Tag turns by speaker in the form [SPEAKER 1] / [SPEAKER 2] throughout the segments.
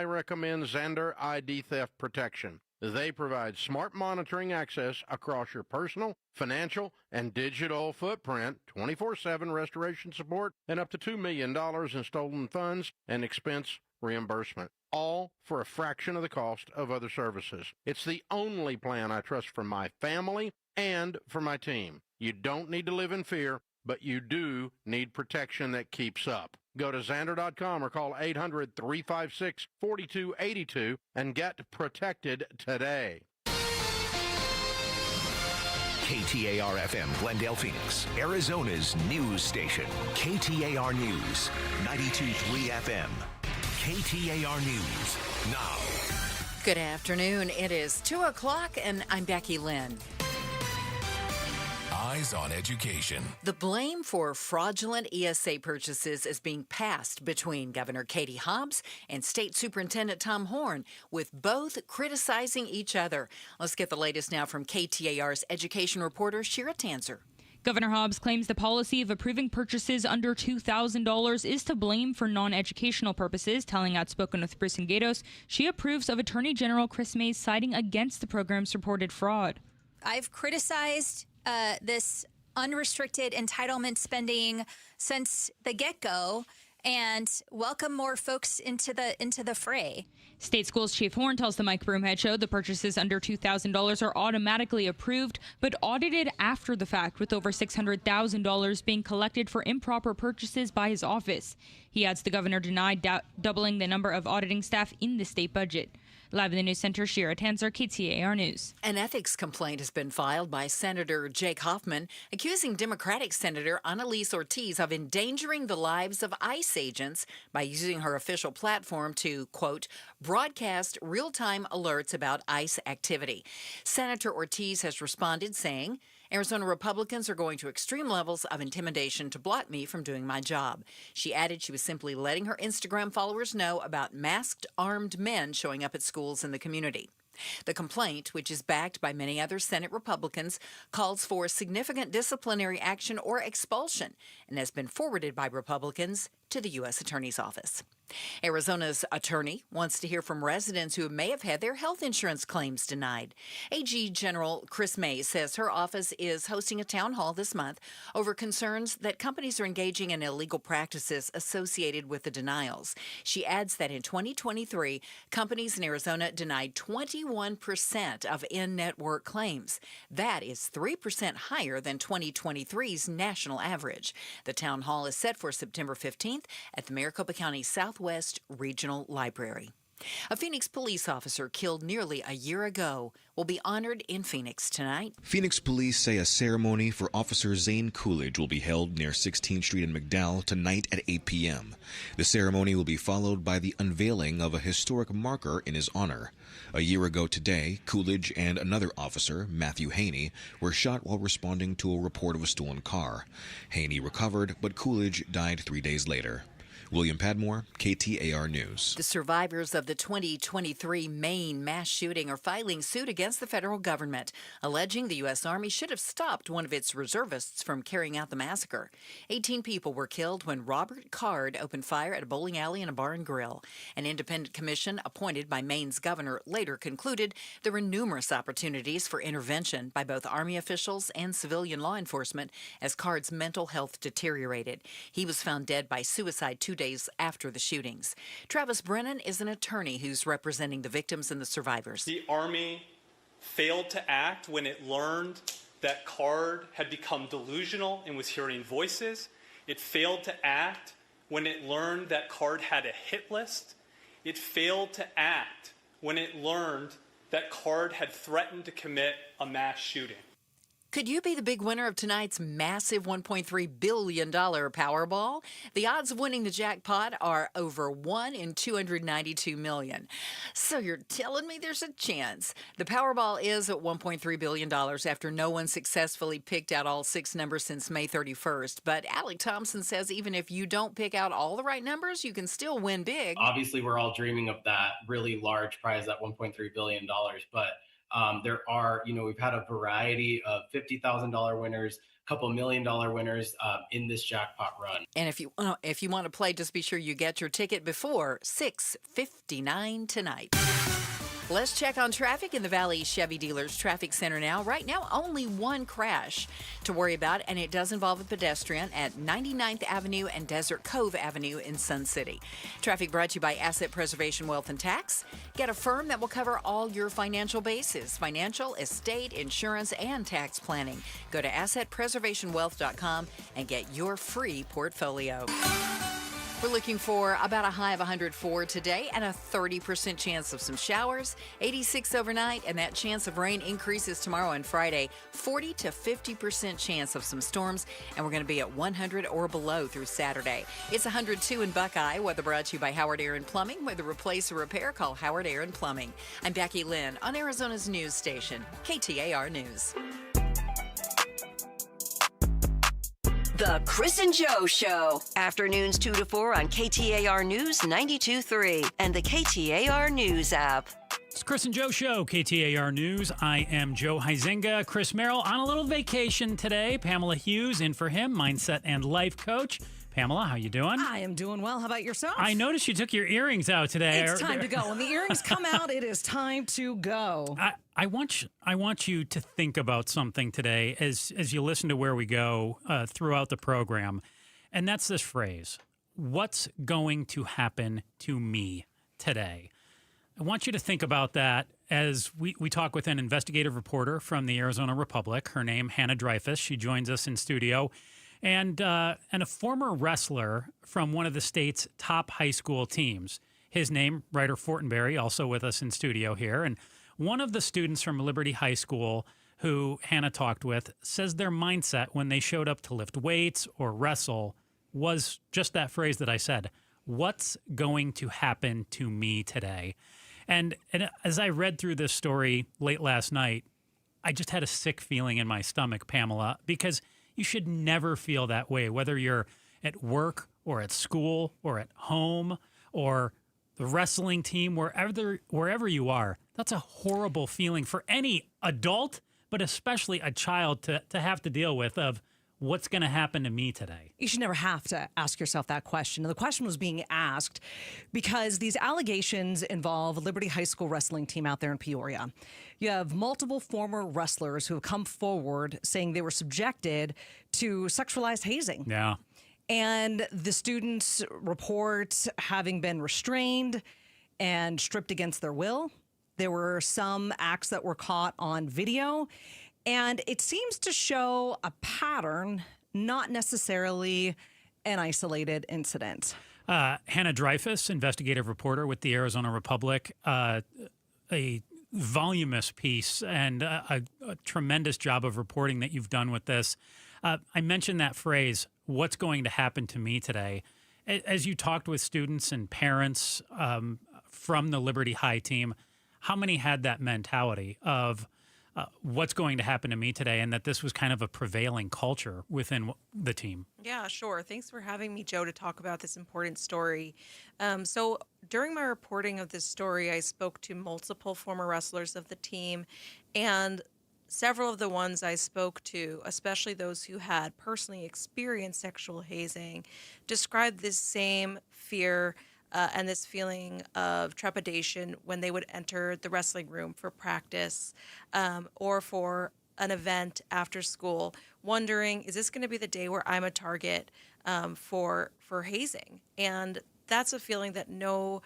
[SPEAKER 1] I recommend Xander ID Theft Protection. They provide smart monitoring access across your personal, financial, and digital footprint, 24/7 restoration support, and up to $2 million in stolen funds and expense reimbursement, all for a fraction of the cost of other services. It's the only plan I trust for my family and for my team. You don't need to live in fear, but you do need protection that keeps up. Go to Xander.com or call 800-356-4282 and get protected today.
[SPEAKER 2] KTAR-FM, Glendale, Phoenix, Arizona's news station. KTAR News, 92.3 FM. KTAR News, now.
[SPEAKER 3] Good afternoon. It is 2 o'clock, and I'm Becky Lynn.
[SPEAKER 4] Eyes on Education.
[SPEAKER 3] The blame for fraudulent ESA purchases is being passed between Governor Katie Hobbs and State Superintendent Tom Horn, with both criticizing each other. Let's get the latest now from KTAR's education reporter, Shira Tanzer.
[SPEAKER 5] Governor Hobbs claims the policy of approving purchases under $2,000 is to blame for non-educational purposes, telling Outspoken with Bruce and Gatos she approves of Attorney General Chris May's citing against the program's reported fraud.
[SPEAKER 6] I've criticized this unrestricted entitlement spending since the get-go and welcome more folks into the fray.
[SPEAKER 5] State Schools Chief Horn tells the Mike Broomhead Show the purchases under $2,000 are automatically approved, but audited after the fact, with over $600,000 being collected for improper purchases by his office. He adds the governor denied doubling the number of auditing staff in the state budget. Live in the News Center, Shira Tanzer, KTAR News.
[SPEAKER 3] An ethics complaint has been filed by Senator Jake Hoffman, accusing Democratic Senator Annalise Ortiz of endangering the lives of ICE agents by using her official platform to, quote, broadcast real-time alerts about ICE activity. Senator Ortiz has responded, saying, Arizona Republicans are going to extreme levels of intimidation to block me from doing my job. She added she was simply letting her Instagram followers know about masked armed men showing up at schools in the community. The complaint, which is backed by many other Senate Republicans, calls for significant disciplinary action or expulsion and has been forwarded by Republicans to the U.S. Attorney's Office. Arizona's attorney wants to hear from residents who may have had their health insurance claims denied. AG General Chris May says her office is hosting a town hall this month over concerns that companies are engaging in illegal practices associated with the denials. She adds that in 2023, companies in Arizona denied 21% of in-network claims. That is 3% higher than 2023's national average. The town hall is set for September 15th at the Maricopa County Southwest Regional Library. A Phoenix police officer killed nearly a year ago will be honored in Phoenix tonight.
[SPEAKER 7] Phoenix police say a ceremony for Officer Zane Coolidge will be held near 16th Street in McDowell tonight at 8 p.m. The ceremony will be followed by the unveiling of a historic marker in his honor. A year ago today, Coolidge and another officer, Matthew Haney, were shot while responding to a report of a stolen car. Haney recovered, but Coolidge died 3 days later. William Padmore, KTAR News.
[SPEAKER 3] The survivors of the 2023 Maine mass shooting are filing suit against the federal government, alleging the U.S. Army should have stopped one of its reservists from carrying out the massacre. 18 people were killed when Robert Card opened fire at a bowling alley and a bar and grill. An independent commission appointed by Maine's governor later concluded there were numerous opportunities for intervention by both Army officials and civilian law enforcement as Card's mental health deteriorated. He was found dead by suicide 2 days after the shootings. Travis Brennan is an attorney who's representing the victims and the survivors.
[SPEAKER 8] The Army failed to act when it learned that Card had become delusional and was hearing voices. It failed to act when it learned that Card had a hit list. It failed to act when it learned that Card had threatened to commit a mass shooting.
[SPEAKER 3] Could you be the big winner of tonight's massive $1.3 billion Powerball? The odds of winning the jackpot are over 1 in 292 million. So you're telling me there's a chance. The Powerball is at $1.3 billion after no one successfully picked out all 6 numbers since May 31st. But Alec Thompson says even if you don't pick out all the right numbers, you can still win big.
[SPEAKER 9] Obviously, we're all dreaming of that really large prize, that $1.3 billion. But
[SPEAKER 4] We've had a variety of $50,000 winners, couple $1 million winners in this jackpot run.
[SPEAKER 3] And if you want to play, just be sure you get your ticket before 6:59 tonight. Let's check on traffic in the Valley Chevy Dealers Traffic Center now. Right now, only one crash to worry about, and it does involve a pedestrian at 99th Avenue and Desert Cove Avenue in Sun City. Traffic brought to you by Asset Preservation Wealth and Tax. Get a firm that will cover all your financial bases: financial, estate, insurance, and tax planning. Go to assetpreservationwealth.com and get your free portfolio. We're looking for about a high of 104 today and a 30% chance of some showers, 86 overnight, and that chance of rain increases tomorrow and Friday, 40 to 50% chance of some storms, and we're going to be at 100 or below through Saturday. It's 102 in Buckeye. Weather brought to you by Howard Aaron Plumbing. Whether replace or repair, call Howard Aaron Plumbing. I'm Becky Lynn on Arizona's news station, KTAR News.
[SPEAKER 9] The Chris and Joe Show. Afternoons 2 to 4 on KTAR News 92.3 and the KTAR News app.
[SPEAKER 10] It's Chris and Joe Show, KTAR News. I am Joe Huizenga. Chris Merrill on a little vacation today. Pamela Hughes in for him, mindset and life coach. Pamela, how you doing?
[SPEAKER 11] I am doing well. How about yourself?
[SPEAKER 10] I noticed you took your earrings out today.
[SPEAKER 11] It's time to go. When the earrings come out, it is time to go.
[SPEAKER 10] I want you to think about something today as you listen to where we go throughout the program, and that's this phrase: "What's going to happen to me today?" I want you to think about that as we talk with an investigative reporter from the Arizona Republic. Her name, Hannah Dreyfus. She joins us in studio. And a former wrestler from one of the state's top high school teams. His name, Ryder Fortenberry, also with us in studio here. And one of the students from Liberty High School who Hannah talked with says their mindset when they showed up to lift weights or wrestle was just that phrase that I said: "What's going to happen to me today?" And as I read through this story late last night, I just had a sick feeling in my stomach, Pamela, because you should never feel that way, whether you're at work or at school or at home or the wrestling team, wherever you are. That's a horrible feeling for any adult, but especially a child to have to deal with, of what's going to happen to me today.
[SPEAKER 11] You should never have to ask yourself that question. And the question was being asked because these allegations involve a Liberty High School wrestling team out there in Peoria. You have multiple former wrestlers who have come forward saying they were subjected to sexualized hazing.
[SPEAKER 10] Yeah.
[SPEAKER 11] And the students report having been restrained and stripped against their will. There were some acts that were caught on video. And it seems to show a pattern, not necessarily an isolated incident.
[SPEAKER 10] Hannah Dreyfus, investigative reporter with the Arizona Republic, a voluminous piece and a tremendous job of reporting that you've done with this. I mentioned that phrase, "What's going to happen to me today?" As you talked with students and parents from the Liberty High team, how many had that mentality of what's going to happen to me today, and that this was kind of a prevailing culture within the team?
[SPEAKER 12] Yeah, sure. Thanks for having me, Joe, to talk about this important story. So during my reporting of this story, I spoke to multiple former wrestlers of the team, and several of the ones I spoke to, especially those who had personally experienced sexual hazing, described this same fear and this feeling of trepidation when they would enter the wrestling room for practice or for an event after school, wondering, is this going to be the day where I'm a target for hazing? And that's a feeling that no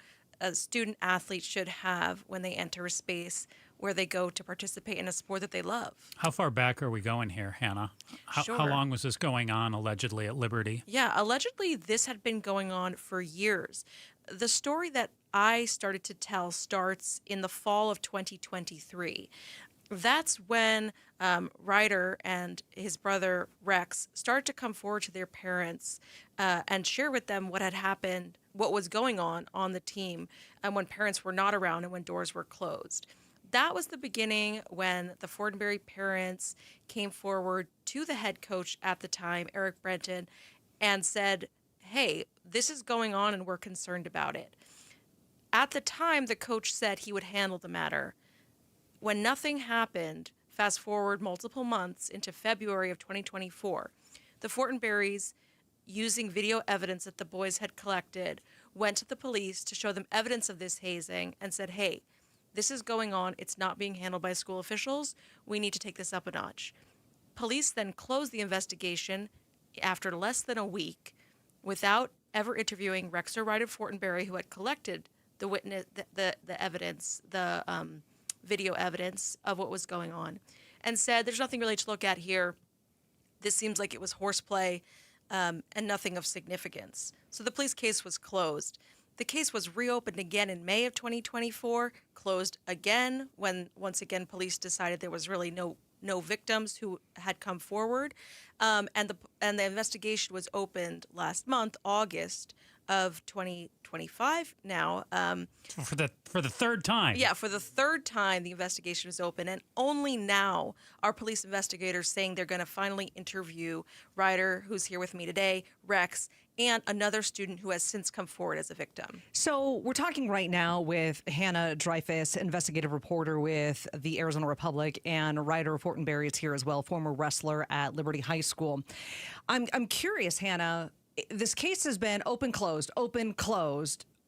[SPEAKER 12] student athlete should have when they enter a space where they go to participate in a sport that they love.
[SPEAKER 10] How far back are we going here, Hannah? How long was this going on allegedly at Liberty?
[SPEAKER 12] Yeah, allegedly this had been going on for years. The story that I started to tell starts in the fall of 2023. That's when Ryder and his brother Rex started to come forward to their parents and share with them what had happened, what was going on the team, and when parents were not around and when doors were closed. That was the beginning when the Fortenberry parents came forward to the head coach at the time, Eric Brenton, and said, "Hey, this is going on and we're concerned about it." At the time, the coach said he would handle the matter. when nothing happened, fast forward multiple months into February of 2024, the Fortenberrys, using video evidence that the boys had collected, went to the police to show them evidence of this hazing and said, hey, this is going on. It's not being handled by school officials. We need to take this up a notch. Police then closed the investigation after less than a week without ever interviewing Rex or Ryder Fortenberry, who had collected the witness, the evidence, the video evidence of what was going on, and said, there's nothing really to look at here. This seems like it was horseplay and nothing of significance. So the police case was closed. The case was reopened again in May of 2024, closed again when, once again, police decided there was really no victims who had come forward. And the investigation was opened last month, August of 2025 now.
[SPEAKER 10] For the third time.
[SPEAKER 12] Yeah, for the third time the investigation was open, and only now are police investigators saying they're going to finally interview Ryder, who's here with me today, Rex, and another student who has since come forward as a victim.
[SPEAKER 11] So we're talking right now with Hannah Dreyfus, investigative reporter with the Arizona Republic, and Ryder Fortenberry is here as well, former wrestler at Liberty High School. I'm curious, Hannah, this case has been open, closed,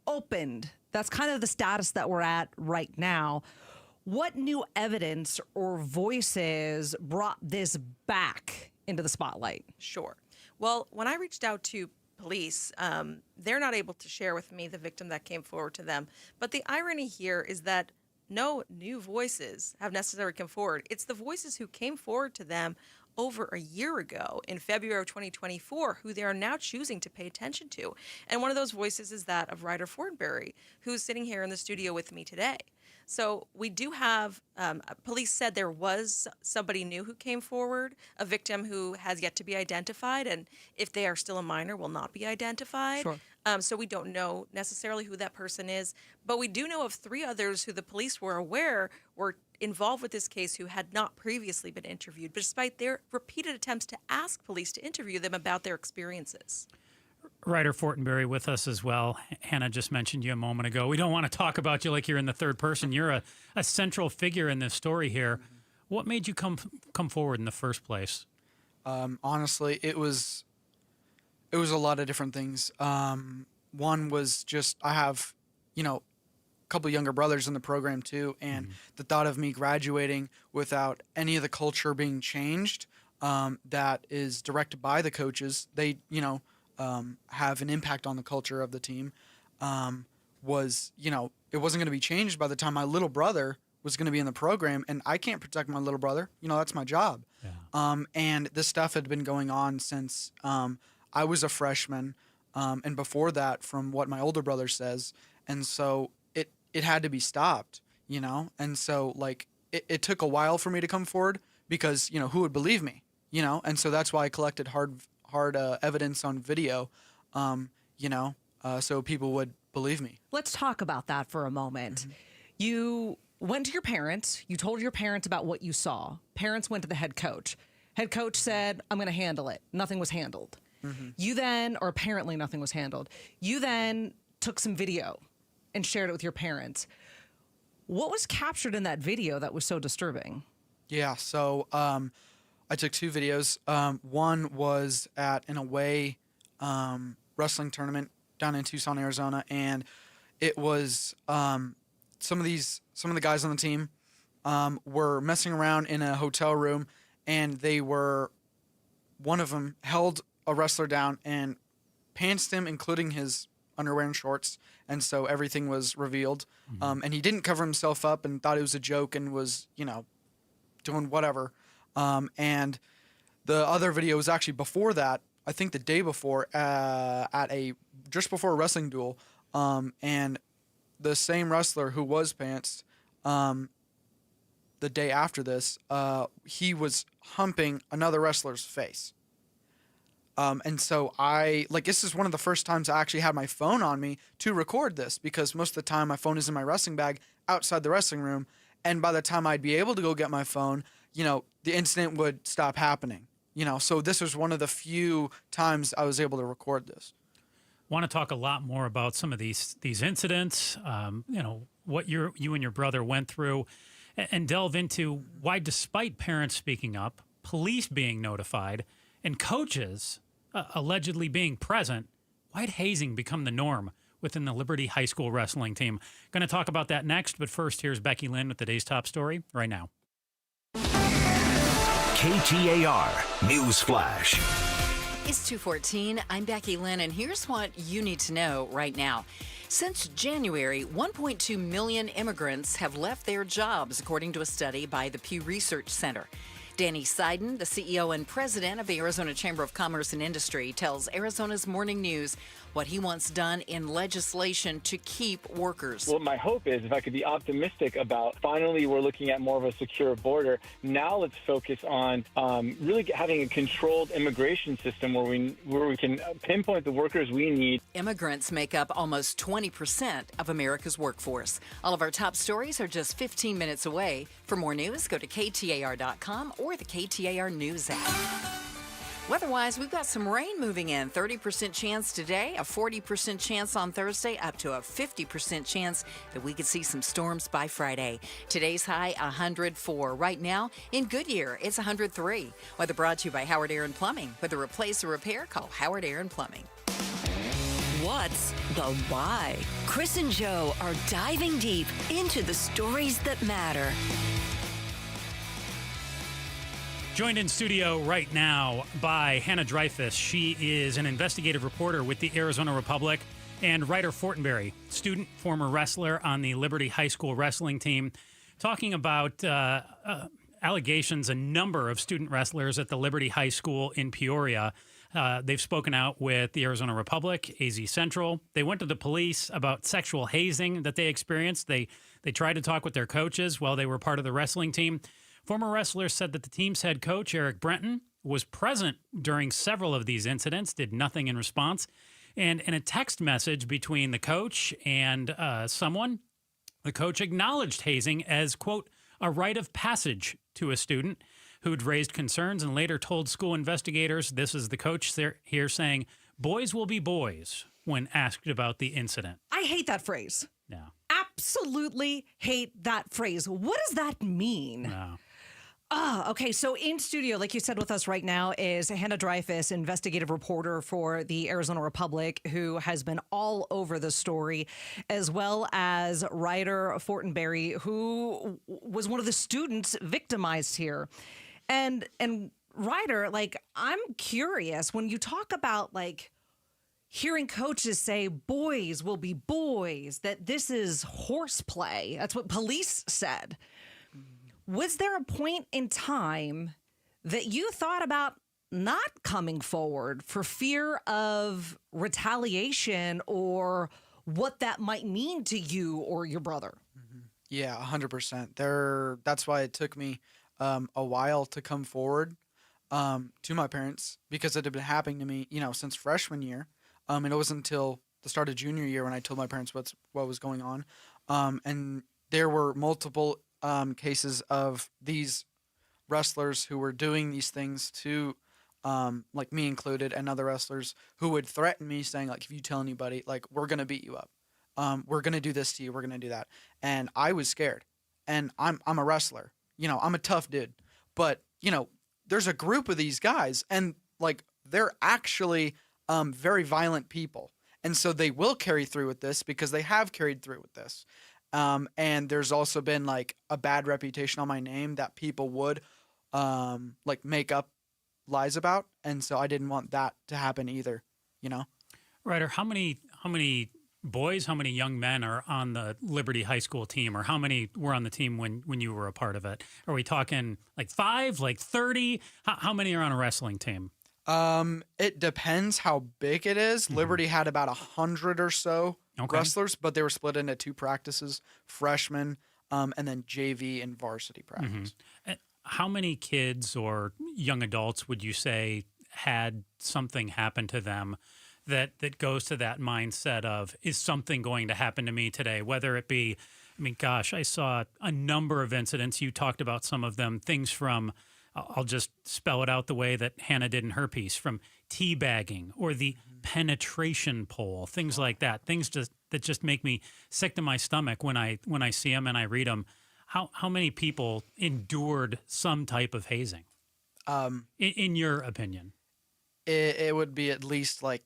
[SPEAKER 11] opened. That's kind of the status that we're at right now. What new evidence or voices brought this back into the spotlight?
[SPEAKER 12] Sure. Well, when I reached out to police, they're not able to share with me the victim that came forward to them. But the irony here is that no new voices have necessarily come forward. It's the voices who came forward to them over a year ago in February of 2024 who they are now choosing to pay attention to. And one of those voices is that of Ryder Fortenberry, who's sitting here in the studio with me today. So we do have, police said there was somebody new who came forward, a victim who has yet to be identified, and if they are still a minor, will not be identified.
[SPEAKER 11] Sure.
[SPEAKER 12] So we don't know necessarily who that person is, but we do know of 3 others who the police were aware were involved with this case who had not previously been interviewed, despite their repeated attempts to ask police to interview them about their experiences.
[SPEAKER 10] Ryder Fortenberry with us as well. Hannah just mentioned you a moment ago. We don't want to talk about you like you're in the third person. You're a central figure in this story here. What made you come forward in the first place?
[SPEAKER 13] Honestly, it was a lot of different things. One was just I have, a couple younger brothers in the program too, and the thought of me graduating without any of the culture being changed that is directed by the coaches, they, have an impact on the culture of the team, was, it wasn't going to be changed by the time my little brother was going to be in the program, and I can't protect my little brother. That's my job. Yeah. And this stuff had been going on since I was a freshman, and before that, from what my older brother says, and so it had to be stopped, and so it took a while for me to come forward because who would believe me, and so that's why I collected hard evidence on video, so people would believe me.
[SPEAKER 11] Let's talk about that for a moment. Mm-hmm. You went to your parents. You told your parents about what you saw. Parents went to the head coach. Head coach said, I'm going to handle it. Nothing was handled. Mm-hmm. You then, or apparently nothing was handled. You then took some video and shared it with your parents. What was captured in that video that was so disturbing?
[SPEAKER 13] Yeah, so I took 2 videos. One was at an away wrestling tournament down in Tucson, Arizona, and it was some of the guys on the team were messing around in a hotel room, and one of them held a wrestler down and pantsed him, including his underwear and shorts, and so everything was revealed. Mm-hmm. And he didn't cover himself up and thought it was a joke and was, doing whatever. And the other video was actually before that, I think the day before, just before a wrestling duel, and the same wrestler who was pantsed, the day after this, he was humping another wrestler's face. And so this is one of the first times I actually had my phone on me to record this, because most of the time my phone is in my wrestling bag outside the wrestling room. And by the time I'd be able to go get my phone, the incident would stop happening, so this was one of the few times I was able to record this.
[SPEAKER 10] Want to talk a lot more about some of these incidents, what you and your brother went through. and delve into why, despite parents speaking up, police being notified, and coaches allegedly being present, why'd hazing become the norm within the Liberty High School wrestling team? Going to talk about that next, but first, here's Becky Lynn with the day's top story right now.
[SPEAKER 2] KTAR News Flash.
[SPEAKER 3] It's 2:14. I'm Becky Lynn, and here's what you need to know right now. Since January, 1.2 million immigrants have left their jobs, according to a study by the Pew Research Center. Danny Seiden, the CEO and president of the Arizona Chamber of Commerce and Industry, tells Arizona's Morning News what he wants done in legislation to keep workers.
[SPEAKER 14] Well, my hope is, if I could be optimistic about, finally we're looking at more of a secure border. Now let's focus on really having a controlled immigration system where we can pinpoint the workers we need.
[SPEAKER 3] Immigrants make up almost 20% of America's workforce. All of our top stories are just 15 minutes away. For more news, go to KTAR.com or the KTAR News app. Weather-wise, we've got some rain moving in. 30% chance today, a 40% chance on Thursday, up to a 50% chance that we could see some storms by Friday. Today's high, 104. Right now, in Goodyear, it's 103. Weather brought to you by Howard Aaron Plumbing. Whether replace or repair, call Howard Aaron Plumbing.
[SPEAKER 9] What's the why? Chris and Joe are diving deep into the stories that matter.
[SPEAKER 10] Joined in studio right now by Hannah Dreyfus. She is an investigative reporter with the Arizona Republic, and Ryder Fortenberry, student, former wrestler on the Liberty High School wrestling team, talking about allegations a number of student wrestlers at the Liberty High School in Peoria. They've spoken out with the Arizona Republic, AZ Central. They went to the police about sexual hazing that they experienced. They tried to talk with their coaches while they were part of the wrestling team. Former wrestlers said that the team's head coach, Eric Brenton, was present during several of these incidents, did nothing in response. And in a text message between the coach and someone, the coach acknowledged hazing as, quote, a rite of passage to a student who'd raised concerns and later told school investigators, this is the coach here saying, boys will be boys, when asked about the incident.
[SPEAKER 11] I hate that phrase.
[SPEAKER 10] Yeah.
[SPEAKER 11] Absolutely hate that phrase. What does that mean?
[SPEAKER 10] No.
[SPEAKER 11] Okay. So in studio, like you said, with us right now is Hannah Dreyfus, investigative reporter for the Arizona Republic, who has been all over the story, as well as Ryder Fortenberry, who was one of the students victimized here. And Ryder, like, I'm curious, when you talk about, like, hearing coaches say boys will be boys, that this is horseplay. That's what police said. Was there a point in time that you thought about not coming forward for fear of retaliation or what that might mean to you or your brother?
[SPEAKER 13] Yeah, 100%. That's why it took me a while to come forward to my parents, because it had been happening to me, since freshman year. And it wasn't until the start of junior year when I told my parents what was going on. And there were multiple cases of these wrestlers who were doing these things to, like me included, and other wrestlers who would threaten me, saying, like, if you tell anybody, like, we're going to beat you up. We're going to do this to you. We're going to do that. And I was scared. And I'm a wrestler. I'm a tough dude. But, there's a group of these guys, and, like, they're actually very violent people. And so they will carry through with this because they have carried through with this. And there's also been, like, a bad reputation on my name that people would, like, make up lies about. And so I didn't want that to happen either,
[SPEAKER 10] Ryder, how many boys, how many young men are on the Liberty High School team, or how many were on the team when you were a part of it? Are we talking like 5, like 30? How many are on a wrestling team?
[SPEAKER 13] It depends how big it is. Mm-hmm. Liberty had about 100 or so wrestlers, but they were split into 2 practices, freshman, and then JV and varsity practice.
[SPEAKER 10] Mm-hmm. How many kids or young adults would you say had something happen to them that goes to that mindset of, is something going to happen to me today? Whether it be, I saw a number of incidents. You talked about some of them, things from, I'll just spell it out the way that Hannah did in her piece, from teabagging or the penetration pole, things like that, things that just make me sick to my stomach when I see them and I read them. How many people endured some type of hazing? In your opinion?
[SPEAKER 13] It would be at least like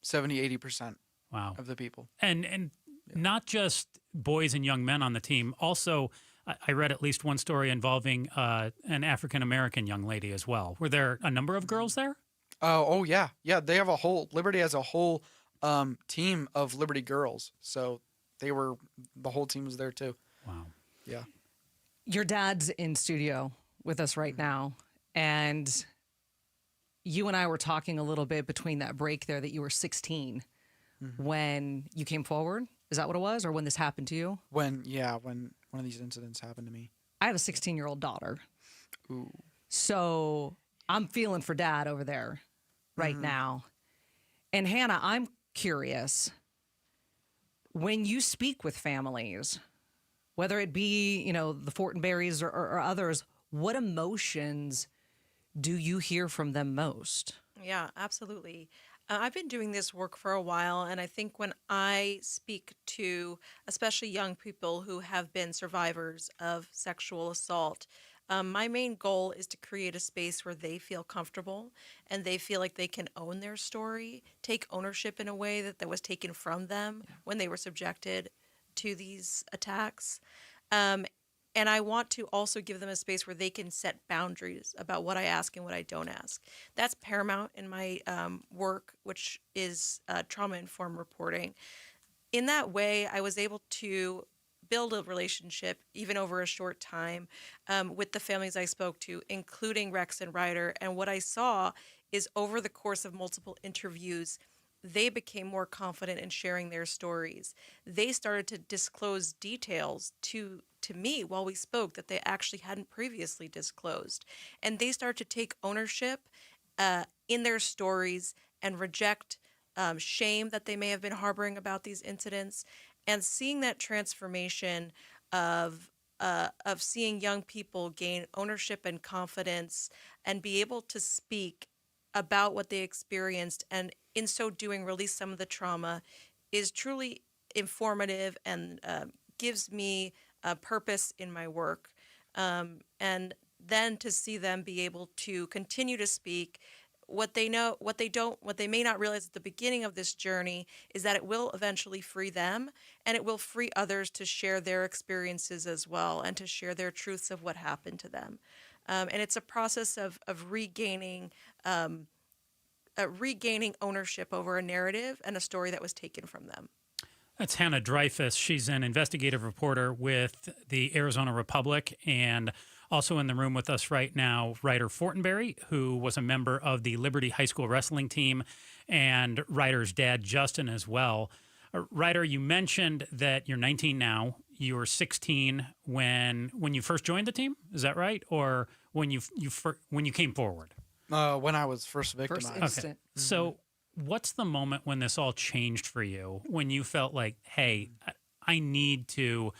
[SPEAKER 13] 70-80%
[SPEAKER 10] Wow.
[SPEAKER 13] of the people.
[SPEAKER 10] And not just boys and young men on the team. Also, I read at least one story involving an African-American young lady as well. Were there a number of girls there?
[SPEAKER 13] Oh yeah. Yeah, they have Liberty has a whole team of Liberty girls. So the whole team was there too.
[SPEAKER 10] Wow.
[SPEAKER 13] Yeah.
[SPEAKER 11] Your dad's in studio with us right now, and you and I were talking a little bit between that break there that you were 16 when you came forward. Is that what it was, or when this happened to you?
[SPEAKER 13] When one of these incidents happened to me.
[SPEAKER 11] I have a 16-year-old daughter.
[SPEAKER 13] Ooh.
[SPEAKER 11] So I'm feeling for Dad over there right now. And Hannah, I'm curious, when you speak with families, whether it be, the Fortenberrys or others, what emotions do you hear from them most?
[SPEAKER 12] Yeah, absolutely. I've been doing this work for a while, and I think when I speak to especially young people who have been survivors of sexual assault, my main goal is to create a space where they feel comfortable and they feel like they can own their story, take ownership in a way that was taken from them when they were subjected to these attacks. And I want to also give them a space where they can set boundaries about what I ask and what I don't ask. That's paramount in my work, which is trauma-informed reporting. In that way, I was able to build a relationship, even over a short time, with the families I spoke to, including Rex and Ryder. And what I saw is over the course of multiple interviews, they became more confident in sharing their stories. They started to disclose details to me while we spoke that they actually hadn't previously disclosed. And they started to take ownership in their stories and reject shame that they may have been harboring about these incidents. And seeing that transformation of seeing young people gain ownership and confidence and be able to speak about what they experienced, and in so doing release some of the trauma, is truly informative and gives me a purpose in my work. And then to see them be able to continue to speak, what they may not realize at the beginning of this journey is that it will eventually free them, and it will free others to share their experiences as well and to share their truths of what happened to them. And it's a process of regaining ownership over a narrative and a story that was taken from them.
[SPEAKER 10] That's Hannah Dreyfus. She's an investigative reporter with the Arizona Republic, and also in the room with us right now, Ryder Fortenberry, who was a member of the Liberty High School wrestling team, and Ryder's dad, Justin, as well. Ryder, you mentioned that you're 19 now. You were 16 when you first joined the team. Is that right? Or when you came forward?
[SPEAKER 13] When I was first victimized.
[SPEAKER 11] First instant.
[SPEAKER 10] Okay. So what's the moment when this all changed for you, when you felt like, hey, I need to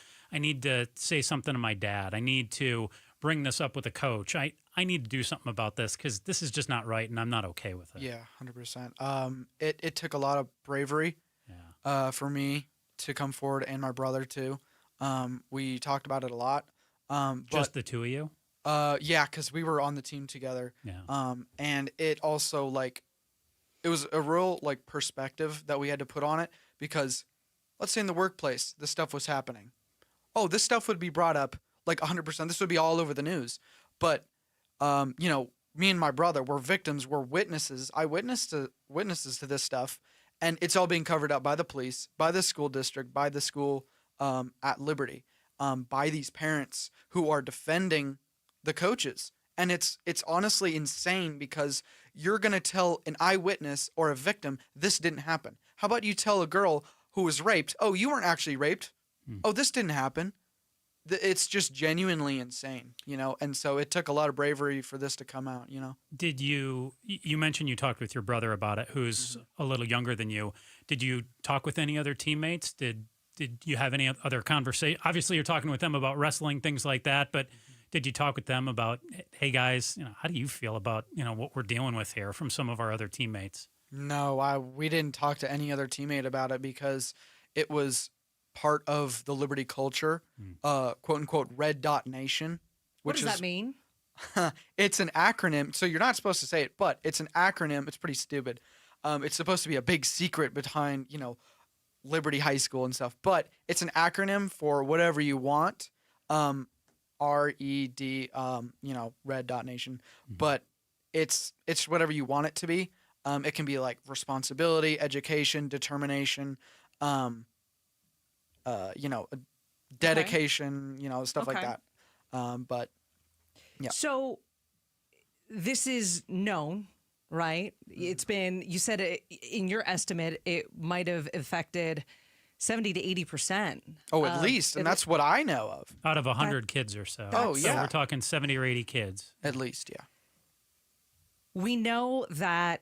[SPEAKER 10] say something to my dad. I need to bring this up with a coach. I need to do something about this because this is just not right and I'm not okay with it.
[SPEAKER 13] Yeah, 100%. It took a lot of bravery for me to come forward, and my brother too. We talked about it a lot.
[SPEAKER 10] Just the two of you?
[SPEAKER 13] Yeah, because we were on the team together.
[SPEAKER 10] Yeah.
[SPEAKER 13] And it also, it was a real, perspective that we had to put on it, because let's say in the workplace, this stuff was happening. Oh, this stuff would be brought up 100%. This would be all over the news. But, me and my brother were victims, were witnesses, witnesses to this stuff. And it's all being covered up by the police, by the school district, by the school at Liberty, by these parents who are defending the coaches. And it's honestly insane, because you're going to tell an eyewitness or a victim this didn't happen. How about you tell a girl who was raped, oh, you weren't actually raped. Oh, this didn't happen. It's just genuinely insane, and so it took a lot of bravery for this to come out,
[SPEAKER 10] Did you mentioned you talked with your brother about it, who's a little younger than you. Did you talk with any other teammates? Did you have any other conversation? Obviously, you're talking with them about wrestling, things like that, but did you talk with them about, hey guys, how do you feel about, what we're dealing with here from some of our other teammates?
[SPEAKER 13] No, we didn't talk to any other teammate about it, because it was part of the Liberty culture, quote unquote, Red Dot Nation.
[SPEAKER 11] What does that mean?
[SPEAKER 13] It's an acronym. So you're not supposed to say it, but it's an acronym. It's pretty stupid. It's supposed to be a big secret behind, Liberty High School and stuff, but it's an acronym for whatever you want. RED, Red Dot Nation, but it's whatever you want it to be. It can be like responsibility, education, determination, dedication, stuff like that. But yeah.
[SPEAKER 11] So this is known, right? It's been, you said in your estimate, it might have affected 70 to 80%.
[SPEAKER 13] Oh, at least. And that's what I know of.
[SPEAKER 10] Out of 100 kids or so.
[SPEAKER 13] Oh,
[SPEAKER 10] So
[SPEAKER 13] yeah.
[SPEAKER 10] we're talking 70 or 80 kids.
[SPEAKER 13] At least, yeah.
[SPEAKER 11] We know that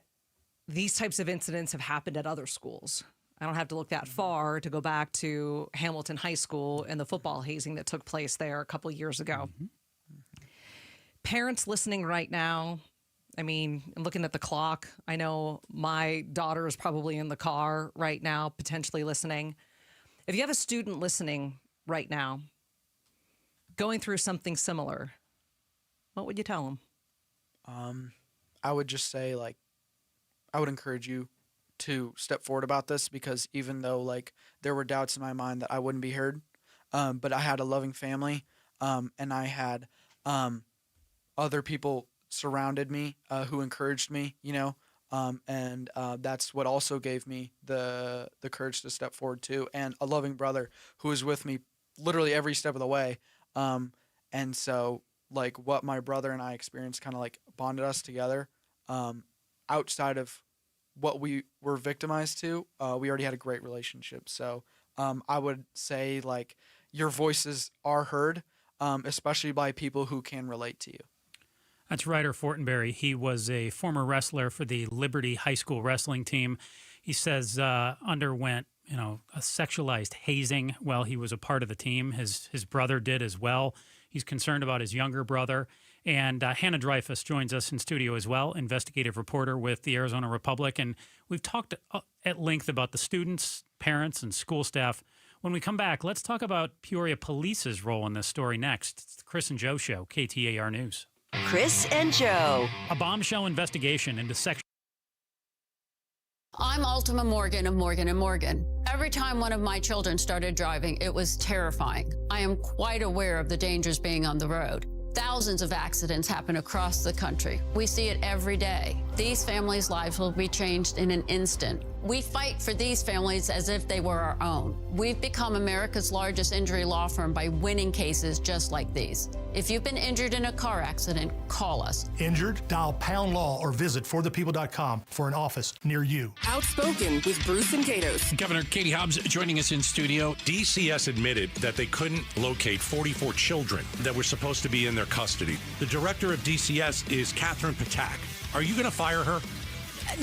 [SPEAKER 11] these types of incidents have happened at other schools. I don't have to look that far to go back to Hamilton High School and the football hazing that took place there a couple of years ago. Parents listening right now, I'm looking at the clock. I know my daughter is probably in the car right now, potentially listening. If you have a student listening right now, going through something similar, what would you tell them?
[SPEAKER 13] I would just say, I would encourage you to step forward about this, because even though, there were doubts in my mind that I wouldn't be heard, but I had a loving family, and I had other people surrounded me who encouraged me, and that's what also gave me the courage to step forward too, and a loving brother who was with me literally every step of the way. And so what my brother and I experienced kind of bonded us together. Outside of what we were victimized to, we already had a great relationship. So I would say your voices are heard, especially by people who can relate to you.
[SPEAKER 10] That's Ryder Fortenberry. He was a former wrestler for the Liberty High School wrestling team. He says underwent, a sexualized hazing while he was a part of the team. His brother did as well. He's concerned about his younger brother. And Hannah Dreyfus joins us in studio as well, investigative reporter with the Arizona Republic. And we've talked at length about the students, parents, and school staff. When we come back, let's talk about Peoria Police's role in this story next. It's the Chris and Joe Show, KTAR News.
[SPEAKER 9] Chris and Joe.
[SPEAKER 10] A bombshell investigation into sexual...
[SPEAKER 15] I'm Ultima Morgan of Morgan & Morgan. Every time one of my children started driving, it was terrifying. I am quite aware of the dangers being on the road. Thousands of accidents happen across the country. We see it every day. These families' lives will be changed in an instant. We fight for these families as if they were our own. We've become America's largest injury law firm by winning cases just like these. If you've been injured in a car accident, call us.
[SPEAKER 16] Injured? Dial pound law or visit forthepeople.com for an office near you.
[SPEAKER 17] Outspoken with Bruce and Gatos.
[SPEAKER 18] Governor Katie Hobbs joining us in studio. DCS admitted that they couldn't locate 44 children that were supposed to be in their custody. The director of DCS is Catherine Patak. Are you going to fire her?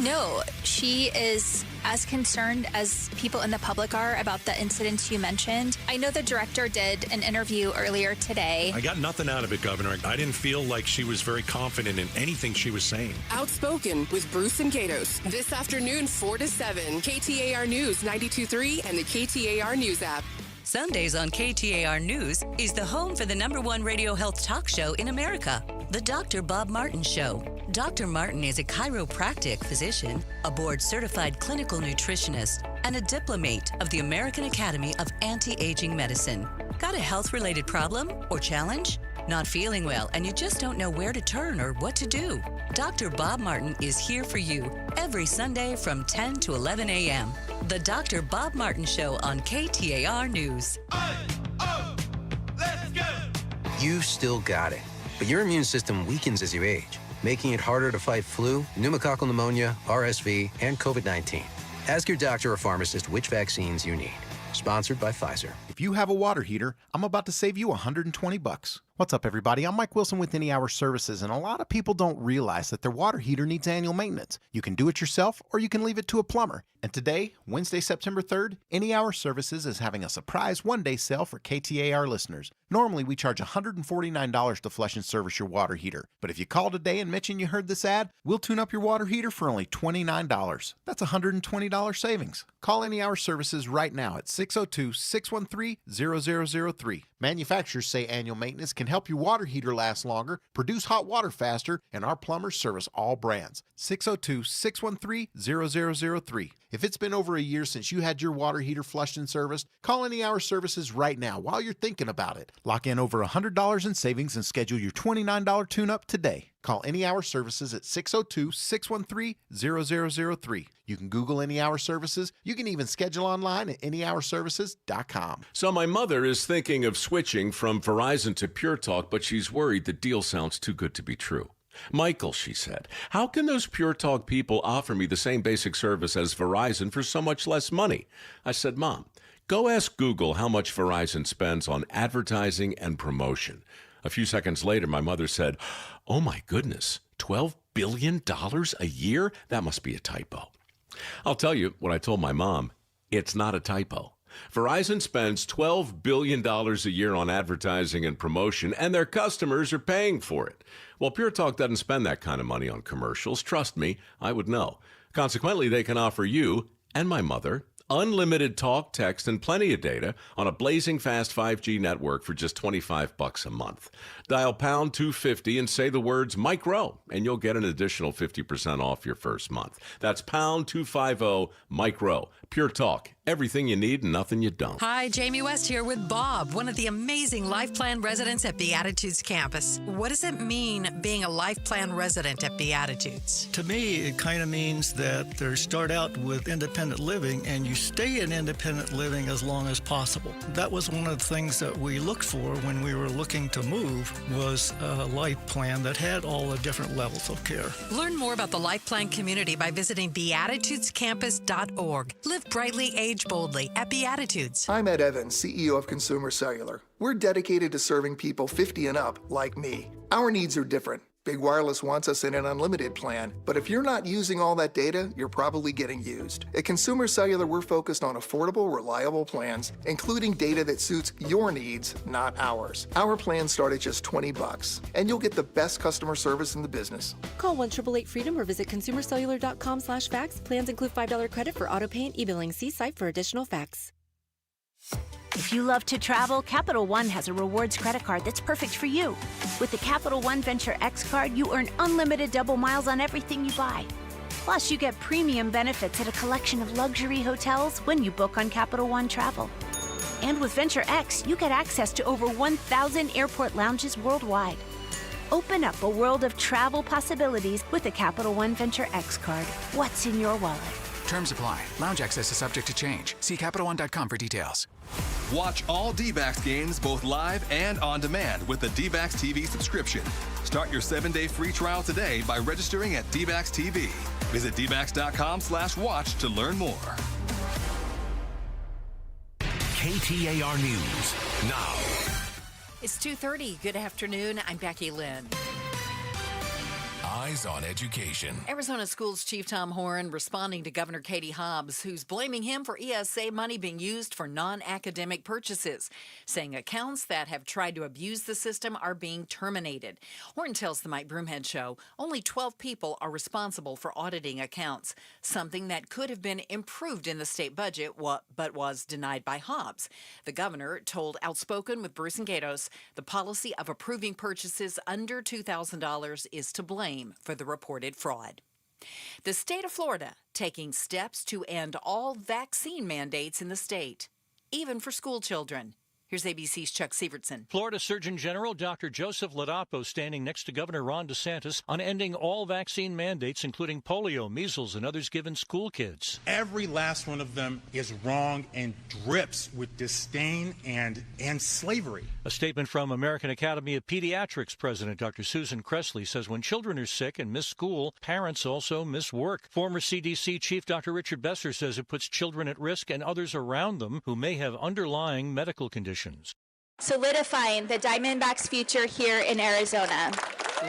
[SPEAKER 6] No, she is as concerned as people in the public are about the incidents you mentioned. I know the director did an interview earlier today.
[SPEAKER 18] I got nothing out of it, Governor. I didn't feel like she was very confident in anything she was saying.
[SPEAKER 17] Outspoken with Bruce and Gatos. This afternoon, 4 to 7. KTAR News 92.3 and the KTAR News app.
[SPEAKER 19] Sundays on KTAR News is the home for the #1 radio health talk show in America, The Dr. Bob Martin Show. Dr. Martin is a chiropractic physician, a board-certified clinical nutritionist, and a diplomate of the American Academy of Anti-Aging Medicine. Got a health-related problem or challenge? Not feeling well and you just don't know where to turn or what to do? Dr. Bob Martin is here for you every Sunday from 10 to 11 a.m. The Dr. Bob Martin Show on KTAR News.
[SPEAKER 20] Let's go! You've still got it, but your immune system weakens as you age, making it harder to fight flu, pneumococcal pneumonia, RSV, and COVID-19. Ask your doctor or pharmacist which vaccines you need. Sponsored by Pfizer.
[SPEAKER 21] If you have a water heater, I'm about to save you $120. What's up, everybody? I'm Mike Wilson with Any Hour Services, and a lot of people don't realize that their water heater needs annual maintenance. You can do it yourself, or you can leave it to a plumber. And today, Wednesday, September 3rd, Any Hour Services is having a surprise one-day sale for KTAR listeners. Normally, we charge $149 to flush and service your water heater. But if you call today and mention you heard this ad, we'll tune up your water heater for only $29. That's $120 savings. Call Any Hour Services right now at 602-613-0003. Manufacturers say annual maintenance can help your water heater last longer, produce hot water faster, and our plumbers service all brands. 602-613-0003. If it's been over a year since you had your water heater flushed and serviced, call Any Hour Services right now while you're thinking about it. Lock in over $100 in savings and schedule your $29 tune-up today. Call Any Hour Services at 602-613-0003. You can Google Any Hour Services. You can even schedule online at anyhourservices.com.
[SPEAKER 1] So my mother is thinking of switching from Verizon to Pure Talk, but she's worried the deal sounds too good to be true. Michael, she said, how can those Pure Talk people offer me the same basic service as Verizon for so much less money? I said, Mom, go ask Google how much Verizon spends on advertising and promotion. A few seconds later, my mother said, oh my goodness, $12 billion a year? That must be a typo. I'll tell you what I told my mom. It's not a typo. Verizon spends $12 billion a year on advertising and promotion, and their customers are paying for it. Well, Pure Talk doesn't spend that kind of money on commercials. Trust me, I would know. Consequently, they can offer you and my mother unlimited talk, text, and plenty of data on a blazing fast 5G network for just $25 a month. Dial pound 250 and say the words Mike Rowe, and you'll get an additional 50% off your first month. That's pound 250 Mike Rowe. Pure Talk. Everything you need and nothing you don't.
[SPEAKER 22] Hi, Jamie West here with Bob, one of the amazing Life Plan residents at Beatitudes campus. What does it mean being a Life Plan resident at Beatitudes?
[SPEAKER 23] To me, it kind of means that they start out with independent living and you stay in independent living as long as possible. That was one of the things that we looked for when we were looking to move, was a life plan that had all the different levels of care.
[SPEAKER 22] Learn more about the Life Plan community by visiting beatitudescampus.org. Live brightly, age boldly at Beatitudes.
[SPEAKER 24] I'm Ed Evans, CEO of Consumer Cellular. We're dedicated to serving people 50 and up like me. Our needs are different. Big Wireless wants us in an unlimited plan, but if you're not using all that data, you're probably getting used. At Consumer Cellular, we're focused on affordable, reliable plans, including data that suits your needs, not ours. Our plans start at just $20, and you'll get the best customer service in the business.
[SPEAKER 25] Call 1-888-FREEDOM or visit consumercellular.com/facts. Plans include $5 credit for auto pay and e-billing. See site for additional facts.
[SPEAKER 26] If you love to travel, Capital One has a rewards credit card that's perfect for you. With the Capital One Venture X card, you earn unlimited double miles on everything you buy. Plus, you get premium benefits at a collection of luxury hotels when you book on Capital One Travel. And with Venture X, you get access to over 1,000 airport lounges worldwide. Open up a world of travel possibilities with the Capital One Venture X card. What's in your wallet?
[SPEAKER 27] Terms apply. Lounge access is subject to change. See CapitalOne.com for details.
[SPEAKER 28] Watch all D-backs games both live and on demand with the D-backs TV subscription. Start your 7-day free trial today by registering at D-backs TV. Visit dbacks.com/watch to learn more.
[SPEAKER 2] KTAR News now.
[SPEAKER 3] It's 2:30. Good afternoon. I'm Becky Lynn.
[SPEAKER 2] Eyes on Education.
[SPEAKER 3] Arizona Schools Chief Tom Horn responding to Governor Katie Hobbs, who's blaming him for ESA money being used for non-academic purchases, saying accounts that have tried to abuse the system are being terminated. Horn tells the Mike Broomhead Show only 12 people are responsible for auditing accounts, something that could have been improved in the state budget, but was denied by Hobbs. The governor told Outspoken with Bruce and Gatos the policy of approving purchases under $2,000 is to blame for the reported fraud. The state of Florida taking steps to end all vaccine mandates in the state, even for school children. Here's ABC's Chuck Sievertson.
[SPEAKER 29] Florida Surgeon General Dr. Joseph Ladapo standing next to Governor Ron DeSantis on ending all vaccine mandates, including polio, measles, and others given school kids.
[SPEAKER 30] Every last one of them is wrong and drips with disdain and slavery.
[SPEAKER 29] A statement from American Academy of Pediatrics President Dr. Susan Cressley says when children are sick and miss school, parents also miss work. Former CDC Chief Dr. Richard Besser says it puts children at risk and others around them who may have underlying medical conditions.
[SPEAKER 31] Solidifying the Diamondbacks' future here in Arizona.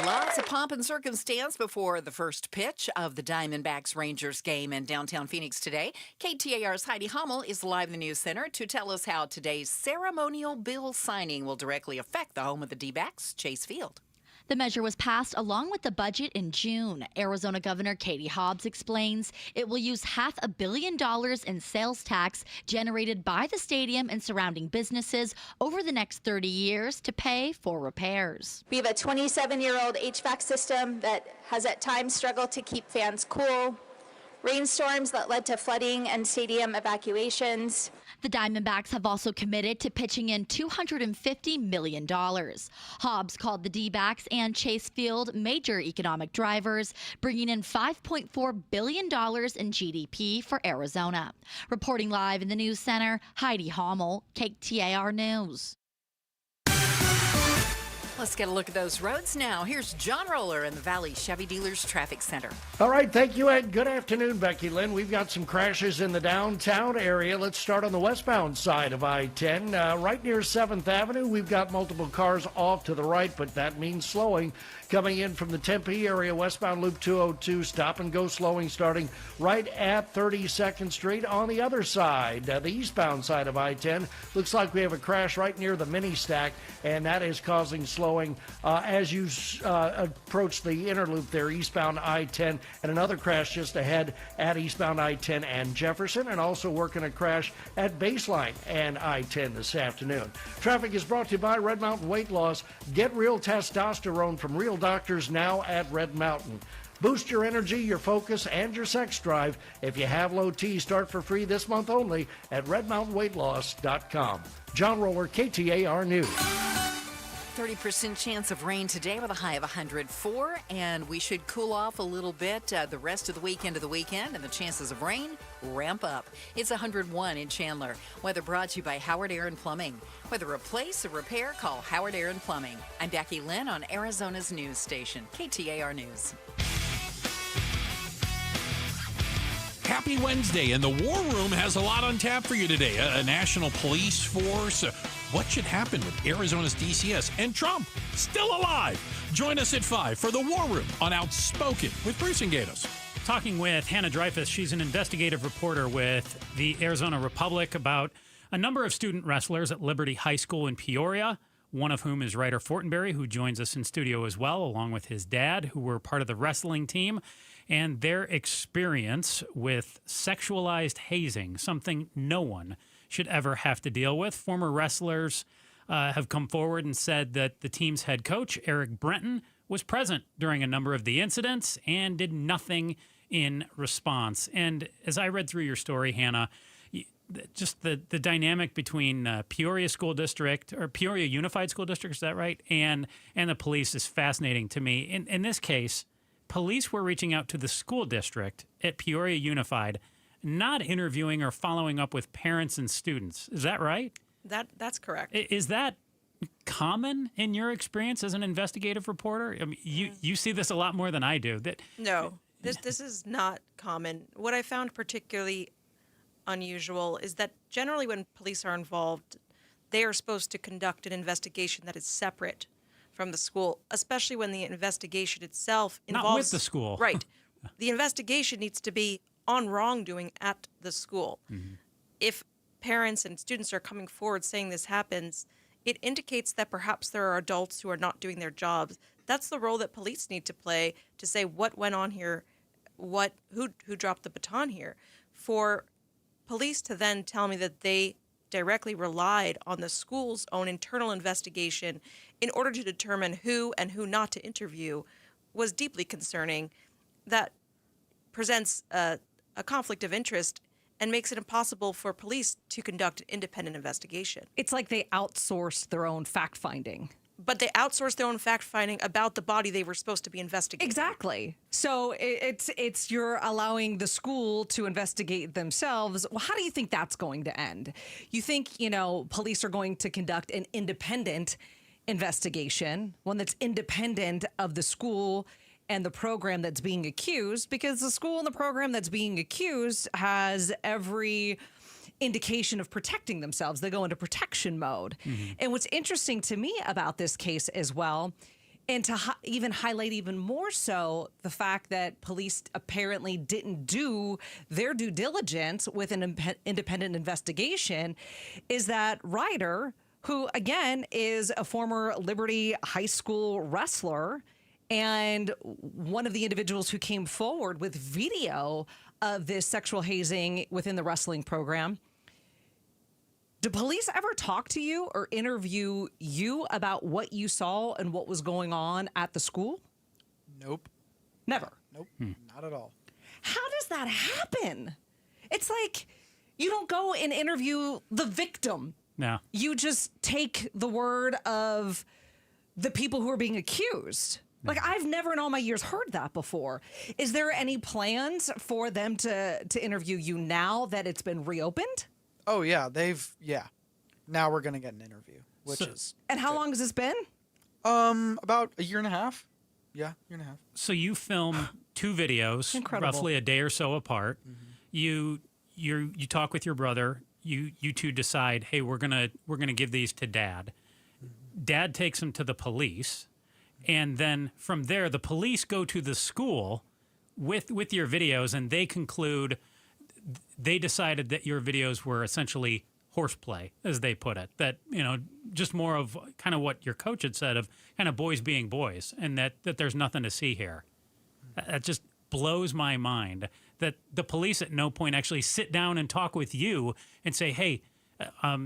[SPEAKER 3] Lots of pomp and circumstance before the first pitch of the Diamondbacks-Rangers game in downtown Phoenix today. KTAR's Heidi Hummel is live in the News Center to tell us how today's ceremonial bill signing will directly affect the home of the D-backs, Chase Field.
[SPEAKER 4] The measure was passed along with the budget in June. Arizona Governor Katie Hobbs explains it will use $500 million in sales tax generated by the stadium and surrounding businesses over the next 30 years to pay for repairs.
[SPEAKER 5] We have a 27-year-old HVAC system that has at times struggled to keep fans cool, rainstorms that led to flooding and stadium evacuations.
[SPEAKER 4] The Diamondbacks have also committed to pitching in $250 million. Hobbs called the D-backs and Chase Field major economic drivers, bringing in $5.4 billion in GDP for Arizona. Reporting live in the News Center, Heidi Hummel, KTAR News.
[SPEAKER 3] Let's get a look at those roads now. Here's John Roller in the Valley Chevy Dealers Traffic Center.
[SPEAKER 7] All right, thank you, and good afternoon, Becky Lynn. We've got some crashes in the downtown area. Let's start on the westbound side of I-10. Right near 7th Avenue, we've got multiple cars off to the right, but that means slowing. Coming in from the Tempe area, westbound Loop 202, stop and go slowing starting right at 32nd Street. On the other side, the eastbound side of I-10, looks like we have a crash right near the mini stack, and that is causing slowing as you approach the inner loop there, eastbound I-10, and another crash just ahead at eastbound I-10 and Jefferson, and also working a crash at Baseline and I-10 this afternoon. Traffic is brought to you by Red Mountain Weight Loss. Get real testosterone from real doctors now at Red Mountain. Boost your energy, your focus, and your sex drive. If you have low T, start for free this month only at redmountainweightloss.com. John Roller, KTAR News.
[SPEAKER 3] 30% chance of rain today with a high of 104, and we should cool off a little bit the rest of the weekend and the chances of rain ramp up. It's 101 in Chandler. Weather brought to you by Howard Aaron Plumbing. Whether replace or repair, call Howard Aaron Plumbing. I'm Becky Lynn on Arizona's news station, KTAR News.
[SPEAKER 18] Happy Wednesday, and the War Room has a lot on tap for you today. A national police force. What should happen with Arizona's DCS and Trump still alive? Join us at 5 for the War Room on Outspoken with Bruce and Gatos.
[SPEAKER 8] Talking with Hannah Dreyfus. She's an investigative reporter with the Arizona Republic about a number of student wrestlers at Liberty High School in Peoria, one of whom is Ryder Fortenberry, who joins us in studio as well, along with his dad, who were part of the wrestling team, and their experience with sexualized hazing, something no one should ever have to deal with. Former wrestlers have come forward and said that the team's head coach, Eric Brenton, was present during a number of the incidents and did nothing in response. And as I read through your story, Hannah, just the dynamic between Peoria School District, or Peoria Unified School District, is that right? And the police is fascinating to me. In this case, police were reaching out to the school district at Peoria Unified, not interviewing or following up with parents and students. Is that right?
[SPEAKER 9] That's correct.
[SPEAKER 8] Is that common in your experience as an investigative reporter? I mean, you see this a lot more than I do.
[SPEAKER 9] No, this is not common. What I found particularly unusual is that generally when police are involved, they are supposed to conduct an investigation that is separate from the school, especially when the investigation itself involves...
[SPEAKER 8] Not with the school.
[SPEAKER 9] Right. The investigation needs to be on wrongdoing at the school. Mm-hmm. If parents and students are coming forward saying this happens, it indicates that perhaps there are adults who are not doing their jobs. That's the role that police need to play, to say what went on here, who dropped the baton here. For police to then tell me that they directly relied on the school's own internal investigation in order to determine who and who not to interview was deeply concerning. That presents a conflict of interest and makes it impossible for police to conduct an independent investigation.
[SPEAKER 10] It's like they outsourced their own fact-finding.
[SPEAKER 9] But they outsourced their own fact-finding about the body they were supposed to be investigating.
[SPEAKER 10] Exactly. So it's you're allowing the school to investigate themselves. Well, how do you think that's going to end? You think, police are going to conduct an independent investigation, one that's independent of the school and the program that's being accused, because the school and the program that's being accused has every indication of protecting themselves. They go into protection mode. Mm-hmm. And what's interesting to me about this case as well And to even highlight even more so the fact that police apparently didn't do their due diligence with an independent investigation is that Ryder, who, again, is a former Liberty High School wrestler and one of the individuals who came forward with video of this sexual hazing within the wrestling program. Did police ever talk to you or interview you about what you saw and what was going on at the school?
[SPEAKER 6] Nope.
[SPEAKER 10] Never?
[SPEAKER 6] Nope. Not at all.
[SPEAKER 10] How does that happen? It's like you don't go and interview the victim.
[SPEAKER 8] No.
[SPEAKER 10] You just take the word of the people who are being accused. Like, I've never in all my years heard that before. Is there any plans for them to interview you now that it's been reopened?
[SPEAKER 6] Oh, yeah. Now we're going to get an interview, which is...
[SPEAKER 10] And how long has this been?
[SPEAKER 6] About a year and a half. Yeah, year and a half.
[SPEAKER 8] So you film 2 videos, roughly a day or so apart. You talk with your brother. You two decide, hey, we're gonna give these to Dad. Dad takes them to the police, and then from there, the police go to the school with your videos, and they conclude they decided that your videos were essentially horseplay, as they put it. That, just more of kind of what your coach had said of kind of boys being boys, and that there's nothing to see here. That just blows my mind that the police at no point actually sit down and talk with you and say, hey,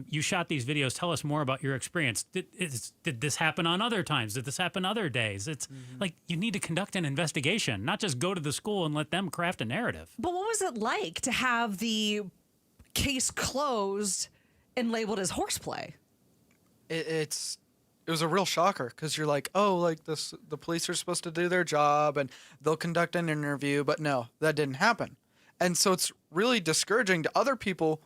[SPEAKER 8] you shot these videos. Tell us more about your experience. Did this happen on other times? Did this happen other days? It's like you need to conduct an investigation, not just go to the school and let them craft a narrative.
[SPEAKER 10] But what was it like to have the case closed and labeled as horseplay?
[SPEAKER 6] It was a real shocker because you're like, oh, like the police are supposed to do their job and they'll conduct an interview, but no, that didn't happen. And so it's really discouraging to other people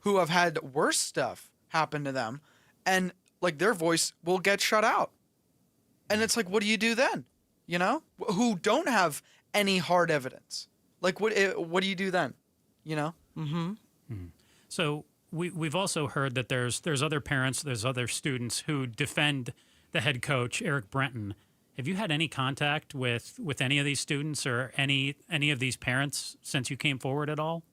[SPEAKER 6] who have had worse stuff happen to them, and like their voice will get shut out. And it's like, what do you do then? Who don't have any hard evidence. Like, what do you do then?
[SPEAKER 8] So we've also heard that there's other parents, there's other students who defend the head coach, Eric Brenton. Have you had any contact with any of these students or any of these parents since you came forward at all?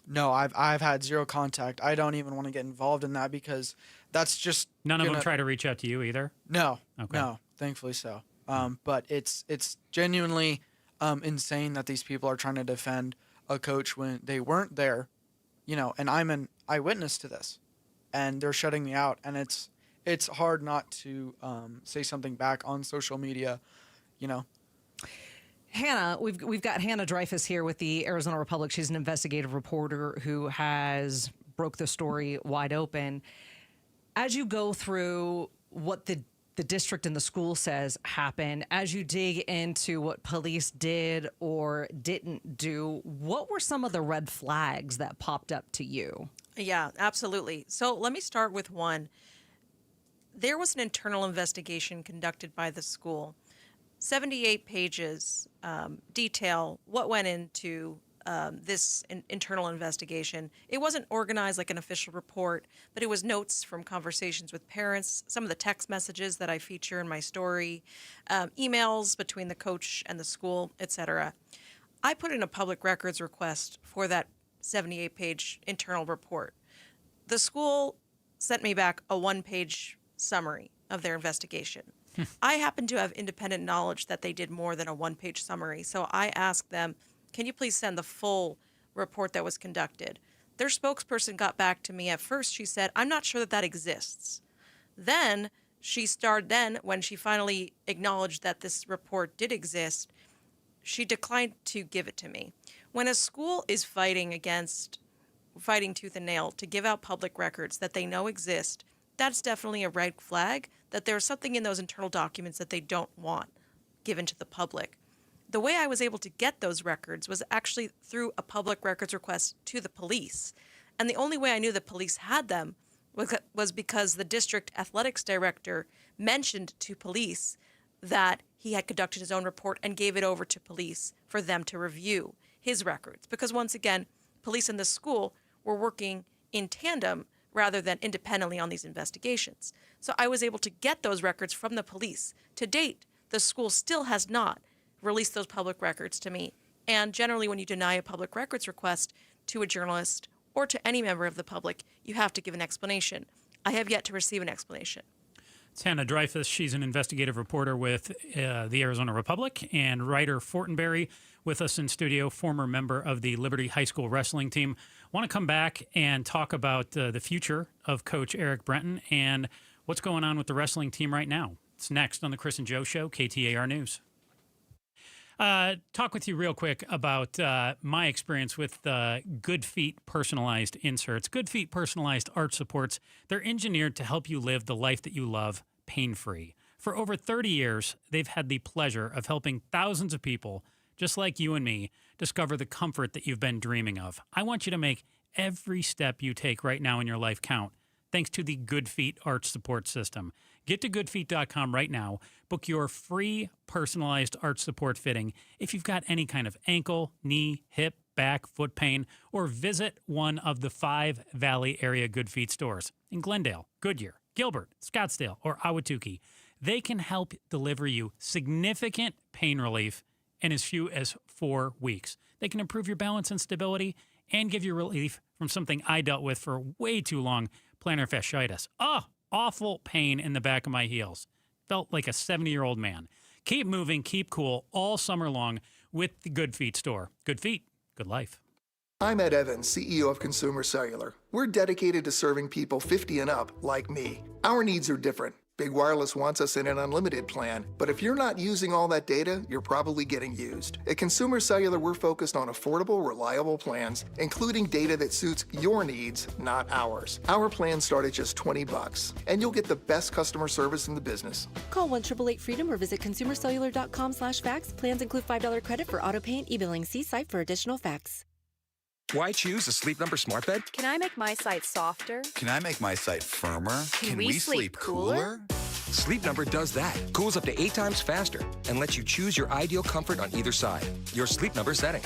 [SPEAKER 6] No, I've had zero contact. I don't even want to get involved in that because that's just
[SPEAKER 8] none of them try to reach out to you either.
[SPEAKER 6] No,
[SPEAKER 8] okay.
[SPEAKER 6] No, thankfully so. But it's genuinely insane that these people are trying to defend a coach when they weren't there, and I'm an eyewitness to this, and they're shutting me out, and it's hard not to say something back on social media,
[SPEAKER 10] Hannah, we've got Hannah Dreyfus here with the Arizona Republic. She's an investigative reporter who has broke the story wide open. As you go through what the district and the school says happened, as you dig into what police did or didn't do, what were some of the red flags that popped up to you?
[SPEAKER 9] Yeah, absolutely. So let me start with one. There was an internal investigation conducted by the school. 78 pages detail what went into this internal investigation. It wasn't organized like an official report, but it was notes from conversations with parents, some of the text messages that I feature in my story, emails between the coach and the school, etc. I put in a public records request for that 78-page internal report. The school sent me back a one-page summary of their investigation. I happen to have independent knowledge that they did more than a one-page summary, so I asked them, can you please send the full report that was conducted? Their spokesperson got back to me. At first, she said, I'm not sure that exists. Then, when she finally acknowledged that this report did exist, she declined to give it to me. When a school is fighting tooth and nail to give out public records that they know exist, that's definitely a red flag that there's something in those internal documents that they don't want given to the public. The way I was able to get those records was actually through a public records request to the police. And the only way I knew the police had them was because the district athletics director mentioned to police that he had conducted his own report and gave it over to police for them to review his records. Because once again, police and the school were working in tandem rather than independently on these investigations. So I was able to get those records from the police. To date, the school still has not released those public records to me. And generally, when you deny a public records request to a journalist or to any member of the public, you have to give an explanation. I have yet to receive an explanation.
[SPEAKER 8] It's Hannah Dreyfus. She's an investigative reporter with the Arizona Republic, and writer Fortenberry with us in studio, former member of the Liberty High School wrestling team. Want to come back and talk about the future of Coach Eric Brenton and what's going on with the wrestling team right now. It's next on the Chris and Joe Show, KTAR News. Talk with you real quick about my experience with Good Feet personalized inserts. Good Feet personalized arch supports, they're engineered to help you live the life that you love pain-free. For over 30 years, they've had the pleasure of helping thousands of people, just like you and me, discover the comfort that you've been dreaming of. I want you to make every step you take right now in your life count, thanks to the Good Feet arch support system. Get to goodfeet.com right now. Book your free personalized arch support fitting if you've got any kind of ankle, knee, hip, back, foot pain, or visit one of the 5 Valley area Good Feet stores in Glendale, Goodyear, Gilbert, Scottsdale, or Ahwatukee. They can help deliver you significant pain relief in as few as 4 weeks. They can improve your balance and stability and give you relief from something I dealt with for way too long, plantar fasciitis. Awful pain in the back of my heels. Felt like a 70-year-old man. Keep moving, keep cool all summer long with the Good Feet store. Good feet, good life.
[SPEAKER 24] I'm Ed Evans, CEO of Consumer Cellular. We're dedicated to serving people 50 and up like me. Our needs are different. Big Wireless wants us in an unlimited plan, but if you're not using all that data, you're probably getting used. At Consumer Cellular, we're focused on affordable, reliable plans, including data that suits your needs, not ours. Our plans start at just $20, and you'll get the best customer service in the business.
[SPEAKER 25] Call 1-888-FREEDOM or visit consumercellular.com/facts. Plans include $5 credit for auto pay and e-billing. See site for additional facts.
[SPEAKER 11] Why choose a Sleep Number smart bed?
[SPEAKER 12] Can I make my site softer?
[SPEAKER 11] Can I make my site firmer?
[SPEAKER 12] Can we sleep cooler?
[SPEAKER 11] Sleep Number does that. Cools up to 8 times faster and lets you choose your ideal comfort on either side. Your Sleep Number setting.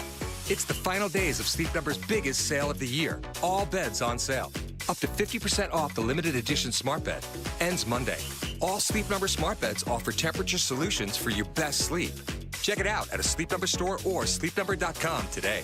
[SPEAKER 11] It's the final days of Sleep Number's biggest sale of the year. All beds on sale. Up to 50% off the limited edition smart bed. Ends Monday. All Sleep Number smart beds offer temperature solutions for your best sleep. Check it out at a Sleep Number store or sleepnumber.com today.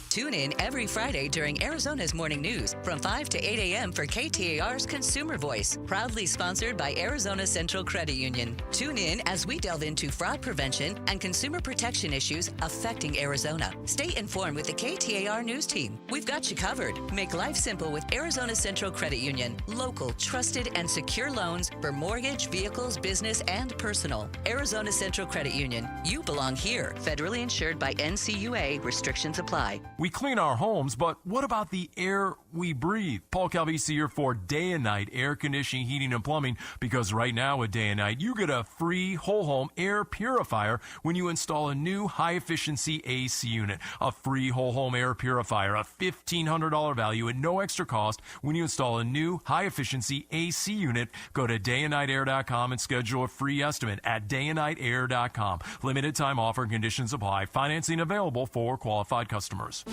[SPEAKER 13] Tune in every Friday during Arizona's Morning News from 5 to 8 a.m. for KTAR's Consumer Voice, proudly sponsored by Arizona Central Credit Union. Tune in as we delve into fraud prevention and consumer protection issues affecting Arizona. Stay informed with the KTAR News team. We've got you covered. Make life simple with Arizona Central Credit Union. Local, trusted, and secure loans for mortgage, vehicles, business, and personal. Arizona Central Credit Union. You belong here. Federally insured by NCUA. Restrictions apply.
[SPEAKER 14] We clean our homes, but what about the air we breathe? Paul Calvisi here for Day and Night Air Conditioning, Heating, and Plumbing, because right now with Day and Night, you get a free whole home air purifier when you install a new high-efficiency AC unit. A free whole home air purifier, a $1,500 value at no extra cost when you install a new high-efficiency AC unit. Go to dayandnightair.com and schedule a free estimate at dayandnightair.com. Limited time offer and conditions apply. Financing available for qualified customers.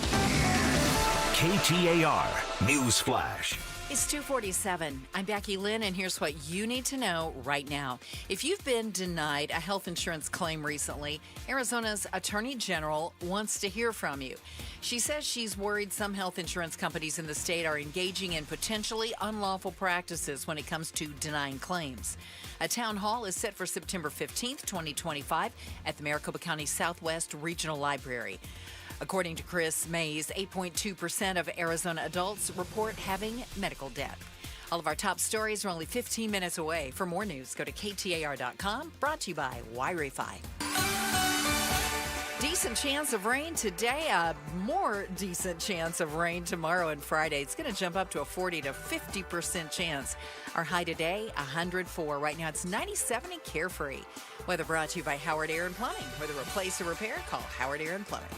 [SPEAKER 2] KTAR News Flash.
[SPEAKER 3] It's 2:47. I'm Becky Lynn, and here's what you need to know right now. If you've been denied a health insurance claim recently, Arizona's Attorney General wants to hear from you. She says she's worried some health insurance companies in the state are engaging in potentially unlawful practices when it comes to denying claims. A town hall is set for September 15th, 2025 at the Maricopa County Southwest Regional Library. According to Chris Mays, 8.2% of Arizona adults report having medical debt. All of our top stories are only 15 minutes away. For more news, go to KTAR.com, brought to you by Wi-Fi. Decent chance of rain today, a more decent chance of rain tomorrow and Friday. It's going to jump up to a 40 to 50% chance. Our high today, 104. Right now, it's 97 and Carefree. Weather brought to you by Howard Air and Plumbing. Whether replace or repair, call Howard Air and Plumbing.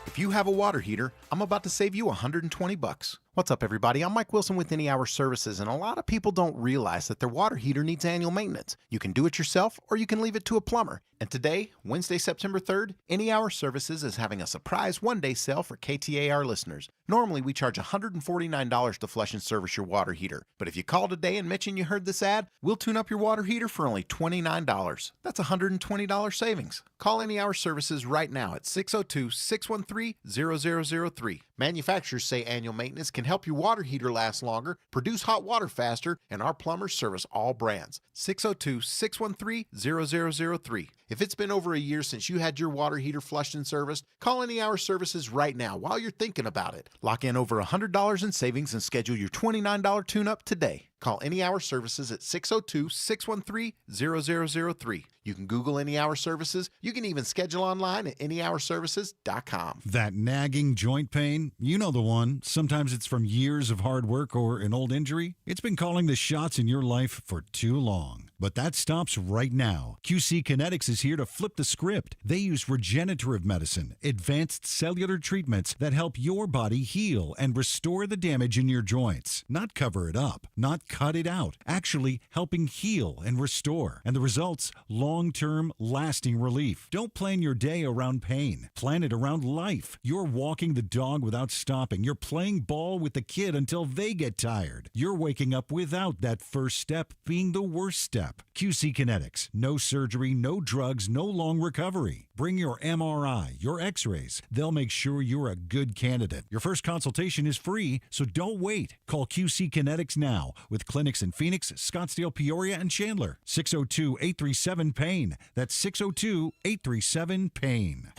[SPEAKER 15] If you have a water heater, I'm about to save you $120.
[SPEAKER 1] What's up, everybody? I'm Mike Wilson with Any Hour Services, and a lot of people don't realize that their water heater needs annual maintenance. You can do it yourself, or you can leave it to a plumber. And today, Wednesday, September 3rd, Any Hour Services is having a surprise one-day sale for KTAR listeners. Normally, we charge $149 to flush and service your water heater. But if you call today and mention you heard this ad, we'll tune up your water heater for only $29. That's $120 savings. Call Any Hour Services right now at 602-613-0003. Manufacturers say annual maintenance can help your water heater last longer, produce hot water faster, and our plumbers service all brands. 602-613-0003. If it's been over a year since you had your water heater flushed and serviced, call Any Hour Services right now while you're thinking about it. Lock in over $100 in savings and schedule your $29 tune-up today. Call Any Hour Services at 602-613-0003. You can Google Any Hour Services. You can even schedule online at anyhourservices.com.
[SPEAKER 15] That nagging joint pain, you know the one. Sometimes it's from years of hard work or an old injury. It's been calling the shots in your life for too long. But that stops right now. QC Kinetics is here to flip the script. They use regenerative medicine, advanced cellular treatments that help your body heal and restore the damage in your joints. Not cover it up, not cut it out, actually helping heal and restore. And the results, long-term, lasting relief. Don't plan your day around pain. Plan it around life. You're walking the dog without stopping. You're playing ball with the kid until they get tired. You're waking up without that first step being the worst step. QC Kinetics. No surgery, no drugs, no long recovery. Bring your MRI, your x-rays. They'll make sure you're a good candidate. Your first consultation is free, so don't wait. Call QC Kinetics now with clinics in Phoenix, Scottsdale, Peoria, and Chandler. 602-837-PAIN. That's 602-837-PAIN.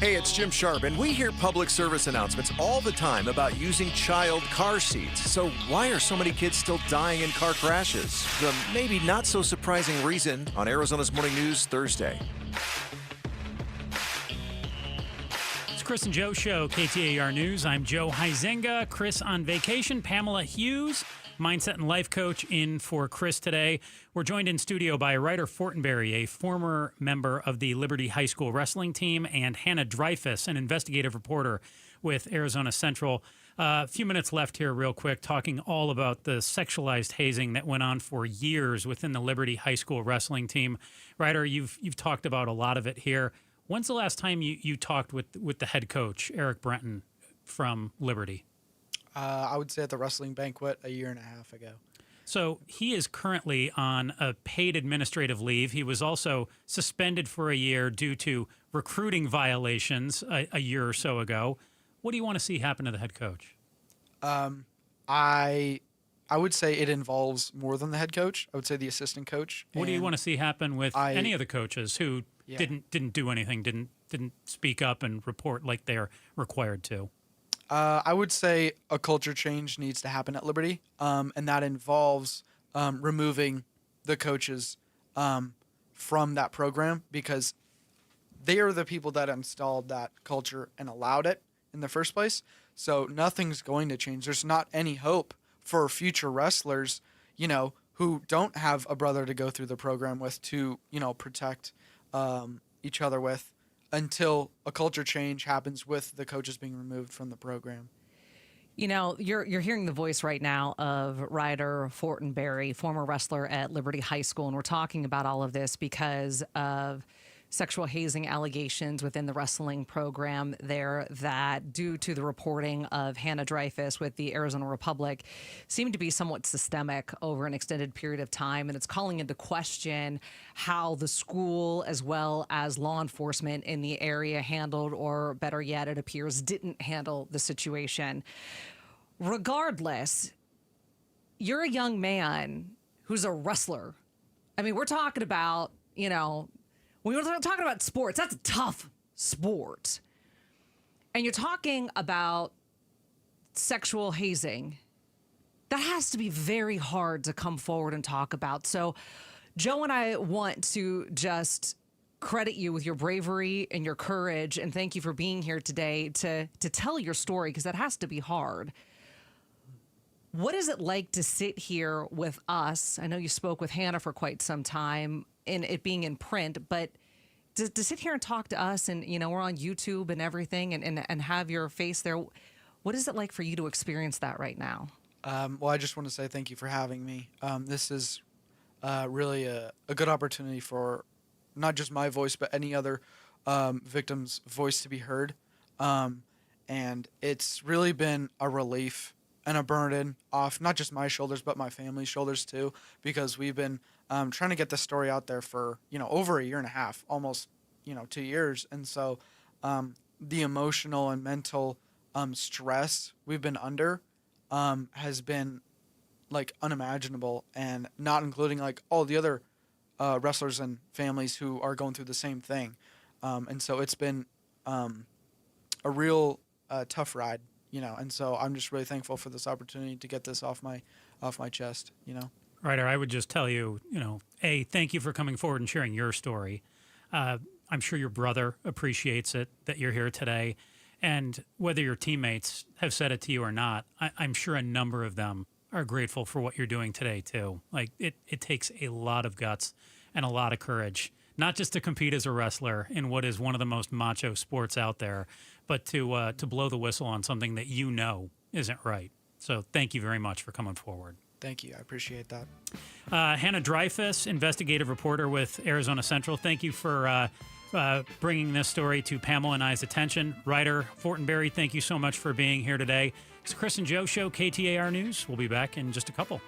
[SPEAKER 16] Hey, it's Jim Sharp, and we hear public service announcements all the time about using child car seats. So why are so many kids still dying in car crashes? The maybe not so surprising reason on Arizona's Morning News Thursday.
[SPEAKER 8] It's Chris and Joe Show, KTAR News. I'm Joe Huizenga. Chris on vacation. Pamela Hughes, mindset and life coach, in for Chris today. We're joined in studio by Ryder Fortenberry, a former member of the Liberty High School wrestling team, and Hannah Dreyfus, an investigative reporter with Arizona Central. A few minutes left here real quick, talking all about the sexualized hazing that went on for years within the Liberty High School wrestling team. Ryder, you've talked about a lot of it here. When's the last time you talked with the head coach, Eric Brenton, from Liberty?
[SPEAKER 6] I would say at the wrestling banquet a year and a half ago.
[SPEAKER 8] So he is currently on a paid administrative leave. He was also suspended for a year due to recruiting violations a year or so ago. What do you want to see happen to the head coach?
[SPEAKER 6] I would say it involves more than the head coach. I would say the assistant coach.
[SPEAKER 8] What do you want to see happen with any of the coaches who didn't do anything, didn't speak up and report like they're required to?
[SPEAKER 6] I would say a culture change needs to happen at Liberty, and that involves removing the coaches from that program, because they are the people that installed that culture and allowed it in the first place. So nothing's going to change. There's not any hope for future wrestlers, who don't have a brother to go through the program with to, protect each other with, until a culture change happens with the coaches being removed from the program.
[SPEAKER 10] You're hearing the voice right now of Ryder Fortenberry, former wrestler at Liberty High School, and we're talking about all of this because of sexual hazing allegations within the wrestling program there that, due to the reporting of Hannah Dreyfus with the Arizona Republic, seemed to be somewhat systemic over an extended period of time. And it's calling into question how the school, as well as law enforcement in the area, handled, or better yet, it appears didn't handle the situation. Regardless, you're a young man who's a wrestler. I mean, we're talking about, when we're talking about sports, that's a tough sport. And you're talking about sexual hazing. That has to be very hard to come forward and talk about. So Joe and I want to just credit you with your bravery and your courage, and thank you for being here today to tell your story, because that has to be hard. What is it like to sit here with us? I know you spoke with Hannah for quite some time, in it being in print, but to sit here and talk to us, and we're on YouTube and everything, and have your face there. What is it like for you to experience that right now?
[SPEAKER 6] Well, I just want to say thank you for having me. This is really a good opportunity for not just my voice, but any other victim's voice to be heard. And it's really been a relief and a burden off not just my shoulders, but my family's shoulders too, because we've been trying to get this story out there for, over a year and a half, almost, 2 years. And so the emotional and mental stress we've been under has been like unimaginable, and not including like all the other wrestlers and families who are going through the same thing. And so it's been a real tough ride, and so I'm just really thankful for this opportunity to get this off my chest,
[SPEAKER 8] Ryder, I would just tell you, thank you for coming forward and sharing your story. I'm sure your brother appreciates it that you're here today. And whether your teammates have said it to you or not, I'm sure a number of them are grateful for what you're doing today, too. Like, it takes a lot of guts and a lot of courage, not just to compete as a wrestler in what is one of the most macho sports out there, but to blow the whistle on something that isn't right. So thank you very much for coming forward.
[SPEAKER 6] Thank you. I appreciate that.
[SPEAKER 8] Hannah Dreyfus, investigative reporter with Arizona Central. Thank you for bringing this story to Pamela and I's attention. Ryder Fortenberry, thank you so much for being here today. It's the Chris and Joe Show, KTAR News. We'll be back in just a couple.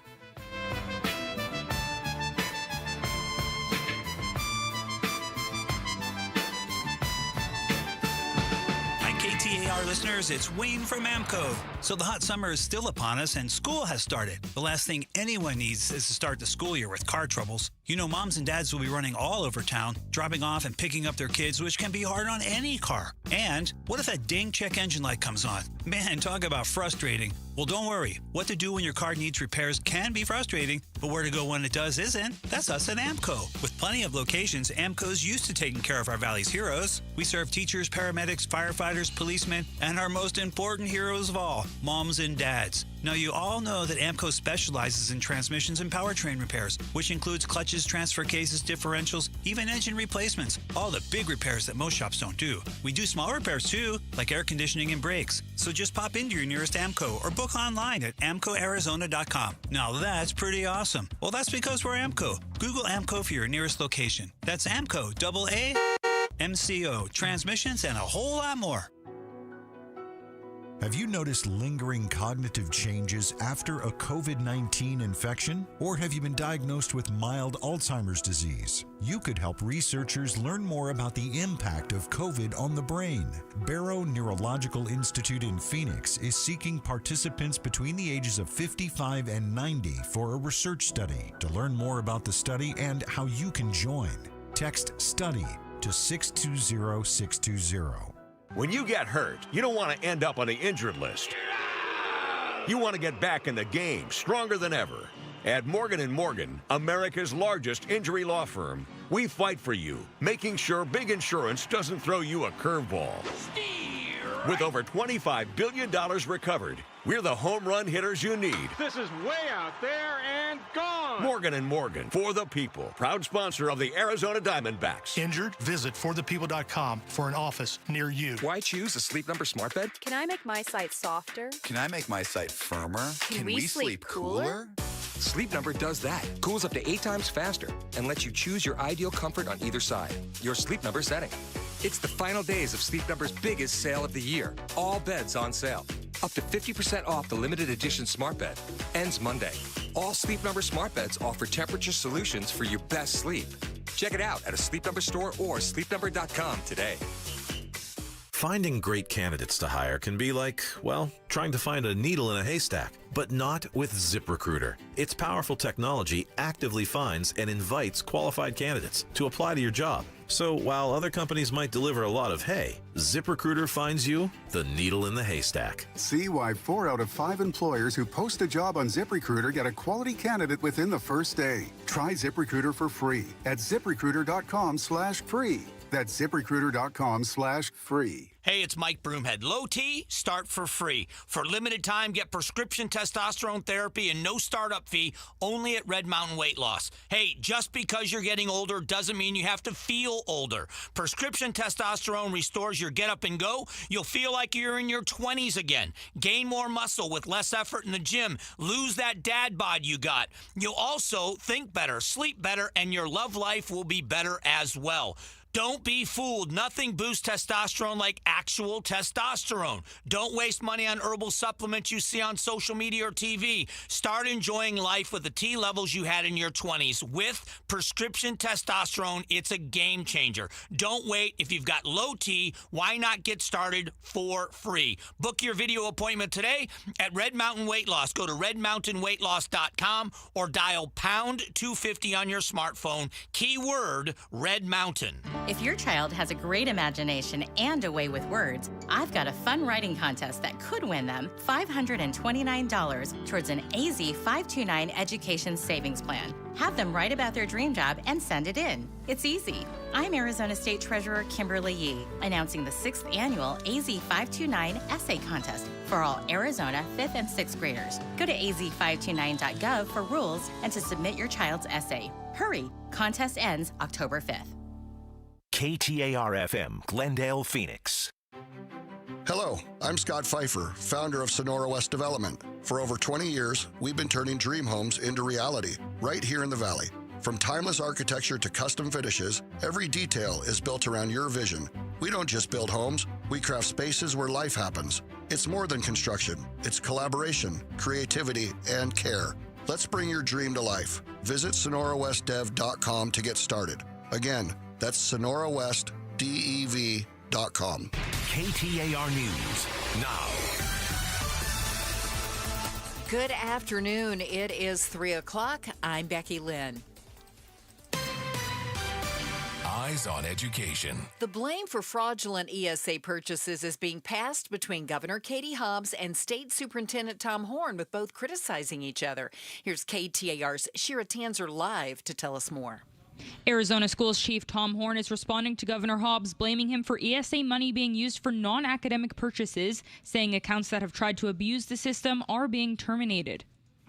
[SPEAKER 17] KTAR listeners, it's Wayne from AMCO. So the hot summer is still upon us and school has started. The last thing anyone needs is to start the school year with car troubles. Moms and dads will be running all over town, dropping off and picking up their kids, which can be hard on any car. And what if that ding check engine light comes on? Man, talk about frustrating. Well, don't worry. What to do when your car needs repairs can be frustrating, but where to go when it does isn't. That's us at AMCO. With plenty of locations, AMCO's used to taking care of our Valley's heroes. We serve teachers, paramedics, firefighters, policemen, and our most important heroes of all, moms and dads. Now, you all know that AMCO specializes in transmissions and powertrain repairs, which includes clutches, transfer cases, differentials, even engine replacements. All the big repairs that most shops don't do. We do small repairs too, like air conditioning and brakes. So just pop into your nearest AMCO or book online at amcoarizona.com. Now that's pretty awesome. Well, that's because we're AMCO. Google AMCO for your nearest location. That's AMCO, AAMCO, transmissions and a whole lot more.
[SPEAKER 15] Have you noticed lingering cognitive changes after a COVID-19 infection? Or have you been diagnosed with mild Alzheimer's disease? You could help researchers learn more about the impact of COVID on the brain. Barrow Neurological Institute in Phoenix is seeking participants between the ages of 55 and 90 for a research study. To learn more about the study and how you can join, text STUDY to 620-620.
[SPEAKER 2] When you get hurt, you don't want to end up on the injured list. You want to get back in the game, stronger than ever. At Morgan & Morgan, America's largest injury law firm, we fight for you, making sure big insurance doesn't throw you a curveball. With over $25 billion recovered, we're the home run hitters you need.
[SPEAKER 19] This is way out there and gone.
[SPEAKER 2] Morgan & Morgan, for the people. Proud sponsor of the Arizona Diamondbacks.
[SPEAKER 20] Injured? Visit forthepeople.com for an office near you.
[SPEAKER 11] Why choose a Sleep Number smart bed?
[SPEAKER 12] Can I make my site softer?
[SPEAKER 21] Can I make my site firmer?
[SPEAKER 12] Can we sleep cooler?
[SPEAKER 11] Sleep Number does that. Cools up to 8 times faster and lets you choose your ideal comfort on either side. Your Sleep Number setting. It's the final days of Sleep Number's biggest sale of the year. All beds on sale. Up to 50% off the limited edition smart bed. Ends Monday. All Sleep Number smart beds offer temperature solutions for your best sleep. Check it out at a Sleep Number store or sleepnumber.com today.
[SPEAKER 16] Finding great candidates to hire can be like, well, trying to find a needle in a haystack, but not with ZipRecruiter. Its powerful technology actively finds and invites qualified candidates to apply to your job. So while other companies might deliver a lot of hay, ZipRecruiter finds you the needle in the haystack.
[SPEAKER 22] See why 4 out of 5 employers who post a job on ZipRecruiter get a quality candidate within the first day. Try ZipRecruiter for free at ZipRecruiter.com/free. That's ZipRecruiter.com/free.
[SPEAKER 4] Hey, it's Mike Broomhead. Low T, start for free. For limited time, get prescription testosterone therapy and no startup fee only at Red Mountain Weight Loss. Hey, just because you're getting older doesn't mean you have to feel older. Prescription testosterone restores your get up and go. You'll feel like you're in your 20s again. Gain more muscle with less effort in the gym. Lose that dad bod you got. You'll also think better, sleep better, and your love life will be better as well. Don't be fooled. Nothing boosts testosterone like actual testosterone. Don't waste money on herbal supplements you see on social media or TV. Start enjoying life with the T levels you had in your 20s. With prescription testosterone, it's a game changer. Don't wait. If you've got low T, why not get started for free? Book your video appointment today at Red Mountain Weight Loss. Go to redmountainweightloss.com or dial pound 250 on your smartphone. Keyword Red Mountain.
[SPEAKER 5] If your child has a great imagination and a way with words, I've got a fun writing contest that could win them $529 towards an AZ 529 education savings plan. Have them write about their dream job and send it in. It's easy. I'm Arizona State Treasurer Kimberly Yee, announcing the 6th annual AZ 529 essay contest for all Arizona 5th and 6th graders. Go to az529.gov for rules and to submit your child's essay. Hurry! Contest ends October 5th.
[SPEAKER 7] KTAR-FM, Glendale, Phoenix.
[SPEAKER 18] Hello, I'm Scott Pfeiffer, founder of Sonora West Development. For over 20 years, we've been turning dream homes into reality right here in the Valley. From timeless architecture to custom finishes, every detail is built around your vision. We don't just build homes, we craft spaces where life happens. It's more than construction. It's collaboration, creativity, and care. Let's bring your dream to life. Visit SonoraWestDev.com to get started. Again, that's SonoraWestDev.com.
[SPEAKER 7] KTAR News now.
[SPEAKER 3] Good afternoon. It is 3 o'clock. I'm Becky Lynn.
[SPEAKER 7] Eyes on Education.
[SPEAKER 3] The blame for fraudulent ESA purchases is being passed between Governor Katie Hobbs and State Superintendent Tom Horn, with both criticizing each other. Here's KTAR's Shira Tanzer live to tell us more.
[SPEAKER 23] Arizona Schools Chief Tom Horn is responding to Governor Hobbs, blaming him for ESA money being used for non-academic purchases, saying accounts that have tried to abuse the system are being terminated.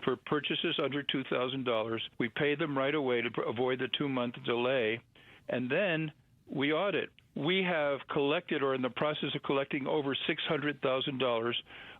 [SPEAKER 26] For purchases under $2,000, we pay them right away to avoid the 2-month delay, and then we audit. We have collected, or in the process of collecting, over $600,000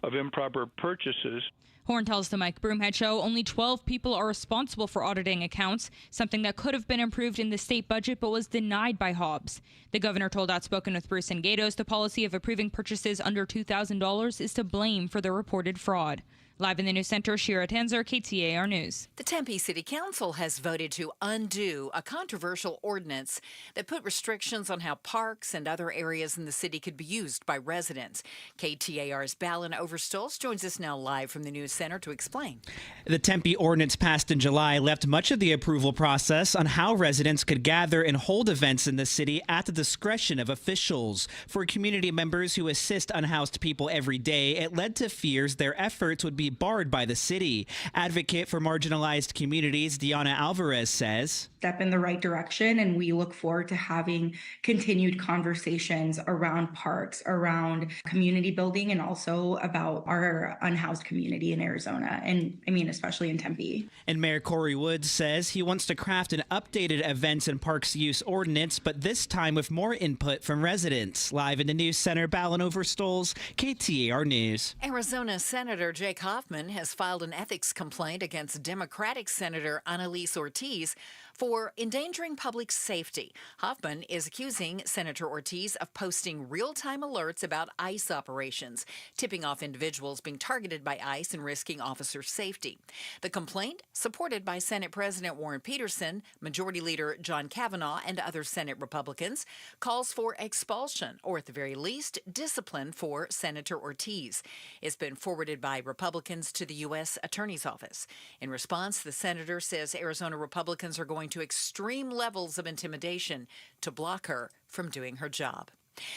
[SPEAKER 26] of improper purchases.
[SPEAKER 23] Horn tells the Mike Broomhead Show only 12 people are responsible for auditing accounts, something that could have been improved in the state budget but was denied by Hobbs. The governor told Outspoken with Bruce and Gatos the policy of approving purchases under $2,000 is to blame for the reported fraud. Live in the news center, Shira Tanzer, KTAR News.
[SPEAKER 3] The Tempe City Council has voted to undo a controversial ordinance that put restrictions on how parks and other areas in the city could be used by residents. KTAR's Balin Overstolz joins us now live from the news center to explain.
[SPEAKER 27] The Tempe ordinance passed in July left much of the approval process on how residents could gather and hold events in the city at the discretion of officials. For community members who assist unhoused people every day, it led to fears their efforts would be barred by the city. Advocate for marginalized communities, Diana Alvarez, says,
[SPEAKER 28] step in the right direction, and we look forward to having continued conversations around parks, around community building, and also about our unhoused community in Arizona, and I mean especially in Tempe.
[SPEAKER 27] And Mayor Corey Woods says he wants to craft an updated events and parks use ordinance, but this time with more input from residents. Live in the news center, Balin Overstolz, KTAR News.
[SPEAKER 3] Arizona Senator Jake Hoffman has filed an ethics complaint against Democratic Senator Annalise Ortiz for endangering public safety. Hoffman is accusing Senator Ortiz of posting real-time alerts about ICE operations, tipping off individuals being targeted by ICE and risking officer safety. The complaint, supported by Senate President Warren Peterson, Majority Leader John Kavanaugh, and other Senate Republicans, calls for expulsion, or at the very least, discipline for Senator Ortiz. It's been forwarded by Republicans to the U.S. Attorney's Office. In response, the senator says Arizona Republicans are going to extreme levels of intimidation to block her from doing her job.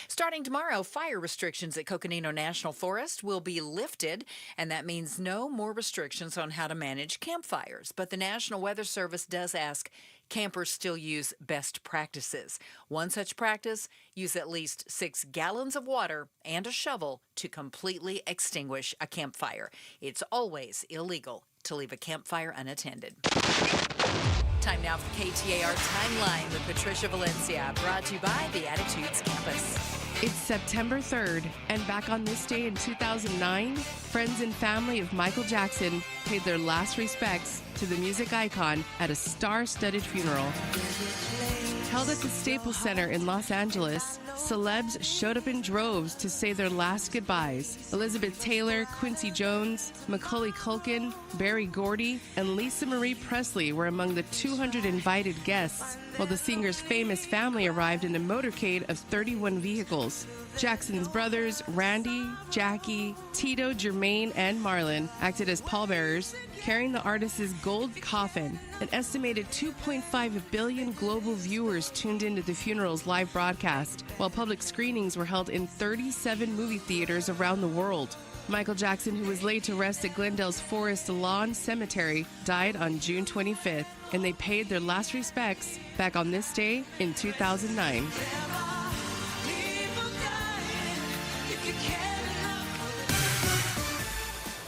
[SPEAKER 3] Starting tomorrow, fire restrictions at Coconino National Forest will be lifted, and that means no more restrictions on how to manage campfires. But the National Weather Service does ask campers still use best practices. One such practice, use at least 6 gallons of water and a shovel to completely extinguish a campfire. It's always illegal to leave a campfire unattended. Time now for KTAR Timeline with Patricia Valencia, brought to you by the Attitudes Campus.
[SPEAKER 1] It's September 3rd, and back on this day in 2009, friends and family of Michael Jackson paid their last respects to the music icon at a star-studded funeral. Held at the Staples Center in Los Angeles, celebs showed up in droves to say their last goodbyes. Elizabeth Taylor, Quincy Jones, Macaulay Culkin, Berry Gordy, and Lisa Marie Presley were among the 200 invited guests, while the singer's famous family arrived in a motorcade of 31 vehicles. Jackson's brothers, Randy, Jackie, Tito, Jermaine, and Marlon, acted as pallbearers, carrying the artist's gold coffin. An estimated 2.5 billion global viewers tuned into the funeral's live broadcast, while public screenings were held in 37 movie theaters around the world. Michael Jackson, who was laid to rest at Glendale's Forest Lawn Cemetery, died on June 25th, and they paid their last respects back on this day in 2009.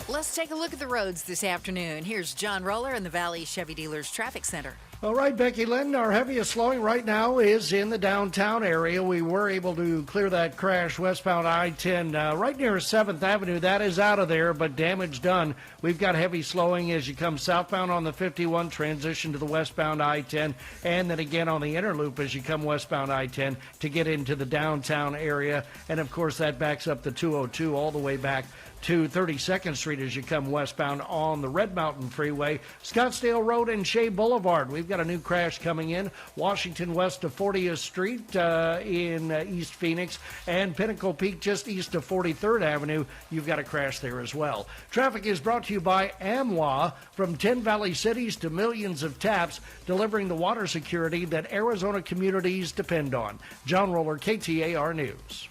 [SPEAKER 3] Let's take a look at the roads this afternoon. Here's John Roller in the Valley Chevy Dealers Traffic Center.
[SPEAKER 6] All right, Becky Lynn, our heaviest slowing right now is in the downtown area. We were able to clear that crash westbound I-10 right near 7th Avenue. That is out of there, but damage done. We've got heavy slowing as you come southbound on the 51, transition to the westbound I-10, and then again on the inner loop as you come westbound I-10 to get into the downtown area. And, of course, that backs up the 202 all the way back to 32nd Street as you come westbound on the Red Mountain Freeway. Scottsdale Road and Shea Boulevard. We've got a new crash coming in. Washington west of 40th Street in East Phoenix, and Pinnacle Peak just east of 43rd Avenue. You've got a crash there as well. Traffic is brought to you by AMWA. From 10 Valley cities to millions of taps, delivering the water security that Arizona communities depend on. John Roller, KTAR News.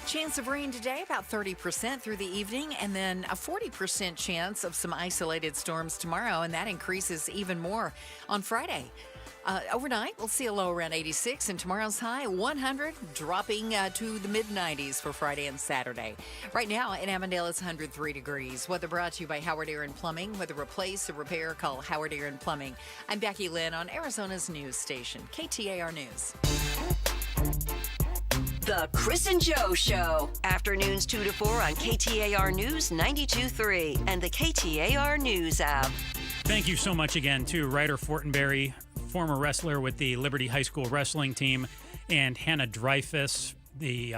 [SPEAKER 3] Chance of rain today, about 30% through the evening, and then a 40% chance of some isolated storms tomorrow, and that increases even more on Friday. Overnight, we'll see a low around 86, and tomorrow's high, 100, dropping to the mid-90s for Friday and Saturday. Right now, in Avondale, it's 103 degrees. Weather brought to you by Howard Aaron Plumbing. Whether replace or repair, call Howard Aaron Plumbing. I'm Becky Lynn on Arizona's news station, KTAR News.
[SPEAKER 9] The Chris and Joe Show. Afternoons 2 to 4 on KTAR News 92.3 and the KTAR News app.
[SPEAKER 8] Thank you so much again to Ryder Fortenberry, former wrestler with the Liberty High School wrestling team, and Hannah Dreyfus, the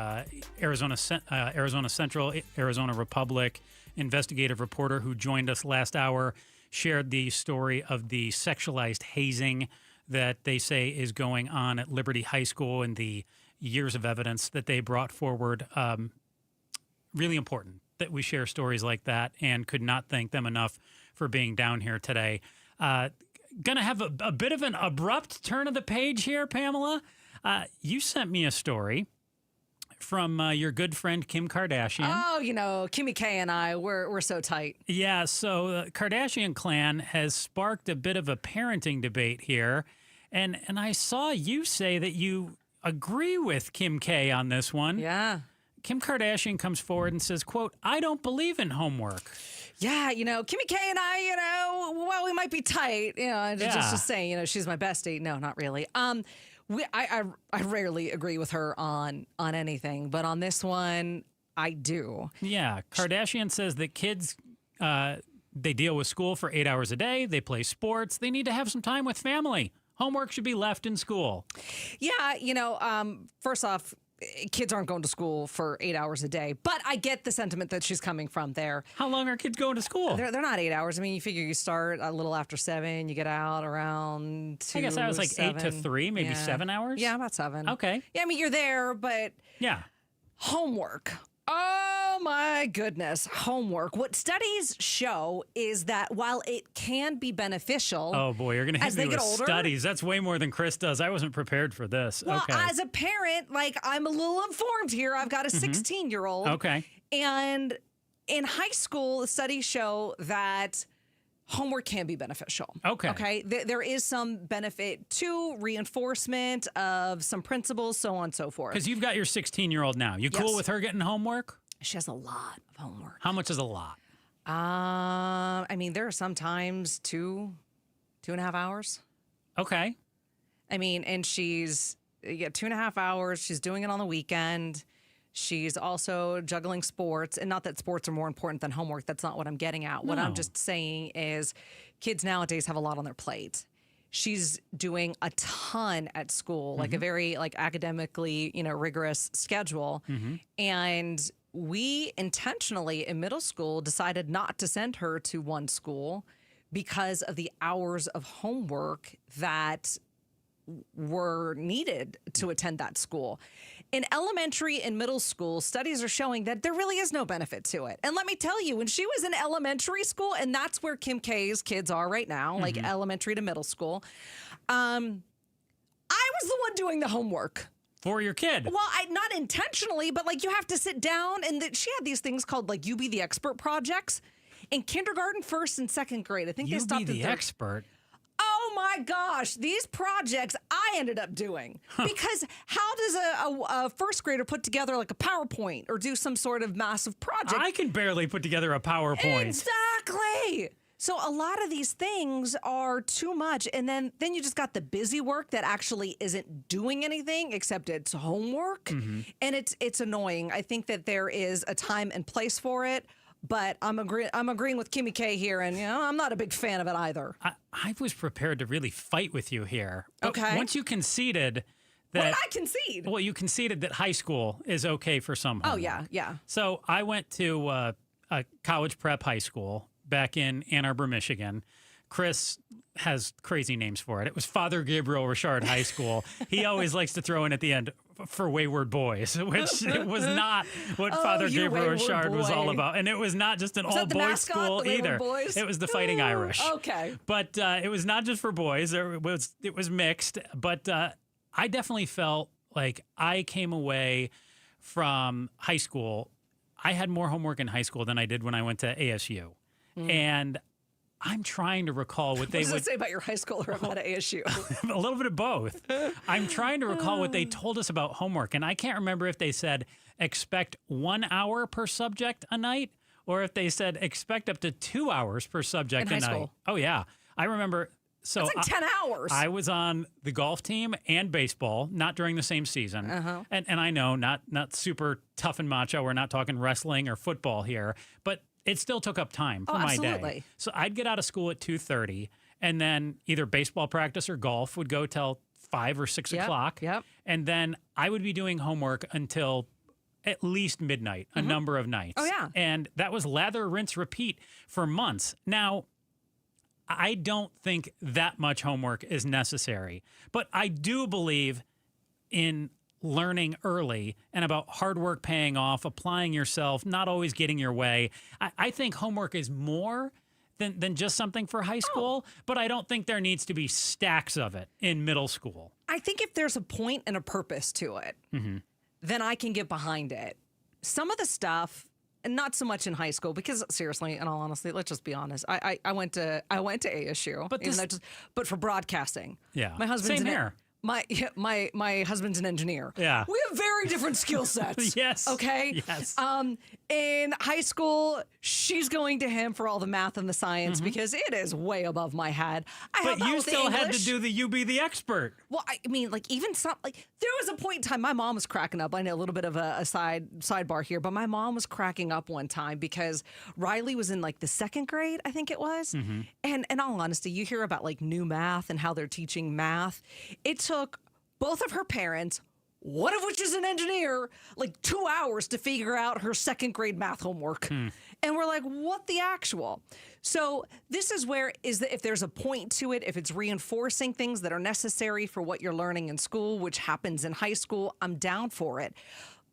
[SPEAKER 8] Arizona Central, Arizona Republic investigative reporter who joined us last hour, shared the story of the sexualized hazing that they say is going on at Liberty High School and the years of evidence that they brought forward. Really important that we share stories like that, and could not thank them enough for being down here today. Gonna have a bit of an abrupt turn of the page here, Pamela. You sent me a story from your good friend Kim Kardashian.
[SPEAKER 10] Oh, you know, Kimmy K and I, we're so tight.
[SPEAKER 8] Yeah, so the Kardashian clan has sparked a bit of a parenting debate here, and I saw you say that you agree with Kim K on this one.
[SPEAKER 10] Yeah.
[SPEAKER 8] Kim Kardashian comes forward and says, quote, "I don't believe in homework."
[SPEAKER 10] Yeah, you know, Kimmy K and I, you know, well, we might be tight, you know, just saying, you know, she's my bestie. No, not really. I rarely agree with her on anything, but on this one, I do.
[SPEAKER 8] Yeah, Kardashian says that kids, they deal with school for 8 hours a day. They play sports. They need to have some time with family. Homework should be left in school.
[SPEAKER 10] Yeah, you know, first off, kids aren't going to school for 8 hours a day, but I get the sentiment that she's coming from there.
[SPEAKER 8] How long are kids going to school?
[SPEAKER 10] They're not 8 hours. I mean, you figure you start a little after 7, you get out around 2,
[SPEAKER 8] I guess I was like
[SPEAKER 10] 7.
[SPEAKER 8] 8 to 3, maybe 7 hours?
[SPEAKER 10] Yeah, about 7.
[SPEAKER 8] Okay.
[SPEAKER 10] Yeah, I mean, you're there, but
[SPEAKER 8] yeah,
[SPEAKER 10] homework. Oh, Oh my goodness. Homework. What studies show is that while it can be beneficial.
[SPEAKER 8] Oh boy, you're going to hit
[SPEAKER 10] as
[SPEAKER 8] me
[SPEAKER 10] they
[SPEAKER 8] with
[SPEAKER 10] get older,
[SPEAKER 8] studies. That's way more than Chris does. I wasn't prepared for this.
[SPEAKER 10] Well,
[SPEAKER 8] okay.
[SPEAKER 10] as a parent, like I'm a little informed here. I've got a 16-year-old.
[SPEAKER 8] Okay.
[SPEAKER 10] And in high school, the studies show that homework can be beneficial.
[SPEAKER 8] Okay.
[SPEAKER 10] Okay. There is some benefit to reinforcement of some principles, so on and so forth.
[SPEAKER 8] Because you've got your 16-year-old now. You cool
[SPEAKER 10] Yes.
[SPEAKER 8] with her getting homework?
[SPEAKER 10] She has a lot of homework.
[SPEAKER 8] How much is a lot?
[SPEAKER 10] I mean, there are sometimes 2.5 hours.
[SPEAKER 8] Okay.
[SPEAKER 10] I mean, and she's 2.5 hours. She's doing it on the weekend. She's also juggling sports, and not that sports are more important than homework. That's not what I'm getting at. What I'm
[SPEAKER 8] No.
[SPEAKER 10] just saying is kids nowadays have a lot on their plate. She's doing a ton at school, like a very academically, rigorous schedule. And we intentionally in middle school decided not to send her to one school because of the hours of homework that were needed to attend that school. In elementary and middle school, studies are showing that there really is no benefit to it. And let me tell you, when she was in elementary school, and that's where Kim K's kids are right now, like elementary to middle school, I was the one doing the homework.
[SPEAKER 8] For your kid.
[SPEAKER 10] Well, not intentionally, but you have to sit down, and she had these things called You Be the Expert projects in kindergarten, first and second grade. I think they stopped
[SPEAKER 8] You be
[SPEAKER 10] at
[SPEAKER 8] the expert.
[SPEAKER 10] Oh my gosh, these projects I ended up doing. Because how does a first grader put together a PowerPoint or do some sort of massive project?
[SPEAKER 8] I can barely put together a PowerPoint.
[SPEAKER 10] Exactly. So a lot of these things are too much. And then you just got the busy work that actually isn't doing anything except it's homework. And it's annoying. I think that there is a time and place for it. But I'm agreeing with Kimmy K here, and I'm not a big fan of it either.
[SPEAKER 8] I was prepared to really fight with you here. But
[SPEAKER 10] Okay.
[SPEAKER 8] Once you conceded that...
[SPEAKER 10] What did I concede?
[SPEAKER 8] Well, you conceded that high school is okay for some
[SPEAKER 10] Oh,
[SPEAKER 8] homework.
[SPEAKER 10] yeah.
[SPEAKER 8] So I went to a college prep high school back in Ann Arbor, Michigan. Chris has crazy names for it. It was Father Gabriel Richard High School. He always likes to throw in at the end for wayward boys, which it was not what Father Gabriel Richard was all about. And it was not just an all-boys school either.
[SPEAKER 10] Boys?
[SPEAKER 8] It was the Fighting Irish.
[SPEAKER 10] Okay.
[SPEAKER 8] But it was not just for boys. It was mixed. But I definitely felt like I came away from high school. I had more homework in high school than I did when I went to ASU. And I'm trying to recall what they
[SPEAKER 10] What does
[SPEAKER 8] would
[SPEAKER 10] it say about your high school or about ASU?
[SPEAKER 8] a little bit of both. I'm trying to recall what they told us about homework, and I can't remember if they said expect 1 hour per subject a night, or if they said expect up to 2 hours per subject
[SPEAKER 10] In
[SPEAKER 8] a
[SPEAKER 10] high
[SPEAKER 8] night.
[SPEAKER 10] school.
[SPEAKER 8] Oh yeah, I remember. So
[SPEAKER 10] That's 10 hours.
[SPEAKER 8] I was on the golf team and baseball, not during the same season. And I know not super tough and macho. We're not talking wrestling or football here, but it still took up time for my day.
[SPEAKER 10] absolutely.
[SPEAKER 8] So I'd get out of school at 2:30, and then either baseball practice or golf would go till 5 or 6 o'clock.
[SPEAKER 10] Yep.
[SPEAKER 8] And then I would be doing homework until at least midnight, a number of nights.
[SPEAKER 10] Oh, yeah.
[SPEAKER 8] And that was lather, rinse, repeat for months. Now, I don't think that much homework is necessary, but I do believe in learning early and about hard work paying off, applying yourself, not always getting your way. I think homework is more than just something for high school, but I don't think there needs to be stacks of it in middle school.
[SPEAKER 10] I think if there's a point and a purpose to it, then I can get behind it. Some of the stuff, and not so much in high school, because seriously, in all honesty, let's just be honest. I went to ASU, but for broadcasting.
[SPEAKER 8] Yeah.
[SPEAKER 10] My husband's
[SPEAKER 8] Same here.
[SPEAKER 10] My husband's an engineer.
[SPEAKER 8] Yeah.
[SPEAKER 10] We have very different skill sets.
[SPEAKER 8] Yes.
[SPEAKER 10] Okay.
[SPEAKER 8] Yes.
[SPEAKER 10] In high school, she's going to him for all the math and the science because it is way above my head.
[SPEAKER 8] But you still had to do the You Be the Expert.
[SPEAKER 10] Well, I mean, even there was a point in time my mom was cracking up. I know a little bit of a sidebar here, but my mom was cracking up one time because Riley was in the second grade, I think it was. And in all honesty, you hear about new math and how they're teaching math. It took both of her parents, one of which is an engineer, 2 hours to figure out her second grade math homework. And we're like, what the actual? So this is where if there's a point to it, if it's reinforcing things that are necessary for what you're learning in school, which happens in high school, I'm down for it.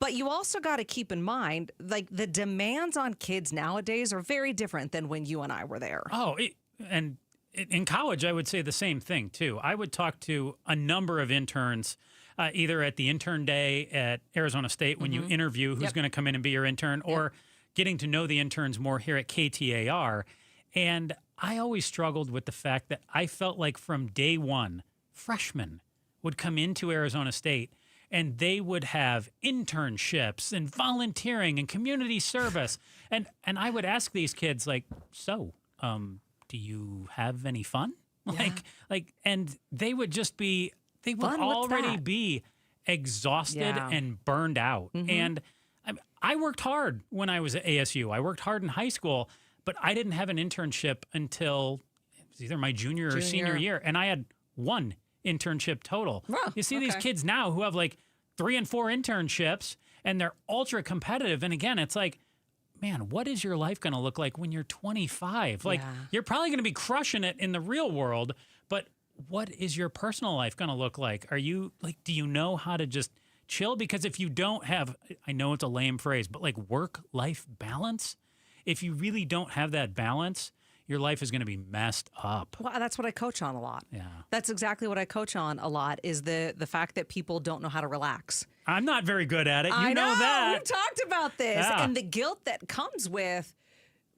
[SPEAKER 10] But you also got to keep in mind, like, the demands on kids nowadays are very different than when you and I were there.
[SPEAKER 8] Oh, and in college, I would say the same thing, too. I would talk to a number of interns, either at the intern day at Arizona State when you interview who's going to come in and be your intern, or getting to know the interns more here at KTAR. And I always struggled with the fact that I felt like from day one, freshmen would come into Arizona State and they would have internships and volunteering and community service. And I would ask these kids, like, so, do you have any fun? And they would just be, they would already be exhausted and burned out. And I worked hard when I was at ASU. I worked hard in high school, but I didn't have an internship until it was either my junior or senior year. And I had one internship total. You see these kids now who have like 3 and 4 internships and they're ultra competitive. And again, it's like, man, what is your life going to look like when you're 25? Like, you're probably going to be crushing it in the real world, but what is your personal life going to look like? Are you like, do you know how to just chill? Because if you don't have, I know it's a lame phrase, but like work-life balance, if you really don't have that balance, your life is going to be messed up.
[SPEAKER 10] Well, that's what I coach on a lot.
[SPEAKER 8] Yeah.
[SPEAKER 10] That's exactly what I coach on a lot, is the fact that people don't know how to relax.
[SPEAKER 8] I'm not very good at it. You know that.
[SPEAKER 10] We've talked about this. And the guilt that comes with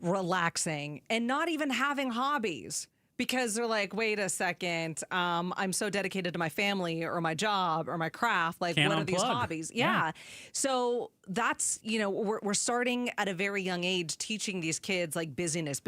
[SPEAKER 10] relaxing and not even having hobbies. Because they're like, wait a second, I'm so dedicated to my family or my job or my craft. Like,
[SPEAKER 8] Can't
[SPEAKER 10] what are
[SPEAKER 8] unplug.
[SPEAKER 10] these hobbies? Yeah. So that's, you know, we're starting at a very young age teaching these kids like busyness.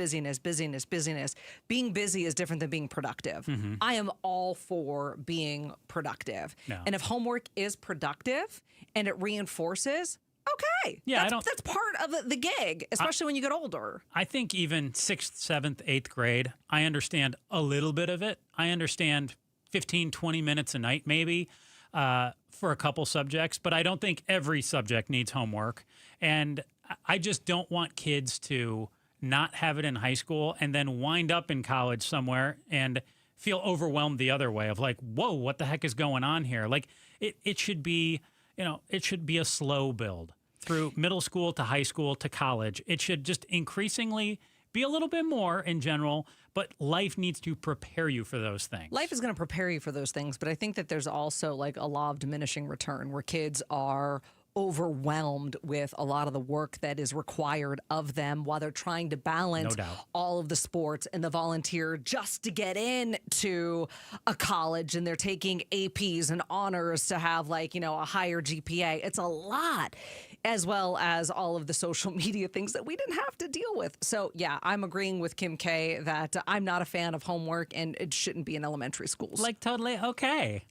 [SPEAKER 10] Being busy is different than being productive. I am all for being productive.
[SPEAKER 8] No.
[SPEAKER 10] And if homework is productive and it reinforces, okay.
[SPEAKER 8] Yeah,
[SPEAKER 10] that's part of the gig, especially when you get older.
[SPEAKER 8] I think even 6th, 7th, 8th grade, I understand a little bit of it. I understand 15, 20 minutes a night maybe for a couple subjects, but I don't think every subject needs homework. And I just don't want kids to not have it in high school and then wind up in college somewhere and feel overwhelmed the other way of like, whoa, what the heck is going on here? Like, it should be, you know, it should be a slow build through middle school to high school to college. It should just increasingly be a little bit more in general, but life needs to prepare you for those things.
[SPEAKER 10] Life is going to prepare you for those things, but I think that there's also like a law of diminishing return where kids are overwhelmed with a lot of the work that is required of them while they're trying to balance all of the sports and the volunteer just to get into a college, and they're taking APs and honors to have, like, you know, a higher GPA. It's a lot, as well as all of the social media things that we didn't have to deal with. So yeah, I'm agreeing with Kim K that I'm not a fan of homework and it shouldn't be in elementary schools.
[SPEAKER 8] Like, totally okay.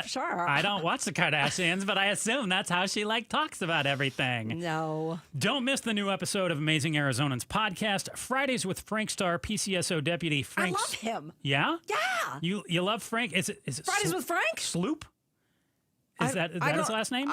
[SPEAKER 10] Sure.
[SPEAKER 8] I don't watch the Kardashians, but I assume that's how she talks about everything.
[SPEAKER 10] No.
[SPEAKER 8] Don't miss the new episode of Amazing Arizonans podcast, Fridays with Frank Star, PCSO deputy Frank.
[SPEAKER 10] I love him.
[SPEAKER 8] Yeah?
[SPEAKER 10] Yeah.
[SPEAKER 8] You love Frank? Is it
[SPEAKER 10] Fridays with Frank?
[SPEAKER 8] Sloop? Is that his last name?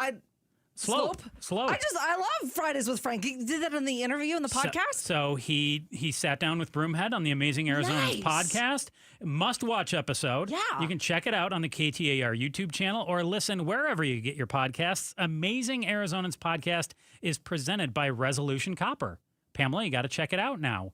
[SPEAKER 8] Slope.
[SPEAKER 10] I love Fridays with Frank. He did that in the interview in the podcast.
[SPEAKER 8] So he sat down with Broomhead on the Amazing Arizonans podcast. Must-watch episode.
[SPEAKER 10] Yeah.
[SPEAKER 8] You can check it out on the KTAR YouTube channel or listen wherever you get your podcasts. Amazing Arizonans podcast is presented by Resolution Copper. Pamela, you got to check it out now.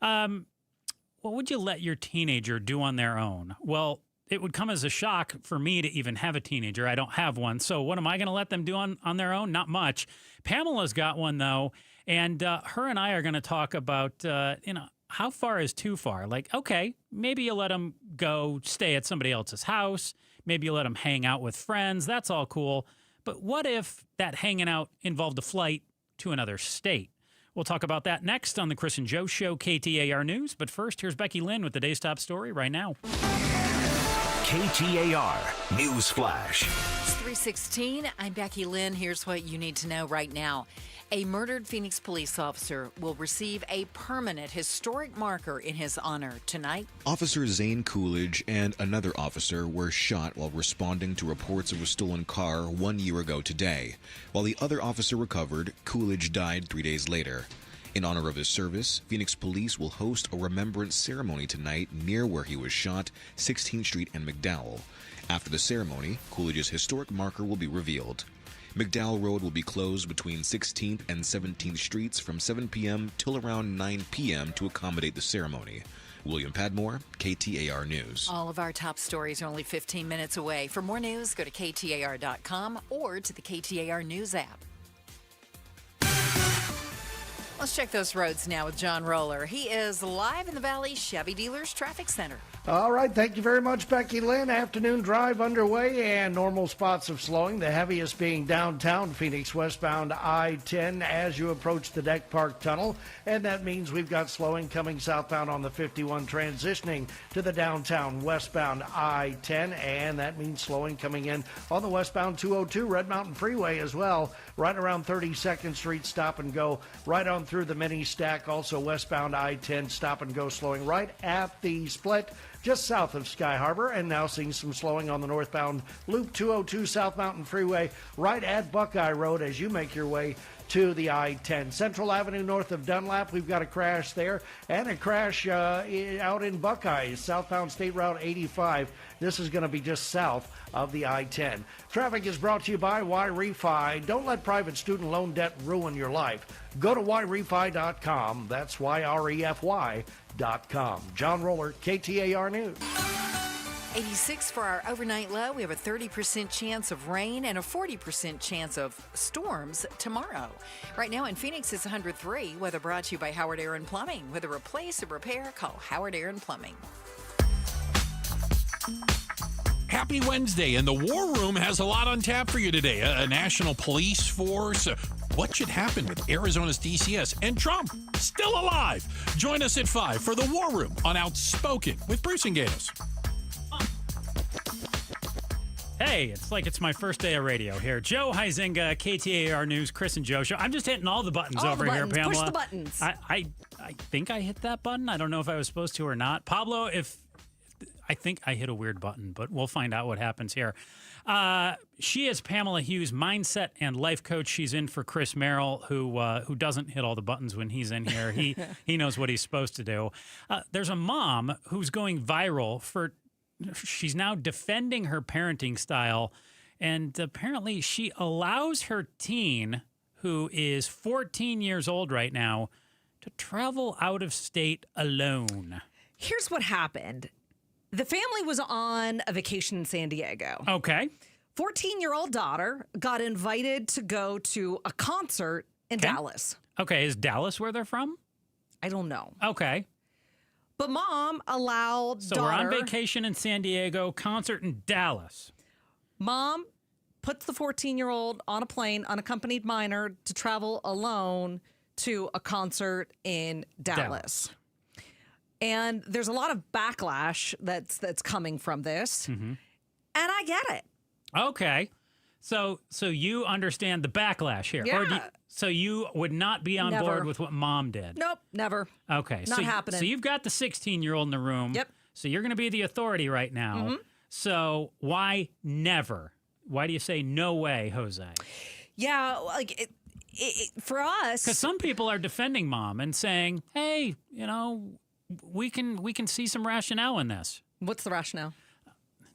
[SPEAKER 8] What would you let your teenager do on their own? Well, it would come as a shock for me to even have a teenager. I don't have one. So what am I going to let them do on their own? Not much. Pamela's got one, though. And her and I are going to talk about, how far is too far? Like, okay, maybe you let them go stay at somebody else's house. Maybe you let them hang out with friends. That's all cool. But what if that hanging out involved a flight to another state? We'll talk about that next on the Chris and Joe Show, KTAR News. But first, here's Becky Lynn with the day's top story right now.
[SPEAKER 7] KTAR News Flash.
[SPEAKER 3] It's 3:16. I'm Becky Lynn. Here's what you need to know right now. A murdered Phoenix police officer will receive a permanent historic marker in his honor tonight.
[SPEAKER 2] Officer Zane Coolidge and another officer were shot while responding to reports of a stolen car 1 year ago today. While the other officer recovered, Coolidge died 3 days later. In honor of his service, Phoenix Police will host a remembrance ceremony tonight near where he was shot, 16th Street and McDowell. After the ceremony, Coolidge's historic marker will be revealed. McDowell Road will be closed between 16th and 17th Streets from 7 p.m. till around 9 p.m. to accommodate the ceremony. William Padmore, KTAR News.
[SPEAKER 3] All of our top stories are only 15 minutes away. For more news, go to KTAR.com or to the KTAR News app. Let's check those roads now with John Roller. He is live in the Valley Chevy Dealers Traffic Center.
[SPEAKER 6] All right, thank you very much, Becky Lynn. Afternoon drive underway and normal spots of slowing. The heaviest being downtown Phoenix westbound I-10 as you approach the Deck Park Tunnel. And that means we've got slowing coming southbound on the 51 transitioning to the downtown westbound I-10. And that means slowing coming in on the westbound 202 Red Mountain Freeway as well. Right around 32nd Street, stop and go. Right on through the mini stack. Also westbound I-10 stop and go slowing right at the split just south of Sky Harbor, and now seeing some slowing on the northbound Loop 202 South Mountain Freeway right at Buckeye Road as you make your way to the I-10. Central Avenue north of Dunlap, we've got a crash there, and a crash out in Buckeye, southbound State Route 85. This is going to be just south of the I-10. Traffic is brought to you by YRefi. Don't let private student loan debt ruin your life. Go to YRefi.com. That's YREFY.com. John Roller, KTAR News.
[SPEAKER 3] 86 for our overnight low. We have a 30% chance of rain and a 40% chance of storms tomorrow. Right now in Phoenix, it's 103. Weather brought to you by Howard Aaron Plumbing. With a replace or repair, call Howard Aaron Plumbing.
[SPEAKER 13] Happy Wednesday, and the War Room has a lot on tap for you today. A national police force. What should happen with Arizona's DCS and Trump still alive? Join us at 5 for the War Room on Outspoken with Bruce and Gatos.
[SPEAKER 8] Hey, it's like it's my first day of radio here. Joe Huizinga, KTAR News, Chris and Joe Show. I'm just hitting all the buttons
[SPEAKER 10] all
[SPEAKER 8] over
[SPEAKER 10] the
[SPEAKER 8] here,
[SPEAKER 10] buttons.
[SPEAKER 8] Pamela.
[SPEAKER 10] Push the buttons.
[SPEAKER 8] I think I hit that button. I don't know if I was supposed to or not. Pablo, I think I hit a weird button, but we'll find out what happens here. She is Pamela Hughes, mindset and life coach. She's in for Chris Merrill, who doesn't hit all the buttons when he's in here. He knows what he's supposed to do. There's a mom who's going viral for. She's now defending her parenting style, and apparently she allows her teen, who is 14 years old right now, to travel out of state alone.
[SPEAKER 10] Here's what happened. The family was on a vacation in San Diego.
[SPEAKER 8] Okay.
[SPEAKER 10] 14-year-old daughter got invited to go to a concert in Dallas.
[SPEAKER 8] Okay, is Dallas where they're from?
[SPEAKER 10] I don't know.
[SPEAKER 8] Okay.
[SPEAKER 10] But mom allowed
[SPEAKER 8] So
[SPEAKER 10] daughter.
[SPEAKER 8] we're on vacation in San Diego, concert in Dallas.
[SPEAKER 10] Mom puts the 14-year-old on a plane, unaccompanied minor, to travel alone to a concert in Dallas. And there's a lot of backlash that's coming from this.
[SPEAKER 8] Mm-hmm.
[SPEAKER 10] And I get it.
[SPEAKER 8] Okay. So you understand the backlash here.
[SPEAKER 10] Yeah.
[SPEAKER 8] So you would not be on board with what mom did?
[SPEAKER 10] Nope, never.
[SPEAKER 8] Okay.
[SPEAKER 10] Not happening.
[SPEAKER 8] So you've got the 16-year-old in the room.
[SPEAKER 10] Yep.
[SPEAKER 8] So you're going to be the authority right now.
[SPEAKER 10] Mm-hmm.
[SPEAKER 8] So why never? Why do you say no way, Jose?
[SPEAKER 10] Yeah, like it for us.
[SPEAKER 8] Because some people are defending mom and saying, hey, we can see some rationale in this.
[SPEAKER 10] What's the rationale?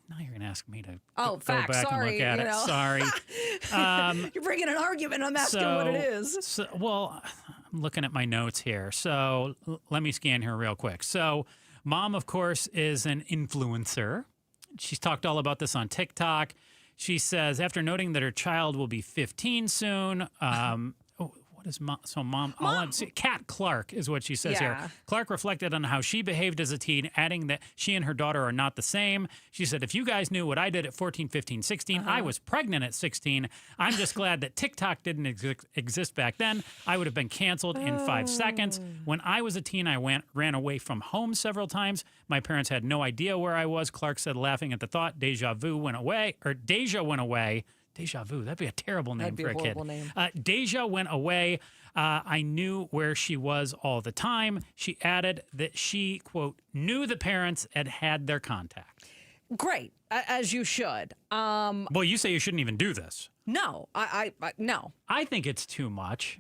[SPEAKER 8] Now you're going to ask me to
[SPEAKER 10] go
[SPEAKER 8] back
[SPEAKER 10] Sorry,
[SPEAKER 8] and look at it. Sorry.
[SPEAKER 10] You're bringing an argument. I'm asking what it is.
[SPEAKER 8] Well, I'm looking at my notes here. So let me scan here real quick. So mom, of course, is an influencer. She's talked all about this on TikTok. She says, after noting that her child will be 15 soon, what is mom? So mom. Kat Clark is what she says here. Clark reflected on how she behaved as a teen, adding that she and her daughter are not the same. She said, if you guys knew what I did at 14, 15, 16, I was pregnant at 16. I'm just glad that TikTok didn't exist back then. I would have been canceled in 5 seconds. When I was a teen, I ran away from home several times. My parents had no idea where I was. Clark said, laughing at the thought, Deja went away. Deja vu, that'd be a terrible name for a kid.
[SPEAKER 10] Name.
[SPEAKER 8] Deja went away. I knew where she was all the time. She added that she, quote, knew the parents and had their contact.
[SPEAKER 10] Great, as you should.
[SPEAKER 8] Well, you say you shouldn't even do this.
[SPEAKER 10] No, no.
[SPEAKER 8] I think it's too much.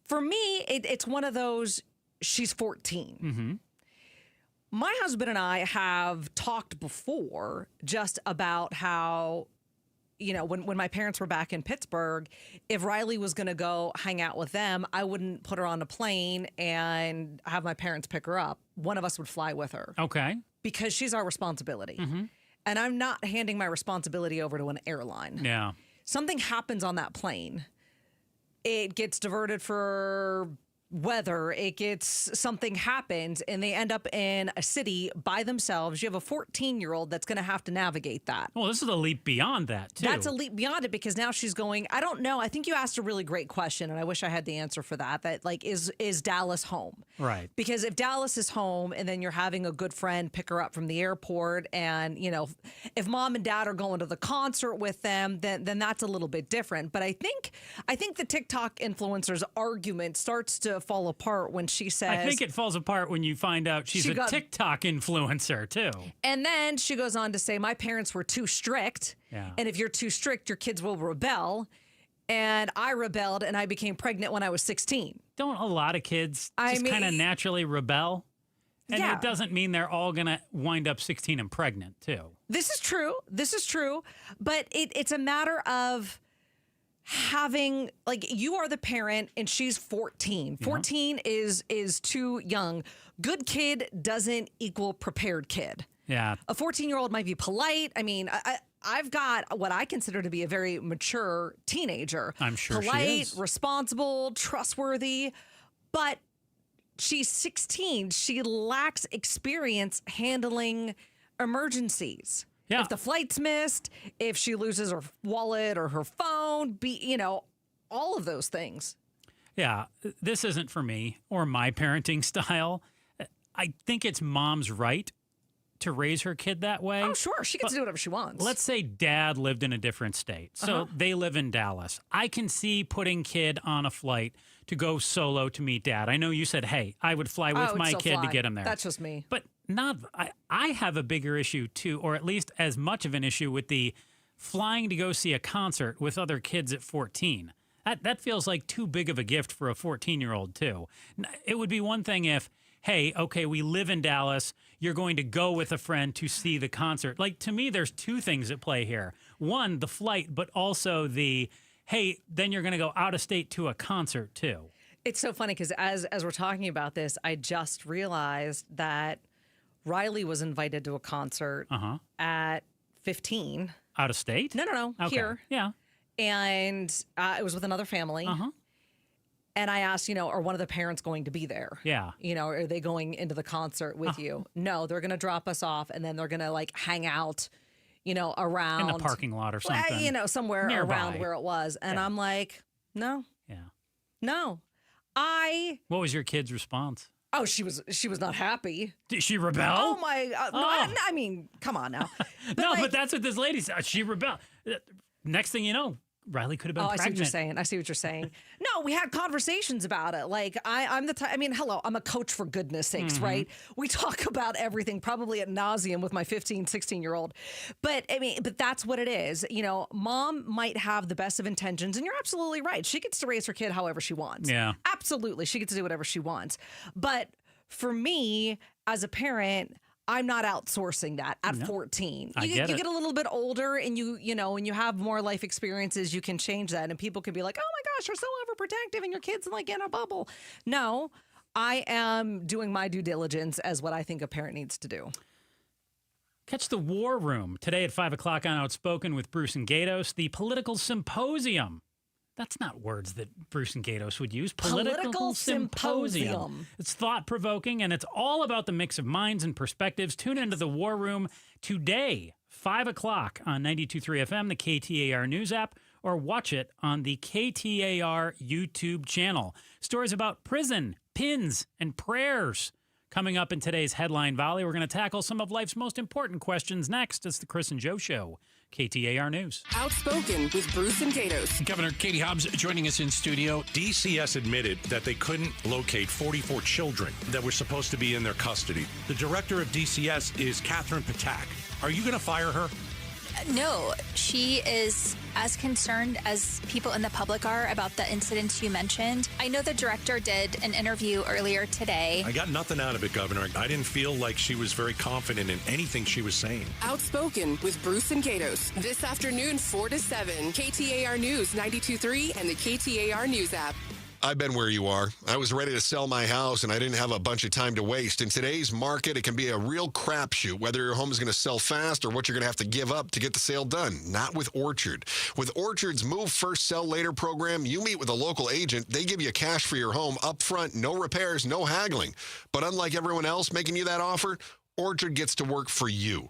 [SPEAKER 10] For me, it's one of those, she's 14.
[SPEAKER 8] Mm-hmm.
[SPEAKER 10] My husband and I have talked before just about how when my parents were back in Pittsburgh, if Riley was going to go hang out with them, I wouldn't put her on a plane and have my parents pick her up. One of us would fly with her.
[SPEAKER 8] Okay.
[SPEAKER 10] Because she's our responsibility. And I'm not handing my responsibility over to an airline.
[SPEAKER 8] Yeah.
[SPEAKER 10] Something happens on that plane. It gets diverted for weather, something happens, and they end up in a city by themselves. You have a 14-year-old that's going to have to navigate that.
[SPEAKER 8] Well, this is a leap beyond that, too.
[SPEAKER 10] That's a leap beyond it, because now she's going, I don't know. I think you asked a really great question, and I wish I had the answer for that. That, like, is Dallas home?
[SPEAKER 8] Right.
[SPEAKER 10] Because if Dallas is home and then you're having a good friend pick her up from the airport, and, if mom and dad are going to the concert with them, then that's a little bit different. But I think the TikTok influencer's argument starts to fall apart when she says...
[SPEAKER 8] I think it falls apart when you find out she's a TikTok influencer, too.
[SPEAKER 10] And then she goes on to say, my parents were too strict.
[SPEAKER 8] Yeah.
[SPEAKER 10] And if you're too strict, your kids will rebel. And I rebelled, and I became pregnant when I was 16.
[SPEAKER 8] Don't a lot of kids just kind of naturally rebel? And it doesn't mean they're all going to wind up 16 and pregnant, too.
[SPEAKER 10] This is true. But it's a matter of having, like, you are the parent and she's 14. 14 is too young. Good kid doesn't equal prepared kid.
[SPEAKER 8] Yeah.
[SPEAKER 10] A 14-year-old might be polite. I mean, I've got what I consider to be a very mature teenager.
[SPEAKER 8] I'm sure
[SPEAKER 10] polite,
[SPEAKER 8] she is.
[SPEAKER 10] responsible, trustworthy, but she's 16. She lacks experience handling emergencies.
[SPEAKER 8] Yeah.
[SPEAKER 10] If the flight's missed, if she loses her wallet or her phone, all of those things.
[SPEAKER 8] Yeah, this isn't for me or my parenting style. I think it's mom's right to raise her kid that way.
[SPEAKER 10] Oh, sure. She gets to do whatever she wants.
[SPEAKER 8] Let's say dad lived in a different state. So they live in Dallas. I can see putting kid on a flight to go solo to meet dad. I know you said, hey, I would fly with my kid to get him there.
[SPEAKER 10] That's just me.
[SPEAKER 8] But I have a bigger issue too, or at least as much of an issue with the flying to go see a concert with other kids at 14. That feels like too big of a gift for a 14-year-old too. It would be one thing if, hey, okay, we live in Dallas, you're going to go with a friend to see the concert. Like, to me, there's two things at play here. One, the flight, but also the, hey, then you're going to go out of state to a concert too.
[SPEAKER 10] It's so funny because as we're talking about this, I just realized that Riley was invited to a concert at 15.
[SPEAKER 8] Out of state?
[SPEAKER 10] No.
[SPEAKER 8] Okay.
[SPEAKER 10] Here.
[SPEAKER 8] Yeah.
[SPEAKER 10] And it was with another family. And I asked, are one of the parents going to be there?
[SPEAKER 8] Yeah.
[SPEAKER 10] Are they going into the concert with you? No, they're going to drop us off and then they're going to like hang out, around.
[SPEAKER 8] In the parking lot or something.
[SPEAKER 10] Somewhere
[SPEAKER 8] nearby.
[SPEAKER 10] Around where it was. And I'm like, no.
[SPEAKER 8] Yeah.
[SPEAKER 10] No.
[SPEAKER 8] What was your kid's response?
[SPEAKER 10] Oh, she was not happy.
[SPEAKER 8] Did she rebel?
[SPEAKER 10] Oh my! I mean, come on now.
[SPEAKER 8] But that's what this lady said. She rebelled. Next thing you know, Riley could have been pregnant.
[SPEAKER 10] I see what you're saying. No, we had conversations about it. Like I'm the type. I mean, hello, I'm a coach for goodness sakes, right? We talk about everything probably ad nauseum with my 15, 16-year-old. But I mean, that's what it is. Mom might have the best of intentions, and you're absolutely right. She gets to raise her kid however she wants.
[SPEAKER 8] Yeah,
[SPEAKER 10] absolutely, she gets to do whatever she wants. But for me, as a parent, I'm not outsourcing that at 14. You get a little bit older and when you have more life experiences, you can change that. And people can be like, oh my gosh, you're so overprotective and your kid's like in a bubble. No, I am doing my due diligence as what I think a parent needs to do.
[SPEAKER 8] Catch the War Room today at 5 o'clock on Outspoken with Bruce and Gatos, the political symposium. That's not words that Bruce and Gatos would use. Political symposium. It's thought-provoking, and it's all about the mix of minds and perspectives. Tune into the War Room today, 5 o'clock on 92.3 FM, the KTAR News app, or watch it on the KTAR YouTube channel. Stories about prison, pins, and prayers. Coming up in today's Headline Volley, we're going to tackle some of life's most important questions next. It's the Chris and Joe Show. KTAR News.
[SPEAKER 1] Outspoken with Bruce and Gatos.
[SPEAKER 13] Governor Katie Hobbs joining us in studio.
[SPEAKER 14] DCS admitted that they couldn't locate 44 children that were supposed to be in their custody. The director of DCS is Catherine Patak. Are you going to fire her?
[SPEAKER 12] No, she is as concerned as people in the public are about the incidents you mentioned. I know the director did an interview earlier today.
[SPEAKER 14] I got nothing out of it, Governor. I didn't feel like she was very confident in anything she was saying.
[SPEAKER 15] Outspoken with Bruce and Gatos. This afternoon, 4 to 7. KTAR News 92.3 and the KTAR News app.
[SPEAKER 17] I've been where you are. I was ready to sell my house, and I didn't have a bunch of time to waste. In today's market, it can be a real crapshoot whether your home is going to sell fast or what you're going to have to give up to get the sale done. Not with Orchard. With Orchard's Move First, Sell Later program, you meet with a local agent. They give you cash for your home up front, no repairs, no haggling. But unlike everyone else making you that offer, Orchard gets to work for you.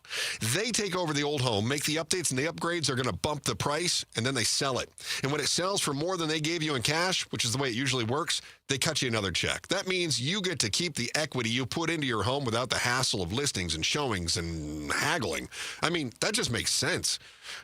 [SPEAKER 17] They take over the old home, make the updates and the upgrades are going to bump the price, and then they sell it. And when it sells for more than they gave you in cash, which is the way it usually works, they cut you another check. That means you get to keep the equity you put into your home without the hassle of listings and showings and haggling. I mean, that just makes sense.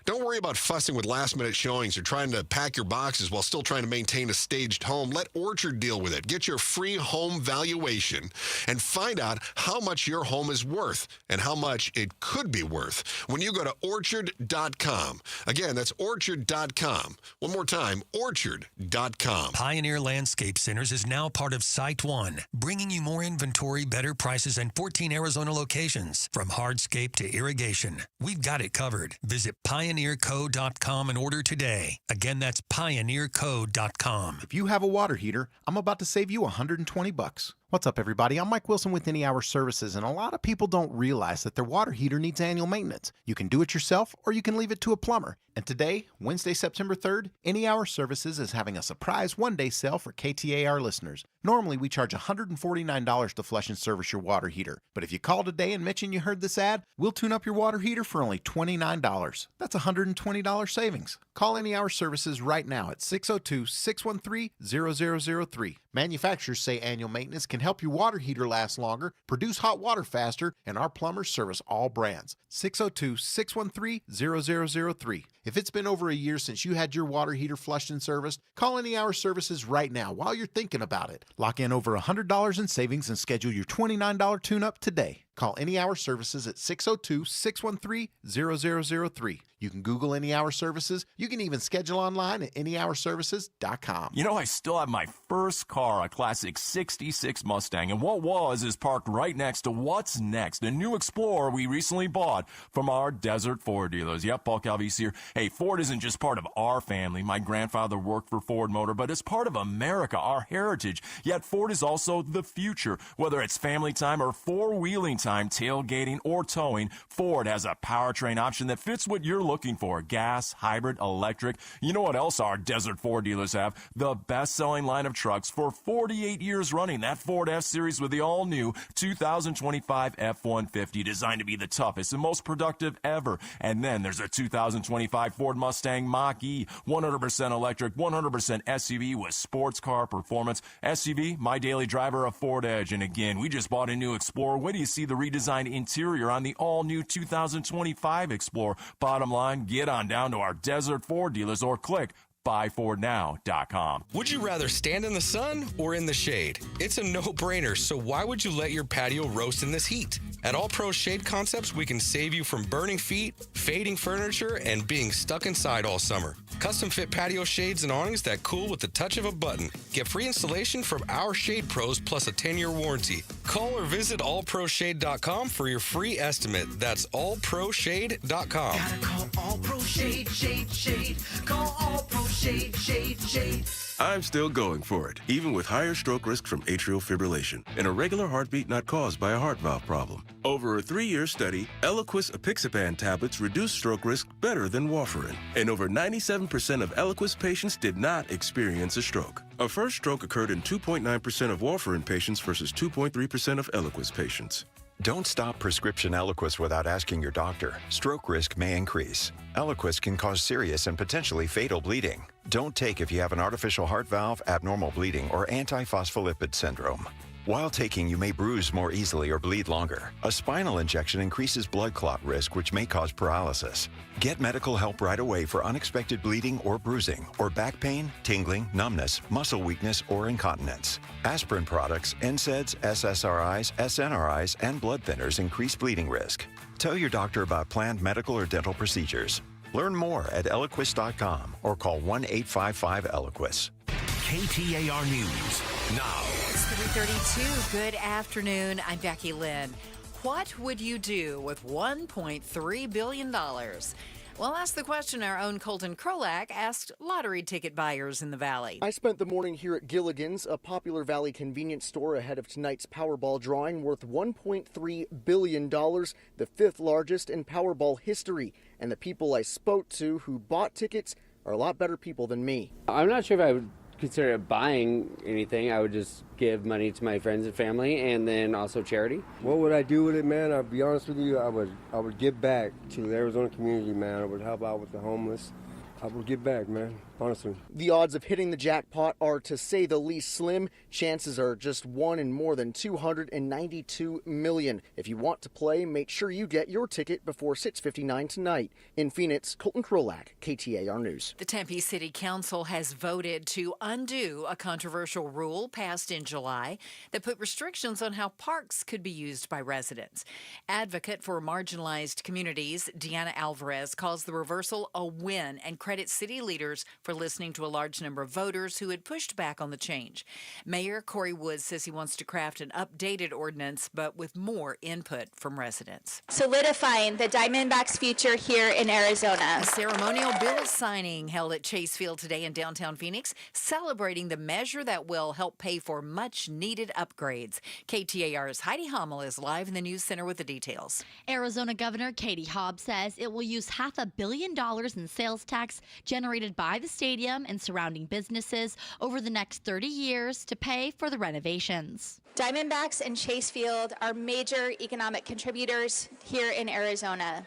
[SPEAKER 17] Don't worry about fussing with last-minute showings or trying to pack your boxes while still trying to maintain a staged home. Let Orchard deal with it. Get your free home valuation and find out how much your home is worth and how much it could be worth when you go to Orchard.com. Again, that's Orchard.com. One more time, Orchard.com.
[SPEAKER 19] Pioneer Landscape Centers is now part of Site One, bringing you more inventory, better prices, and 14 Arizona locations. From hardscape to irrigation, we've got it covered. Visit PioneerCo.com and order today. Again, that's PioneerCo.com.
[SPEAKER 20] If you have a water heater, I'm about to save you $120. What's up, everybody? I'm Mike Wilson with Any Hour Services, and a lot of people don't realize that their water heater needs annual maintenance. You can do it yourself, or you can leave it to a plumber. And today, Wednesday, September 3rd, Any Hour Services is having a surprise one-day sale for KTAR listeners. Normally, we charge $149 to flush and service your water heater. But if you call today and mention you heard this ad, we'll tune up your water heater for only $29. That's $120 savings. Call Any Hour Services right now at 602-613-0003. Manufacturers say annual maintenance can help your water heater last longer, produce hot water faster, and our plumbers service all brands. 602-613-0003. If it's been over a year since you had your water heater flushed and serviced, call Any Hour Services right now while you're thinking about it. Lock in over $100 in savings and schedule your $29 tune-up today. Call Any Hour Services at 602-613-0003. You can Google Any Hour Services. You can even schedule online at anyhourservices.com.
[SPEAKER 21] You know, I still have my first car, a classic 66 Mustang, and what is parked right next to what's next, a new Explorer we recently bought from our Desert Ford dealers. Yep, Paul Calvise here. Hey, Ford isn't just part of our family. My grandfather worked for Ford Motor, but it's part of America, our heritage. Yet Ford is also the future. Whether it's family time or four-wheeling time, tailgating, or towing, Ford has a powertrain option that fits what you're looking for. Gas, hybrid, electric. You know what else our Desert Ford dealers have? The best-selling line of trucks for 48 years running. That Ford F-Series with the all-new 2025 F-150, designed to be the toughest and most productive ever. And then there's a 2025 Ford Mustang Mach-E, 100% electric, 100% SUV with sports car performance. SUV, my daily driver, a Ford Edge. And again, we just bought a new Explorer. When do you see the redesigned interior on the all-new 2025 Explorer? Bottom line, get on down to our Desert Ford dealers or click buyfordnow.com.
[SPEAKER 11] Would you rather stand in the sun or in the shade? It's a no-brainer, so why would you let your patio roast in this heat? At All Pro Shade Concepts, we can save you from burning feet, fading furniture, and being stuck inside all summer. Custom fit patio shades and awnings that cool with the touch of a button. Get free installation from our Shade Pros plus a 10-year warranty. Call or visit allproshade.com for your free estimate. That's allproshade.com.
[SPEAKER 24] Gotta call All Pro Shade, Shade, Shade. Call All Pro Shade, Shade, Shade.
[SPEAKER 25] I'm still going for it, even with higher stroke risk from atrial fibrillation, an irregular heartbeat not caused by a heart valve problem. Over a 3-year study, Eliquis apixaban tablets reduce stroke risk better than warfarin, and over 97% of Eliquis patients did not experience a stroke. A first stroke occurred in 2.9% of warfarin patients versus 2.3% of Eliquis patients.
[SPEAKER 29] Don't stop prescription Eliquis without asking your doctor. Stroke risk may increase. Eliquis can cause serious and potentially fatal bleeding. Don't take if you have an artificial heart valve, abnormal bleeding, or antiphospholipid syndrome. While taking, you may bruise more easily or bleed longer. A spinal injection increases blood clot risk, which may cause paralysis. Get medical help right away for unexpected bleeding or bruising, or back pain, tingling, numbness, muscle weakness, or incontinence. Aspirin products, NSAIDs, SSRIs, SNRIs, and blood thinners increase bleeding risk. Tell your doctor about planned medical or dental procedures. Learn more at Eliquis.com or call 1-855-ELIQUIS.
[SPEAKER 7] KTAR News now.
[SPEAKER 3] It's 3:32. Good afternoon. I'm Becky Lynn. What would you do with $1.3 billion? Well, ask the question our own Colton Krolak asked lottery ticket buyers in the Valley.
[SPEAKER 4] I spent the morning here at Gilligan's, a popular Valley convenience store ahead of tonight's Powerball drawing worth $1.3 billion, the fifth largest in Powerball history. And the people I spoke to who bought tickets are a lot better people than me.
[SPEAKER 5] I'm not sure if I would consider buying anything. I would just give money to my friends and family, and then also charity.
[SPEAKER 16] What would I do with it, man? I'll be honest with you. I would give back to the Arizona community, man. I would help out with the homeless. I would give back, man, honestly.
[SPEAKER 4] The odds of hitting the jackpot are, to say the least, slim. Chances are just 1 in more than 292 million. If you want to play, make sure you get your ticket before 6:59 tonight. In Phoenix, Colton Krolak, KTAR News.
[SPEAKER 3] The Tempe City Council has voted to undo a controversial rule passed in July that put restrictions on how parks could be used by residents. Advocate for marginalized communities, Deanna Alvarez, calls the reversal a win and credits city leaders for listening to a large number of voters who had pushed back on the change. Mayor Corey Woods says he wants to craft an updated ordinance, but with more input from residents.
[SPEAKER 12] Solidifying the Diamondbacks' future here in Arizona.
[SPEAKER 3] A ceremonial bill signing held at Chase Field today in downtown Phoenix, celebrating the measure that will help pay for much-needed upgrades. KTAR's Heidi Hummel is live in the News Center with the details.
[SPEAKER 18] Arizona Governor Katie Hobbs says it will use $500 million in sales tax generated by the stadium and surrounding businesses over the next 30 years to pay for the renovations.
[SPEAKER 12] Diamondbacks and Chase Field are major economic contributors here in Arizona.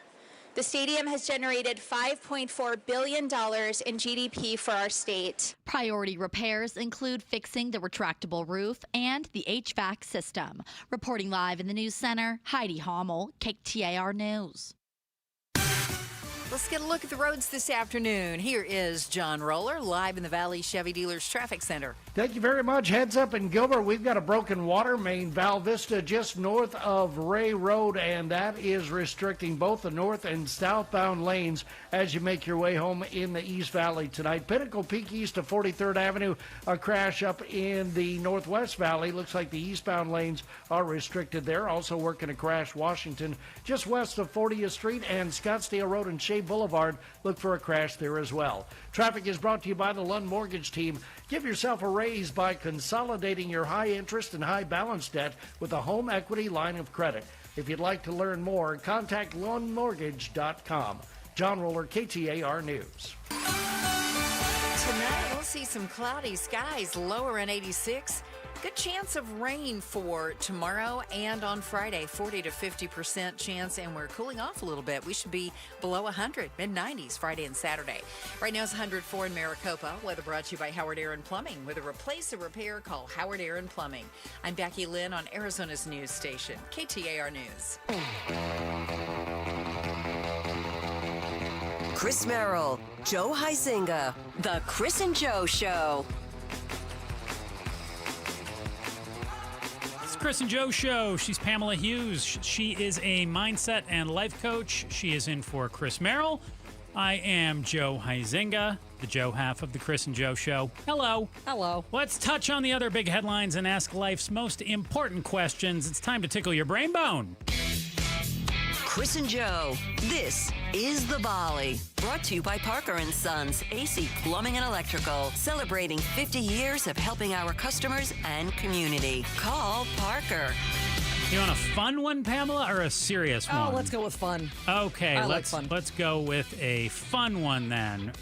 [SPEAKER 12] The stadium has generated $5.4 billion in GDP for our state.
[SPEAKER 18] Priority repairs include fixing the retractable roof and the HVAC system. Reporting live in the News Center, Heidi Hummel, KTAR News.
[SPEAKER 3] Let's get a look at the roads this afternoon. Here is John Roller, live in the Valley Chevy Dealers Traffic Center.
[SPEAKER 6] Thank you very much. Heads up in Gilbert, we've got a broken water main, Val Vista, just north of Ray Road, and that is restricting both the north and southbound lanes as you make your way home in the East Valley tonight. Pinnacle Peak east of 43rd Avenue, a crash up in the Northwest Valley. Looks like the eastbound lanes are restricted there. Also working a crash Washington just west of 40th Street and Scottsdale Road and Shea Boulevard. Look for a crash there as well. Traffic is brought to you by the Lund Mortgage Team. Give yourself a raise by consolidating your high interest and high balance debt with a home equity line of credit. If you'd like to learn more, contact LundMortgage.com. John Roller, KTAR News.
[SPEAKER 3] Tonight, we'll see some cloudy skies, low around 86. Good chance of rain for tomorrow and on Friday, 40 to 50% chance, and we're cooling off a little bit. We should be below 100, mid-90s Friday and Saturday. Right now it's 104 in Maricopa. Weather brought to you by Howard Aaron Plumbing. With a replace or repair, call Howard Aaron Plumbing. I'm Becky Lynn on Arizona's news station, KTAR News.
[SPEAKER 9] Chris Merrill, Joe Huizinga, The Chris and Joe Show.
[SPEAKER 8] Chris and Joe Show. She's Pamela Hughes. She is a mindset and life coach. She is in for Chris Merrill. I am Joe Huizinga, the Joe half of the Chris and Joe Show. Hello.
[SPEAKER 10] Hello.
[SPEAKER 8] Let's touch on the other big headlines and ask life's most important questions. It's time to tickle your brain bone.
[SPEAKER 9] Chris and Joe, this is The Volley. Brought to you by Parker & Sons, AC Plumbing and Electrical. Celebrating 50 years of helping our customers and community. Call Parker.
[SPEAKER 8] You want a fun one, Pamela, or a serious one?
[SPEAKER 10] Oh, let's go with fun.
[SPEAKER 8] Okay,
[SPEAKER 10] let's
[SPEAKER 8] go with a fun one then.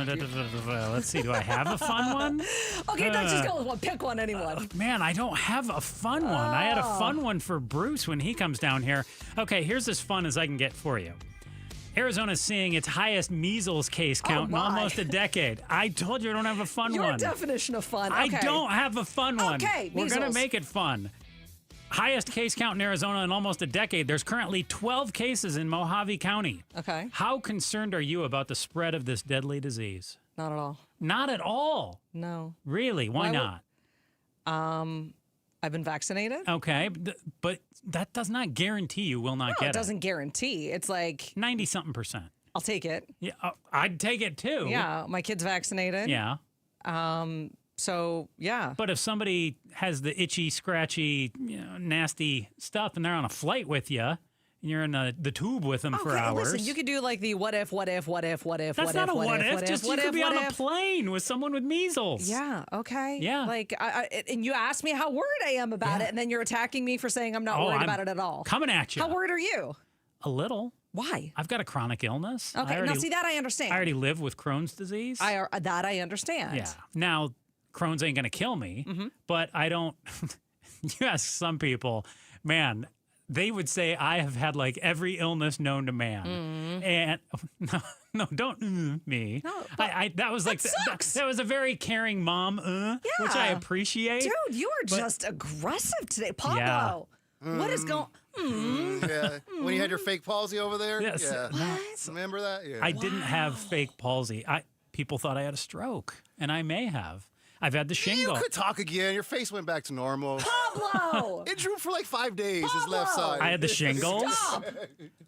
[SPEAKER 8] Let's see, do I have a fun one?
[SPEAKER 10] Okay, don't just go with one. Pick one, anyone.
[SPEAKER 8] Man, I don't have a fun one. I had a fun one for Bruce when he comes down here. Okay, here's as fun as I can get for you. Arizona's seeing its highest measles case count in almost a decade. I told you I don't have a fun
[SPEAKER 10] Your
[SPEAKER 8] one.
[SPEAKER 10] definition of fun.
[SPEAKER 8] I
[SPEAKER 10] Okay.
[SPEAKER 8] don't have a fun one.
[SPEAKER 10] Okay,
[SPEAKER 8] We're going to
[SPEAKER 10] measles.
[SPEAKER 8] make it fun. Highest case count in Arizona in almost a decade. There's currently 12 cases in Mojave County.
[SPEAKER 10] Okay.
[SPEAKER 8] How concerned are you about the spread of this deadly disease?
[SPEAKER 10] Not at all.
[SPEAKER 8] Not at all.
[SPEAKER 10] No.
[SPEAKER 8] Really? Why not?
[SPEAKER 10] I've been vaccinated.
[SPEAKER 8] Okay, but that does not guarantee you will not
[SPEAKER 10] No,
[SPEAKER 8] get
[SPEAKER 10] it doesn't guarantee. It's like
[SPEAKER 8] 90-something%.
[SPEAKER 10] I'll take it.
[SPEAKER 8] Yeah, I'd take it too.
[SPEAKER 10] Yeah, my kid's vaccinated.
[SPEAKER 8] Yeah.
[SPEAKER 10] So yeah.
[SPEAKER 8] But if somebody has the itchy, scratchy, nasty stuff, and they're on a flight with you, and you're in the tube with them for hours.
[SPEAKER 10] Listen, you could do like the what if.
[SPEAKER 8] That's not a what if. Just you could be on a plane with someone with measles.
[SPEAKER 10] Yeah. Okay.
[SPEAKER 8] Yeah.
[SPEAKER 10] Like, and you asked me how worried I am about it, and then you're attacking me for saying I'm not worried about it at all.
[SPEAKER 8] Coming at you.
[SPEAKER 10] How worried are you?
[SPEAKER 8] A little.
[SPEAKER 10] Why?
[SPEAKER 8] I've got a chronic illness.
[SPEAKER 10] Okay. Now, see that I understand.
[SPEAKER 8] I already live with Crohn's disease.
[SPEAKER 10] That I understand.
[SPEAKER 8] Yeah. Now, Crohn's ain't going to kill me, but I don't. You ask some people, man. They would say I have had like every illness known to man, and no, don't me. No, that was like that was a very caring mom, which I appreciate.
[SPEAKER 10] Dude, you are just aggressive today, Pablo.
[SPEAKER 8] Yeah.
[SPEAKER 10] What is going?
[SPEAKER 1] Yeah, when you had your fake palsy over there.
[SPEAKER 8] Yes.
[SPEAKER 1] Yeah. Remember that? Yeah.
[SPEAKER 8] I didn't have fake palsy. People thought I had a stroke, and I may have. I've had the shingle.
[SPEAKER 1] You could talk again. Your face went back to normal.
[SPEAKER 10] Pablo!
[SPEAKER 1] It drew for like 5 days, his left side.
[SPEAKER 8] I had the shingles.
[SPEAKER 10] Stop.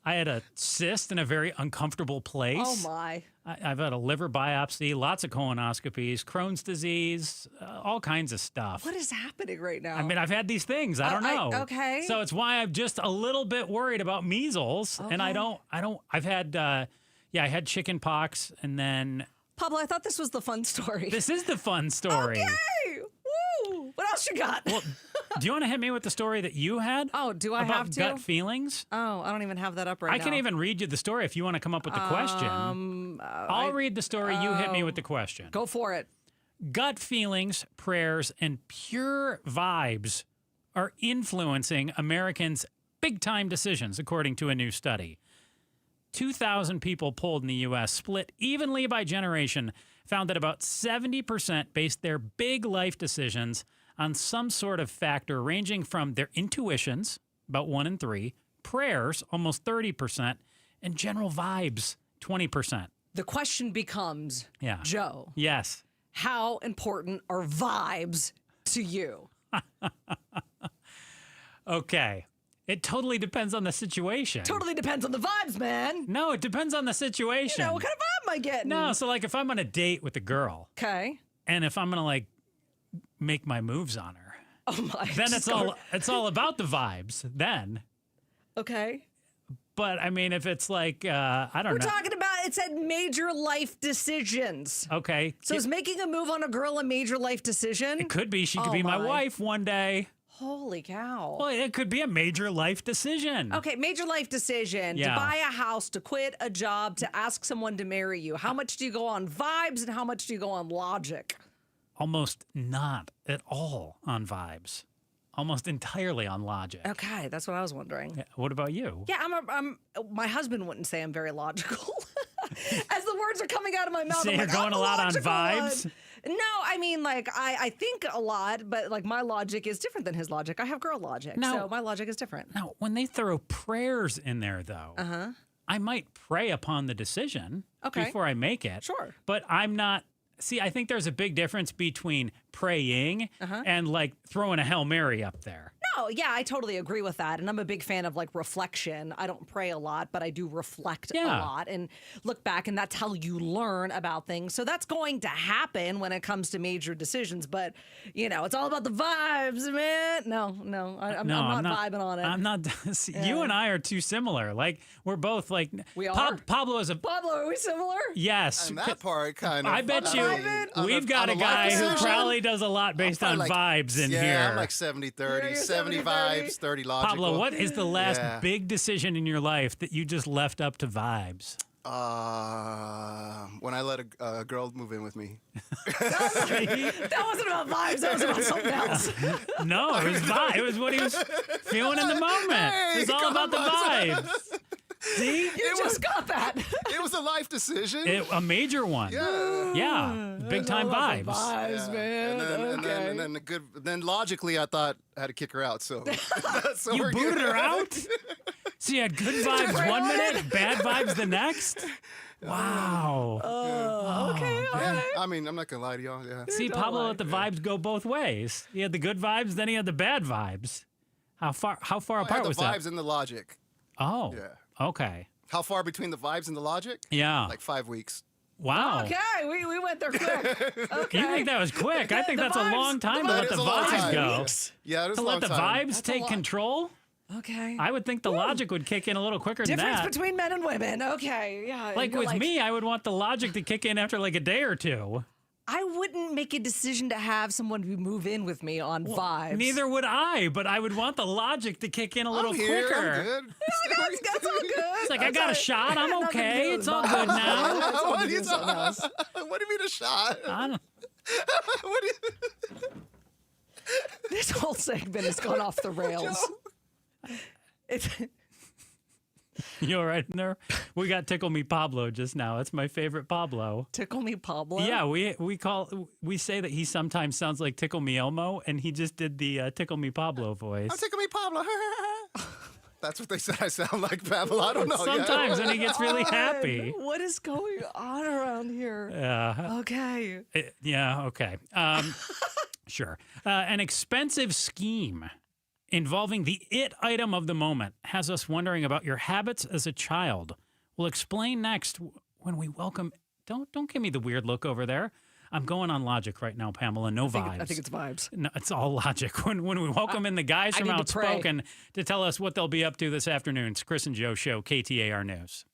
[SPEAKER 8] I had a cyst in a very uncomfortable place.
[SPEAKER 10] Oh, my.
[SPEAKER 8] I've had a liver biopsy, lots of colonoscopies, Crohn's disease, all kinds of stuff.
[SPEAKER 10] What is happening right now?
[SPEAKER 8] I mean, I've had these things. I don't know.
[SPEAKER 10] Okay.
[SPEAKER 8] So it's why I'm just a little bit worried about measles.
[SPEAKER 10] Okay.
[SPEAKER 8] And I've had, I had chicken pox, and then...
[SPEAKER 10] Pablo, I thought this was the fun story.
[SPEAKER 8] This is the fun story.
[SPEAKER 10] Okay. Woo. What else you got?
[SPEAKER 8] Well, do you want to hit me with the story that you had?
[SPEAKER 10] Oh, do I
[SPEAKER 8] about
[SPEAKER 10] have to?
[SPEAKER 8] Gut feelings?
[SPEAKER 10] Oh, I don't even have that up right now.
[SPEAKER 8] I can even read you the story if you want to come up with the question. I'll read the story. You hit me with the question.
[SPEAKER 10] Go for it.
[SPEAKER 8] Gut feelings, prayers, and pure vibes are influencing Americans' big-time decisions, according to a new study. 2,000 people polled in the U.S., split evenly by generation, found that about 70% based their big life decisions on some sort of factor ranging from their intuitions, about 1 in 3, prayers, almost 30%, and general vibes, 20%.
[SPEAKER 10] The question becomes, Joe.
[SPEAKER 8] Yes.
[SPEAKER 10] How important are vibes to you?
[SPEAKER 8] Okay. It totally depends on the situation.
[SPEAKER 10] Totally depends on the vibes, man.
[SPEAKER 8] No, it depends on the situation.
[SPEAKER 10] You know, what kind of vibe am I getting?
[SPEAKER 8] No, so like if I'm on a date with a girl.
[SPEAKER 10] Okay.
[SPEAKER 8] And if I'm going to like make my moves on her.
[SPEAKER 10] Oh my.
[SPEAKER 8] Then it's all about the vibes then.
[SPEAKER 10] Okay.
[SPEAKER 8] But I mean, if it's like, I don't know.
[SPEAKER 10] We're talking about, it said major life decisions.
[SPEAKER 8] Okay.
[SPEAKER 10] So is making a move on a girl a major life decision?
[SPEAKER 8] It could be. She could be my wife one day.
[SPEAKER 10] Holy cow.
[SPEAKER 8] Well, it could be a major life decision.
[SPEAKER 10] Okay, major life decision.
[SPEAKER 8] Yeah.
[SPEAKER 10] To buy a house, to quit a job, to ask someone to marry you. How much do you go on vibes and how much do you go on logic?
[SPEAKER 8] Almost not at all on vibes. Almost entirely on logic.
[SPEAKER 10] Okay, that's what I was wondering.
[SPEAKER 8] Yeah, what about you?
[SPEAKER 10] Yeah, my husband wouldn't say I'm very logical. As the words are coming out of my mouth,
[SPEAKER 8] So
[SPEAKER 10] I'm
[SPEAKER 8] you're
[SPEAKER 10] like,
[SPEAKER 8] going
[SPEAKER 10] I'm
[SPEAKER 8] a lot on
[SPEAKER 10] logical
[SPEAKER 8] vibes?
[SPEAKER 10] one. No, I mean, like, I think a lot, but like my logic is different than his logic. I have girl logic, so my logic is different.
[SPEAKER 8] Now, when they throw prayers in there, though, I might pray upon the decision before I make it.
[SPEAKER 10] Sure.
[SPEAKER 8] But I'm not. See, I think there's a big difference between praying and like throwing a Hail Mary up there.
[SPEAKER 10] No, yeah, I totally agree with that. And I'm a big fan of like reflection. I don't pray a lot, but I do reflect a lot and look back, and that's how you learn about things. So that's going to happen when it comes to major decisions. But, you know, it's all about the vibes, man. No, I'm not vibing on it.
[SPEAKER 8] I'm not. See, you and I are too similar. Like, we're both like.
[SPEAKER 10] We are?
[SPEAKER 8] Pablo,
[SPEAKER 10] are we similar?
[SPEAKER 8] Yes.
[SPEAKER 1] And that part kind of.
[SPEAKER 8] I bet you we've got a guy who probably does a lot based on vibes in here.
[SPEAKER 1] Yeah, I'm like 70-30, 70 vibes, 30 logical.
[SPEAKER 8] Pablo, what is the last big decision in your life that you just left up to vibes?
[SPEAKER 1] When I let a girl move in with me.
[SPEAKER 10] That wasn't about vibes. That was about something else.
[SPEAKER 8] No, it was vibe. It was what he was feeling in the moment. It was all about the vibes. See?
[SPEAKER 10] You just got that.
[SPEAKER 1] life decision.
[SPEAKER 8] A major one. Yeah. Big time vibes.
[SPEAKER 10] Vibes, man.
[SPEAKER 1] And then then logically, I thought I had to kick her out. So, so
[SPEAKER 8] You
[SPEAKER 1] we're
[SPEAKER 8] booted
[SPEAKER 1] good.
[SPEAKER 8] her out? So you had good vibes one minute, bad vibes the next? Wow.
[SPEAKER 10] Okay.
[SPEAKER 1] I mean, I'm not gonna lie to y'all. Yeah.
[SPEAKER 8] See, Pablo let the vibes go both ways. He had the good vibes, then he had the bad vibes. How far
[SPEAKER 1] I
[SPEAKER 8] apart
[SPEAKER 1] had the
[SPEAKER 8] was
[SPEAKER 1] vibes
[SPEAKER 8] that?
[SPEAKER 1] and the logic.
[SPEAKER 8] Oh.
[SPEAKER 1] Yeah.
[SPEAKER 8] Okay.
[SPEAKER 1] How far between the vibes and the logic?
[SPEAKER 8] Yeah.
[SPEAKER 1] Like 5 weeks.
[SPEAKER 8] Wow.
[SPEAKER 10] Okay, we went there quick. Okay.
[SPEAKER 8] You think that was quick? I think
[SPEAKER 10] The
[SPEAKER 8] that's
[SPEAKER 10] vibes-
[SPEAKER 8] a long time
[SPEAKER 10] the
[SPEAKER 8] to let the
[SPEAKER 1] is a long
[SPEAKER 8] vibes
[SPEAKER 1] time.
[SPEAKER 8] go.
[SPEAKER 1] Yeah, it is
[SPEAKER 8] To
[SPEAKER 1] a
[SPEAKER 8] let
[SPEAKER 1] long
[SPEAKER 8] the
[SPEAKER 1] time.
[SPEAKER 8] vibes take control?
[SPEAKER 10] Okay.
[SPEAKER 8] I would think the logic would kick in a little quicker than
[SPEAKER 10] Difference
[SPEAKER 8] that.
[SPEAKER 10] between men and women. Okay, yeah.
[SPEAKER 8] Like
[SPEAKER 10] you're
[SPEAKER 8] with me, I would want the logic to kick in after like a day or two.
[SPEAKER 10] I wouldn't make a decision to have someone who move in with me on vibes.
[SPEAKER 8] Neither would I, but I would want the logic to kick in a little
[SPEAKER 1] I'm here,
[SPEAKER 8] quicker.
[SPEAKER 1] I'm good.
[SPEAKER 10] That's all good.
[SPEAKER 8] It's like, I got a shot. I'm okay. It's all good now.
[SPEAKER 1] What do you mean a shot?
[SPEAKER 8] I don't.
[SPEAKER 1] What do you?
[SPEAKER 10] This whole segment has gone off the rails.
[SPEAKER 8] You all right in there? We got Tickle Me Pablo just now. That's my favorite Pablo.
[SPEAKER 10] Tickle Me Pablo?
[SPEAKER 8] Yeah, we say that he sometimes sounds like Tickle Me Elmo, and he just did the Tickle Me Pablo voice.
[SPEAKER 1] I'm Tickle Me Pablo. That's what they said I sound like, Pablo. I don't know.
[SPEAKER 8] Sometimes when he gets really happy.
[SPEAKER 10] What is going on around here?
[SPEAKER 8] Yeah.
[SPEAKER 10] Okay.
[SPEAKER 8] Yeah, okay. Sure. An expensive scheme involving the it item of the moment has us wondering about your habits as a child. We'll explain next when we welcome... Don't give me the weird look over there. I'm going on logic right now, Pamela. No vibes.
[SPEAKER 10] I think it's vibes.
[SPEAKER 8] No, it's all logic. When we welcome in the guys from Outspoken to tell us what they'll be up to this afternoon. It's Chris and Joe Show, KTAR News.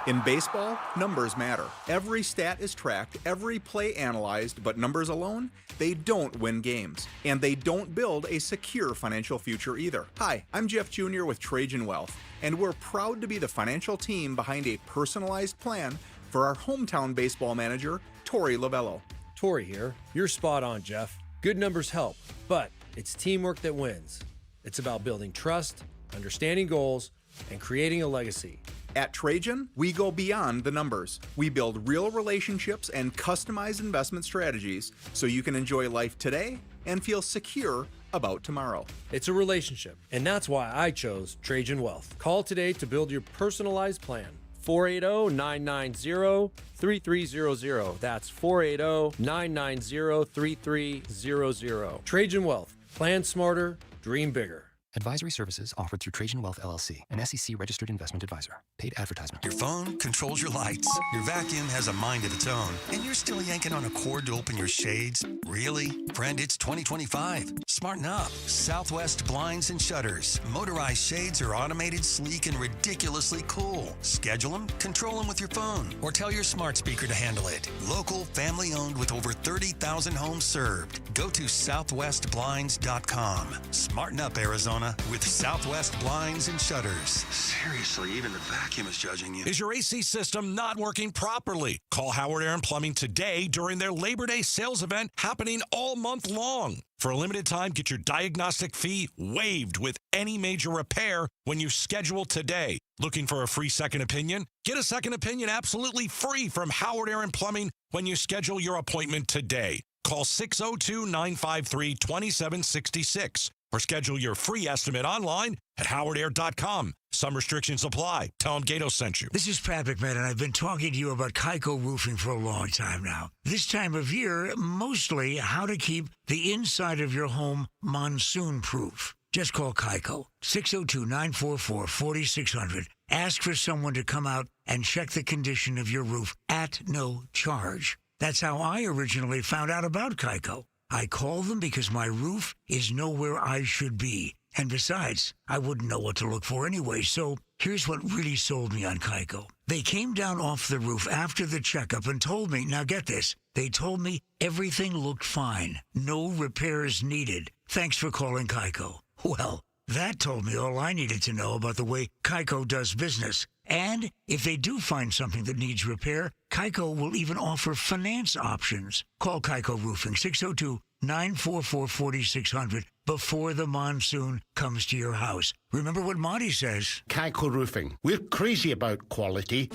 [SPEAKER 2] In baseball, numbers matter. Every stat is tracked, every play analyzed, but numbers alone, they don't win games. And they don't build a secure financial future either. Hi, I'm Jeff Jr. with Trajan Wealth, and we're proud to be the financial team behind a personalized plan for our hometown baseball manager, Tori Lavello.
[SPEAKER 13] Tori here. You're spot on, Jeff. Good numbers help, but it's teamwork that wins. It's about building trust, understanding goals, and creating a legacy.
[SPEAKER 2] At Trajan, we go beyond the numbers. We build real relationships and customize investment strategies so you can enjoy life today and feel secure about tomorrow.
[SPEAKER 13] It's a relationship, and that's why I chose Trajan Wealth. Call today to build your personalized plan. 480-990-3300. That's 480-990-3300. Trajan Wealth. Plan smarter, dream bigger.
[SPEAKER 14] Advisory services offered through Trajan Wealth LLC, an SEC-registered investment advisor. Paid advertisement.
[SPEAKER 19] Your phone controls your lights. Your vacuum has a mind of its own. And you're still yanking on a cord to open your shades? Really? Friend, it's 2025. Smarten up. Southwest Blinds and Shutters. Motorized shades are automated, sleek, and ridiculously cool. Schedule them, control them with your phone, or tell your smart speaker to handle it. Local, family-owned with over 30,000 homes served. Go to southwestblinds.com. Smarten up, Arizona, with Southwest Blinds and Shutters.
[SPEAKER 15] Seriously, even the vacuum is judging you.
[SPEAKER 7] Is your AC system not working properly? Call Howard Air and Plumbing today during their Labor Day sales event happening all month long. For a limited time, get your diagnostic fee waived with any major repair when you schedule today. Looking for a free second opinion? Get a second opinion absolutely free from Howard Air and Plumbing when you schedule your appointment today. Call 602-953-2766 or schedule your free estimate online at howardair.com. Some restrictions apply. Tell them Gato sent you.
[SPEAKER 22] This is Pat McMahon, and I've been talking to you about Kaiko Roofing for a long time now. This time of year, mostly how to keep the inside of your home monsoon-proof. Just call Kaiko, 602-944-4600. Ask for someone to come out and check the condition of your roof at no charge. That's how I originally found out about Kaiko. I called them because my roof is nowhere I should be. And besides, I wouldn't know what to look for anyway, so here's what really sold me on Kaiko. They came down off the roof after the checkup and told me, now get this, they told me everything looked fine. No repairs needed. Thanks for calling Kaiko. Well, that told me all I needed to know about the way Kaiko does business. And if they do find something that needs repair, Kaiko will even offer finance options. Call Kaiko Roofing, 602-944-4600, before the monsoon comes to your house. Remember what Monty says.
[SPEAKER 23] Kaiko Roofing. We're crazy about quality.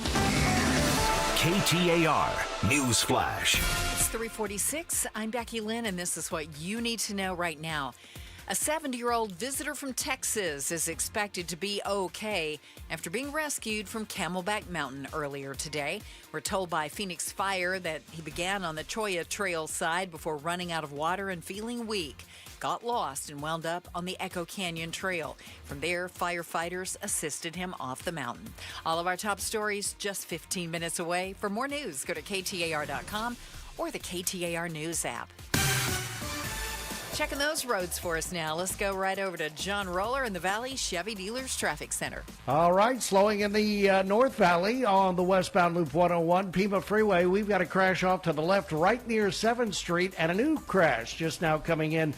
[SPEAKER 11] KTAR News Flash.
[SPEAKER 3] It's 3:46. I'm Becky Lynn, and this is what you need to know right now. A 70-year-old visitor from Texas is expected to be okay after being rescued from Camelback Mountain earlier today. We're told by Phoenix Fire that he began on the Cholla Trail side before running out of water and feeling weak. Got lost and wound up on the Echo Canyon Trail. From there, firefighters assisted him off the mountain. All of our top stories just 15 minutes away. For more news, go to KTAR.com or the KTAR News app. Checking those roads for us now. Let's go right over to John Roller in the Valley Chevy Dealers Traffic Center.
[SPEAKER 6] All right, slowing in the North Valley on the westbound Loop 101, Pima Freeway. We've got a crash off to the left right near 7th Street, and a new crash just now coming in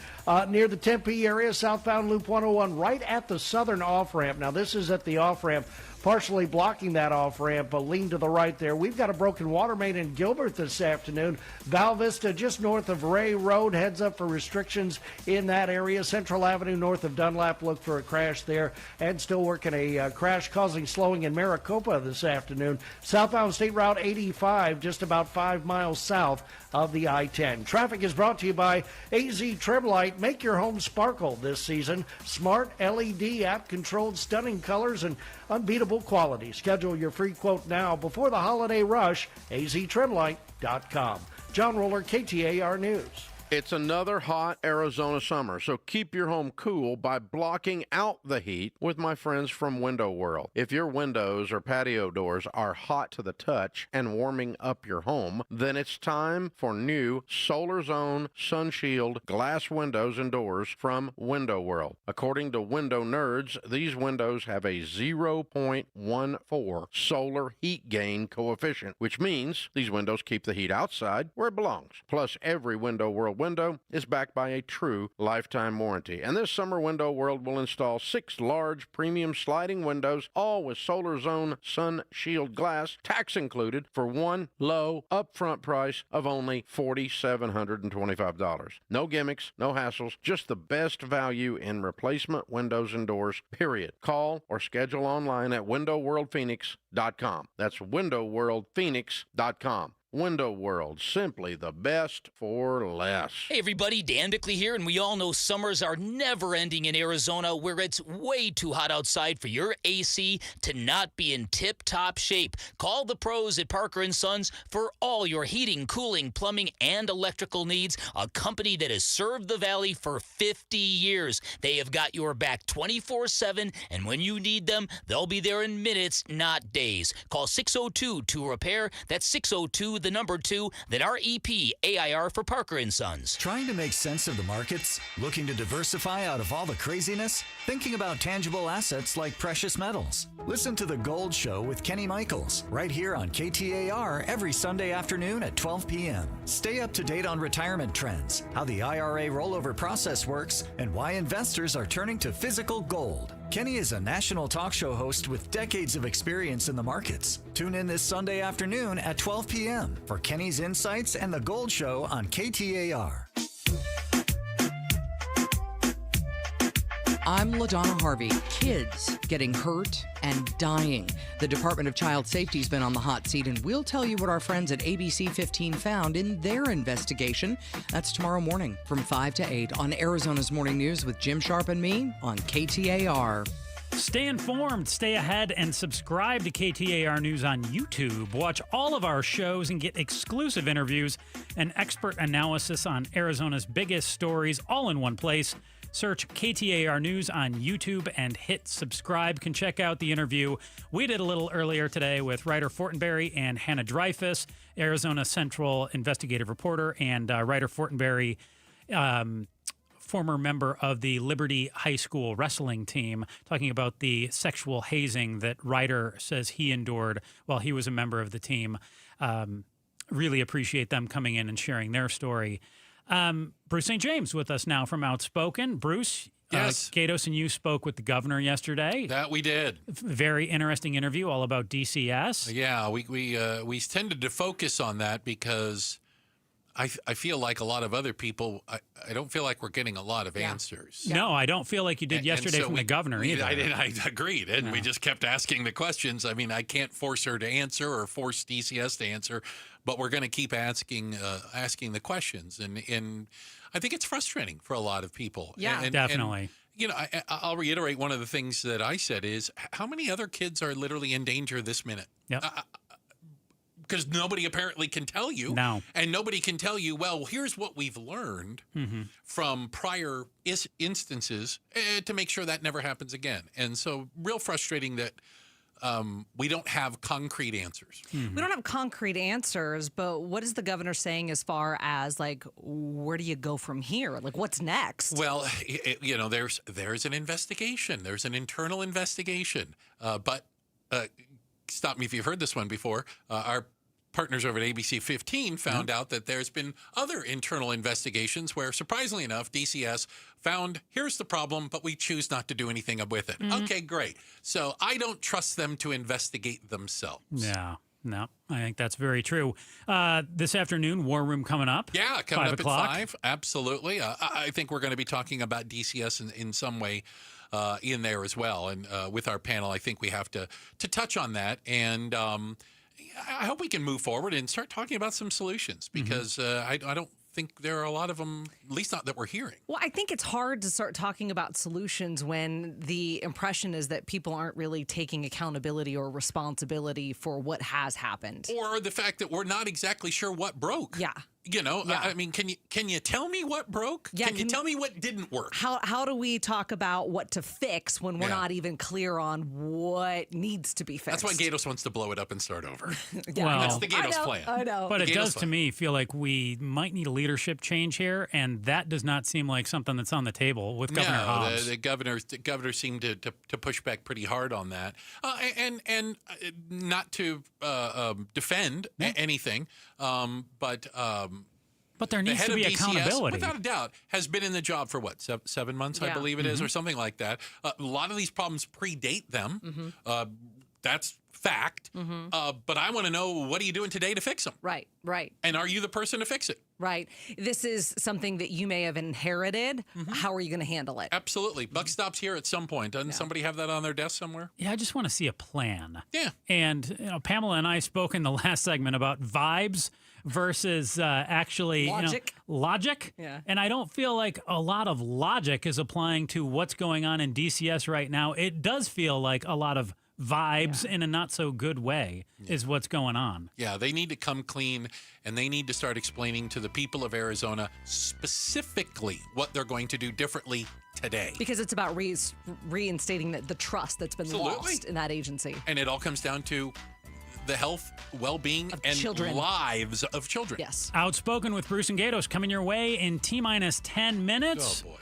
[SPEAKER 6] near the Tempe area, southbound Loop 101, right at the southern off-ramp. Now, this is at the off-ramp. Partially blocking that off-ramp, a lean to the right there. We've got a broken water main in Gilbert this afternoon. Val Vista just north of Ray Road. Heads up for restrictions in that area. Central Avenue north of Dunlap, look for a crash there. And still working a crash causing slowing in Maricopa this afternoon. Southbound State Route 85, just about 5 miles south of the I-10. Traffic is brought to you by AZ Trimlight. Make your home sparkle this season. Smart LED app-controlled stunning colors and unbeatable quality. Schedule your free quote now before the holiday rush. aztrimlight.com. John Roller, KTAR News.
[SPEAKER 17] It's another hot Arizona summer, so keep your home cool by blocking out the heat with my friends from Window World. If your windows or patio doors are hot to the touch and warming up your home, then it's time for new Solar Zone Sun Shield glass windows and doors from Window World. According to Window Nerds, these windows have a 0.14 solar heat gain coefficient, which means these windows keep the heat outside where it belongs. Plus, every Window World window is backed by a true lifetime warranty. And this summer, Window World will install 6 large premium sliding windows, all with Solar Zone Sun Shield glass, tax included, for one low upfront price of only $4,725. No gimmicks, no hassles, just the best value in replacement windows and doors, period. Call or schedule online at windowworldphoenix.com. That's windowworldphoenix.com. Window World, simply the best for less.
[SPEAKER 20] Hey everybody, Dan Bickley here, and we all know summers are never ending in Arizona, where it's way too hot outside for your AC to not be in tip-top shape. Call the pros at Parker & Sons for all your heating, cooling, plumbing, and electrical needs, a company that has served the Valley for 50 years. They have got your back 24/7, and when you need them, they'll be there in minutes, not days. Call 602-2REPAIR. That's 602 the number 2, then REP AIR for Parker & Sons.
[SPEAKER 21] Trying to make sense of the markets? Looking to diversify out of all the craziness? Thinking about tangible assets like precious metals? Listen to The Gold Show with Kenny Michaels right here on KTAR every Sunday afternoon at 12 p.m. Stay up to date on retirement trends, how the IRA rollover process works, and why investors are turning to physical gold. Kenny is a national talk show host with decades of experience in the markets. Tune in this Sunday afternoon at 12 p.m. for Kenny's insights and The Gold Show on KTAR.
[SPEAKER 23] I'm LaDonna Harvey. Kids getting hurt and dying. The Department of Child Safety has been on the hot seat, and we'll tell you what our friends at ABC 15 found in their investigation. That's tomorrow morning from 5 to 8 on Arizona's Morning News with Jim Sharp and me on KTAR.
[SPEAKER 8] Stay informed, stay ahead, and subscribe to KTAR News on YouTube. Watch all of our shows and get exclusive interviews and expert analysis on Arizona's biggest stories all in one place. Search KTAR News on YouTube and hit subscribe. Can check out the interview we did a little earlier today with writer Fortenberry and Hannah Dreyfus, Arizona Central investigative reporter, and writer Fortenberry, former member of the Liberty High School wrestling team, talking about the sexual hazing that Ryder says he endured while he was a member of the team. Really appreciate them coming in and sharing their story. Bruce St. James with us now from Outspoken. Bruce,
[SPEAKER 24] yes.
[SPEAKER 8] Gatos and you spoke with the governor yesterday.
[SPEAKER 24] That we did.
[SPEAKER 8] Very interesting interview all about DCS.
[SPEAKER 24] Yeah, we tended to focus on that because
[SPEAKER 5] I feel like a lot of other people, I don't feel like we're getting a lot of answers.
[SPEAKER 8] No, I don't feel like you did yesterday from the governor either.
[SPEAKER 5] I agreed, and we just kept asking the questions. I mean, I can't force her to answer or force DCS to answer, but we're going to keep asking the questions, and I think it's frustrating for a lot of people.
[SPEAKER 8] Yeah, definitely.
[SPEAKER 5] And, I'll reiterate one of the things that I said is, how many other kids are literally in danger this minute?
[SPEAKER 8] Yep.
[SPEAKER 5] Because nobody apparently can tell you.
[SPEAKER 8] No.
[SPEAKER 5] And nobody can tell you, well, here's what we've learned from prior instances to make sure that never happens again. And so real frustrating that we don't have concrete answers.
[SPEAKER 10] We don't have concrete answers, but what is the governor saying as far as, like, where do you go from here? Like, what's next?
[SPEAKER 5] Well, there's an investigation. There's an internal investigation. But stop me if you've heard this one before. Our partners over at ABC 15 found out that there's been other internal investigations where, surprisingly enough, DCS found, here's the problem, but we choose not to do anything with it. Okay, great. So I don't trust them to investigate themselves.
[SPEAKER 8] Yeah. No, I think that's very true. This afternoon, War Room coming up.
[SPEAKER 5] Yeah, coming
[SPEAKER 8] 5
[SPEAKER 5] up
[SPEAKER 8] o'clock.
[SPEAKER 5] at 5. Absolutely. I think we're going to be talking about DCS in some way in there as well. And with our panel, I think we have to touch on that. And I hope we can move forward and start talking about some solutions, because I don't think there are a lot of them, at least not that we're hearing.
[SPEAKER 10] Well, I think it's hard to start talking about solutions when the impression is that people aren't really taking accountability or responsibility for what has happened.
[SPEAKER 5] Or the fact that we're not exactly sure what broke.
[SPEAKER 10] Yeah.
[SPEAKER 5] I mean, can you tell me what broke?
[SPEAKER 10] Yeah,
[SPEAKER 5] can you tell me what didn't work?
[SPEAKER 10] How do we talk about what to fix when we're not even clear on what needs to be fixed?
[SPEAKER 5] That's why Gatos wants to blow it up and start over.
[SPEAKER 8] Well,
[SPEAKER 5] that's the Gatos plan.
[SPEAKER 10] I know.
[SPEAKER 8] But it does to me feel like we might need a leadership change here, and that does not seem like something that's on the table with Governor Hobbs.
[SPEAKER 5] The governor seemed to push back pretty hard on that, and not to defend anything,
[SPEAKER 8] but there needs to be
[SPEAKER 5] DCS,
[SPEAKER 8] accountability.
[SPEAKER 5] without a doubt, has been in the job for what, 7 months, I believe it is, or something like that. A lot of these problems predate them. That's fact. But I want to know, what are you doing today to fix them?
[SPEAKER 10] Right.
[SPEAKER 5] And are you the person to fix it?
[SPEAKER 10] Right. This is something that you may have inherited. How are you going to handle it?
[SPEAKER 5] Absolutely. Buck stops here at some point. Doesn't somebody have that on their desk somewhere?
[SPEAKER 8] Yeah, I just want to see a plan.
[SPEAKER 5] Yeah.
[SPEAKER 8] And Pamela and I spoke in the last segment about vibes versus actually logic.
[SPEAKER 10] Yeah.
[SPEAKER 8] And I don't feel like a lot of logic is applying to what's going on in DCS right now. It does feel like a lot of vibes in a not so good way is what's going on.
[SPEAKER 5] Yeah, they need to come clean, and they need to start explaining to the people of Arizona specifically what they're going to do differently today.
[SPEAKER 10] Because it's about reinstating the trust that's been lost in that agency.
[SPEAKER 5] And it all comes down to the health, well-being, and
[SPEAKER 10] children.
[SPEAKER 5] Lives of children.
[SPEAKER 10] Yes.
[SPEAKER 8] Outspoken with Bruce and Gatos coming your way in T-minus 10 minutes.
[SPEAKER 5] Oh, boy.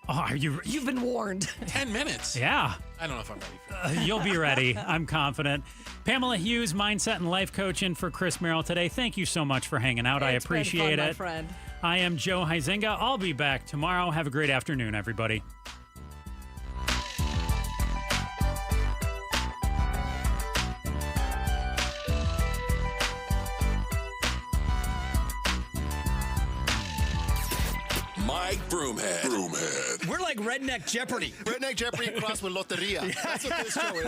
[SPEAKER 8] Oh,
[SPEAKER 10] You've been warned.
[SPEAKER 5] 10 minutes?
[SPEAKER 8] Yeah.
[SPEAKER 5] I don't know if I'm ready for that.
[SPEAKER 8] You'll be ready. I'm confident. Pamela Hughes, mindset and life coach, in for Chris Merrill today. Thank you so much for hanging out. I appreciate
[SPEAKER 10] been fun,
[SPEAKER 8] it.
[SPEAKER 10] my friend.
[SPEAKER 8] I am Joe Huizinga. I'll be back tomorrow. Have a great afternoon, everybody.
[SPEAKER 11] Mike Broomhead.
[SPEAKER 16] We're like Redneck Jeopardy.
[SPEAKER 1] Redneck Jeopardy crossed with Loteria. That's what this show is.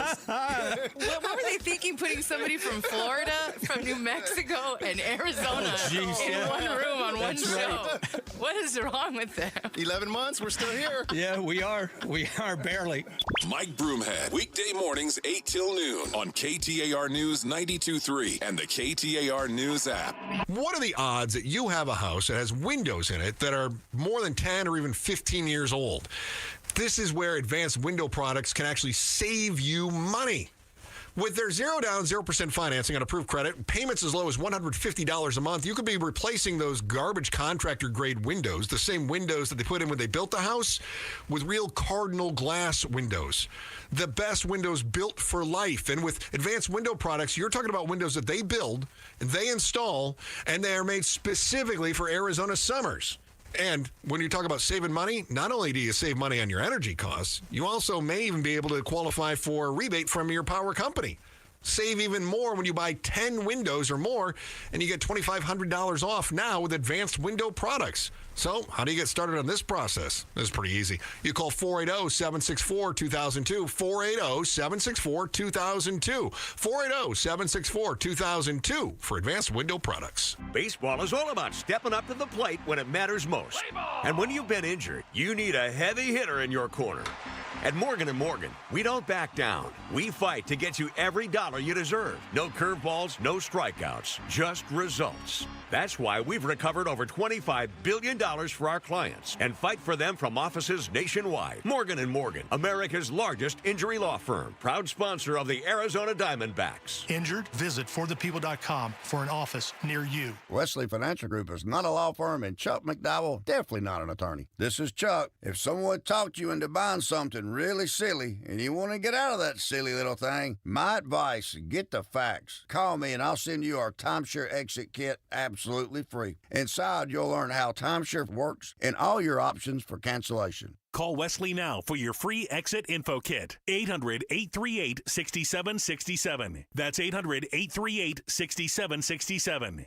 [SPEAKER 3] What were they thinking, putting somebody from Florida, from New Mexico, and Arizona in one room on one show? What is wrong with them?
[SPEAKER 1] 11 months, we're still here.
[SPEAKER 16] Yeah, we are. We are barely.
[SPEAKER 11] Mike Broomhead, weekday mornings 8 till noon on KTAR News 92.3 and the KTAR News app.
[SPEAKER 24] What are the odds that you have a house that has windows in it that are more than 10 or even 15 years old? This is where advanced window products can actually save you money. With their 0 down, 0% financing on approved credit, payments as low as $150 a month, you could be replacing those garbage contractor-grade windows, the same windows that they put in when they built the house, with real Cardinal glass windows. The best windows built for life. And with advanced window products, you're talking about windows that they build and they install, and they are made specifically for Arizona summers. And when you talk about saving money, not only do you save money on your energy costs, you also may even be able to qualify for a rebate from your power company. Save even more when you buy 10 windows or more, and you get $2,500 off now with advanced window products. So, how do you get started on this process? It's pretty easy. You call 480-764-2002, 480-764-2002, 480-764-2002 for advanced window products.
[SPEAKER 4] Baseball is all about stepping up to the plate when it matters most. And when you've been injured, you need a heavy hitter in your corner. At Morgan & Morgan, we don't back down. We fight to get you every dollar you deserve. No curveballs, no strikeouts, just results. That's why we've recovered over $25 billion for our clients and fight for them from offices nationwide. Morgan & Morgan, America's largest injury law firm, proud sponsor of the Arizona Diamondbacks.
[SPEAKER 9] Injured? Visit forthepeople.com for an office near you.
[SPEAKER 12] Wesley Financial Group is not a law firm, and Chuck McDowell definitely not an attorney. This is Chuck. If someone talked you into buying something really silly and you want to get out of that silly little thing, my advice, get the facts. Call me and I'll send you our timeshare exit kit absolutely free. Inside, you'll learn how timeshare works and all your options for cancellation.
[SPEAKER 18] Call Wesley now for your free exit info kit. 800-838-6767. That's 800-838-6767.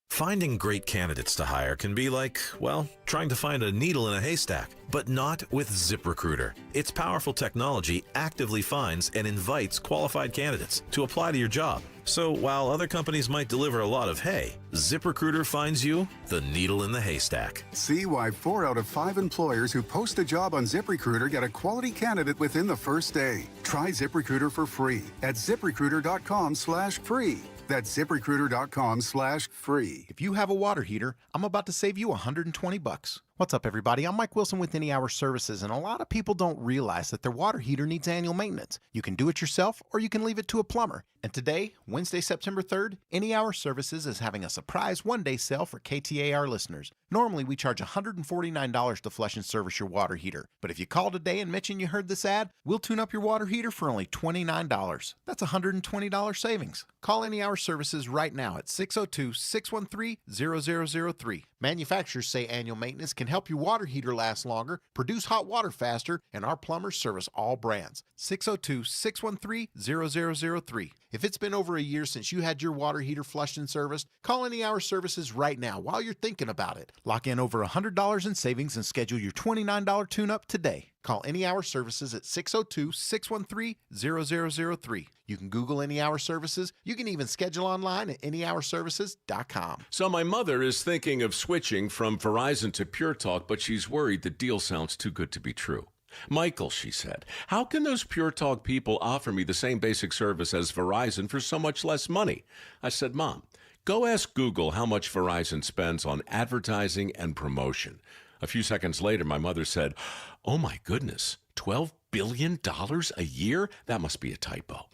[SPEAKER 25] Finding great candidates to hire can be like, well, trying to find a needle in a haystack, but not with ZipRecruiter. Its powerful technology actively finds and invites qualified candidates to apply to your job. So while other companies might deliver a lot of hay, ZipRecruiter finds you the needle in the haystack.
[SPEAKER 26] See why 4 out of 5 employers who post a job on ZipRecruiter get a quality candidate within the first day. Try ZipRecruiter for free at ZipRecruiter.com/free. That's ZipRecruiter.com/free.
[SPEAKER 27] If you have a water heater, I'm about to save you $120. What's up, everybody? I'm Mike Wilson with Any Hour Services, and a lot of people don't realize that their water heater needs annual maintenance. You can do it yourself, or you can leave it to a plumber. And today, Wednesday, September 3rd, Any Hour Services is having a surprise one-day sale for KTAR listeners. Normally, we charge $149 to flush and service your water heater. But if you call today and mention you heard this ad, we'll tune up your water heater for only $29. That's $120 savings. Call Any Hour Services right now at 602-613-0003. Manufacturers say annual maintenance can help your water heater last longer, produce hot water faster, and our plumbers service all brands. 602-613-0003. If it's been over a year since you had your water heater flushed and serviced, call Any Hour Services right now while you're thinking about it. Lock in over $100 in savings and schedule your $29 tune-up today. Call Any Hour Services at 602-613-0003. You can Google Any Hour Services. You can even schedule online at anyhourservices.com.
[SPEAKER 28] So my mother is thinking of switching from Verizon to Pure Talk, but she's worried the deal sounds too good to be true. Michael, she said, how can those Pure Talk people offer me the same basic service as Verizon for so much less money? I said, Mom, go ask Google how much Verizon spends on advertising and promotion. A few seconds later, my mother said, oh my goodness, $12 billion a year? That must be a typo.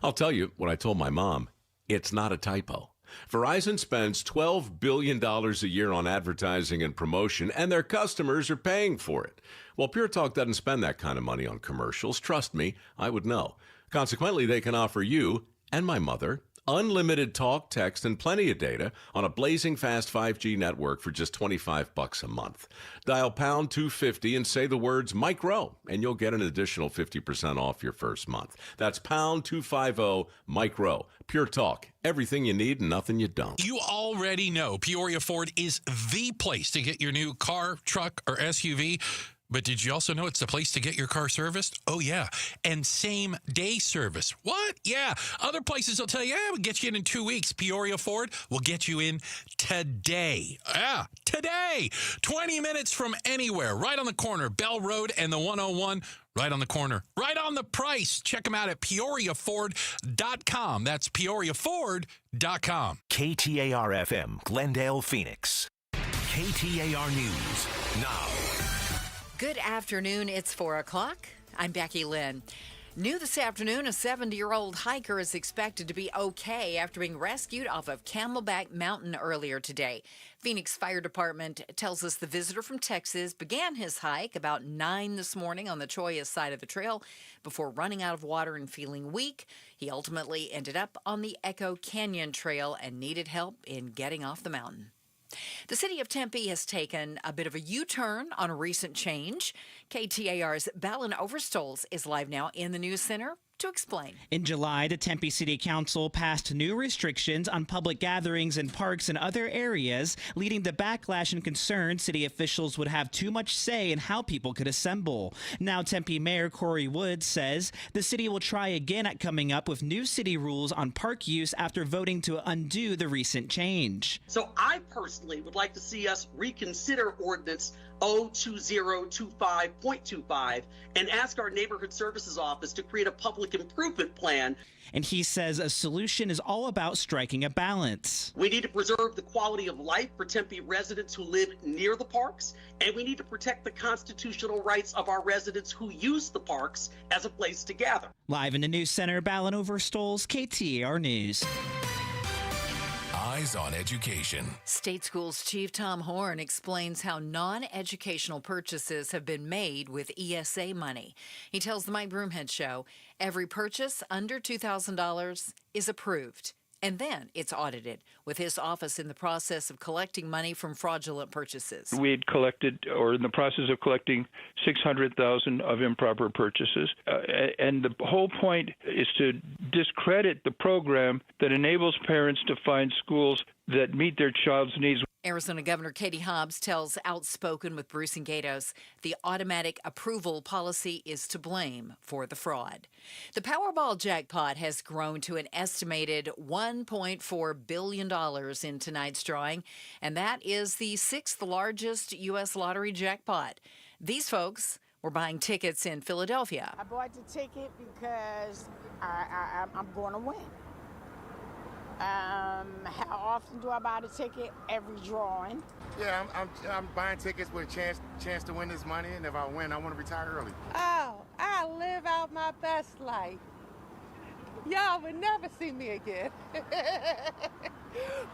[SPEAKER 28] I'll tell you what I told my mom. It's not a typo. Verizon spends $12 billion a year on advertising and promotion, and their customers are paying for it. Well, Pure Talk doesn't spend that kind of money on commercials. Trust me, I would know. Consequently, they can offer you and my mother unlimited talk, text, and plenty of data on a blazing fast 5G network for just $25 a month. Dial pound 250 and say the words Mike Rowe, and you'll get an additional 50% off your first month. That's pound 250 Mike Rowe. Pure Talk. Everything you need and nothing you don't.
[SPEAKER 5] You already know Peoria Ford is the place to get your new car, truck, or SUV. But did you also know it's the place to get your car serviced? Oh, yeah. And same-day service. What? Yeah. Other places will tell you, we'll get you in 2 weeks. Peoria Ford will get you in today. Yeah, today. 20 minutes from anywhere. Right on the corner. Bell Road and the 101. Right on the corner. Right on the price. Check them out at PeoriaFord.com. That's PeoriaFord.com.
[SPEAKER 29] KTAR-FM, Glendale, Phoenix. KTAR News now.
[SPEAKER 3] Good afternoon. It's 4 o'clock. I'm Becky Lynn. New this afternoon, a 70-year-old hiker is expected to be okay after being rescued off of Camelback Mountain earlier today. Phoenix Fire Department tells us the visitor from Texas began his hike about 9 this morning on the Cholla side of the trail before running out of water and feeling weak. He ultimately ended up on the Echo Canyon Trail and needed help in getting off the mountain. The city of Tempe has taken a bit of a U-turn on a recent change. KTAR's Ballin Overstolz is live now in the news center. to explain.
[SPEAKER 2] In July, the Tempe City Council passed new restrictions on public gatherings in parks and other areas, leading to backlash and concern city officials would have too much say in how people could assemble. Now, Tempe Mayor Corey Woods says the city will try again at coming up with new city rules on park use after voting to undo the recent change.
[SPEAKER 6] So I personally would like to see us reconsider Ordinance 02025.25 and ask our Neighborhood Services Office to create a public improvement plan.
[SPEAKER 2] And he says a solution is all about striking a balance.
[SPEAKER 6] We need to preserve the quality of life for Tempe residents who live near the parks, and we need to protect the constitutional rights of our residents who use the parks as a place to gather.
[SPEAKER 2] Live in the News Center, Ballin Overstoles, KTAR News.
[SPEAKER 11] Eyes on Education.
[SPEAKER 3] State Schools Chief Tom Horn explains how non-educational purchases have been made with ESA money. He tells the Mike Broomhead Show every purchase under $2,000 is approved. And then it's audited, with his office in the process of collecting money from fraudulent purchases.
[SPEAKER 7] We had collected, or in the process of collecting, $600,000 of improper purchases. And the whole point is to discredit the program that enables parents to find schools that meet their child's needs.
[SPEAKER 3] Arizona Governor Katie Hobbs tells Outspoken with Bruce and Gatos the automatic approval policy is to blame for the fraud. The Powerball jackpot has grown to an estimated $1.4 billion in tonight's drawing, and that is the sixth largest U.S. lottery jackpot. These folks were buying tickets in Philadelphia.
[SPEAKER 13] I bought the ticket because I'm going to win. How often do I buy the ticket? Every drawing.
[SPEAKER 14] Yeah, I'm buying tickets with a chance to win this money, and if I win, I want to retire early.
[SPEAKER 15] Oh, I live out my best life. Y'all would never see me again.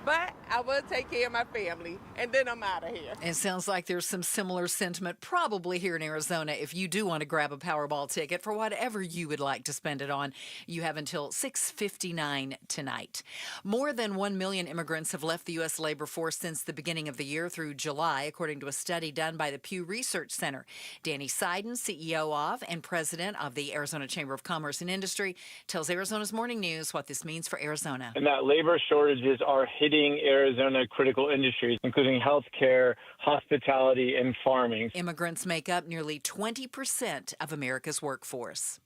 [SPEAKER 15] But I will take care of my family, and then I'm out of here.
[SPEAKER 3] It sounds like there's some similar sentiment probably here in Arizona. If you do want to grab a Powerball ticket for whatever you would like to spend it on, you have until 6:59 tonight. More than 1 million immigrants have left the U.S. labor force since the beginning of the year through July, according to a study done by the Pew Research Center. Danny Seiden, CEO of and president of the Arizona Chamber of Commerce and Industry, tells Arizona's Morning News what this means for Arizona.
[SPEAKER 17] And that labor shortages are hitting Arizona critical industries, including healthcare, hospitality, and farming.
[SPEAKER 3] Immigrants make up nearly 20% of America's workforce.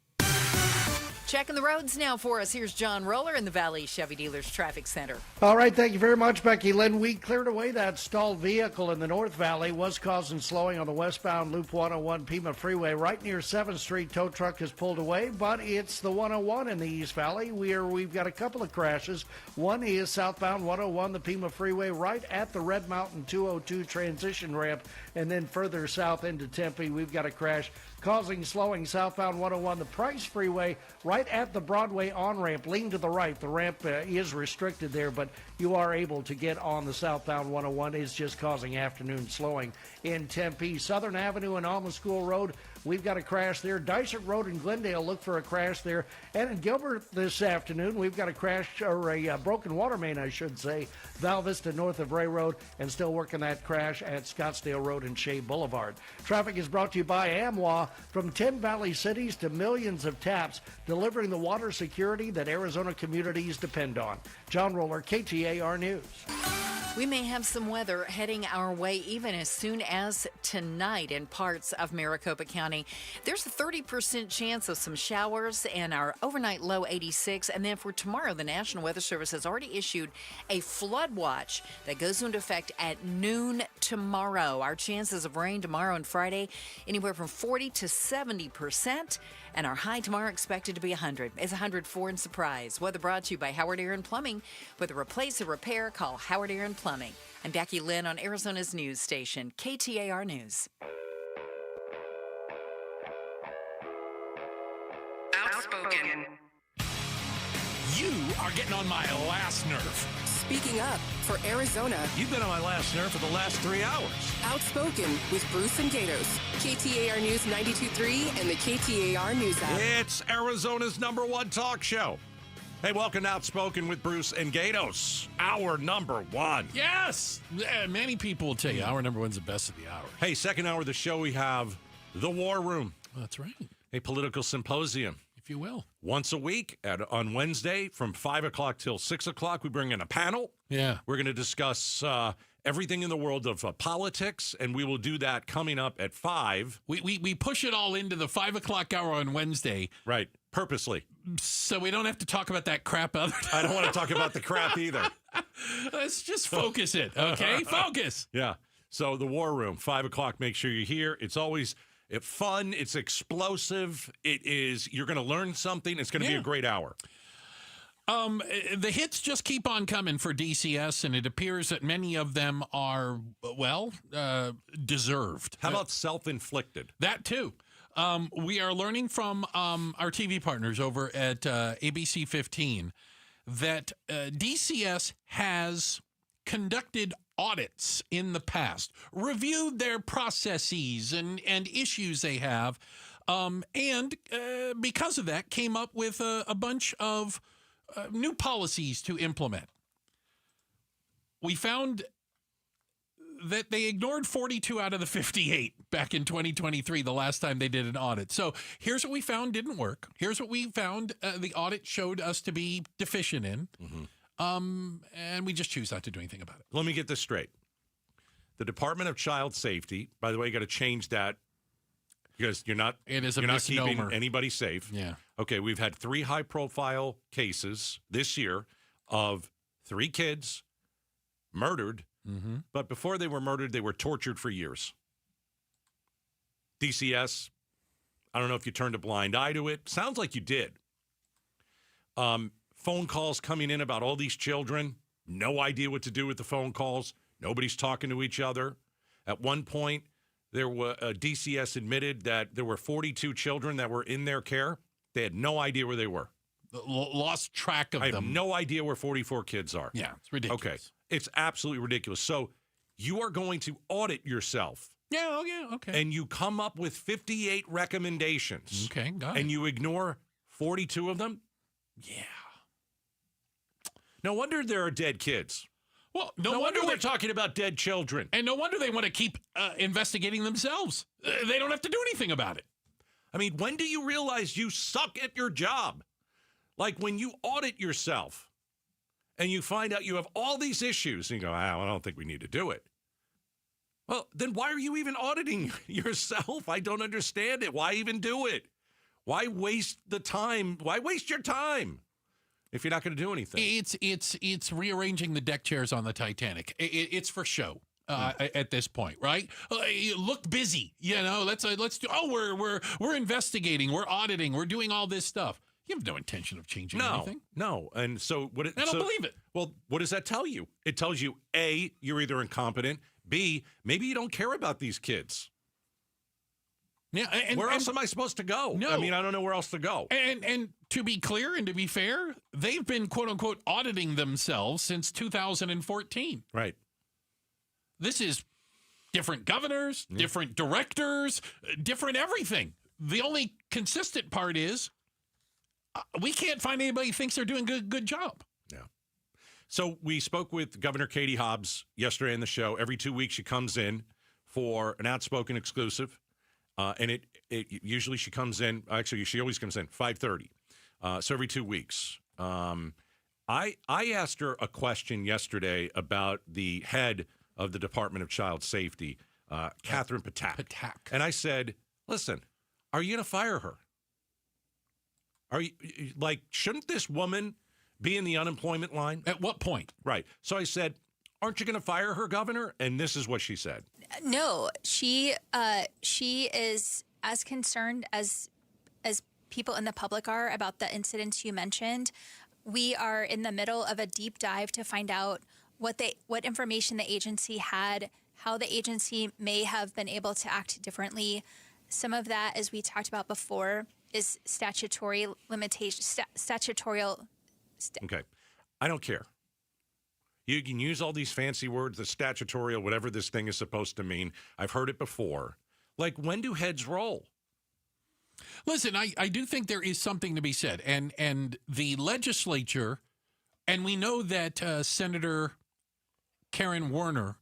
[SPEAKER 3] Checking the roads now for us. Here's John Roller in the Valley Chevy Dealers Traffic Center.
[SPEAKER 19] All right, thank you very much, Becky Lynn. We cleared away that stalled vehicle in the North Valley. Was causing slowing on the westbound Loop 101 Pima Freeway. Right near 7th Street, tow truck is pulled away, but it's the 101 in the East Valley where we've got a couple of crashes. One is southbound 101, the Pima Freeway, right at the Red Mountain 202 transition ramp, and then further south into Tempe, we've got a crash causing slowing southbound 101, the Price Freeway, right at the Broadway on-ramp. Lean to the right. The ramp is restricted there, but you are able to get on the southbound 101. It's just causing afternoon slowing in Tempe. Southern Avenue and Alma School Road, we've got a crash there. Dysart Road in Glendale, look for a crash there. And in Gilbert this afternoon, we've got a crash, or a broken water main, I should say. Val Vista north of Ray Road, and still working that crash at Scottsdale Road and Shea Boulevard. Traffic is brought to you by AmWA. From 10 Valley cities to millions of taps, delivering the water security that Arizona communities depend on. John Roller, KTAR News.
[SPEAKER 3] We may have some weather heading our way even as soon as tonight in parts of Maricopa County. There's a 30% chance of some showers and our overnight low 86. And then for tomorrow, the National Weather Service has already issued a flood watch that goes into effect at noon tomorrow. Our chances of rain tomorrow and Friday, anywhere from 40 to 70%. And our high tomorrow expected to be 100. It's 104 in Surprise. Weather brought to you by Howard Aaron Plumbing. With a replace or repair, call Howard Aaron Plumbing. I'm Becky Lynn on Arizona's news station, KTAR News.
[SPEAKER 22] Outspoken.
[SPEAKER 30] You are getting on my last nerve.
[SPEAKER 22] Speaking up for Arizona.
[SPEAKER 30] You've been on my last nerve for the last 3 hours.
[SPEAKER 22] Outspoken with Bruce and Gatos. KTAR News 92.3 and the KTAR News app.
[SPEAKER 31] It's Arizona's #1 talk show. Hey, welcome to Outspoken with Bruce and Gatos. Hour number 1.
[SPEAKER 5] Yes! Many people will tell you hour number 1's the best of the hours.
[SPEAKER 31] Hey, second hour of the show, we have The War Room.
[SPEAKER 5] Oh, that's right.
[SPEAKER 31] A political symposium.
[SPEAKER 5] if you will.
[SPEAKER 31] Once a week on Wednesday from 5 o'clock till 6 o'clock, we bring in a panel.
[SPEAKER 5] Yeah.
[SPEAKER 31] We're going to discuss everything in the world of politics, and we will do that coming up at 5.
[SPEAKER 5] We push it all into the 5 o'clock hour on Wednesday.
[SPEAKER 31] Right, purposely.
[SPEAKER 5] So we don't have to talk about that crap other time.
[SPEAKER 31] I don't want to talk about the crap either.
[SPEAKER 5] Let's just focus it, okay? Focus.
[SPEAKER 31] Yeah. So the War Room, 5 o'clock, make sure you're here. It's always fun. It's explosive. You're going to learn something. It's going to be a great hour.
[SPEAKER 5] The hits just keep on coming for DCS, and it appears that many of them are, deserved.
[SPEAKER 31] How about self-inflicted?
[SPEAKER 5] That, too. We are learning from our TV partners over at ABC 15 that DCS has conducted audits in the past, reviewed their processes and issues they have, and because of that, came up with a bunch of new policies to implement. We found that they ignored 42 out of the 58 back in 2023, the last time they did an audit. So here's what we found didn't work. Here's what we found the audit showed us to be deficient in. And we just choose not to do anything about it.
[SPEAKER 31] Let me get this straight. The Department of Child Safety, by the way, you got to change that because you're not keeping anybody safe.
[SPEAKER 5] Yeah.
[SPEAKER 31] Okay, we've had 3 high-profile cases this year of 3 kids murdered, but before they were murdered, they were tortured for years. DCS, I don't know if you turned a blind eye to it. Sounds like you did. Phone calls coming in about all these children. No idea what to do with the phone calls. Nobody's talking to each other. At one point, DCS admitted that there were 42 children that were in their care. They had no idea where they were.
[SPEAKER 5] Lost track of them.
[SPEAKER 31] I have no idea where 44 kids are.
[SPEAKER 5] Yeah, it's ridiculous.
[SPEAKER 31] Okay, it's absolutely ridiculous. So you are going to audit yourself.
[SPEAKER 5] Yeah, okay.
[SPEAKER 31] And you come up with 58 recommendations.
[SPEAKER 5] Okay, got it.
[SPEAKER 31] And you ignore 42 of them? Yeah. No wonder there are dead kids.
[SPEAKER 5] Well,
[SPEAKER 31] no wonder we're talking about dead children.
[SPEAKER 5] And no wonder they want to keep investigating themselves. They don't have to do anything about it.
[SPEAKER 31] I mean, when do you realize you suck at your job? Like when you audit yourself and you find out you have all these issues and you go, I don't think we need to do it. Well, then why are you even auditing yourself? I don't understand it. Why even do it? Why waste the time? Why waste your time if you're not going to do anything?
[SPEAKER 5] It's rearranging the deck chairs on the Titanic. It's for show at this point, right? Look busy, Let's do. Oh, we're investigating, we're auditing, we're doing all this stuff. You have no intention of changing anything.
[SPEAKER 31] No. And so what?
[SPEAKER 5] I don't believe it.
[SPEAKER 31] Well, what does that tell you? It tells you A, you're either incompetent. B, maybe you don't care about these kids.
[SPEAKER 5] Yeah,
[SPEAKER 31] where else am I supposed to go?
[SPEAKER 5] No.
[SPEAKER 31] I mean, I don't know where else to go.
[SPEAKER 5] And to be clear and to be fair, they've been, quote unquote, auditing themselves since 2014.
[SPEAKER 31] Right.
[SPEAKER 5] This is different governors, different directors, different everything. The only consistent part is we can't find anybody who thinks they're doing a good job.
[SPEAKER 31] Yeah. So we spoke with Governor Katie Hobbs yesterday in the show. Every 2 weeks she comes in for an Outspoken exclusive. And it usually she comes in, actually she always comes in 5:30. So every 2 weeks. I asked her a question yesterday about the head of the Department of Child Safety, Catherine Patak. And I said, listen, are you going to fire her? Shouldn't this woman be in the unemployment line?
[SPEAKER 5] At what point?
[SPEAKER 31] Right. So I said, aren't you going to fire her, Governor? And this is what she said.
[SPEAKER 1] No, she is as concerned as people in the public are about the incidents you mentioned. We are in the middle of a deep dive to find out what information the agency had, how the agency may have been able to act differently. Some of that, as we talked about before, is statutory limitation,
[SPEAKER 31] Okay, I don't care. You can use all these fancy words, the statutorial, whatever this thing is supposed to mean. I've heard it before. Like, when do heads roll?
[SPEAKER 5] Listen, I do think there is something to be said. And the legislature, and we know that Senator Karen Warner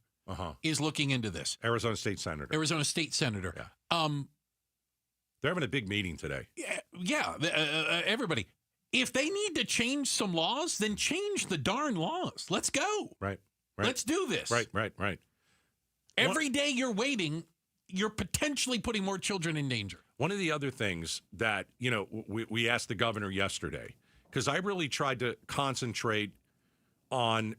[SPEAKER 5] is looking into this.
[SPEAKER 31] Arizona State Senator.
[SPEAKER 5] Yeah.
[SPEAKER 31] They're having a big meeting today.
[SPEAKER 5] Everybody. If they need to change some laws, then change the darn laws. Let's go.
[SPEAKER 31] Right.
[SPEAKER 5] Let's do this.
[SPEAKER 31] Right.
[SPEAKER 5] Every day you're waiting, you're potentially putting more children in danger.
[SPEAKER 31] One of the other things that, we asked the governor yesterday, because I really tried to concentrate on,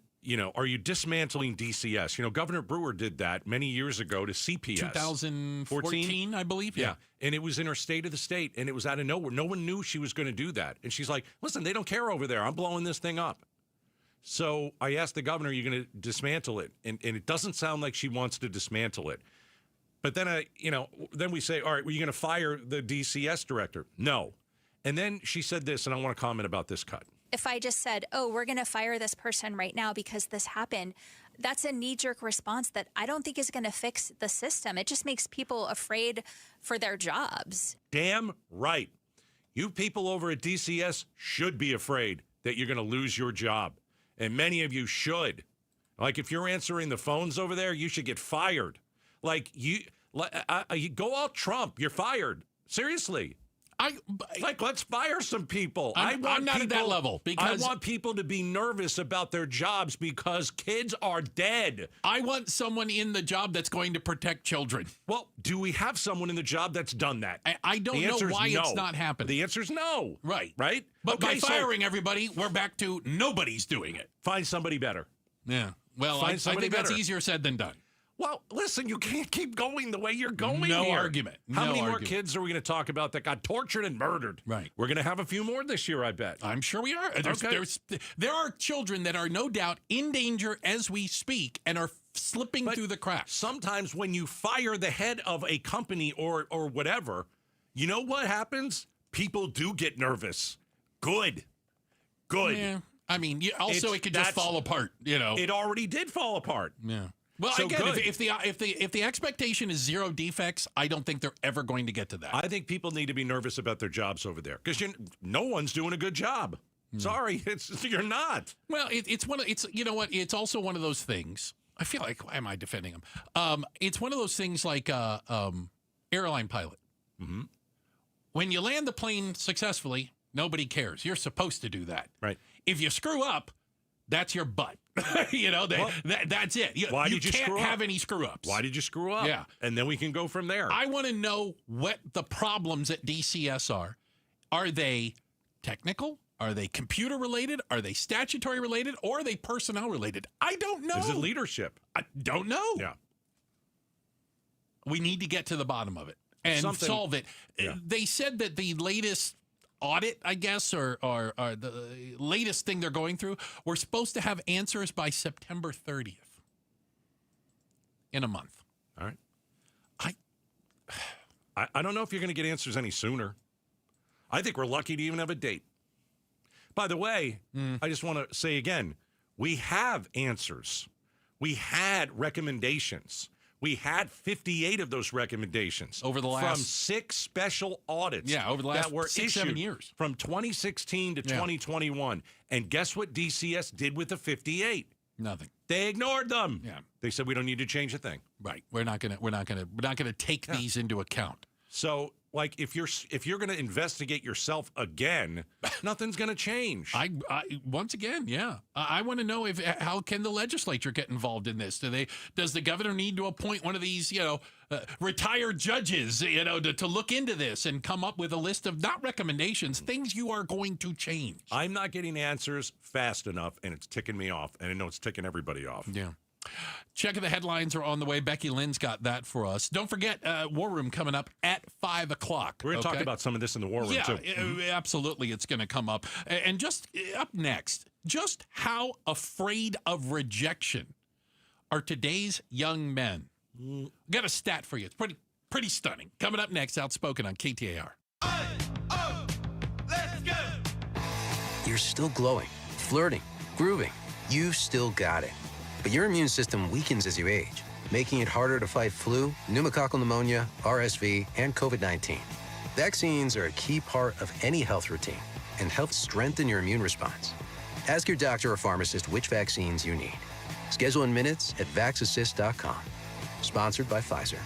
[SPEAKER 31] are you dismantling DCS? Governor Brewer did that many years ago to CPS.
[SPEAKER 5] 2014, I believe. Yeah.
[SPEAKER 31] And it was in her state of the state, and it was out of nowhere. No one knew she was going to do that. And she's like, listen, they don't care over there. I'm blowing this thing up. So I asked the governor, are you going to dismantle it? And it doesn't sound like she wants to dismantle it. But then, then we say, all right, were you going to fire the DCS director? No. And then she said this, and I want to comment about this cut.
[SPEAKER 1] If I just said, oh, we're going to fire this person right now because this happened, that's a knee-jerk response that I don't think is going to fix the system. It just makes people afraid for their jobs.
[SPEAKER 31] Damn right. You people over at DCS should be afraid that you're going to lose your job. And many of you should. Like, if you're answering the phones over there, you should get fired. Like, you go all Trump. You're fired. Seriously. Let's fire some people.
[SPEAKER 5] I'm not at that level because
[SPEAKER 31] I want people to be nervous about their jobs because kids are dead.
[SPEAKER 5] I want someone in the job that's going to protect children.
[SPEAKER 31] Well, do we have someone in the job that's done that?
[SPEAKER 5] I don't know why it's not happening.
[SPEAKER 31] The answer is no.
[SPEAKER 5] Right.
[SPEAKER 31] Okay,
[SPEAKER 5] But by firing everybody, we're back to nobody's doing it.
[SPEAKER 31] Find somebody better.
[SPEAKER 5] Yeah. Well, I think that's easier said than done.
[SPEAKER 31] Well, listen, you can't keep going the way you're going
[SPEAKER 5] No
[SPEAKER 31] here.
[SPEAKER 5] argument.
[SPEAKER 31] How
[SPEAKER 5] No
[SPEAKER 31] many more
[SPEAKER 5] argument.
[SPEAKER 31] kids are we going to talk about that got tortured and murdered?
[SPEAKER 5] Right.
[SPEAKER 31] We're going to have a few more this year, I bet.
[SPEAKER 5] I'm sure we are. There are children that are no doubt in danger as we speak and are slipping through the cracks.
[SPEAKER 31] Sometimes when you fire the head of a company or whatever, you know what happens? People do get nervous. Good.
[SPEAKER 5] Yeah. I mean, it could just fall apart,
[SPEAKER 31] It already did fall apart.
[SPEAKER 5] Yeah. Well,
[SPEAKER 31] So
[SPEAKER 5] again,
[SPEAKER 31] good.
[SPEAKER 5] if the expectation is zero defects, I don't think they're ever going to get to that.
[SPEAKER 31] I think people need to be nervous about their jobs over there because no one's doing a good job. Sorry, you're not.
[SPEAKER 5] Well, it's also one of those things. I feel like, why am I defending them? It's one of those things like airline pilot.
[SPEAKER 31] Mm-hmm.
[SPEAKER 5] When you land the plane successfully, nobody cares. You're supposed to do that.
[SPEAKER 31] Right.
[SPEAKER 5] If you screw up, that's your butt. That's it.
[SPEAKER 31] Why
[SPEAKER 5] you
[SPEAKER 31] did you
[SPEAKER 5] can't
[SPEAKER 31] screw up?
[SPEAKER 5] have any screw-ups.
[SPEAKER 31] Why did you screw up?
[SPEAKER 5] Yeah.
[SPEAKER 31] And then we can go from there.
[SPEAKER 5] I want to know what the problems at DCS are. Are they technical? Are they computer related? Are they statutory related? Or are they personnel related? I don't know.
[SPEAKER 31] Is it leadership?
[SPEAKER 5] I don't know.
[SPEAKER 31] Yeah.
[SPEAKER 5] We need to get to the bottom of it and solve it.
[SPEAKER 31] Yeah.
[SPEAKER 5] They said that the latest audit, I guess, or the latest thing they're going through, we're supposed to have answers by September 30th. In a month.
[SPEAKER 31] All right. I don't know if you're going to get answers any sooner. I think we're lucky to even have a date. By the way, I just want to say again, we have answers. We had recommendations. We had 58 of those recommendations
[SPEAKER 5] over the last
[SPEAKER 31] from 6 special audits.
[SPEAKER 5] Yeah, over the last
[SPEAKER 31] that were
[SPEAKER 5] 6-7 years,
[SPEAKER 31] from 2016 to 2021. And guess what DCS did with the 58?
[SPEAKER 5] Nothing.
[SPEAKER 31] They ignored them.
[SPEAKER 5] Yeah,
[SPEAKER 31] they said we don't need to change a thing.
[SPEAKER 5] Right. We're not gonna take these into account.
[SPEAKER 31] So, like, if you're going to investigate yourself again, nothing's going to change.
[SPEAKER 5] I once again, yeah. I want to know how can the legislature get involved in this? Does the governor need to appoint one of these, retired judges, to look into this and come up with a list of not recommendations, things you are going to change?
[SPEAKER 31] I'm not getting answers fast enough, and it's ticking me off, and I know it's ticking everybody off.
[SPEAKER 5] Yeah. Check of the headlines are on the way. Becky Lynn's got that for us. Don't forget, War Room coming up at 5 o'clock.
[SPEAKER 31] We're going to talk about some of this in the War Room, too.
[SPEAKER 5] Yeah, absolutely. It's going to come up. And just up next, just how afraid of rejection are today's young men? Got a stat for you. It's pretty stunning. Coming up next, Outspoken on KTAR.
[SPEAKER 4] Let's go! You're still glowing, flirting, grooving. You still got it. But your immune system weakens as you age, making it harder to fight flu, pneumococcal pneumonia, RSV, and COVID-19. Vaccines are a key part of any health routine and help strengthen your immune response. Ask your doctor or pharmacist which vaccines you need. Schedule in minutes at vaxassist.com. Sponsored by Pfizer.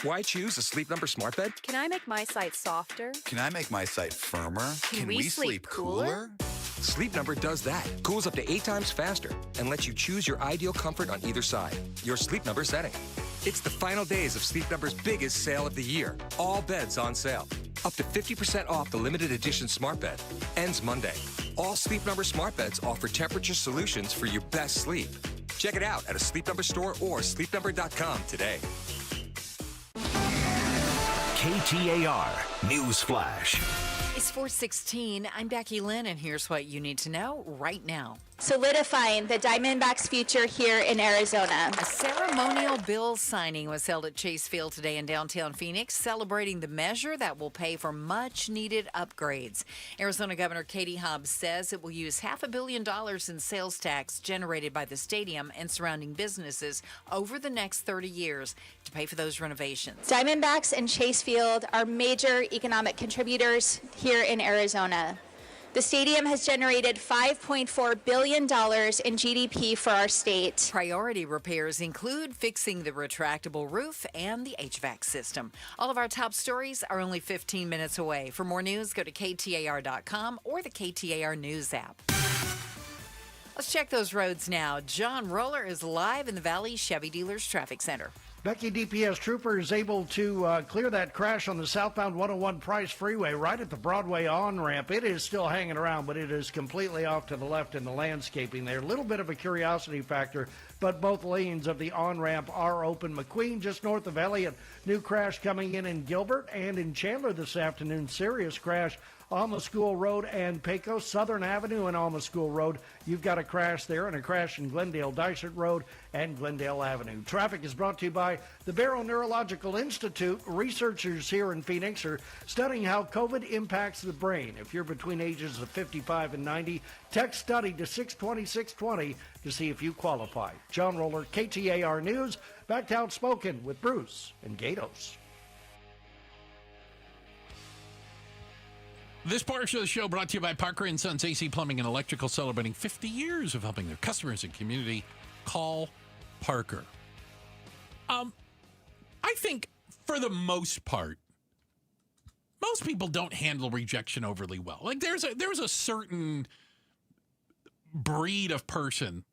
[SPEAKER 8] Why choose a Sleep Number smart bed?
[SPEAKER 9] Can I make my site softer?
[SPEAKER 10] Can I make my site firmer?
[SPEAKER 9] Can we sleep cooler?
[SPEAKER 8] Sleep Number does that. Cools up to 8 times faster and lets you choose your ideal comfort on either side. Your Sleep Number setting. It's the final days of Sleep Number's biggest sale of the year. All beds on sale. Up to 50% off the limited edition smart bed. Ends Monday. All Sleep Number smart beds offer temperature solutions for your best sleep. Check it out at a Sleep Number store or sleepnumber.com today.
[SPEAKER 29] KTAR News Flash.
[SPEAKER 3] It's 4:16. I'm Becky Lynn, and here's what you need to know right now.
[SPEAKER 12] Solidifying the Diamondbacks' future here in Arizona.
[SPEAKER 3] A ceremonial bill signing was held at Chase Field today in downtown Phoenix, celebrating the measure that will pay for much-needed upgrades. Arizona Governor Katie Hobbs says it will use $500 million in sales tax generated by the stadium and surrounding businesses over the next 30 years to pay for those renovations.
[SPEAKER 12] Diamondbacks and Chase Field are major economic contributors here in Arizona. The stadium has generated $5.4 billion in GDP for our state.
[SPEAKER 3] Priority repairs include fixing the retractable roof and the HVAC system. All of our top stories are only 15 minutes away. For more news, go to KTAR.com or the KTAR News app. Let's check those roads now. John Roller is live in the Valley Chevy Dealers Traffic Center.
[SPEAKER 19] Becky, DPS trooper is able to clear that crash on the southbound 101 Price Freeway right at the Broadway on-ramp. It is still hanging around, but it is completely off to the left in the landscaping there. A little bit of a curiosity factor, but both lanes of the on-ramp are open. McQueen just north of Elliott. New crash coming in Gilbert and in Chandler this afternoon. Serious crash Alma School Road and Pecos, Southern Avenue and Alma School Road. You've got a crash there and a crash in Glendale Dysart Road and Glendale Avenue. Traffic is brought to you by the Barrow Neurological Institute. Researchers here in Phoenix are studying how COVID impacts the brain. If you're between ages of 55 and 90, text study to 620-620 to see if you qualify. John Roller, KTAR News. Back to Outspoken with Bruce and Gatos.
[SPEAKER 5] This portion of the show brought to you by Parker & Sons AC Plumbing and Electrical, celebrating 50 years of helping their customers and community. Call Parker. I think for the most part, most people don't handle rejection overly well. Like there's a certain breed of person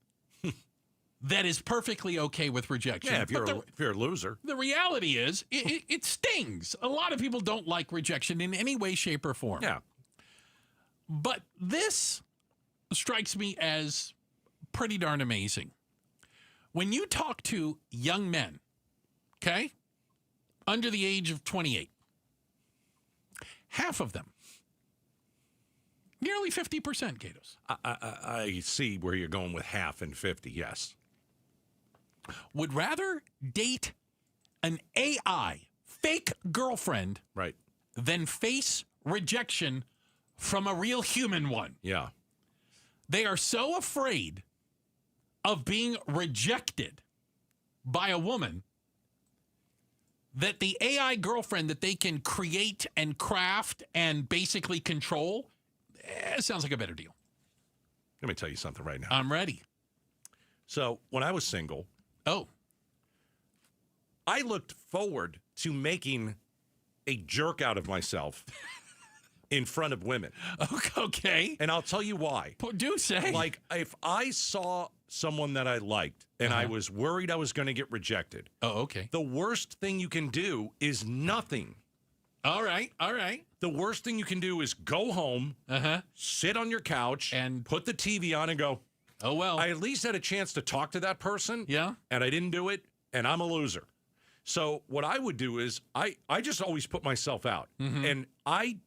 [SPEAKER 5] that is perfectly okay with rejection.
[SPEAKER 31] Yeah, if you're a loser.
[SPEAKER 5] The reality is, it stings. A lot of people don't like rejection in any way, shape, or form.
[SPEAKER 31] Yeah.
[SPEAKER 5] But this strikes me as pretty darn amazing. When you talk to young men, okay, under the age of 28, half of them, nearly 50%, Gatos.
[SPEAKER 31] I see where you're going with half and 50, yes.
[SPEAKER 5] Would rather date an AI fake girlfriend than face rejection from a real human one.
[SPEAKER 31] Yeah.
[SPEAKER 5] They are so afraid of being rejected by a woman that the AI girlfriend that they can create and craft and basically control sounds like a better deal.
[SPEAKER 31] Let me tell you something right now.
[SPEAKER 5] I'm ready.
[SPEAKER 31] So when I was single, I looked forward to making a jerk out of myself in front of women.
[SPEAKER 5] Okay.
[SPEAKER 31] And I'll tell you why.
[SPEAKER 5] Do say.
[SPEAKER 31] Like, if I saw someone that I liked and I was worried I was going to get rejected.
[SPEAKER 5] Oh, okay.
[SPEAKER 31] The worst thing you can do is nothing.
[SPEAKER 5] All right.
[SPEAKER 31] The worst thing you can do is go home, sit on your couch, and put the TV on and go,
[SPEAKER 5] oh, well.
[SPEAKER 31] I at least had a chance to talk to that person.
[SPEAKER 5] Yeah.
[SPEAKER 31] And I didn't do it, and I'm a loser. So what I would do is I just always put myself out. And I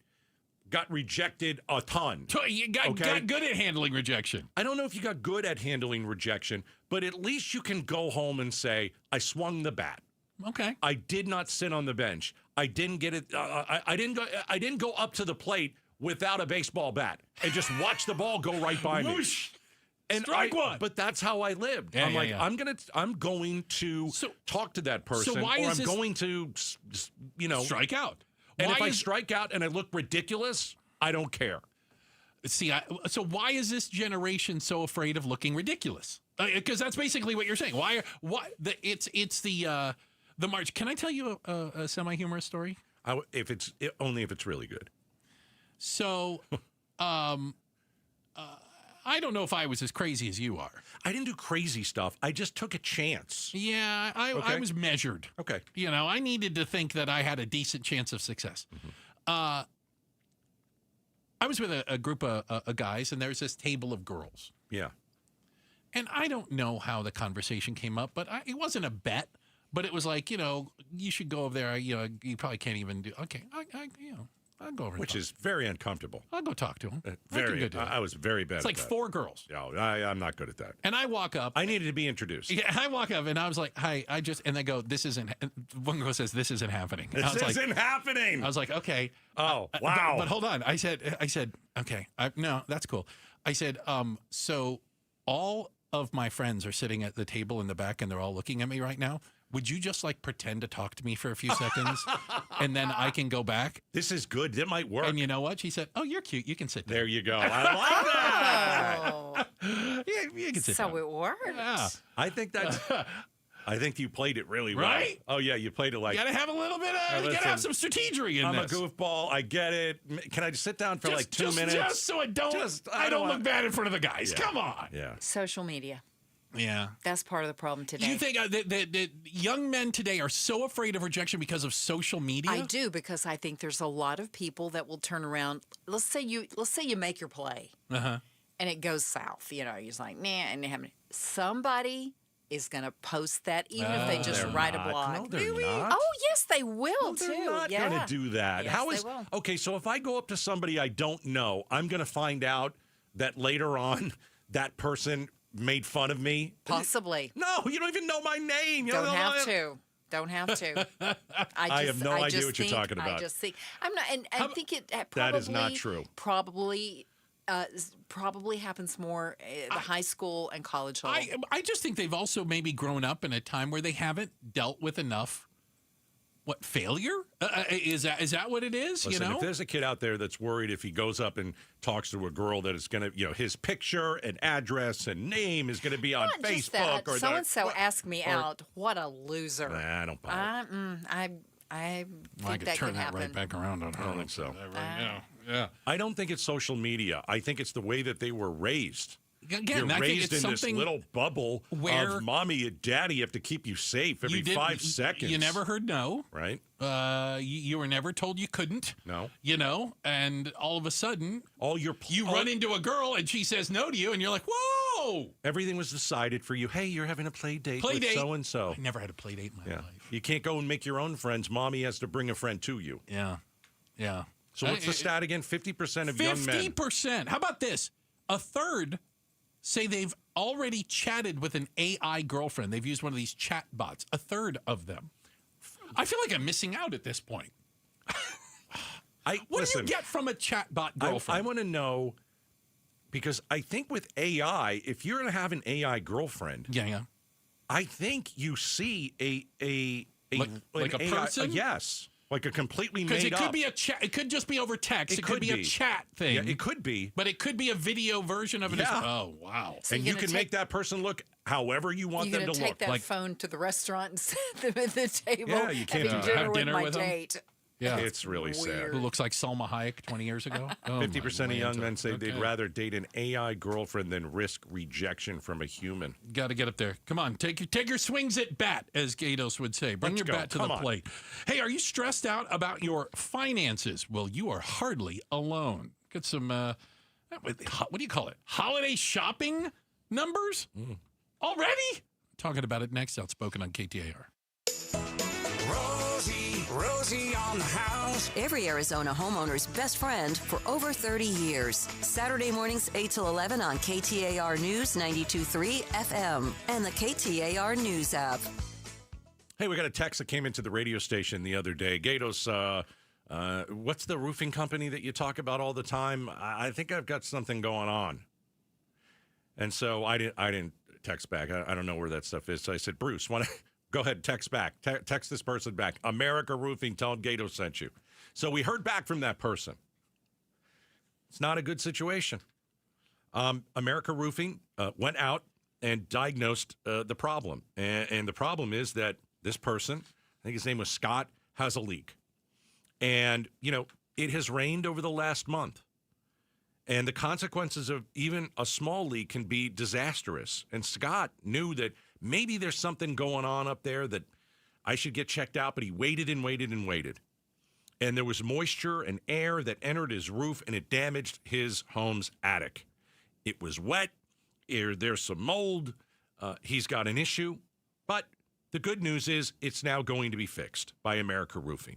[SPEAKER 31] got rejected a ton.
[SPEAKER 5] You got good at handling rejection.
[SPEAKER 31] I don't know if you got good at handling rejection, but at least you can go home and say, I swung the bat.
[SPEAKER 5] Okay.
[SPEAKER 31] I did not sit on the bench. I didn't get it. I didn't go up to the plate without a baseball bat and just watch the ball go right by me. And
[SPEAKER 5] strike one.
[SPEAKER 31] But that's how I lived.
[SPEAKER 5] Yeah,
[SPEAKER 31] I'm going to talk to that person,
[SPEAKER 5] so why
[SPEAKER 31] or
[SPEAKER 5] is
[SPEAKER 31] I'm going to,
[SPEAKER 5] strike out.
[SPEAKER 31] And if I strike out and I look ridiculous, I don't care.
[SPEAKER 5] See, so why is this generation so afraid of looking ridiculous? Because that's basically what you're saying. It's the The march. Can I tell you a semi-humorous story?
[SPEAKER 31] Only if it's really good.
[SPEAKER 5] So, I don't know if I was as crazy as you are.
[SPEAKER 31] I didn't do crazy stuff. I just took a chance.
[SPEAKER 5] Yeah, I was measured.
[SPEAKER 31] Okay.
[SPEAKER 5] You know, I needed to think that I had a decent chance of success. I was with a group of guys, and there's this table of girls.
[SPEAKER 31] Yeah.
[SPEAKER 5] And I don't know how the conversation came up, but it wasn't a bet. But it was like, you should go over there. You probably can't even do. Okay, I'll go over.
[SPEAKER 31] Which is very uncomfortable.
[SPEAKER 5] I'll go talk to him.
[SPEAKER 31] I was very bad.
[SPEAKER 5] It's like 4 girls.
[SPEAKER 31] No, I'm not good at that.
[SPEAKER 5] And I walk up.
[SPEAKER 31] I needed to be introduced.
[SPEAKER 5] Yeah, I walk up and I was like, "Hi, and they go, this isn't." One girl says, "This isn't happening."
[SPEAKER 31] This isn't happening.
[SPEAKER 5] I was like, "Okay."
[SPEAKER 31] Oh, wow.
[SPEAKER 5] But hold on. I said, "Okay, no, that's cool." I said, so all of my friends are sitting at the table in the back and they're all looking at me right now. Would you just pretend to talk to me for a few seconds and then I can go back?
[SPEAKER 31] This is good. That might work.
[SPEAKER 5] And you know what? She said, "Oh, you're cute. You can sit there."
[SPEAKER 31] There you go. I like that.
[SPEAKER 5] Yeah, you can sit down.
[SPEAKER 3] So it works.
[SPEAKER 5] Yeah.
[SPEAKER 31] I think you played it really well.
[SPEAKER 5] Right?
[SPEAKER 31] Oh, yeah, you played it like...
[SPEAKER 5] You got to have a little bit of... you got to have some strategery in
[SPEAKER 31] I'm
[SPEAKER 5] this.
[SPEAKER 31] a goofball. I get it. Can I just sit down for 2 minutes?
[SPEAKER 5] Just so I don't look bad in front of the guys.
[SPEAKER 31] Yeah.
[SPEAKER 5] Come on.
[SPEAKER 31] Yeah.
[SPEAKER 3] Social media.
[SPEAKER 5] Yeah.
[SPEAKER 3] That's part of the problem today.
[SPEAKER 5] You think that young men today are so afraid of rejection because of social media?
[SPEAKER 3] I do, because I think there's a lot of people that will turn around. Let's say you make your play, and it goes south. You're just like, nah, and somebody is going to post that, even if they just write a blog.
[SPEAKER 31] No, they're not.
[SPEAKER 3] Oh, yes, they will too.
[SPEAKER 31] They're not going to do that.
[SPEAKER 3] Yes, they will.
[SPEAKER 31] Okay? So if I go up to somebody I don't know, I'm going to find out that later on that person made fun of me.
[SPEAKER 3] Possibly.
[SPEAKER 31] No, you don't even know my name. You
[SPEAKER 3] Don't have to.
[SPEAKER 31] I have no idea what you're talking about.
[SPEAKER 3] I just think I'm not, and I think it probably
[SPEAKER 31] that is not true.
[SPEAKER 3] Probably happens more at the high school and college level.
[SPEAKER 5] I just think they've also maybe grown up in a time where they haven't dealt with enough. What, failure? Is that what it is?
[SPEAKER 31] Listen, if there's a kid out there that's worried if he goes up and talks to a girl that is going to, his picture and address and name is going to be on
[SPEAKER 3] Not
[SPEAKER 31] Facebook.
[SPEAKER 3] just that.
[SPEAKER 31] Or
[SPEAKER 3] so-and-so asked me out. What a loser.
[SPEAKER 31] Nah, I don't buy it.
[SPEAKER 3] I think
[SPEAKER 5] I could
[SPEAKER 3] that
[SPEAKER 5] turn
[SPEAKER 3] could
[SPEAKER 5] that
[SPEAKER 3] happen.
[SPEAKER 5] right back around on her.
[SPEAKER 31] I don't think so.
[SPEAKER 5] Yeah.
[SPEAKER 31] I don't think it's social media. I think it's the way that they were raised.
[SPEAKER 5] Again,
[SPEAKER 31] You're raised in this little bubble
[SPEAKER 5] where
[SPEAKER 31] of mommy and daddy have to keep you safe every 5 seconds.
[SPEAKER 5] You never heard no.
[SPEAKER 31] Right.
[SPEAKER 5] You were never told you couldn't.
[SPEAKER 31] No.
[SPEAKER 5] And all of a sudden,
[SPEAKER 31] you
[SPEAKER 5] run into a girl and she says no to you, and you're like, whoa!
[SPEAKER 31] Everything was decided for you. Hey, you're having a play date with so-and-so.
[SPEAKER 5] I never had a play date in my life.
[SPEAKER 31] You can't go and make your own friends. Mommy has to bring a friend to you.
[SPEAKER 5] Yeah.
[SPEAKER 31] So what's the stat again? 50% of young men.
[SPEAKER 5] 50%. How about this? A third say they've already chatted with an AI girlfriend. They've used one of these chat bots. A third of them. I feel like I'm missing out at this point. What do you get from a chat bot girlfriend?
[SPEAKER 31] I want to know, because I think with AI, if you're going to have an AI girlfriend, I think you see a
[SPEAKER 5] person?
[SPEAKER 31] Yes. Like a completely made up.
[SPEAKER 5] Because it could be a chat. It could just be over text. It could be a chat thing.
[SPEAKER 31] Yeah, it could be.
[SPEAKER 5] But it could be a video version of it.
[SPEAKER 31] Yeah.
[SPEAKER 5] Oh, wow.
[SPEAKER 31] So and you can make that person look however you want them to look.
[SPEAKER 3] You're going to take that phone to the restaurant and sit them at the table.
[SPEAKER 31] Yeah, you can't
[SPEAKER 3] have dinner with my date.
[SPEAKER 5] Yeah,
[SPEAKER 31] it's really sad.
[SPEAKER 5] Who looks like Salma Hayek 20 years ago?
[SPEAKER 31] 50% of young men say they'd rather date an AI girlfriend than risk rejection from a human.
[SPEAKER 5] Got to get up there. Come on, take your swings at bat, as Gatos would say. Bring your bat to the plate. Hey, are you stressed out about your finances? Well, you are hardly alone. Get some, what do you call it? Holiday shopping numbers? Already? Talking about it next. Outspoken on KTAR.
[SPEAKER 22] Rosie on the house.
[SPEAKER 6] Every Arizona homeowner's best friend for over 30 years. Saturday mornings 8 till 11 on KTAR News 92.3 FM and the KTAR News app.
[SPEAKER 31] Hey, we got a text that came into the radio station the other day. Gatos, what's the roofing company that you talk about all the time? I think I've got something going on. And so I didn't text back. I don't know where that stuff is. So I said, Bruce, go ahead, text back. Text this person back. America Roofing, tell them Gato sent you. So we heard back from that person. It's not a good situation. America Roofing went out and diagnosed the problem. And the problem is that this person think his name was Scott, has a leak. And, it has rained over the last month. And the consequences of even a small leak can be disastrous. And Scott knew that maybe there's something going on up there that I should get checked out, but he waited and waited and waited. And there was moisture and air that entered his roof, and it damaged his home's attic. It was wet. There's some mold. He's got an issue. But the good news is it's now going to be fixed by America Roofing.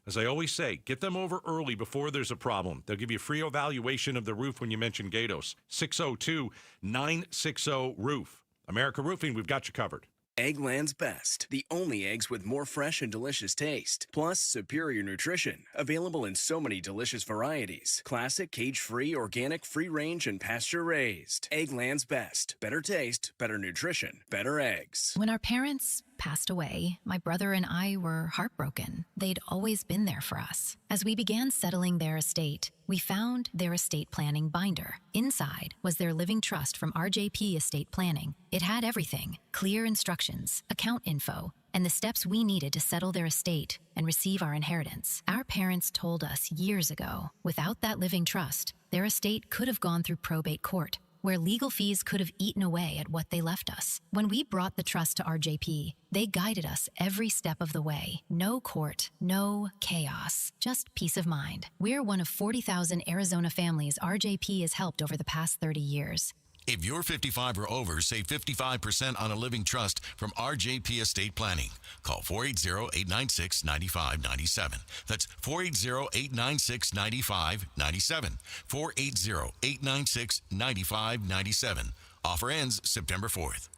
[SPEAKER 31] As I always say, get them over early before there's a problem. They'll give you a free evaluation of the roof when you mention Gatos. 602-960-ROOF. America Roofing, we've got you covered.
[SPEAKER 2] Eggland's Best, the only eggs with more fresh and delicious taste, plus superior nutrition. Available in so many delicious varieties. Classic, cage-free, organic, free-range, and pasture-raised. Eggland's Best. Better taste, better nutrition, better eggs.
[SPEAKER 16] When our parents passed away, my brother and I were heartbroken. They'd always been there for us. As we began settling their estate, we found their estate planning binder. Inside was their living trust from RJP Estate Planning. It had everything: clear instructions, account info, and the steps we needed to settle their estate and receive our inheritance. Our parents told us years ago, without that living trust, their estate could have gone through probate court, where legal fees could have eaten away at what they left us. When we brought the trust to RJP, they guided us every step of the way. No court, no chaos, just peace of mind. We're one of 40,000 Arizona families RJP has helped over the past 30 years.
[SPEAKER 18] If you're 55 or over, save 55% on a living trust from RJP Estate Planning. Call 480-896-9597. That's 480-896-9597. 480-896-9597. Offer ends September 4th.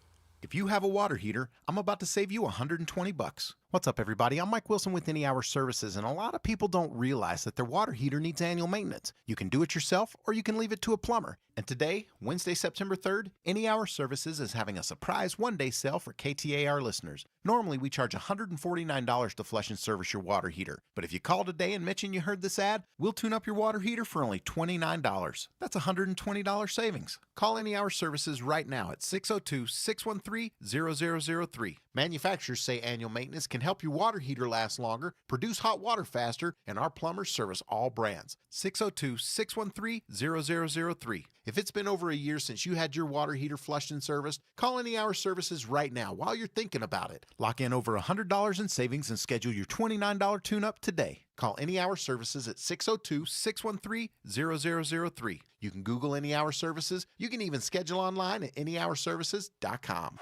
[SPEAKER 20] If you have a water heater, I'm about to save you $120. What's up, everybody? I'm Mike Wilson with Any Hour Services, and a lot of people don't realize that their water heater needs annual maintenance. You can do it yourself, or you can leave it to a plumber. And today, Wednesday, September 3rd, Any Hour Services is having a surprise one-day sale for KTAR listeners. Normally, we charge $149 to flush and service your water heater. But if you call today and mention you heard this ad, we'll tune up your water heater for only $29. That's $120 savings. Call Any Hour Services right now at 602-613-0003. Manufacturers say annual maintenance can help your water heater last longer, produce hot water faster, and our plumbers service all brands. 602-613-0003. If it's been over a year since you had your water heater flushed and serviced, call Any Hour Services right now while you're thinking about it. Lock in over $100 in savings and schedule your $29 tune-up today. Call Any Hour Services at 602-613-0003. You can Google Any Hour Services. You can even schedule online at anyhourservices.com.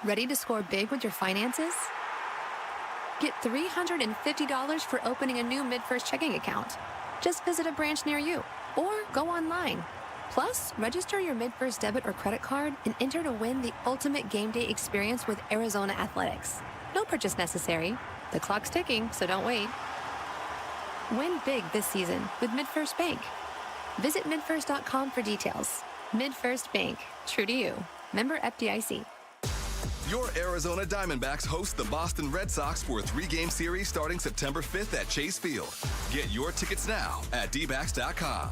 [SPEAKER 21] Ready to score big with your finances? Get $350 for opening a new MidFirst checking account. Just visit a branch near you or go online. Plus, register your MidFirst debit or credit card and enter to win the ultimate game day experience with Arizona Athletics. No purchase necessary. The clock's ticking, so don't wait. Win big this season with MidFirst Bank. Visit midfirst.com for details. MidFirst Bank. True to you. Member FDIC.
[SPEAKER 23] Your Arizona Diamondbacks host the Boston Red Sox for a 3-game series starting September 5th at Chase Field. Get your tickets now at dbacks.com.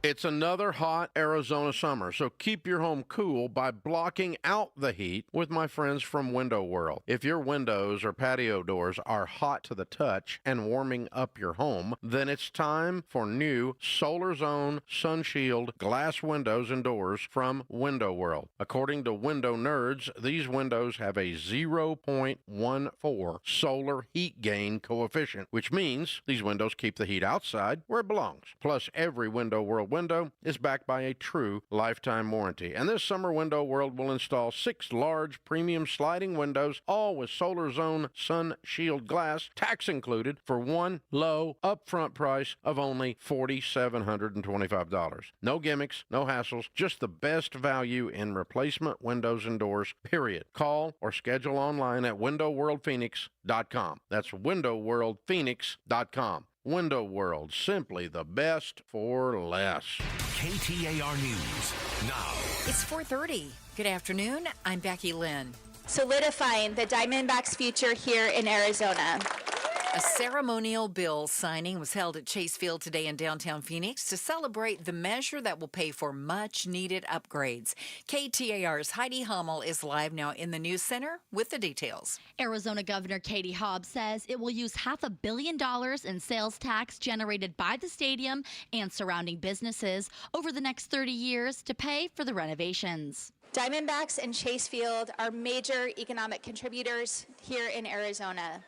[SPEAKER 24] It's another hot Arizona summer, so keep your home cool by blocking out the heat with my friends from Window World. If your windows or patio doors are hot to the touch and warming up your home, then it's time for new Solar Zone Sunshield glass windows and doors from Window World. According to Window Nerds, these windows have a 0.14 solar heat gain coefficient, which means these windows keep the heat outside where it belongs. Plus, every Window World window is backed by a true lifetime warranty. And this summer, Window World will install 6 large premium sliding windows, all with Solar Zone Sun Shield glass, tax included, for one low upfront price of only $4,725. No gimmicks, no hassles, just the best value in replacement windows and doors, period. Call or schedule online at windowworldphoenix.com. That's windowworldphoenix.com. Window World, simply the best for less.
[SPEAKER 29] KTAR News now.
[SPEAKER 3] It's 4:30. Good afternoon. I'm Becky Lynn.
[SPEAKER 12] Solidifying the Diamondbacks' future here in Arizona.
[SPEAKER 3] A ceremonial bill signing was held at Chase Field today in downtown Phoenix to celebrate the measure that will pay for much-needed upgrades. KTAR's Heidi Hummel is live now in the News Center with the details.
[SPEAKER 7] Arizona Governor Katie Hobbs says it will use $500 million in sales tax generated by the stadium and surrounding businesses over the next 30 years to pay for the renovations.
[SPEAKER 12] Diamondbacks and Chase Field are major economic contributors here in Arizona.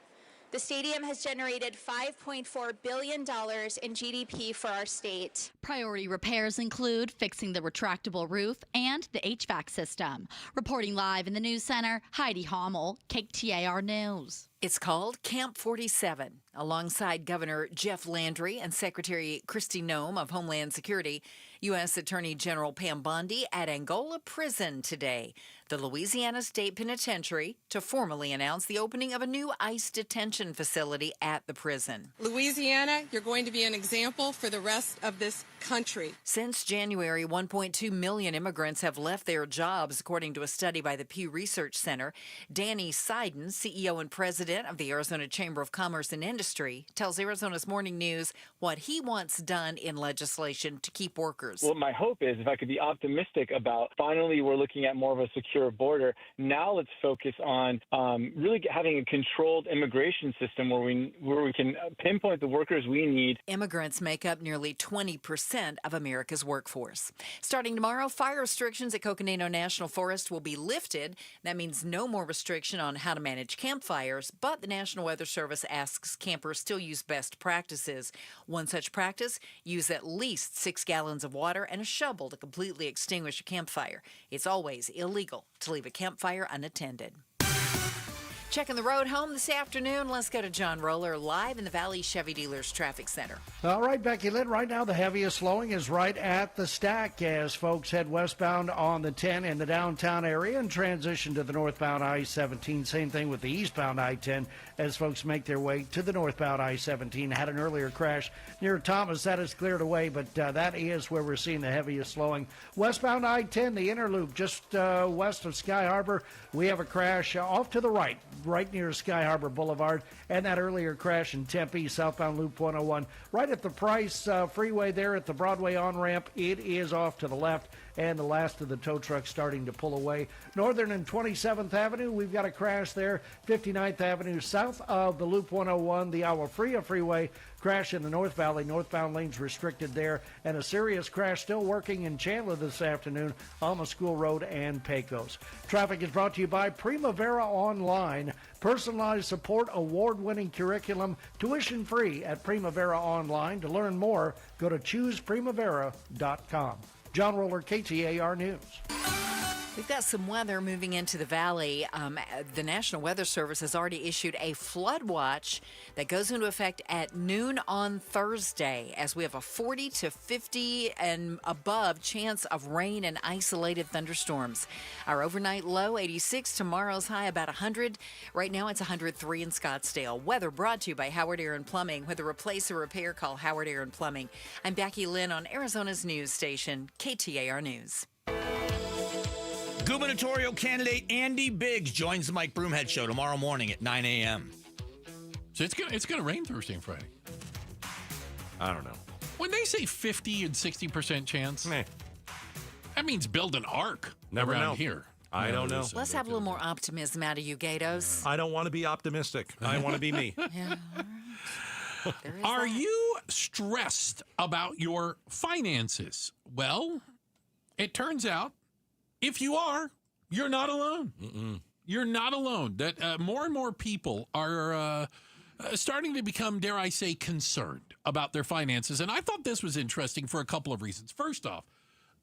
[SPEAKER 12] The stadium has generated $5.4 billion in GDP for our state.
[SPEAKER 7] Priority repairs include fixing the retractable roof and the HVAC system. Reporting live in the News Center, Heidi Hummel, KTAR News.
[SPEAKER 3] It's called Camp 47. Alongside Governor Jeff Landry and Secretary Kristi Noem of Homeland Security, U.S. Attorney General Pam Bondi at Angola Prison today, the Louisiana State Penitentiary, to formally announce the opening of a new ICE detention facility at the prison.
[SPEAKER 11] Louisiana, you're going to be an example for the rest of this country.
[SPEAKER 3] Since January, 1.2 million immigrants have left their jobs, according to a study by the Pew Research Center. Danny Seiden, CEO and president of the Arizona Chamber of Commerce and Industry, tells Arizona's Morning News what he wants done in legislation to keep workers.
[SPEAKER 13] Well, my hope is, if I could be optimistic about, finally we're looking at more of a secure border. Now let's focus on really having a controlled immigration system where we can pinpoint the workers we need.
[SPEAKER 3] Immigrants make up nearly 20% of America's workforce. Starting tomorrow, fire restrictions at Coconino National Forest will be lifted. That means no more restriction on how to manage campfires, but the National Weather Service asks campers still use best practices. One such practice: use at least 6 gallons of water and a shovel to completely extinguish a campfire. It's always illegal to leave a campfire unattended. Checking the road home this afternoon, let's go to John Roller live in the Valley Chevy Dealers Traffic Center.
[SPEAKER 19] All right, Becky Lynn, right now the heaviest slowing is right at the stack as folks head westbound on the 10 in the downtown area and transition to the northbound I-17. Same thing with the eastbound I-10 as folks make their way to the northbound I-17. Had an earlier crash near Thomas. That is cleared away, but that is where we're seeing the heaviest slowing. Westbound I-10, the inner loop, just west of Sky Harbor, we have a crash off to the right near Sky Harbor Boulevard, and that earlier crash in Tempe, southbound Loop 101, right at the Price Freeway there at the Broadway on-ramp. It is off to the left, and the last of the tow trucks starting to pull away. Northern and 27th Avenue, we've got a crash there. 59th Avenue, south of the Loop 101, the Agua Fria Freeway, crash in the North Valley. Northbound lanes restricted there, and a serious crash still working in Chandler this afternoon, Alma School Road and Pecos. Traffic is brought to you by Primavera Online. Personalized support, award-winning curriculum, tuition free at Primavera Online. To learn more, go to chooseprimavera.com. John Roller, KTAR News.
[SPEAKER 3] We've got some weather moving into the valley. The National Weather Service has already issued a flood watch that goes into effect at noon on Thursday, as we have a 40 to 50 and above chance of rain and isolated thunderstorms. Our overnight low, 86. Tomorrow's high, about 100. Right now, it's 103 in Scottsdale. Weather brought to you by Howard Aaron Plumbing. With a replace or repair, call Howard Aaron Plumbing. I'm Becky Lynn on Arizona's news station, KTAR News.
[SPEAKER 14] Gubernatorial candidate Andy Biggs joins the Mike Broomhead Show tomorrow morning at 9 a.m.
[SPEAKER 5] So it's gonna rain Thursday and Friday.
[SPEAKER 31] I don't know.
[SPEAKER 5] When they say 50 and 60% chance, that means build an ark
[SPEAKER 31] Never
[SPEAKER 5] around
[SPEAKER 31] know.
[SPEAKER 5] here.
[SPEAKER 31] I don't know.
[SPEAKER 3] Let's have a little more optimism out of you, Gatos.
[SPEAKER 31] I don't want to be optimistic. I want to be me.
[SPEAKER 3] Yeah.
[SPEAKER 5] Are you stressed about your finances? Well, it turns out, if you are, you're not alone. You're not alone. That more and more people are starting to become, dare I say, concerned about their finances. And I thought this was interesting for a couple of reasons. First off,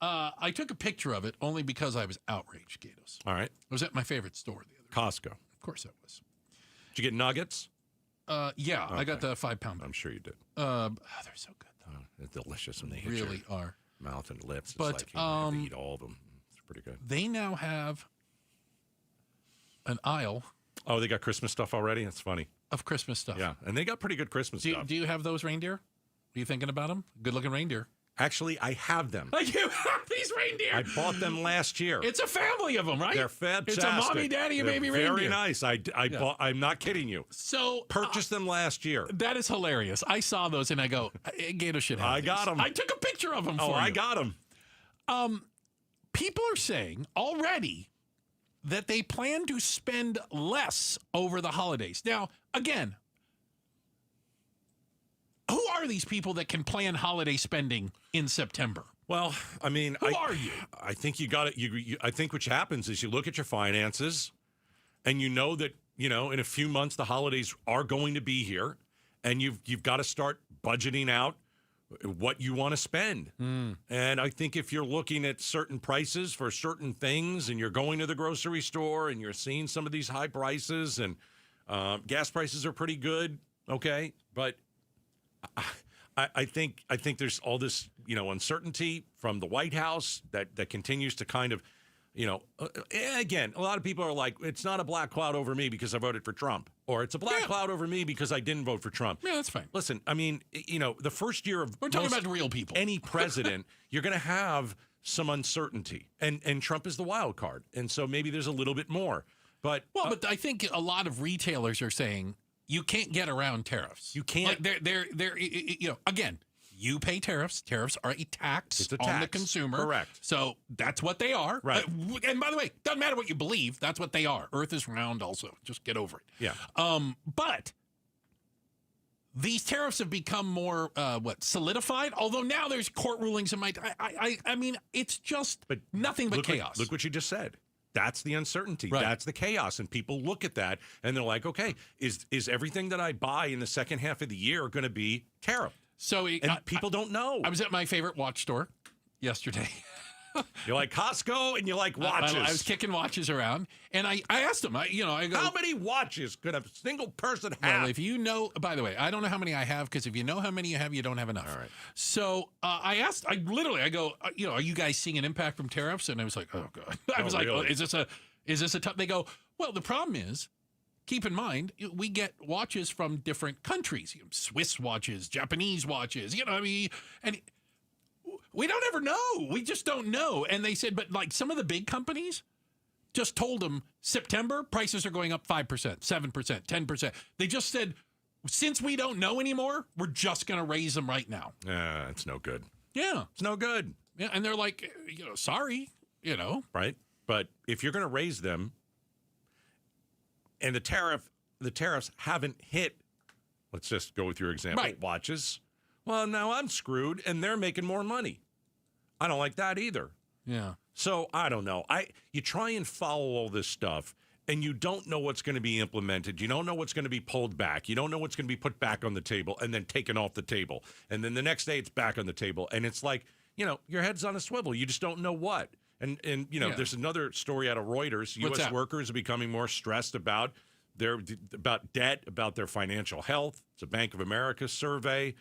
[SPEAKER 5] I took a picture of it only because I was outraged, Gatos.
[SPEAKER 31] All right.
[SPEAKER 5] I was at my favorite store the other day.
[SPEAKER 31] Costco.
[SPEAKER 5] Of course I was.
[SPEAKER 31] Did you get nuggets?
[SPEAKER 5] Yeah,
[SPEAKER 31] Okay.
[SPEAKER 5] I got the 5-pound.
[SPEAKER 31] I'm sure you did.
[SPEAKER 5] They're so good, though.
[SPEAKER 31] They're delicious when they hit
[SPEAKER 5] Really
[SPEAKER 31] your
[SPEAKER 5] are.
[SPEAKER 31] mouth and lips. It's
[SPEAKER 5] But,
[SPEAKER 31] like you have to eat all of them. It's pretty good.
[SPEAKER 5] They now have an aisle.
[SPEAKER 31] Oh, they got Christmas stuff already? That's funny.
[SPEAKER 5] Of Christmas stuff.
[SPEAKER 31] Yeah, and they got pretty good Christmas stuff.
[SPEAKER 5] Do you have those reindeer? Are you thinking about them? Good-looking reindeer.
[SPEAKER 31] Actually, I have them.
[SPEAKER 5] You have these reindeer.
[SPEAKER 31] I bought them last year.
[SPEAKER 5] It's a family of them, right?
[SPEAKER 31] They're fantastic.
[SPEAKER 5] It's a mommy, daddy, and baby
[SPEAKER 31] very
[SPEAKER 5] reindeer.
[SPEAKER 31] Very nice. I bought. I'm not kidding you.
[SPEAKER 5] So
[SPEAKER 31] purchased them last year.
[SPEAKER 5] That is hilarious. I saw those and I go, Gator should have.
[SPEAKER 31] I got them.
[SPEAKER 5] I took a picture of them.
[SPEAKER 31] Oh,
[SPEAKER 5] for
[SPEAKER 31] I
[SPEAKER 5] you.
[SPEAKER 31] got them.
[SPEAKER 5] People are saying already that they plan to spend less over the holidays. Now, again, who are these people that can plan holiday spending in September?
[SPEAKER 31] Well, I mean,
[SPEAKER 5] who are you?
[SPEAKER 31] I think you got it. I think what happens is you look at your finances, and you know that in a few months the holidays are going to be here, and you've got to start budgeting out what you want to spend. And I think if you're looking at certain prices for certain things, and you're going to the grocery store and you're seeing some of these high prices, and gas prices are pretty good, okay, but I think there's all this uncertainty from the White House that continues to kind of again, a lot of people are like, it's not a black cloud over me because I voted for Trump, or it's a black cloud over me because I didn't vote for Trump.
[SPEAKER 5] Yeah, that's fine.
[SPEAKER 31] Listen, I mean, the first year of
[SPEAKER 5] we're talking about real people.
[SPEAKER 31] Any president, you're going to have some uncertainty, and Trump is the wild card, and so maybe there's a little bit more. But
[SPEAKER 5] but I think a lot of retailers are saying you can't get around tariffs.
[SPEAKER 31] You can't.
[SPEAKER 5] Like they're again. You pay tariffs. Tariffs are a tax on the consumer.
[SPEAKER 31] Correct.
[SPEAKER 5] So that's what they are.
[SPEAKER 31] Right.
[SPEAKER 5] And by the way, doesn't matter what you believe. That's what they are. Earth is round also. Just get over it.
[SPEAKER 31] Yeah.
[SPEAKER 5] But these tariffs have become more, solidified? Although now there's court rulings. I mean, it's just nothing but chaos.
[SPEAKER 31] Look what you just said. That's the uncertainty.
[SPEAKER 5] Right.
[SPEAKER 31] That's the chaos. And people look at that and they're like, okay, is everything that I buy in the second half of the year going to be tariff?
[SPEAKER 5] So
[SPEAKER 31] people don't know.
[SPEAKER 5] I was at my favorite watch store yesterday.
[SPEAKER 31] You like Costco and you like watches.
[SPEAKER 5] I was kicking watches around, and I asked them. I go,
[SPEAKER 31] how many watches could a single person have?
[SPEAKER 5] Well, if you know, by the way, I don't know how many I have, because if you know how many you have, you don't have enough.
[SPEAKER 31] All right.
[SPEAKER 5] So I asked. I go, are you guys seeing an impact from tariffs? And I was like, oh god. I was like,
[SPEAKER 31] really?
[SPEAKER 5] is this a tough? They go, well, the problem is, keep in mind, we get watches from different countries, Swiss watches, Japanese watches, and we don't ever know. We just don't know. And they said, but like some of the big companies just told them September prices are going up 5%, 7%, 10%. They just said, since we don't know anymore, we're just going to raise them right now.
[SPEAKER 31] Yeah, it's no good.
[SPEAKER 5] Yeah.
[SPEAKER 31] It's no good.
[SPEAKER 5] Yeah, and they're like, sorry,
[SPEAKER 31] Right? But if you're going to raise them, and the tariffs haven't hit, let's just go with your example,
[SPEAKER 5] right.
[SPEAKER 31] Watches. Well, now I'm screwed, and they're making more money. I don't like that either.
[SPEAKER 5] Yeah.
[SPEAKER 31] So I don't know. You try and follow all this stuff, and you don't know what's going to be implemented. You don't know what's going to be pulled back. You don't know what's going to be put back on the table and then taken off the table. And then the next day it's back on the table. And it's like, your head's on a swivel. You just don't know what. And There's another story out of Reuters.
[SPEAKER 5] What's
[SPEAKER 31] U.S.
[SPEAKER 5] that?
[SPEAKER 31] workers are becoming more stressed about about debt, about their financial health. It's a Bank of America survey.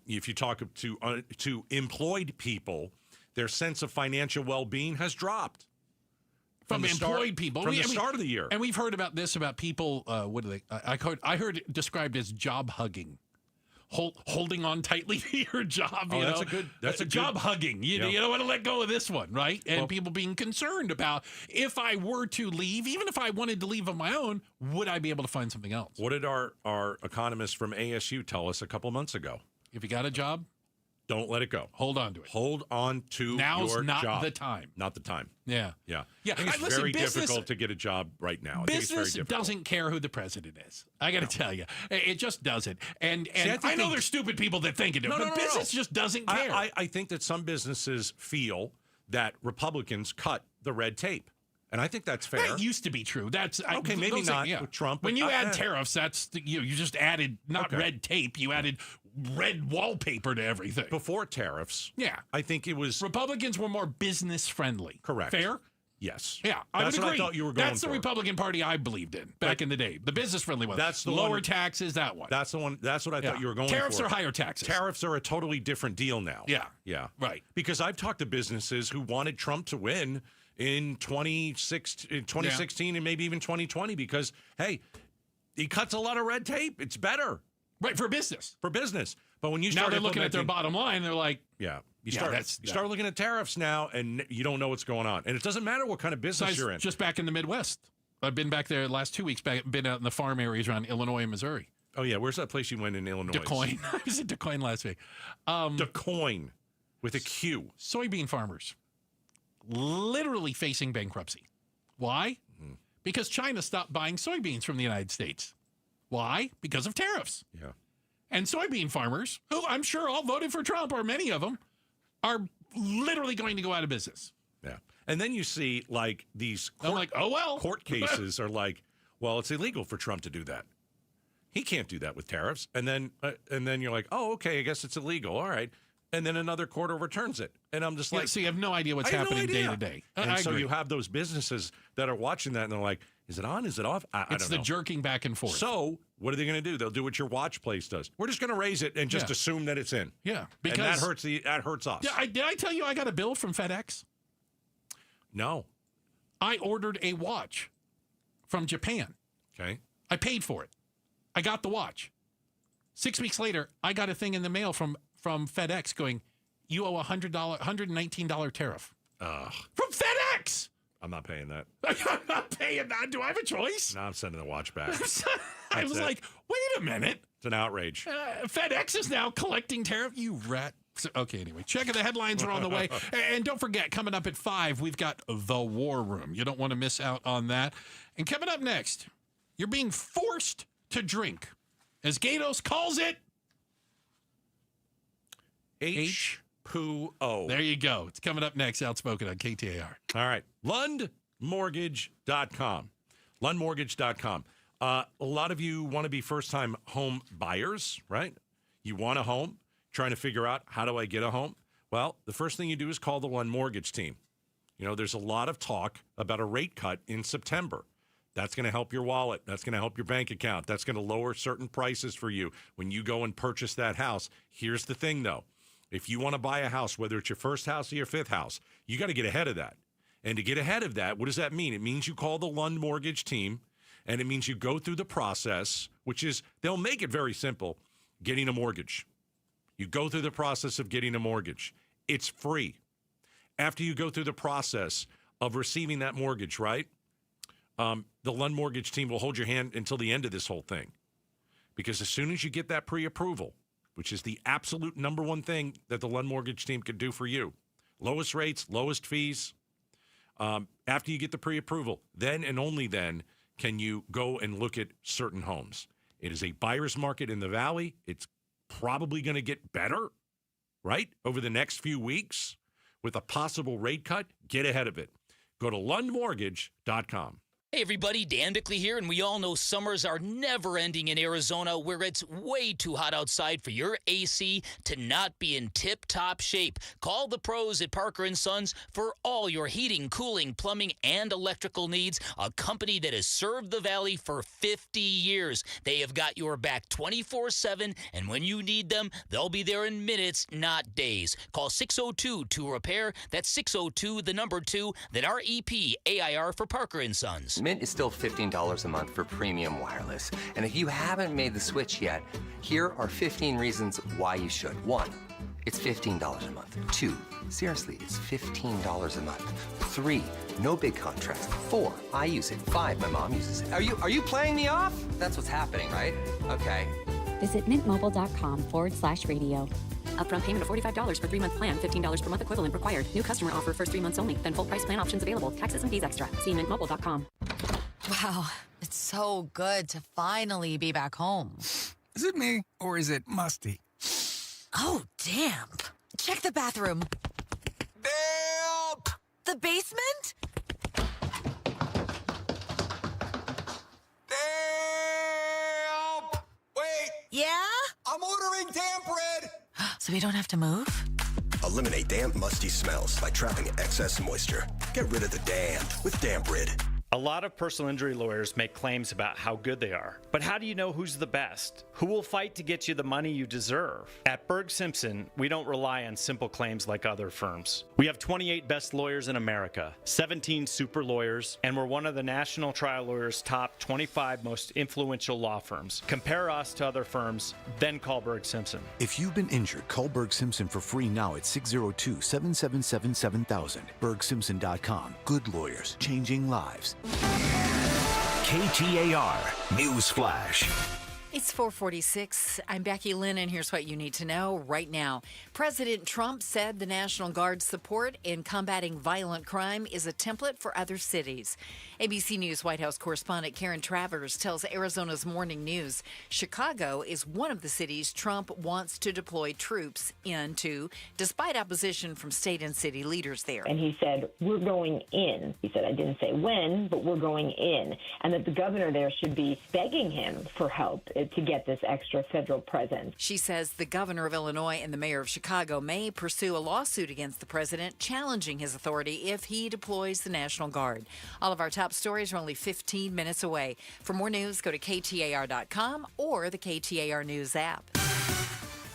[SPEAKER 31] If you talk to employed people, their sense of financial well-being has dropped.
[SPEAKER 5] From employed people.
[SPEAKER 31] From the start of the year.
[SPEAKER 5] And we've heard about this, about people, what do they, I heard it described as job hugging. Holding on tightly to your job,
[SPEAKER 31] that's a
[SPEAKER 5] job
[SPEAKER 31] good,
[SPEAKER 5] hugging. You don't want to let go of this one, right? And people being concerned about, if I were to leave, even if I wanted to leave on my own, would I be able to find something else?
[SPEAKER 31] What did our economist from ASU tell us a couple months ago?
[SPEAKER 5] If you got a job,
[SPEAKER 31] don't let it go.
[SPEAKER 5] Hold on to it.
[SPEAKER 31] Hold on to
[SPEAKER 5] Now's
[SPEAKER 31] your
[SPEAKER 5] not
[SPEAKER 31] job.
[SPEAKER 5] the time.
[SPEAKER 31] Not the time.
[SPEAKER 5] Yeah.
[SPEAKER 31] Yeah.
[SPEAKER 5] Yeah.
[SPEAKER 31] I think it's very difficult to get a job right now.
[SPEAKER 5] Business doesn't care who the president is. I got to tell you. It just doesn't. And I know there's stupid people that think it does, but business just doesn't care.
[SPEAKER 31] I think that some businesses feel that Republicans cut the red tape. And I think that's fair.
[SPEAKER 5] That used to be true. That's
[SPEAKER 31] okay. Maybe not with Trump.
[SPEAKER 5] When you add tariffs, that's you just added not red tape. You added red wallpaper to everything.
[SPEAKER 31] Before tariffs, I think it was
[SPEAKER 5] Republicans were more business friendly.
[SPEAKER 31] Correct.
[SPEAKER 5] Fair.
[SPEAKER 31] Yes.
[SPEAKER 5] Yeah, I would agree.
[SPEAKER 31] What I thought you were going
[SPEAKER 5] That's the
[SPEAKER 31] for.
[SPEAKER 5] Republican Party I believed in back in the day. The business friendly one.
[SPEAKER 31] That's the
[SPEAKER 5] lower
[SPEAKER 31] one,
[SPEAKER 5] taxes. That one.
[SPEAKER 31] That's the one. That's what I thought you were going for.
[SPEAKER 5] Tariffs are higher taxes.
[SPEAKER 31] Tariffs are a totally different deal now.
[SPEAKER 5] Yeah.
[SPEAKER 31] Yeah.
[SPEAKER 5] Right.
[SPEAKER 31] Because I've talked to businesses who wanted Trump to win in 2016 and maybe even 2020 because, hey, he cuts a lot of red tape. It's better.
[SPEAKER 5] Right, for business.
[SPEAKER 31] For business. But when you
[SPEAKER 5] now
[SPEAKER 31] start
[SPEAKER 5] they're looking at their
[SPEAKER 31] implementing-
[SPEAKER 5] bottom line, they're like,
[SPEAKER 31] you start looking at tariffs now, and you don't know what's going on. And it doesn't matter what kind of business you're in.
[SPEAKER 5] Just back in the Midwest. I've been back there the last 2 weeks, been out in the farm areas around Illinois and Missouri.
[SPEAKER 31] Oh, yeah. Where's that place you went in Illinois?
[SPEAKER 5] DeCoin. I was in DeCoin last week.
[SPEAKER 31] DeCoin with a Q.
[SPEAKER 5] Soybean farmers literally facing bankruptcy. Why?
[SPEAKER 31] Mm-hmm.
[SPEAKER 5] Because China stopped buying soybeans from the United States. Why? Because of tariffs.
[SPEAKER 31] Yeah.
[SPEAKER 5] And soybean farmers, who I'm sure all voted for Trump, or many of them, are literally going to go out of business.
[SPEAKER 31] Yeah. And then you see, like, these court cases are like, well, it's illegal for Trump to do that. He can't do that with tariffs. And then you're like, oh, okay, I guess it's illegal. All right. And then another court overturns it. And I'm just like...
[SPEAKER 5] So you have no idea what's happening day to day.
[SPEAKER 31] And so
[SPEAKER 5] agree.
[SPEAKER 31] you have those businesses that are watching that, and they're like, is it on? Is it off? I don't know.
[SPEAKER 5] It's the jerking back and forth.
[SPEAKER 31] So what are they going to do? They'll do what your watch place does. We're just going to raise it and just assume that it's in.
[SPEAKER 5] Yeah.
[SPEAKER 31] Because and that hurts us.
[SPEAKER 5] Yeah, did I tell you I got a bill from FedEx?
[SPEAKER 31] No.
[SPEAKER 5] I ordered a watch from Japan.
[SPEAKER 31] Okay.
[SPEAKER 5] I paid for it. I got the watch. 6 weeks later, I got a thing in the mail from FedEx going, you owe $119 tariff. From FedEx!
[SPEAKER 31] I'm not paying that.
[SPEAKER 5] I'm not paying that. Do I have a choice?
[SPEAKER 31] No, I'm sending the watch back.
[SPEAKER 5] I was like, wait a minute.
[SPEAKER 31] It's an outrage.
[SPEAKER 5] FedEx is now collecting tariff. You rat. Okay, anyway, checking the headlines are on the way. And don't forget, coming up at 5, we've got The War Room. You don't want to miss out on that. And coming up next, you're being forced to drink. As Gatos calls it,
[SPEAKER 31] H-P-O.
[SPEAKER 5] There you go. It's coming up next, Outspoken on KTAR.
[SPEAKER 31] All right. LundMortgage.com. LundMortgage.com. A lot of you want to be first-time home buyers, right? You want a home, trying to figure out, how do I get a home? Well, the first thing you do is call the Lund Mortgage team. You know, there's a lot of talk about a rate cut in September. That's going to help your wallet. That's going to help your bank account. That's going to lower certain prices for you when you go and purchase that house. Here's the thing, though. If you want to buy a house, whether it's your first house or your fifth house, you got to get ahead of that. And to get ahead of that, what does that mean? It means you call the Lund Mortgage team, and it means you go through the process, which is, they'll make it very simple, getting a mortgage. You go through the process of getting a mortgage. It's free. After you go through the process of receiving that mortgage, right? The Lund Mortgage team will hold your hand until the end of this whole thing. Because as soon as you get that pre-approval, which is the absolute number one thing that the Lund Mortgage team can do for you, lowest rates, lowest fees, after you get the pre-approval, then and only then can you go and look at certain homes. It is a buyer's market in the Valley. It's probably going to get better, right, over the next few weeks with a possible rate cut. Get ahead of it. Go to LundMortgage.com.
[SPEAKER 1] Hey everybody, Dan Bickley here, and we all know summers are never ending in Arizona, where it's way too hot outside for your AC to not be in tip-top shape. Call the pros at Parker & Sons for all your heating, cooling, plumbing, and electrical needs, a company that has served the Valley for 50 years. They have got your back 24/7, and when you need them, they'll be there in minutes, not days. Call 602-2-REPAIR. That's 602, the number 2, then REPAIR for Parker & Sons.
[SPEAKER 4] Mint is still $15 a month for premium wireless. And if you haven't made the switch yet, here are 15 reasons why you should. 1, it's $15 a month. 2, seriously, it's $15 a month. 3, no big contrast. 4, I use it. 5, my mom uses it. Are you playing me off? That's what's happening, right? Okay.
[SPEAKER 9] Visit mintmobile.com/radio.
[SPEAKER 21] Upfront payment of $45 for 3-month plan, $15 per month equivalent required. New customer offer first 3 months only. Then full price plan options available. Taxes and fees extra. See mintmobile.com.
[SPEAKER 10] Wow, it's so good to finally be back home.
[SPEAKER 15] Is it me, or is it musty?
[SPEAKER 10] Oh, damp. Check the bathroom.
[SPEAKER 15] Damp!
[SPEAKER 10] The basement?
[SPEAKER 15] Damp! Wait!
[SPEAKER 10] Yeah?
[SPEAKER 15] I'm ordering damp bread!
[SPEAKER 10] So we don't have to move?
[SPEAKER 17] Eliminate damp, musty smells by trapping excess moisture. Get rid of the damp with Damp Rid.
[SPEAKER 2] A lot of personal injury lawyers make claims about how good they are. But how do you know who's the best? Who will fight to get you the money you deserve? At Berg Simpson, we don't rely on simple claims like other firms. We have 28 best lawyers in America, 17 super lawyers, and we're one of the National Trial Lawyers' top 25 most influential law firms. Compare us to other firms, then call Berg Simpson.
[SPEAKER 6] If you've been injured, call Berg Simpson for free now at 602-777-7000. BergSimpson.com. Good lawyers, changing lives.
[SPEAKER 29] KTAR News Flash.
[SPEAKER 3] It's 4:46. I'm Becky Lynn, and here's what you need to know right now. President Trump said the National Guard's support in combating violent crime is a template for other cities. ABC News White House correspondent Karen Travers tells Arizona's Morning News Chicago is one of the cities Trump wants to deploy troops into, despite opposition from state and city leaders there.
[SPEAKER 8] And he said, we're going in. He said, I didn't say when, but we're going in. And that the governor there should be begging him for help to get this extra federal presence.
[SPEAKER 3] She says the governor of Illinois and the mayor of Chicago may pursue a lawsuit against the president, challenging his authority if he deploys the National Guard. All of our top stories are only 15 minutes away. For more news, go to KTAR.com or the KTAR News app.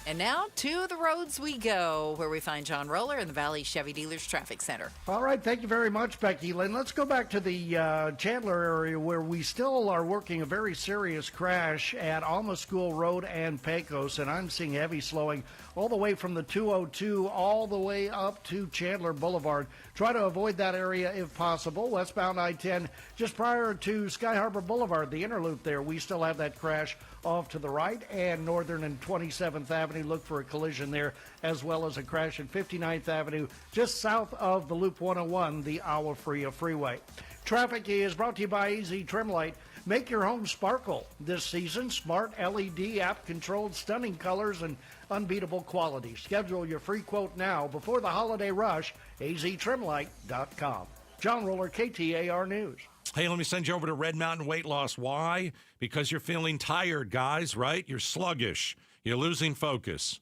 [SPEAKER 3] And now to the roads we go, where we find John Roller in the Valley Chevy Dealers Traffic Center.
[SPEAKER 19] All right, thank you very much, Becky Lynn. Let's go back to the Chandler area, where we still are working a very serious crash at Alma School Road and Pecos, and I'm seeing heavy slowing all the way from the 202 all the way up to Chandler Boulevard. Try to avoid that area if possible. Westbound I-10 just prior to Sky Harbor Boulevard, the inner loop there, we still have that crash off to the right, and Northern and 27th Avenue, look for a collision there, as well as a crash at 59th Avenue, just south of the Loop 101, the Agua Fria Freeway. Traffic is brought to you by Easy Trim Light. Make your home sparkle this season. Smart LED app-controlled, stunning colors and unbeatable quality. Schedule your free quote now before the holiday rush. aztrimlight.com. John Roller, KTAR News.
[SPEAKER 31] Hey, let me send you over to Red Mountain Weight Loss. Why? Because you're feeling tired, guys, right? You're sluggish. You're losing focus.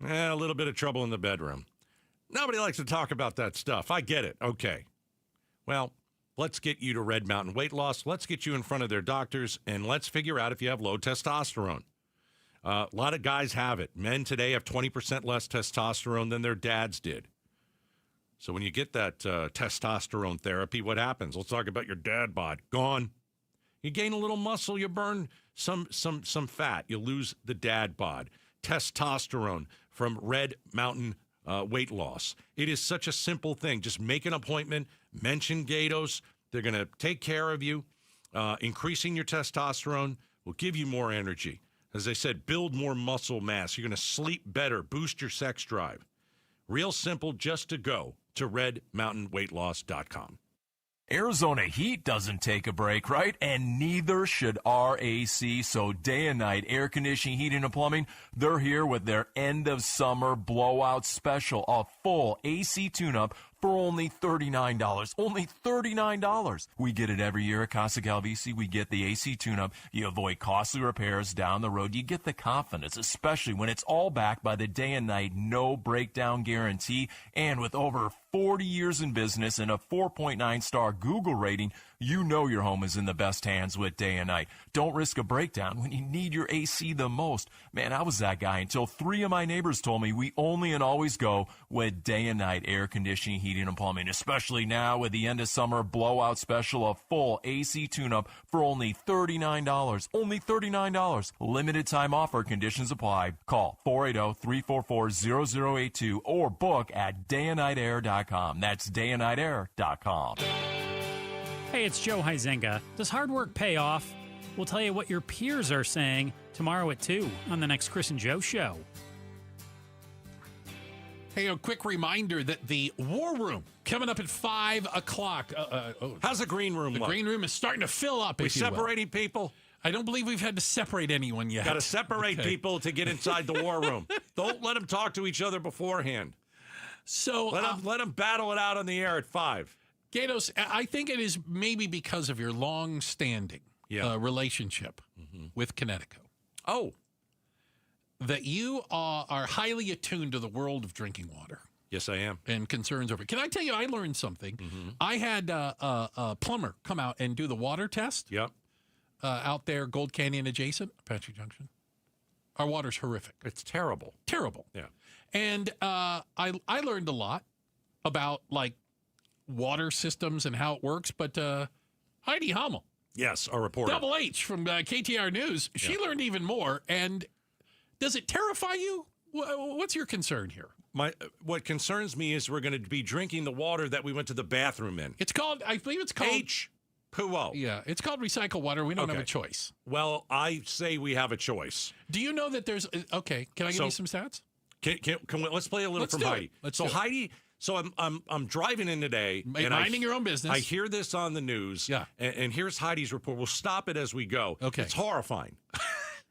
[SPEAKER 31] A little bit of trouble in the bedroom. Nobody likes to talk about that stuff. I get it. Okay. Well, let's get you to Red Mountain Weight Loss. Let's get you in front of their doctors, and let's figure out if you have low testosterone. A lot of guys have it. Men today have 20% less testosterone than their dads did. So when you get that testosterone therapy, what happens? Let's talk about your dad bod. Gone. You gain a little muscle, you burn some fat, you lose the dad bod. Testosterone from Red Mountain Weight Loss. It is such a simple thing. Just make an appointment, mention Gatos. They're going to take care of you. Increasing your testosterone will give you more energy. As I said, build more muscle mass. You're going to sleep better, boost your sex drive. Real simple, just to go to redmountainweightloss.com.
[SPEAKER 16] Arizona heat doesn't take a break, right? And neither should our AC. So day and night, air conditioning, heating, and plumbing, they're here with their end of summer blowout special. A full AC tune-up for only $39. Only $39. We get it every year at Casa Calvisi. We get the AC tune-up. You avoid costly repairs down the road. You get the confidence, especially when it's all backed by the day and night no breakdown guarantee. And with over 40 years in business and a 4.9-star Google rating, you know your home is in the best hands with Day and Night. Don't risk a breakdown when you need your AC the most. Man, I was that guy until 3 of my neighbors told me we only and always go with Day and Night air conditioning, heating, and plumbing, especially now with the end of summer blowout special, a full AC tune-up for only $39. Only $39. Limited time offer, conditions apply. Call 480-344-0082 or book at dayandnightair.com. That's dayandnightair.com.
[SPEAKER 17] Hey, it's Joe Huizenga. Does hard work pay off? We'll tell you what your peers are saying tomorrow at 2 on the next Chris and Joe Show.
[SPEAKER 5] Hey, a quick reminder that the War Room coming up at 5 o'clock.
[SPEAKER 31] How's the green room look?
[SPEAKER 5] The green room is starting to fill up.
[SPEAKER 31] We separating people?
[SPEAKER 5] I don't believe we've had to separate anyone yet.
[SPEAKER 31] Got to separate people to get inside the War Room. Don't let them talk to each other beforehand.
[SPEAKER 5] So
[SPEAKER 31] let them battle it out on the air at 5.
[SPEAKER 5] Gatos, I think it is maybe because of your long-standing relationship with Connecticut.
[SPEAKER 31] Oh.
[SPEAKER 5] That you are highly attuned to the world of drinking water.
[SPEAKER 31] Yes, I am.
[SPEAKER 5] And concerns over it. Can I tell you, I learned something.
[SPEAKER 31] Mm-hmm.
[SPEAKER 5] I had a plumber come out and do the water test.
[SPEAKER 31] Yep.
[SPEAKER 5] Out there, Gold Canyon adjacent, Apache Junction. Our water's horrific.
[SPEAKER 31] It's terrible.
[SPEAKER 5] Terrible.
[SPEAKER 31] Yeah.
[SPEAKER 5] And I learned a lot about, like, water systems and how it works. But Heidi Hummel.
[SPEAKER 31] Yes, our reporter.
[SPEAKER 5] Double H from KTAR News. She learned even more. And does it terrify you? What's your concern here?
[SPEAKER 31] What concerns me is we're going to be drinking the water that we went to the bathroom in.
[SPEAKER 5] It's called, I believe it's called
[SPEAKER 31] H2O.
[SPEAKER 5] Yeah, it's called recycled water. We don't have a choice.
[SPEAKER 31] Well, I say we have a choice.
[SPEAKER 5] Do you know that there's okay? Can I give you some stats?
[SPEAKER 31] Let's play a little from Heidi. Heidi. So I'm driving in today, and
[SPEAKER 5] minding your own business.
[SPEAKER 31] I hear this on the news.
[SPEAKER 5] Yeah,
[SPEAKER 31] and here's Heidi's report. We'll stop it as we go.
[SPEAKER 5] Okay,
[SPEAKER 31] it's horrifying.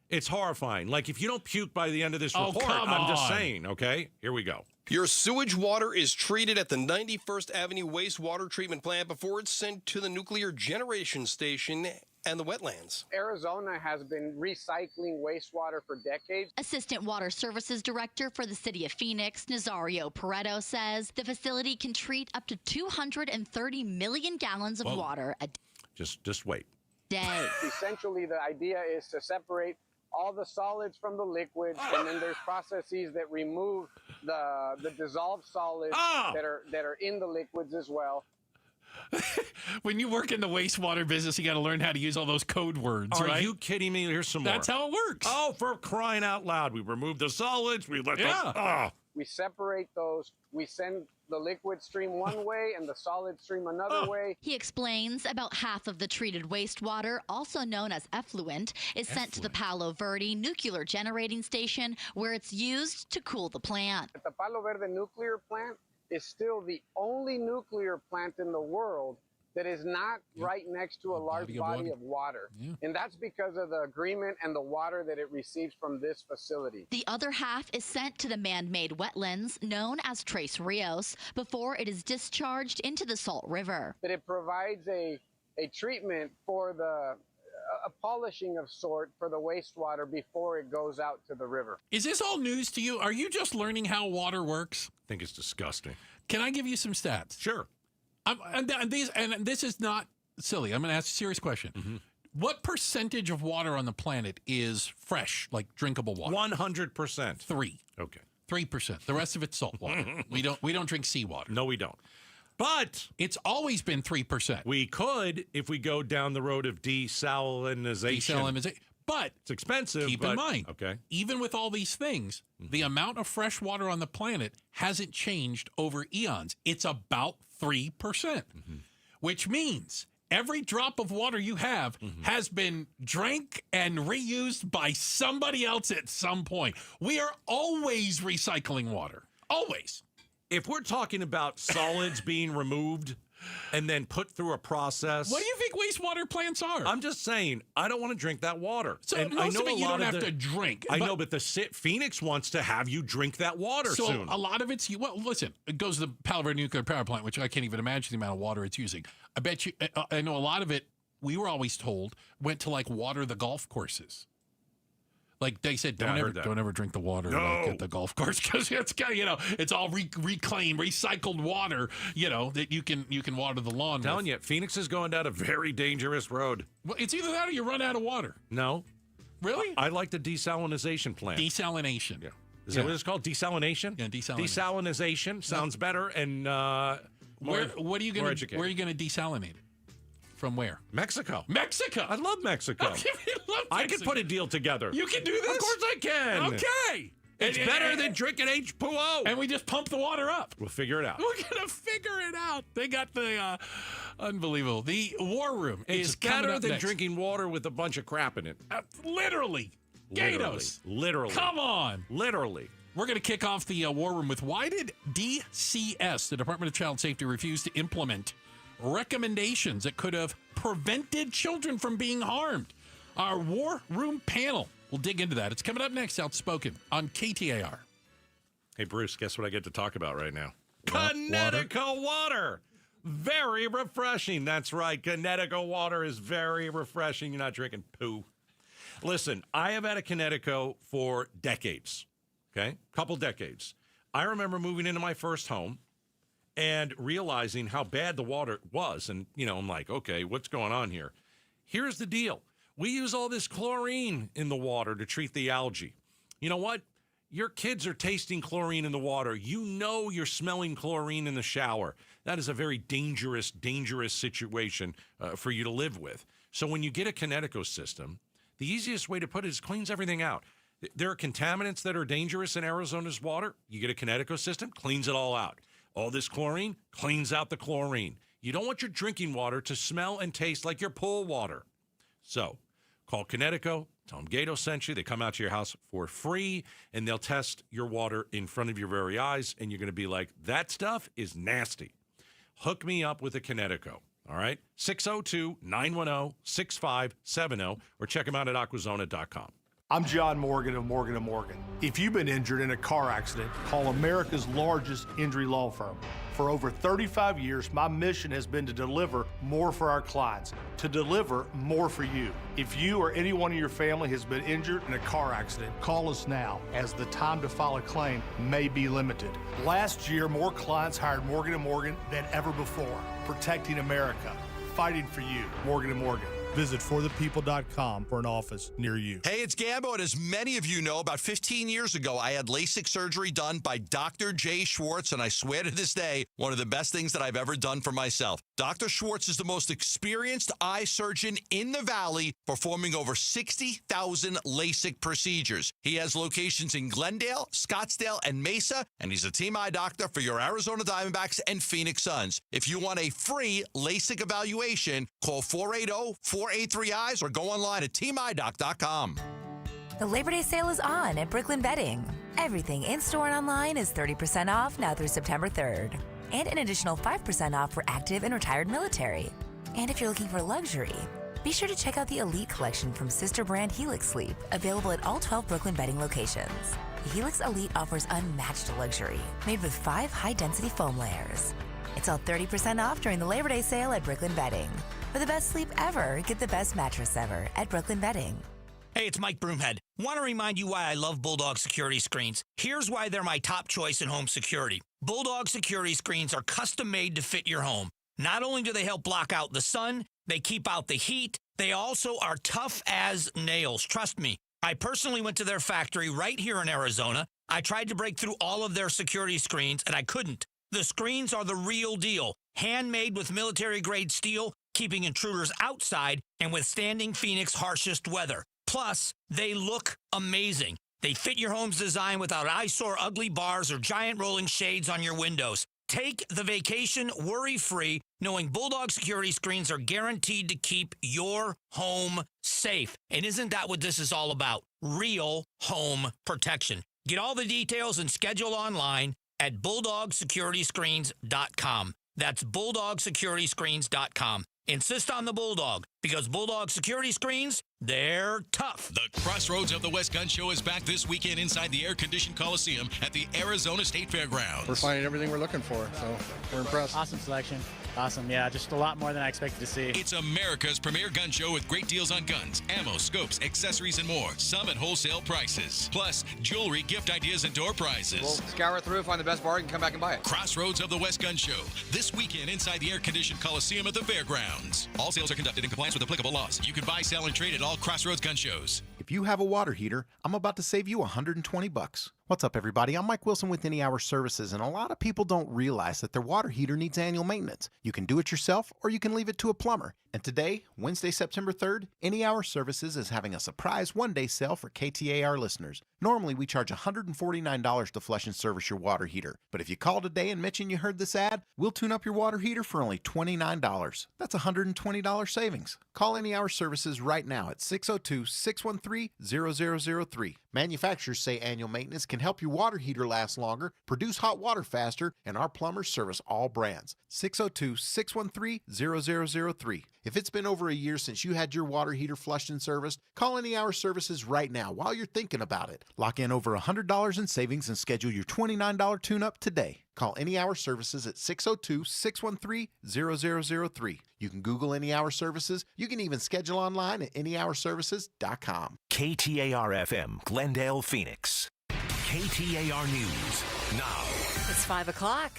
[SPEAKER 31] It's horrifying. Like, if you don't puke by the end of this report,
[SPEAKER 5] come
[SPEAKER 31] I'm just
[SPEAKER 5] on.
[SPEAKER 31] saying. Okay, here we go.
[SPEAKER 12] Your sewage water is treated at the 91st Avenue Wastewater Treatment Plant before it's sent to the nuclear generation station and the wetlands.
[SPEAKER 18] Arizona has been recycling wastewater for decades.
[SPEAKER 7] Assistant Water Services Director for the City of Phoenix, Nazario Pareto, says the facility can treat up to 230 million gallons of water a
[SPEAKER 31] Just wait.
[SPEAKER 7] day.
[SPEAKER 18] Essentially, the idea is to separate all the solids from the liquids, and then there's processes that remove the dissolved solids that are in the liquids as well.
[SPEAKER 5] When you work in the wastewater business, you got to learn how to use all those code words, right?
[SPEAKER 31] Are you kidding me? Here's some more.
[SPEAKER 5] That's how it works.
[SPEAKER 31] Oh, for crying out loud. We remove the solids. We let them...
[SPEAKER 18] We separate those. We send the liquid stream one way and the solid stream another way.
[SPEAKER 7] He explains about half of the treated wastewater, also known as effluent, is sent to the Palo Verde nuclear generating station, where it's used to cool the plant.
[SPEAKER 18] The Palo Verde nuclear plant is still the only nuclear plant in the world that is not right next to a large body of water.
[SPEAKER 5] Yeah.
[SPEAKER 18] And that's because of the agreement and the water that it receives from this facility.
[SPEAKER 7] The other half is sent to the man-made wetlands known as Tres Rios before it is discharged into the Salt River.
[SPEAKER 18] That it provides a treatment for a polishing of sort for the wastewater before it goes out to the river.
[SPEAKER 5] Is this all news to you? Are you just learning how water works?
[SPEAKER 31] I think it's disgusting.
[SPEAKER 5] Can I give you some stats?
[SPEAKER 31] Sure.
[SPEAKER 5] And this is not silly. I'm going to ask a serious question.
[SPEAKER 31] Mm-hmm.
[SPEAKER 5] What percentage of water on the planet is fresh, like drinkable water?
[SPEAKER 31] 100%.
[SPEAKER 5] 3.
[SPEAKER 31] Okay.
[SPEAKER 5] 3%. The rest of it's salt water. We don't drink seawater.
[SPEAKER 31] No, we don't. But
[SPEAKER 5] it's always been 3%.
[SPEAKER 31] We could if we go down the road of desalinization.
[SPEAKER 5] But
[SPEAKER 31] it's expensive.
[SPEAKER 5] Keep in mind,
[SPEAKER 31] okay,
[SPEAKER 5] even with all these things, the amount of fresh water on the planet hasn't changed over eons. It's about 3%, which means every drop of water you have has been drank and reused by somebody else at some point. We are always recycling water. Always.
[SPEAKER 31] If we're talking about solids being removed and then put through a process.
[SPEAKER 5] What do you think wastewater plants are?
[SPEAKER 31] I'm just saying, I don't want to drink that water.
[SPEAKER 5] So
[SPEAKER 31] and
[SPEAKER 5] most
[SPEAKER 31] I know
[SPEAKER 5] of it you don't have to drink.
[SPEAKER 31] I know, but Phoenix wants to have you drink that water soon.
[SPEAKER 5] So a lot of it's, well, listen, it goes to the Palo Verde nuclear power plant, which I can't even imagine the amount of water it's using. I bet you, I know a lot of it, we were always told, went to like water the golf courses. Like they said, don't ever drink the water like at the golf course because it's all reclaimed, recycled water. That you can water the lawn.
[SPEAKER 31] I'm telling you, Phoenix is going down a very dangerous road.
[SPEAKER 5] Well, it's either that or you run out of water.
[SPEAKER 31] No,
[SPEAKER 5] really.
[SPEAKER 31] I like the desalinization plant.
[SPEAKER 5] Desalination.
[SPEAKER 31] Yeah. Is that what it's called? Desalination.
[SPEAKER 5] Yeah, desalination.
[SPEAKER 31] Desalinization sounds better and
[SPEAKER 5] where are you going to desalinate it? From where?
[SPEAKER 31] Mexico.
[SPEAKER 5] Mexico.
[SPEAKER 31] I love Mexico.
[SPEAKER 5] Okay,
[SPEAKER 31] I can put a deal together.
[SPEAKER 5] You can do this?
[SPEAKER 31] Of course I can.
[SPEAKER 5] Okay.
[SPEAKER 31] It's better than drinking H2O.
[SPEAKER 5] And we just pump the water up.
[SPEAKER 31] We'll figure it out.
[SPEAKER 5] We're going to figure it out. They got the unbelievable. The War Room is
[SPEAKER 31] better than
[SPEAKER 5] next.
[SPEAKER 31] drinking water with a bunch of crap in it.
[SPEAKER 5] Literally. Gatos.
[SPEAKER 31] Literally.
[SPEAKER 5] Come on.
[SPEAKER 31] Literally.
[SPEAKER 5] We're going to kick off the War Room with why did DCS, the Department of Child Safety, refuse to implement recommendations that could have prevented children from being harmed? Our War Room panel will dig into that. It's coming up next, Outspoken on KTAR.
[SPEAKER 31] Hey, Bruce, guess what I get to talk about right now? Connecticut water. Very refreshing. That's right. Connecticut water is very refreshing. You're not drinking poo. Listen, I have had a Connecticut for decades. Okay? Couple decades. I remember moving into my first home and realizing how bad the water was. And, I'm like, okay, what's going on here? Here's the deal. We use all this chlorine in the water to treat the algae. You know what? Your kids are tasting chlorine in the water. You're smelling chlorine in the shower. That is a very dangerous situation for you to live with. So when you get a Kinetico system, the easiest way to put it is cleans everything out. There are contaminants that are dangerous in Arizona's water. You get a Kinetico system, cleans it all out. All this chlorine cleans out the chlorine. You don't want your drinking water to smell and taste like your pool water. So call Kinetico. Tell them Gato sent you. They come out to your house for free, and they'll test your water in front of your very eyes, and you're going to be like, that stuff is nasty. Hook me up with a Kinetico, all right? 602-910-6570, or check them out at aquazona.com.
[SPEAKER 11] I'm John Morgan of Morgan & Morgan. If you've been injured in a car accident, call America's largest injury law firm. For over 35 years, my mission has been to deliver more for our clients, to deliver more for you. If you or anyone in your family has been injured in a car accident, call us now, as the time to file a claim may be limited. Last year, more clients hired Morgan & Morgan than ever before, protecting America, fighting for you. Morgan & Morgan. Visit forthepeople.com for an office near you.
[SPEAKER 13] Hey, it's Gambo, and as many of you know, about 15 years ago, I had LASIK surgery done by Dr. Jay Schwartz, and I swear to this day, one of the best things that I've ever done for myself. Dr. Schwartz is the most experienced eye surgeon in the Valley, performing over 60,000 LASIK procedures. He has locations in Glendale, Scottsdale, and Mesa, and he's a team eye doctor for your Arizona Diamondbacks and Phoenix Suns. If you want a free LASIK evaluation, call 480-483-EYES or go online at teamidoc.com.
[SPEAKER 20] The Labor Day sale is on at Brooklyn Bedding. Everything in-store and online is 30% off now through September 3rd. And an additional 5% off for active and retired military. And if you're looking for luxury, be sure to check out the Elite collection from sister brand Helix Sleep, available at all 12 Brooklyn Bedding locations. The Helix Elite offers unmatched luxury, made with 5 high-density foam layers. It's all 30% off during the Labor Day sale at Brooklyn Bedding. For the best sleep ever, get the best mattress ever at Brooklyn Bedding.
[SPEAKER 22] Hey, it's Mike Broomhead. Want to remind you why I love Bulldog security screens. Here's why they're my top choice in home security. Bulldog security screens are custom made to fit your home. Not only do they help block out the sun, they keep out the heat, they also are tough as nails. Trust me, I personally went to their factory right here in Arizona. I tried to break through all of their security screens, and I couldn't. The screens are the real deal. Handmade with military-grade steel, keeping intruders outside and withstanding Phoenix's harshest weather. Plus, they look amazing. They fit your home's design without eyesore ugly bars or giant rolling shades on your windows. Take the vacation worry-free, knowing Bulldog security screens are guaranteed to keep your home safe. And isn't that what this is all about? Real home protection. Get all the details and schedule online at BulldogSecurityScreens.com. That's BulldogSecurityScreens.com. Insist on the Bulldog, because Bulldog security screens, they're tough.
[SPEAKER 23] The Crossroads of the West Gun Show is back this weekend inside the air-conditioned Coliseum at the Arizona State Fairgrounds.
[SPEAKER 24] We're finding everything we're looking for, so we're impressed.
[SPEAKER 25] Awesome selection. Awesome, yeah, just a lot more than I expected to see.
[SPEAKER 23] It's America's premier gun show with great deals on guns, ammo, scopes, accessories, and more. Some at wholesale prices. Plus, jewelry, gift ideas, and door prizes.
[SPEAKER 26] We'll scour through, find the best bargain, come back and buy it.
[SPEAKER 23] Crossroads of the West Gun Show. This weekend inside the air-conditioned Coliseum at the Fairgrounds. All sales are conducted in compliance with applicable laws. You can buy, sell, and trade at all Crossroads gun shows.
[SPEAKER 27] If you have a water heater, I'm about to save you $120. What's up, everybody? I'm Mike Wilson with Any Hour Services, and a lot of people don't realize that their water heater needs annual maintenance. You can do it yourself, or you can leave it to a plumber. And today, Wednesday, September 3rd, Any Hour Services is having a surprise one-day sale for KTAR listeners. Normally, we charge $149 to flush and service your water heater. But if you call today and mention you heard this ad, we'll tune up your water heater for only $29. That's $120 savings. Call Any Hour Services right now at 602-613-0003. Manufacturers say annual maintenance can help your water heater last longer, produce hot water faster, and our plumbers service all brands. 602-613-0003. If it's been over a year since you had your water heater flushed and serviced, call Any Hour Services right now while you're thinking about it. Lock in over $100 in savings and schedule your $29 tune-up today. Call Any Hour Services at 602-613-0003. You can Google Any Hour Services. You can even schedule online at anyhourservices.com.
[SPEAKER 6] KTAR-FM, Glendale, Phoenix. KTAR News.
[SPEAKER 23] now.
[SPEAKER 3] It's 5 o'clock.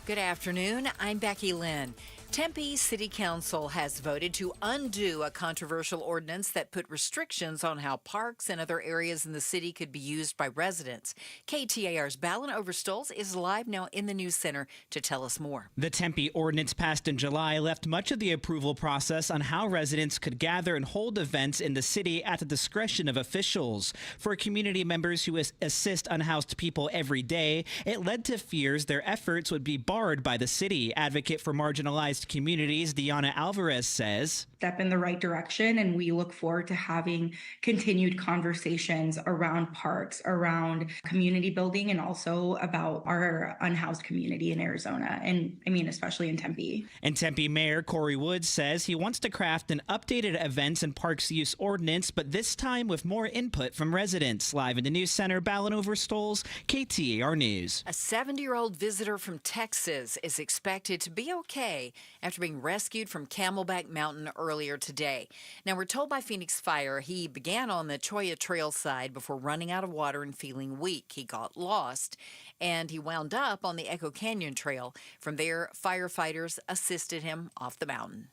[SPEAKER 3] Good afternoon. I'm Becky Lynn. Tempe City Council has voted to undo a controversial ordinance that put restrictions on how parks and other areas in the city could be used by residents. KTAR's Balin Overstoles is live now in the news center to tell us more.
[SPEAKER 1] The Tempe ordinance passed in July left much of the approval process on how residents could gather and hold events in the city at the discretion of officials. For community members who assist unhoused people every day, it led to fears their efforts would be barred by the city. Advocate for marginalized communities, Diana Alvarez says,
[SPEAKER 2] step in the right direction, and we look forward to having continued conversations around parks, around community building, and also about our unhoused community in Arizona, and I mean especially in Tempe.
[SPEAKER 1] And Tempe Mayor Corey Woods says he wants to craft an updated events and parks use ordinance, but this time with more input from residents. Live in the news center, Balin Overstoles, KTAR News.
[SPEAKER 3] A 70-year-old visitor from Texas is expected to be okay after being rescued from Camelback Mountain earlier today. Now, we're told by Phoenix Fire he began on the Cholla Trail side before running out of water and feeling weak. He got lost, and he wound up on the Echo Canyon Trail. From there, firefighters assisted him off the mountain.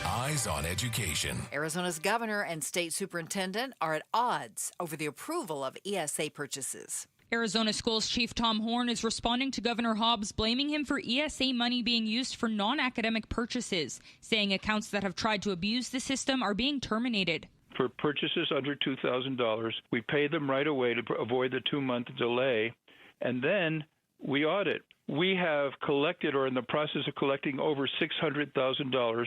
[SPEAKER 23] Eyes on education.
[SPEAKER 3] Arizona's governor and state superintendent are at odds over the approval of ESA purchases.
[SPEAKER 4] Arizona Schools Chief Tom Horn is responding to Governor Hobbs, blaming him for ESA money being used for non-academic purchases, saying accounts that have tried to abuse the system are being terminated.
[SPEAKER 9] For purchases under $2,000, we pay them right away to avoid the 2-month delay, and then we audit. We have collected or in the process of collecting over $600,000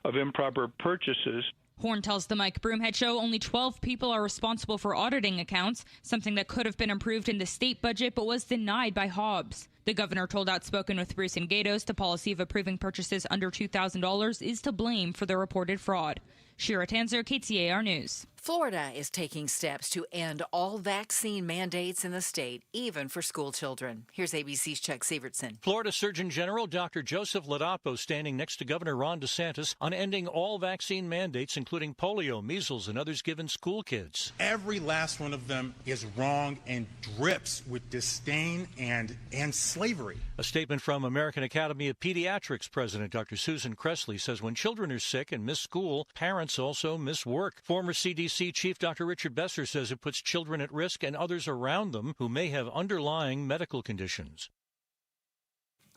[SPEAKER 9] of improper purchases.
[SPEAKER 4] Horn tells the Mike Broomhead Show only 12 people are responsible for auditing accounts, something that could have been improved in the state budget but was denied by Hobbs. The governor told Outspoken with Bruce and Gatos the policy of approving purchases under $2,000 is to blame for the reported fraud. Shira Tanzer, KTAR News.
[SPEAKER 3] Florida is taking steps to end all vaccine mandates in the state, even for school children. Here's ABC's Chuck Sievertson.
[SPEAKER 10] Florida Surgeon General Dr. Joseph Ladapo standing next to Governor Ron DeSantis on ending all vaccine mandates, including polio, measles, and others given school kids.
[SPEAKER 14] Every last one of them is wrong and drips with disdain and slavery.
[SPEAKER 10] A statement from American Academy of Pediatrics President Dr. Susan Cressley says when children are sick and miss school, parents also miss work. Former CDC Chief Dr. Richard Besser says it puts children at risk and others around them who may have underlying medical conditions.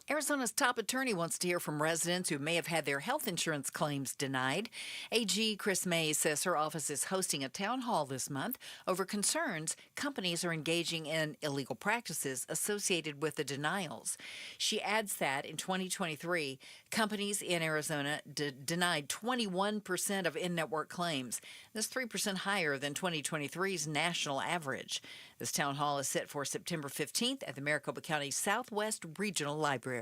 [SPEAKER 3] Arizona's top attorney wants to hear from residents who may have had their health insurance claims denied. AG Chris Mays says her office is hosting a town hall this month over concerns companies are engaging in illegal practices associated with the denials. She adds that in 2023, companies in Arizona denied 21% of in-network claims. That's 3% higher than 2023's national average. This town hall is set for September 15th at the Maricopa County Southwest Regional Library.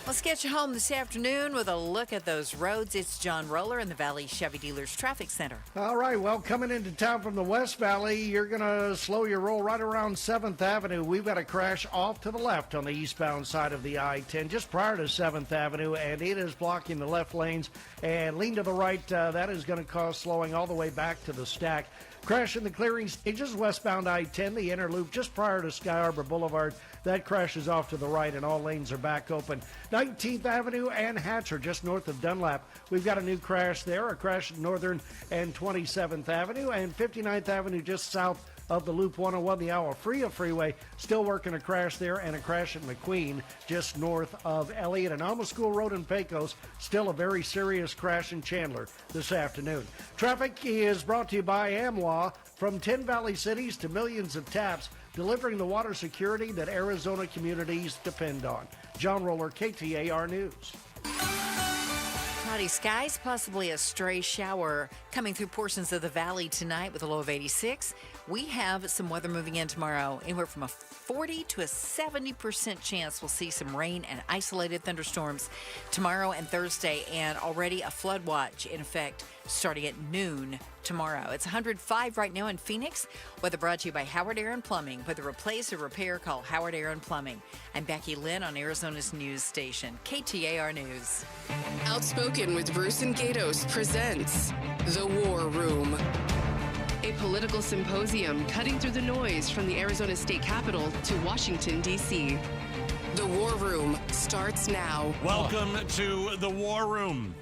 [SPEAKER 3] Let's get you home this afternoon with a look at those roads. It's John Roller in the Valley Chevy Dealers Traffic Center.
[SPEAKER 19] All right, well, coming into town from the West Valley, you're going to slow your roll right around 7th Avenue. We've got a crash off to the left on the eastbound side of the I-10, just prior to 7th Avenue, and it is blocking the left lanes. And lean to the right, that is going to cause slowing all the way back to the stack. Crash in the clearing stages, westbound I-10, the inner loop just prior to Sky Harbor Boulevard. That crashes off to the right, and all lanes are back open. 19th Avenue and Hatcher, just north of Dunlap. We've got a new crash there, a crash at Northern and 27th Avenue, and 59th Avenue just south of the Loop 101, the Agua Fria Freeway. Still working a crash there, and a crash at McQueen just north of Elliott. And Alma School Road in Pecos, still a very serious crash in Chandler this afternoon. Traffic is brought to you by AMWA. From 10 Valley cities to millions of taps, delivering the water security that Arizona communities depend on. John Roller, KTAR News.
[SPEAKER 3] Cloudy skies, possibly a stray shower coming through portions of the valley tonight with a low of 86. We have some weather moving in tomorrow, anywhere from a 40 to a 70% chance we'll see some rain and isolated thunderstorms tomorrow and Thursday, and already a flood watch in effect starting at noon tomorrow. It's 105 right now in Phoenix. Weather brought to you by Howard Aaron Plumbing. Whether replace or repair, call Howard Aaron Plumbing. I'm Becky Lynn on Arizona's news station, KTAR News.
[SPEAKER 15] Outspoken with Bruce and Gatos presents The War Room, a
[SPEAKER 7] political symposium cutting through the noise from the Arizona State Capitol to Washington, D.C. The War Room starts now.
[SPEAKER 31] Welcome to the War Room.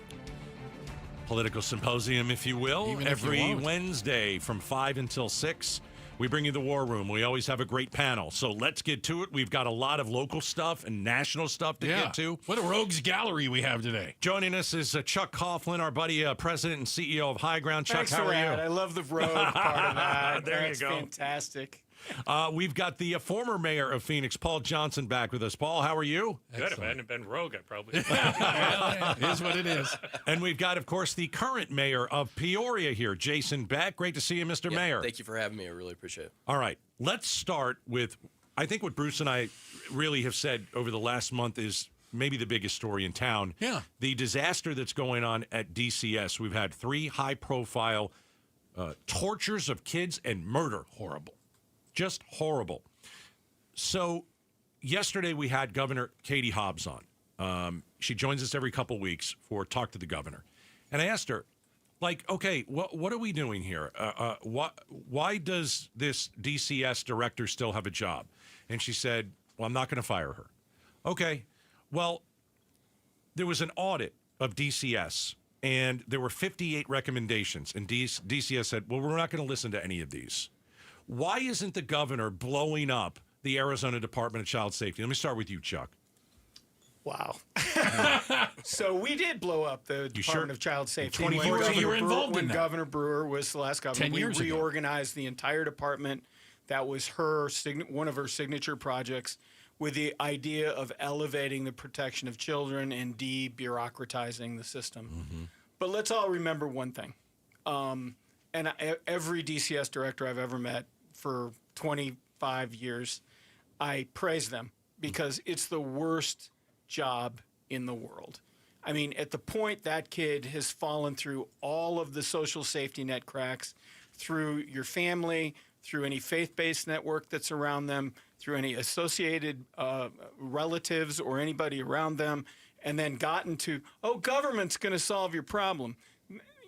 [SPEAKER 31] Political symposium, if you will, every Wednesday from 5 until 6. We bring you the War Room. We always have a great panel. So let's get to it. We've got a lot of local stuff and national stuff to get to.
[SPEAKER 8] What a rogues gallery we have today.
[SPEAKER 31] Joining us is Chuck Coughlin, our buddy, president and CEO of High Ground. Chuck,
[SPEAKER 12] Thanks
[SPEAKER 31] how
[SPEAKER 12] for
[SPEAKER 31] are you?
[SPEAKER 12] that. I love the rogue part of that.
[SPEAKER 31] There
[SPEAKER 12] That's
[SPEAKER 31] you go.
[SPEAKER 12] Fantastic.
[SPEAKER 31] We've got the former mayor of Phoenix, Paul Johnson, back with us. Paul, how are you?
[SPEAKER 15] Good. If I hadn't been rogue, I probably.
[SPEAKER 8] It is what it is.
[SPEAKER 31] And we've got, of course, the current mayor of Peoria here, Jason Beck. Great to see you, Mr. Mayor.
[SPEAKER 16] Thank you for having me. I really appreciate it.
[SPEAKER 31] All right. Let's start with, I think what Bruce and I really have said over the last month is maybe the biggest story in town.
[SPEAKER 8] Yeah.
[SPEAKER 31] The disaster that's going on at DCS. We've had 3 high-profile tortures of kids and murder.
[SPEAKER 8] Horrible.
[SPEAKER 31] Just horrible. So yesterday we had Governor Katie Hobbs on. She joins us every couple weeks for Talk to the Governor. And I asked her, like, okay, what are we doing here? Why does this DCS director still have a job? And she said, well, I'm not going to fire her. Okay, well, there was an audit of DCS, and there were 58 recommendations. And DCS said, well, we're not going to listen to any of these. Why isn't the governor blowing up the Arizona Department of Child Safety? Let me start with you, Chuck.
[SPEAKER 12] Wow. So we did blow up the Department of Child Safety.
[SPEAKER 8] 2014, you were involved in that.
[SPEAKER 12] When Governor Brewer was the last governor.
[SPEAKER 8] 10 years ago.
[SPEAKER 12] We reorganized the entire department. That was one of her signature projects, with the idea of elevating the protection of children and de-bureaucratizing the system.
[SPEAKER 8] Mm-hmm.
[SPEAKER 12] But let's all remember one thing. Every DCS director I've ever met for 25 years, I praise them because it's the worst job in the world. I mean, at the point that kid has fallen through all of the social safety net cracks, through your family, through any faith-based network that's around them, through any associated relatives or anybody around them, and then gotten to, government's going to solve your problem.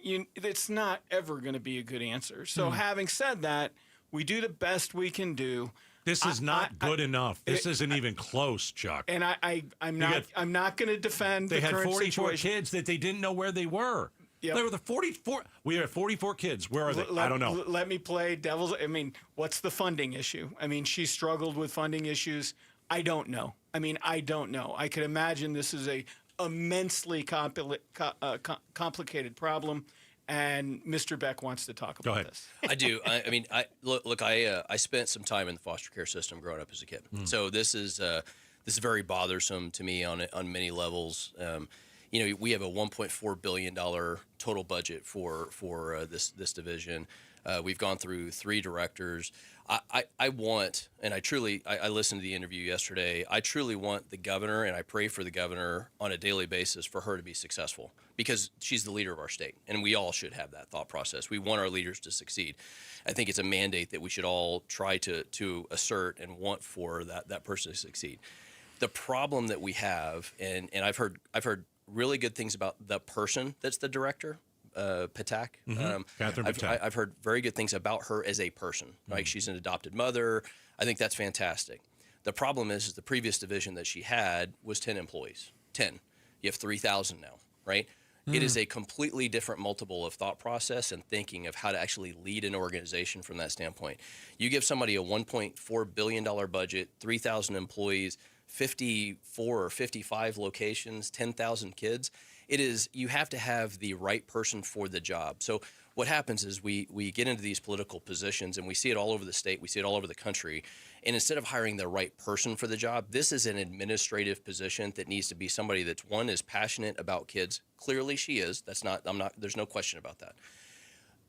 [SPEAKER 12] It's not ever going to be a good answer. So having said that, we do the best we can do.
[SPEAKER 31] This is not good enough. This isn't even close, Chuck.
[SPEAKER 12] And I'm not going to defend the current situation.
[SPEAKER 31] They had 44 kids that they didn't know where they were.
[SPEAKER 12] Yep.
[SPEAKER 31] There were the 44. We had 44 kids. Where are they? I don't know.
[SPEAKER 12] Let me play devil's. I mean, what's the funding issue? I mean, she struggled with funding issues. I don't know. I don't know. I could imagine this is a immensely complicated problem, and Mr. Beck wants to talk about this.
[SPEAKER 16] I do. I spent some time in the foster care system growing up as a kid, so this is very bothersome to me on many levels. We have a $1.4 billion total budget for this division. We've gone through 3 directors. I want, and I listened to the interview yesterday. I truly want the governor, and I pray for the governor on a daily basis for her to be successful, because she's the leader of our state, and we all should have that thought process. We want our leaders to succeed. I think it's a mandate that we should all try to assert and want for that person to succeed. The problem that we have, and I've heard really good things about the person that's the director, Patak.
[SPEAKER 31] Catherine Patak.
[SPEAKER 16] I've heard very good things about her as a person. Like, she's an adopted mother. I think that's fantastic. The problem is the previous division that she had was 10 employees. 10. You have 3,000 now, right? It is a completely different multiple of thought process and thinking of how to actually lead an organization from that standpoint. You give somebody a $1.4 billion budget, 3,000 employees, 54 or 55 locations, 10,000 kids. You have to have the right person for the job. So what happens is we get into these political positions, and we see it all over the state, we see it all over the country, and instead of hiring the right person for the job, this is an administrative position that needs to be somebody that's, one, is passionate about kids. Clearly she is. There's no question about that.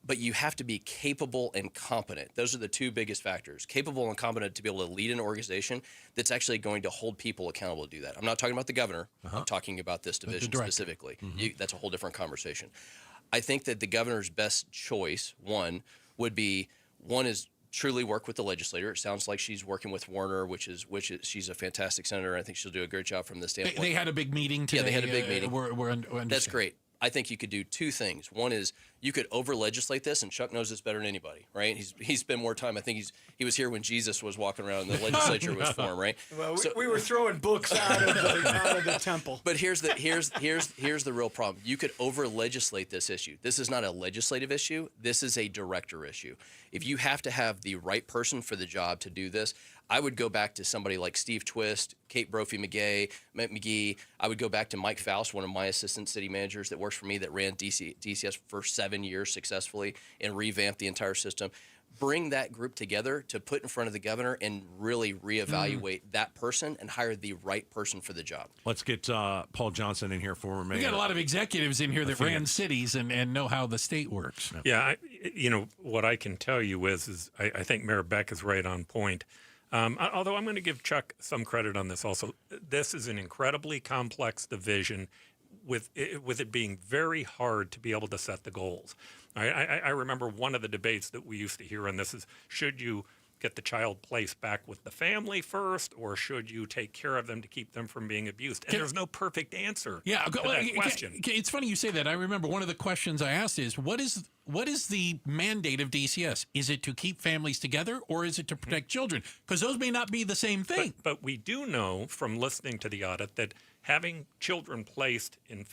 [SPEAKER 16] But you have to be capable and competent. Those are the 2 biggest factors. Capable and competent to be able to lead an organization that's actually going to hold people accountable to do that. I'm not talking about the governor. I'm talking about this division specifically. That's a whole different conversation. I think that the governor's best choice, one is truly work with the legislator. It sounds like she's working with Warner, which is she's a fantastic senator. I think she'll do a great job from this standpoint.
[SPEAKER 8] They had a big meeting today.
[SPEAKER 16] Yeah, they had a big meeting.
[SPEAKER 8] We're
[SPEAKER 16] That's great. I think you could do 2 things. One is You could over legislate this, and Chuck knows this better than anybody, right? He's spent more time. I think he was here when Jesus was walking around and the legislature was formed, right?
[SPEAKER 12] Well, we were throwing books out of the temple.
[SPEAKER 16] But here's the real problem. You could over legislate this issue. This is not a legislative issue. This is a director issue. If you have to have the right person for the job to do this, I would go back to somebody like Steve Twist, Kate Brophy-McGee. I would go back to Mike Faust, one of my assistant city managers that works for me that ran DCS for 7 years successfully and revamped the entire system. Bring that group together to put in front of the governor and really reevaluate that person and hire the right person for the job.
[SPEAKER 31] Let's get Paul Johnson in here, former mayor.
[SPEAKER 5] We got a lot of executives in here that ran cities and know how the state works.
[SPEAKER 15] Yeah, what I can tell you is I think Mayor Beck is right on point. Although I'm going to give Chuck some credit on this also. This is an incredibly complex division with it being very hard to be able to set the goals. I remember one of the debates that we used to hear on this is, should you get the child placed back with the family first, or should you take care of them to keep them from being abused? And there's no perfect answer to that question.
[SPEAKER 5] It's funny you say that. I remember one of the questions I asked is, what is the mandate of DCS? Is it to keep families together, or is it to protect children? Because those may not be the same thing.
[SPEAKER 15] But we do know from listening to the audit that having children placed in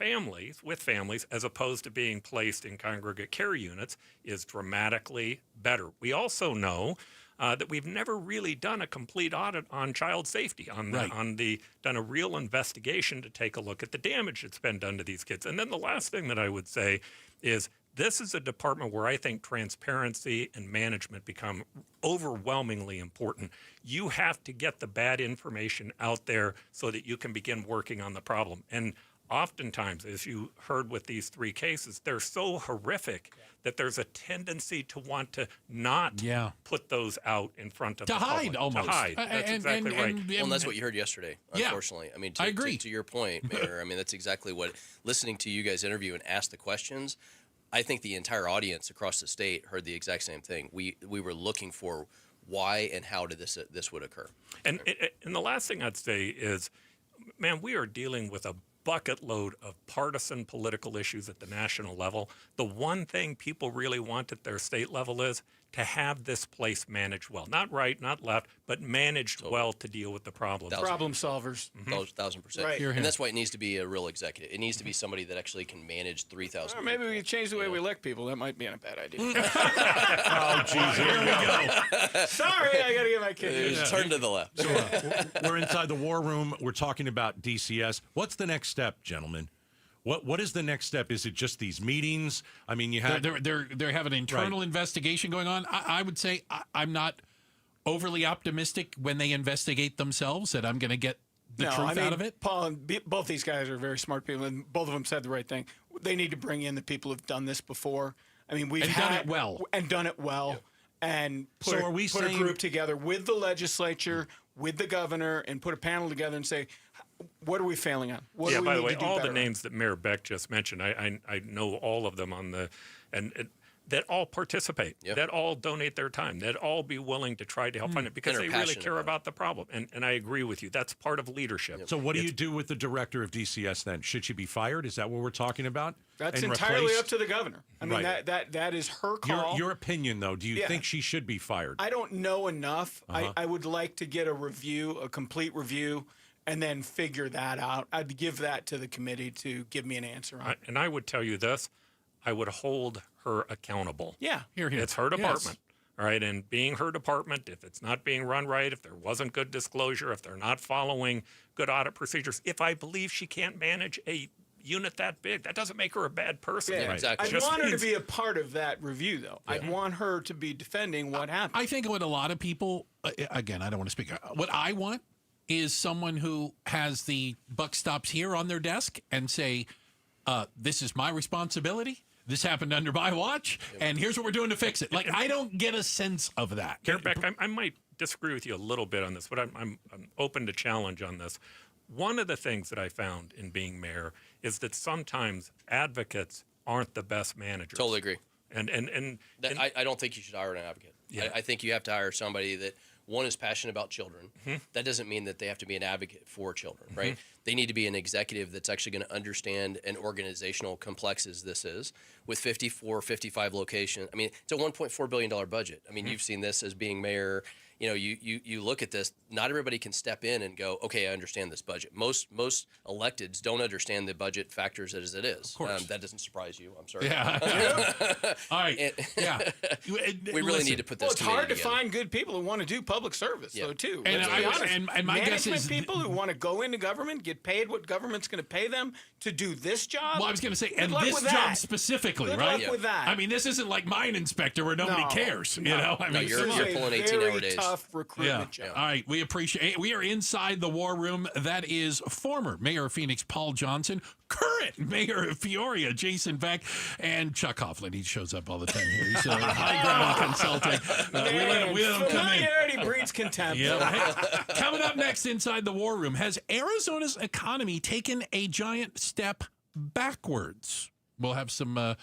[SPEAKER 15] with families, as opposed to being placed in congregate care units is dramatically better. We also know that we've never really done a complete audit on child safety, done a real investigation to take a look at the damage that's been done to these kids. And then the last thing that I would say is, this is a department where I think transparency and management become overwhelmingly important. You have to get the bad information out there so that you can begin working on the problem. And oftentimes, as you heard with these 3 cases, they're so horrific that there's a tendency to want to not put those out in front of the public.
[SPEAKER 5] Almost.
[SPEAKER 15] To hide. That's exactly right.
[SPEAKER 16] Well, and that's what you heard yesterday, unfortunately. I mean,
[SPEAKER 5] I agree.
[SPEAKER 16] To your point, Mayor, I mean, that's exactly what, listening to you guys interview and ask the questions, I think the entire audience across the state heard the exact same thing. We were looking for why and how did this would occur.
[SPEAKER 15] And the last thing I'd say is, man, we are dealing with a bucket load of partisan political issues at the national level. The one thing people really want at their state level is to have this place managed well. Not right, not left, but managed well to deal with the problems.
[SPEAKER 12] Problem solvers.
[SPEAKER 16] 1,000%.
[SPEAKER 12] Right.
[SPEAKER 16] And that's why it needs to be a real executive. It needs to be somebody that actually can manage 3,000
[SPEAKER 12] Or maybe we could change the way we elect people. That might be a bad idea.
[SPEAKER 31] Oh, geez, here we go.
[SPEAKER 12] Sorry, I got to get my kid.
[SPEAKER 16] Turn to the left.
[SPEAKER 31] So, we're inside the war room. We're talking about DCS. What's the next step, gentlemen? What is the next step? Is it just these meetings? I mean, you have
[SPEAKER 5] they have an internal investigation going on. I would say I'm not overly optimistic when they investigate themselves that I'm going to get the truth out of it.
[SPEAKER 12] Paul and both these guys are very smart people, and both of them said the right thing. They need to bring in the people who've done this before. I mean,
[SPEAKER 5] done it well.
[SPEAKER 12] And put a group together with the legislature, with the governor, and put a panel together and say, what are we failing on? What do we
[SPEAKER 15] by
[SPEAKER 12] need
[SPEAKER 15] the way,
[SPEAKER 12] to do
[SPEAKER 15] all
[SPEAKER 12] better
[SPEAKER 15] the names that Mayor Beck just mentioned, I know all of them that all participate, that all donate their time, that all be willing to try to help find it because they really care about the problem. And I agree with you. That's part of leadership.
[SPEAKER 31] So what do you do with the director of DCS then? Should she be fired? Is that what we're talking about?
[SPEAKER 12] That's entirely up to the governor. I mean, that is her call.
[SPEAKER 31] Your opinion, though, do you think she should be fired?
[SPEAKER 12] I don't know enough. I would like to get a complete review, and then figure that out. I'd give that to the committee to give me an answer on.
[SPEAKER 15] And I would tell you this. I would hold her accountable.
[SPEAKER 12] Yeah.
[SPEAKER 15] It's her department. All right. And being her department, if it's not being run right, if there wasn't good disclosure, if they're not following good audit procedures, if I believe she can't manage a unit that big, that doesn't make her a bad person.
[SPEAKER 12] Yeah, exactly. I want her to be a part of that review, though. I want her to be defending what happened.
[SPEAKER 5] I think what a lot of people, again, I don't want to speak, what I want is someone who has the buck stops here on their desk and say, this is my responsibility. This happened under my watch, and here's what we're doing to fix it. Like, I don't get a sense of that.
[SPEAKER 15] Beck, I might disagree with you a little bit on this, but I'm open to challenge on this. One of the things that I found in being mayor is that sometimes advocates aren't the best managers.
[SPEAKER 16] Totally agree.
[SPEAKER 15] And
[SPEAKER 16] I don't think you should hire an advocate. I think you have to hire somebody that one is passionate about children. That doesn't mean that they have to be an advocate for children, right? They need to be an executive that's actually going to understand an organizational complex as this is with 54, 55 locations. I mean, it's a $1.4 billion budget. I mean, you've seen this as being mayor. You know, you look at this, not everybody can step in and go, okay, I understand this budget. Most electeds don't understand the budget factors as it is. Of
[SPEAKER 5] course.
[SPEAKER 16] That doesn't surprise you, I'm sorry.
[SPEAKER 5] Yeah. All right.
[SPEAKER 16] We really need to put this
[SPEAKER 12] Well, it's hard to
[SPEAKER 16] together.
[SPEAKER 12] find good people who want to do public service, though, too.
[SPEAKER 5] And
[SPEAKER 12] Let's be honest.
[SPEAKER 5] and my guess is
[SPEAKER 12] people who want to go into government, get paid what government's going to pay them to do this job.
[SPEAKER 5] Well, I was going to say,
[SPEAKER 12] Good
[SPEAKER 5] and
[SPEAKER 12] luck
[SPEAKER 5] this
[SPEAKER 12] with
[SPEAKER 5] job
[SPEAKER 12] that.
[SPEAKER 5] specifically,
[SPEAKER 12] Good
[SPEAKER 5] right?
[SPEAKER 12] luck with that.
[SPEAKER 5] I mean, this isn't like mine inspector where nobody cares. You know, I mean,
[SPEAKER 16] you're pulling 18-hour days.
[SPEAKER 12] Tough recruitment job.
[SPEAKER 5] All right, we appreciate. We are inside the war room. That is former Mayor of Phoenix Paul Johnson, current Mayor of Peoria Jason Beck, and Chuck Hoffman. He shows up all the time here. He's high ground consulting. We let him come in.
[SPEAKER 12] Familiarity breeds contempt.
[SPEAKER 5] Hey, coming up next inside the war room, has Arizona's economy taken a giant step backwards? We'll have some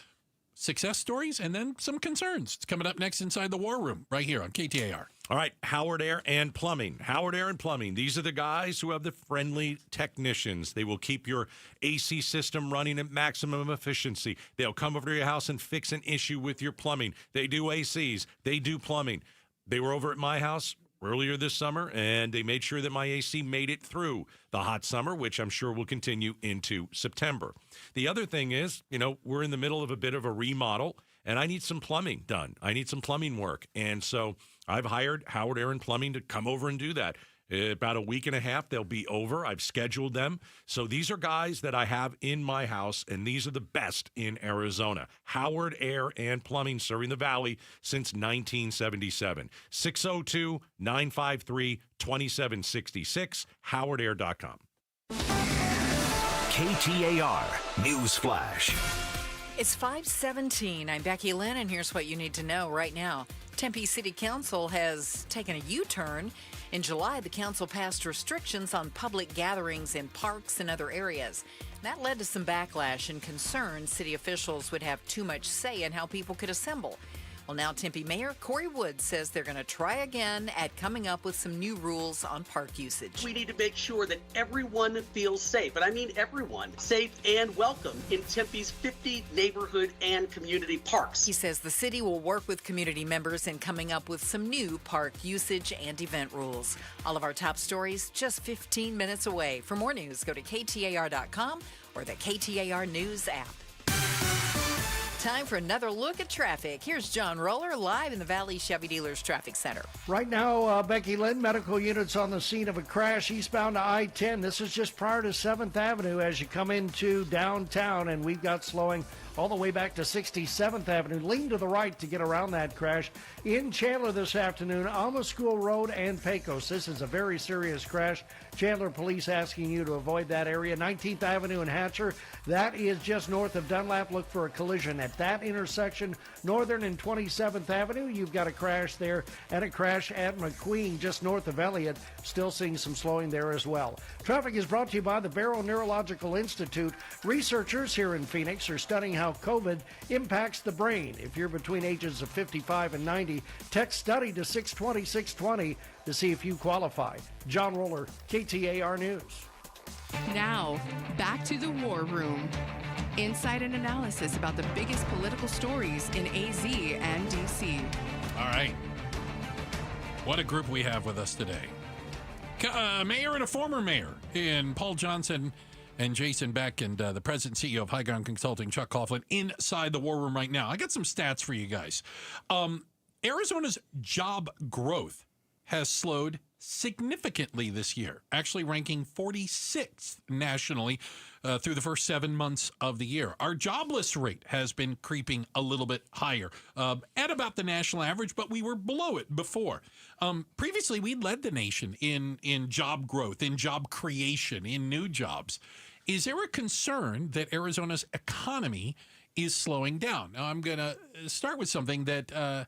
[SPEAKER 5] success stories and then some concerns. It's coming up next inside the war room right here on KTAR.
[SPEAKER 31] All right, Howard Air and Plumbing. Howard Air and Plumbing. These are the guys who have the friendly technicians. They will keep your AC system running at maximum efficiency. They'll come over to your house and fix an issue with your plumbing. They do ACs. They do plumbing. They were over at my house earlier this summer, and they made sure that my AC made it through the hot summer, which I'm sure will continue into September. The other thing is, you know, we're in the middle of a bit of a remodel, and I need some plumbing done. I need some plumbing work. And so I've hired Howard Air and Plumbing to come over and do that. About a week and a half, they'll be over. I've scheduled them. So these are guys that I have in my house, and these are the best in Arizona. Howard Air and Plumbing, serving the Valley since 1977. 602-953-2766, howardair.com.
[SPEAKER 6] KTAR News Flash.
[SPEAKER 3] It's 5:17. I'm Becky Lynn, and here's what you need to know right now. Tempe City Council has taken a U-turn. In July, the council passed restrictions on public gatherings in parks and other areas. That led to some backlash and concern city officials would have too much say in how people could assemble. Well, now Tempe Mayor Corey Woods says they're going to try again at coming up with some new rules on park usage.
[SPEAKER 11] We need to make sure that everyone feels safe, and I mean everyone, safe and welcome in Tempe's 50 neighborhood and community parks.
[SPEAKER 3] He says the city will work with community members in coming up with some new park usage and event rules. All of our top stories just 15 minutes away. For more news, go to KTAR.com or the KTAR News app. Time for another look at traffic. Here's John Roller live in the Valley Chevy Dealers Traffic Center.
[SPEAKER 19] Right now, Becky Lynn, medical units on the scene of a crash eastbound to I-10. This is just prior to 7th Avenue as you come into downtown, and we've got slowing all the way back to 67th Avenue. Lean to the right to get around that crash. In Chandler this afternoon, Alma School Road and Pecos. This is a very serious crash. Chandler police asking you to avoid that area. 19th Avenue and Hatcher, that is just north of Dunlap. Look for a collision at that intersection. Northern and 27th Avenue, you've got a crash there, and a crash at McQueen just north of Elliott. Still seeing some slowing there as well. Traffic is brought to you by the Barrow Neurological Institute. Researchers here in Phoenix are studying how COVID impacts the brain. If you're between ages of 55 and 90, text study to 620-620 to see if you qualify. John Roller, KTAR News.
[SPEAKER 7] Now, back to the war room. Insight and analysis about the biggest political stories in AZ and DC.
[SPEAKER 5] All right. What a group we have with us today. Mayor and a former mayor in Paul Johnson and Jason Beck, and the president and CEO of High Ground Consulting, Chuck Coughlin, inside the war room right now. I got some stats for you guys. Arizona's job growth has slowed significantly this year, actually ranking 46th nationally through the first 7 months of the year. Our jobless rate has been creeping a little bit higher at about the national average, but we were below it before. Previously, we led the nation in job growth, in job creation, in new jobs. Is there a concern that Arizona's economy is slowing down? Now, I'm going to start with something that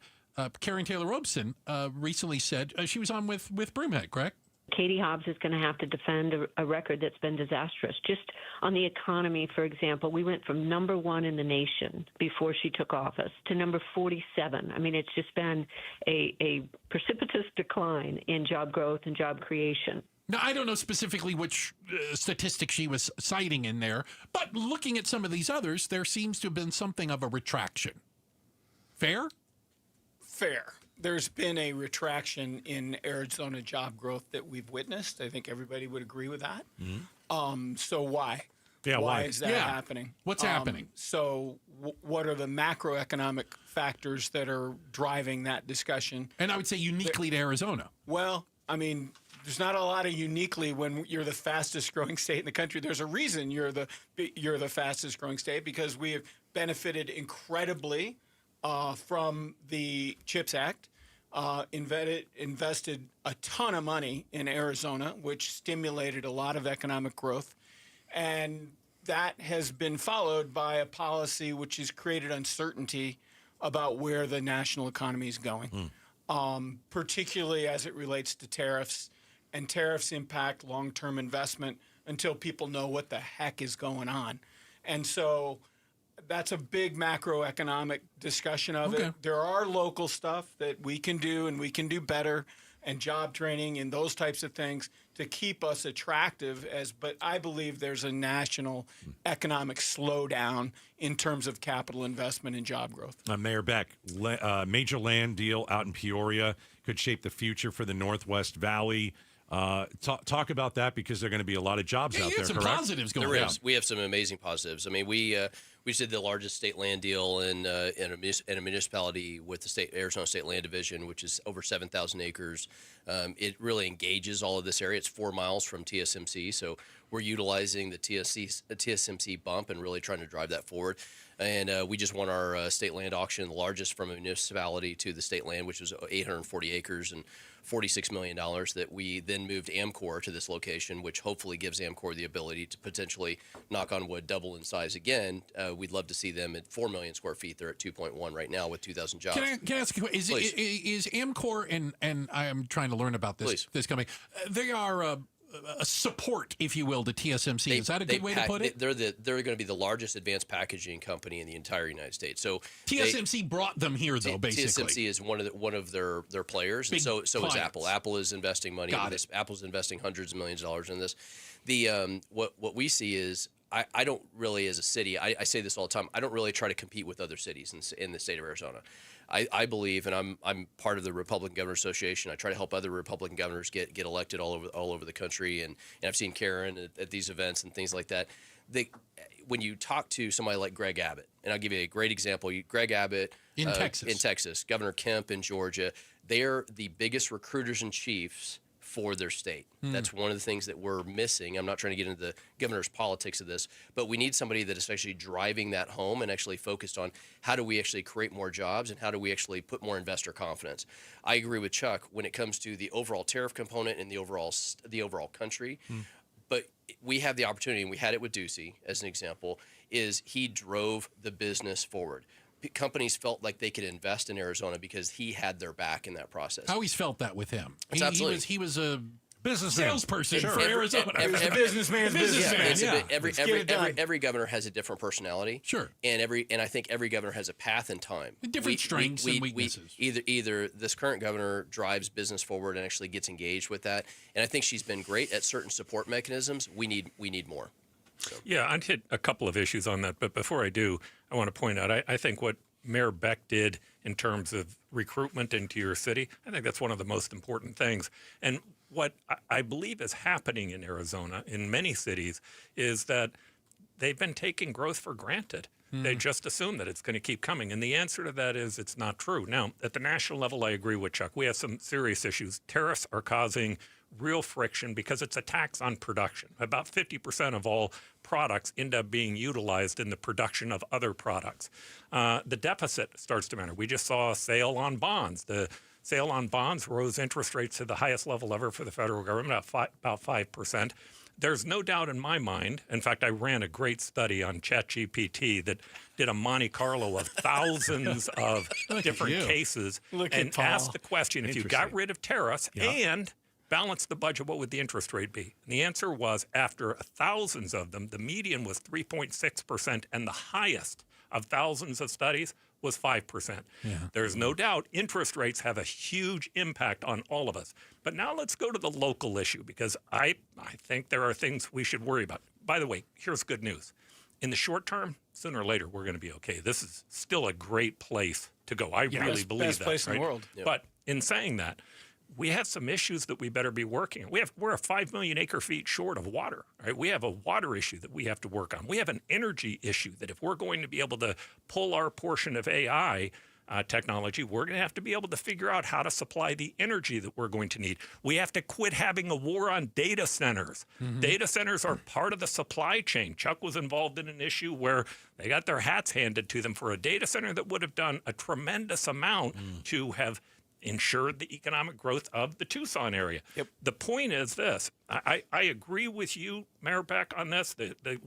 [SPEAKER 5] Karen Taylor Robeson recently said. She was on with Broomhead, correct?
[SPEAKER 13] Katie Hobbs is going to have to defend a record that's been disastrous. Just on the economy, for example, we went from number 1 in the nation before she took office to number 47. I mean, it's just been a precipitous decline in job growth and job creation.
[SPEAKER 5] Now, I don't know specifically which statistic she was citing in there, but looking at some of these others, there seems to have been something of a retraction. Fair?
[SPEAKER 12] Fair. There's been a retraction in Arizona job growth that we've witnessed. I think everybody would agree with that.
[SPEAKER 5] Mm-hmm.
[SPEAKER 12] So why?
[SPEAKER 31] Yeah,
[SPEAKER 12] why is that happening?
[SPEAKER 5] What's happening?
[SPEAKER 12] So what are the macroeconomic factors that are driving that discussion?
[SPEAKER 5] And I would say uniquely to Arizona.
[SPEAKER 12] Well, I mean, there's not a lot of uniquely when you're the fastest growing state in the country. There's a reason you're the fastest growing state, because we have benefited incredibly from the CHIPS Act, invested a ton of money in Arizona, which stimulated a lot of economic growth. And that has been followed by a policy which has created uncertainty about where the national economy is going, particularly as it relates to tariffs. And tariffs impact long-term investment until people know what the heck is going on. And so that's a big macroeconomic discussion of it. There are local stuff that we can do and we can do better, and job training and those types of things to keep us attractive. But I believe there's a national economic slowdown in terms of capital investment and job growth.
[SPEAKER 31] Mayor Beck, major land deal out in Peoria could shape the future for the Northwest Valley. Talk about that, because there are going to be a lot of jobs out there.
[SPEAKER 5] Some
[SPEAKER 31] correct?
[SPEAKER 5] positives going on.
[SPEAKER 16] We have some amazing positives. I mean, we just did the largest state land deal in a municipality with the Arizona State Land Division, which is over 7,000 acres. It really engages all of this area. It's 4 miles from TSMC, so we're utilizing the TSMC bump and really trying to drive that forward. And we just won our state land auction, the largest from a municipality to the state land, which was 840 acres and $46 million, that we then moved Amcor to this location, which hopefully gives Amcor the ability to potentially, knock on wood, double in size again. We'd love to see them at 4 million square feet. They're at 2.1 right now with 2,000 jobs.
[SPEAKER 5] Can I ask you, is Amcor, and I am trying to learn about this company, they are a support, if you will, to TSMC. Is that a good way to put it?
[SPEAKER 16] They're going to be the largest advanced packaging company in the entire United States. So
[SPEAKER 5] TSMC brought them here, though. Basically,
[SPEAKER 16] TSMC is one of their players, and so is Apple. Apple is investing money in this. Apple's investing hundreds of millions of dollars in this. The what we see is, I don't really, as a city, I say this all the time, I don't really try to compete with other cities in the state of Arizona. I believe, and I'm part of the Republican Governors Association. I try to help other Republican governors get elected all over the country, and I've seen Karen at these events and things like that. When you talk to somebody like Greg Abbott, and I'll give you a great example. Greg Abbott
[SPEAKER 5] in Texas,
[SPEAKER 16] Governor Kemp in Georgia, they're the biggest recruiters in chiefs for their state. That's one of the things that we're missing. I'm not trying to get into the governor's politics of this, but we need somebody that is actually driving that home and actually focused on how do we actually create more jobs and how do we actually put more investor confidence. I agree with Chuck when it comes to the overall tariff component and the overall country, but we have the opportunity, and we had it with Ducey as an example, is he drove the business forward. Companies felt like they could invest in Arizona because he had their back in that process.
[SPEAKER 5] I always felt that with him. He was a
[SPEAKER 31] businessman,
[SPEAKER 5] salesperson for Arizona.
[SPEAKER 12] Every businessman.
[SPEAKER 16] Every governor has a different personality.
[SPEAKER 5] Sure.
[SPEAKER 16] And I think every governor has a path and time.
[SPEAKER 5] Different strengths and weaknesses.
[SPEAKER 16] Either this current governor drives business forward and actually gets engaged with that, and I think she's been great at certain support mechanisms. We need more. So.
[SPEAKER 15] Yeah, I'd hit a couple of issues on that, but before I do, I want to point out, I think what Mayor Beck did in terms of recruitment into your city, I think that's one of the most important things. And what I believe is happening in Arizona, in many cities, is that they've been taking growth for granted. They just assume that it's going to keep coming. And the answer to that is it's not true. Now, at the national level, I agree with Chuck. We have some serious issues. Tariffs are causing real friction because it's a tax on production. About 50% of all products end up being utilized in the production of other products. The deficit starts to matter. We just saw a sale on bonds. The sale on bonds rose interest rates to the highest level ever for the federal government, about 5%. There's no doubt in my mind. In fact, I ran a great study on ChatGPT that did a Monte Carlo of thousands of different cases and asked the question, if you got rid of tariffs and balance the budget, what would the interest rate be? And the answer was, after thousands of them, the median was 3.6%, and the highest of thousands of studies was 5%.
[SPEAKER 5] Yeah.
[SPEAKER 15] There's no doubt interest rates have a huge impact on all of us. But now let's go to the local issue, because I think there are things we should worry about. By the way, here's good news. In the short term, sooner or later, we're going to be okay. This is still a great place to go. I really believe
[SPEAKER 12] best
[SPEAKER 15] that.
[SPEAKER 12] place in the world.
[SPEAKER 16] Yep.
[SPEAKER 15] But in saying that, we have some issues that we better be working on. We're a 5 million acre feet short of water, right? We have a water issue that we have to work on. We have an energy issue that if we're going to be able to pull our portion of AI technology, we're going to have to be able to figure out how to supply the energy that we're going to need. We have to quit having a war on data centers. Data centers are part of the supply chain. Chuck was involved in an issue where they got their hats handed to them for a data center that would have done a tremendous amount to have ensured the economic growth of the Tucson area.
[SPEAKER 12] Yep.
[SPEAKER 15] The point is this. I agree with you, Mayor Beck, on this.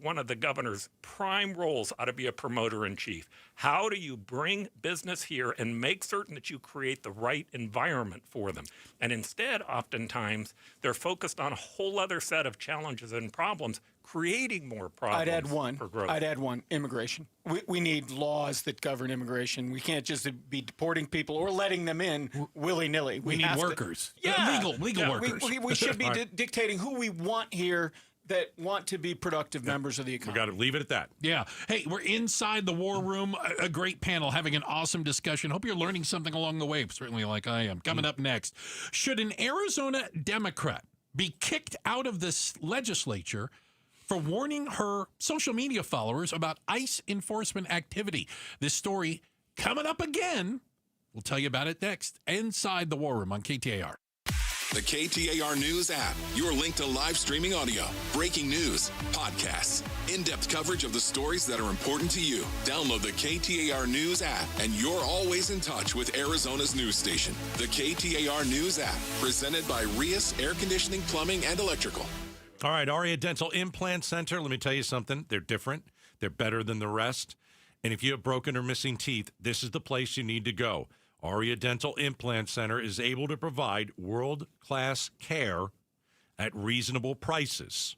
[SPEAKER 15] One of the governor's prime roles ought to be a promoter-in-chief. How do you bring business here and make certain that you create the right environment for them? And instead, oftentimes, they're focused on a whole other set of challenges and problems, creating more problems for growth.
[SPEAKER 12] I'd add one, immigration. We need laws that govern immigration. We can't just be deporting people or letting them in willy-nilly.
[SPEAKER 5] We need workers. Legal workers.
[SPEAKER 12] We should be dictating who we want here that want to be productive members of the economy.
[SPEAKER 31] We got to leave it at that.
[SPEAKER 5] Yeah. Hey, we're inside the war room. A great panel having an awesome discussion. Hope you're learning something along the way, certainly like I am. Coming up next, should an Arizona Democrat be kicked out of this legislature for warning her social media followers about ICE enforcement activity? This story coming up again. We'll tell you about it next. Inside the War Room on KTAR.
[SPEAKER 23] The KTAR News app, your link to live streaming audio, breaking news, podcasts, in-depth coverage of the stories that are important to you. Download the KTAR News app, and you're always in touch with Arizona's news station. The KTAR News app, presented by Rias Air Conditioning, Plumbing, and Electrical.
[SPEAKER 31] All right, Aria Dental Implant Center. Let me tell you something. They're different. They're better than the rest. And if you have broken or missing teeth, this is the place you need to go. Aria Dental Implant Center is able to provide world-class care at reasonable prices.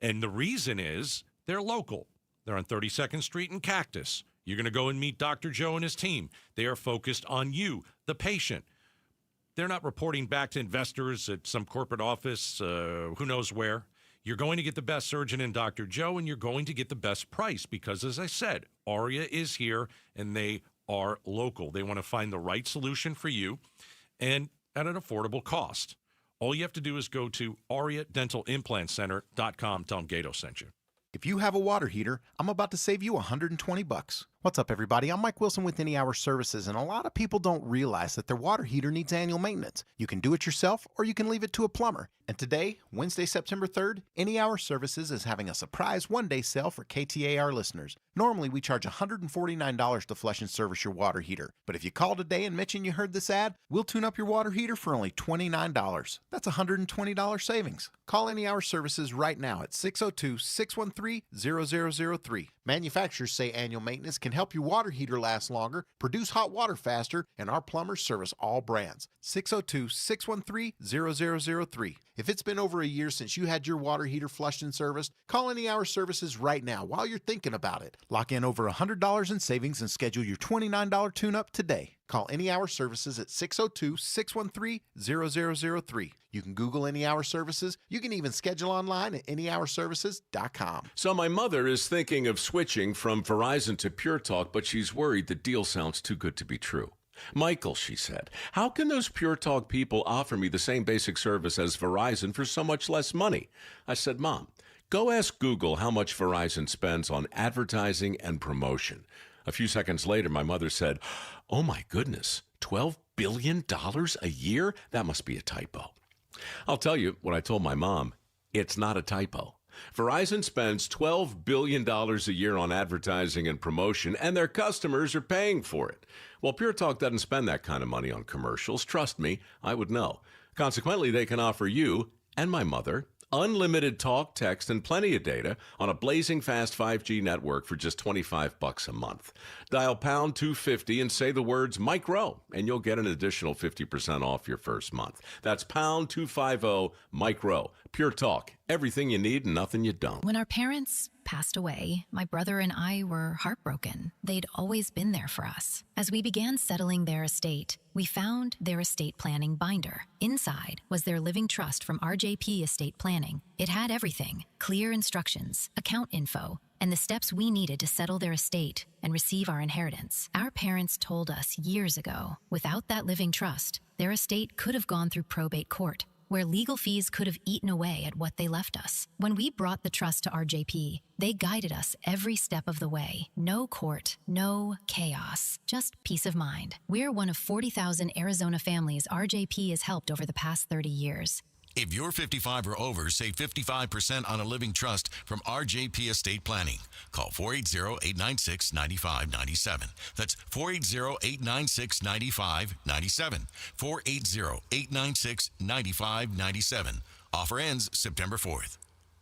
[SPEAKER 31] And the reason is they're local. They're on 32nd Street in Cactus. You're going to go and meet Dr. Joe and his team. They are focused on you, the patient. They're not reporting back to investors at some corporate office, who knows where. You're going to get the best surgeon in Dr. Joe, and you're going to get the best price because, as I said, Aria is here, and they are local. They want to find the right solution for you and at an affordable cost. All you have to do is go to ariadentalimplantcenter.com. Tell them Gato sent you.
[SPEAKER 27] If you have a water heater, I'm about to save you $120. What's up, everybody? I'm Mike Wilson with Any Hour Services, and a lot of people don't realize that their water heater needs annual maintenance. You can do it yourself, or you can leave it to a plumber. And today, Wednesday, September 3rd, Any Hour Services is having a surprise one-day sale for KTAR listeners. Normally, we charge $149 to flush and service your water heater. But if you call today and mention you heard this ad, we'll tune up your water heater for only $29. That's $120 savings. Call Any Hour Services right now at 602-613-0003. Manufacturers say annual maintenance can help your water heater last longer, produce hot water faster, and our plumbers service all brands. 602-613-0003. If it's been over a year since you had your water heater flushed and serviced, call Any Hour Services right now while you're thinking about it. Lock in over $100 in savings and schedule your $29 tune-up today. Call Any Hour Services at 602-613-0003. You can Google Any Hour Services. You can even schedule online at anyhourservices.com.
[SPEAKER 17] So my mother is thinking of switching from Verizon to Pure Talk, but she's worried the deal sounds too good to be true. Michael, she said, how can those Pure Talk people offer me the same basic service as Verizon for so much less money? I said, Mom, go ask Google how much Verizon spends on advertising and promotion. A few seconds later, my mother said, oh my goodness, $12 billion a year? That must be a typo. I'll tell you what I told my mom. It's not a typo. Verizon spends $12 billion a year on advertising and promotion, and their customers are paying for it. Well, Pure Talk doesn't spend that kind of money on commercials. Trust me, I would know. Consequently, they can offer you and my mother unlimited talk, text, and plenty of data on a blazing fast 5G network for just $25 a month. Dial pound 250 and say the words Mike Rowe, and you'll get an additional 50% off your first month. That's pound 250 Mike Rowe. Pure talk. Everything you need and nothing you don't.
[SPEAKER 2] When our parents passed away, my brother and I were heartbroken. They'd always been there for us. As we began settling their estate, we found their estate planning binder. Inside was their living trust from RJP Estate Planning. It had everything: clear instructions, account info, and the steps we needed to settle their estate and receive our inheritance. Our parents told us years ago, without that living trust, their estate could have gone through probate court, where legal fees could have eaten away at what they left us. When we brought the trust to RJP, they guided us every step of the way. No court, no chaos, just peace of mind. We're one of 40,000 Arizona families RJP has helped over the past 30 years.
[SPEAKER 18] If you're 55 or over, save 55% on a living trust from RJP Estate Planning. Call 480-896-9597. That's 480-896-9597. 480-896-9597. Offer ends September 4th.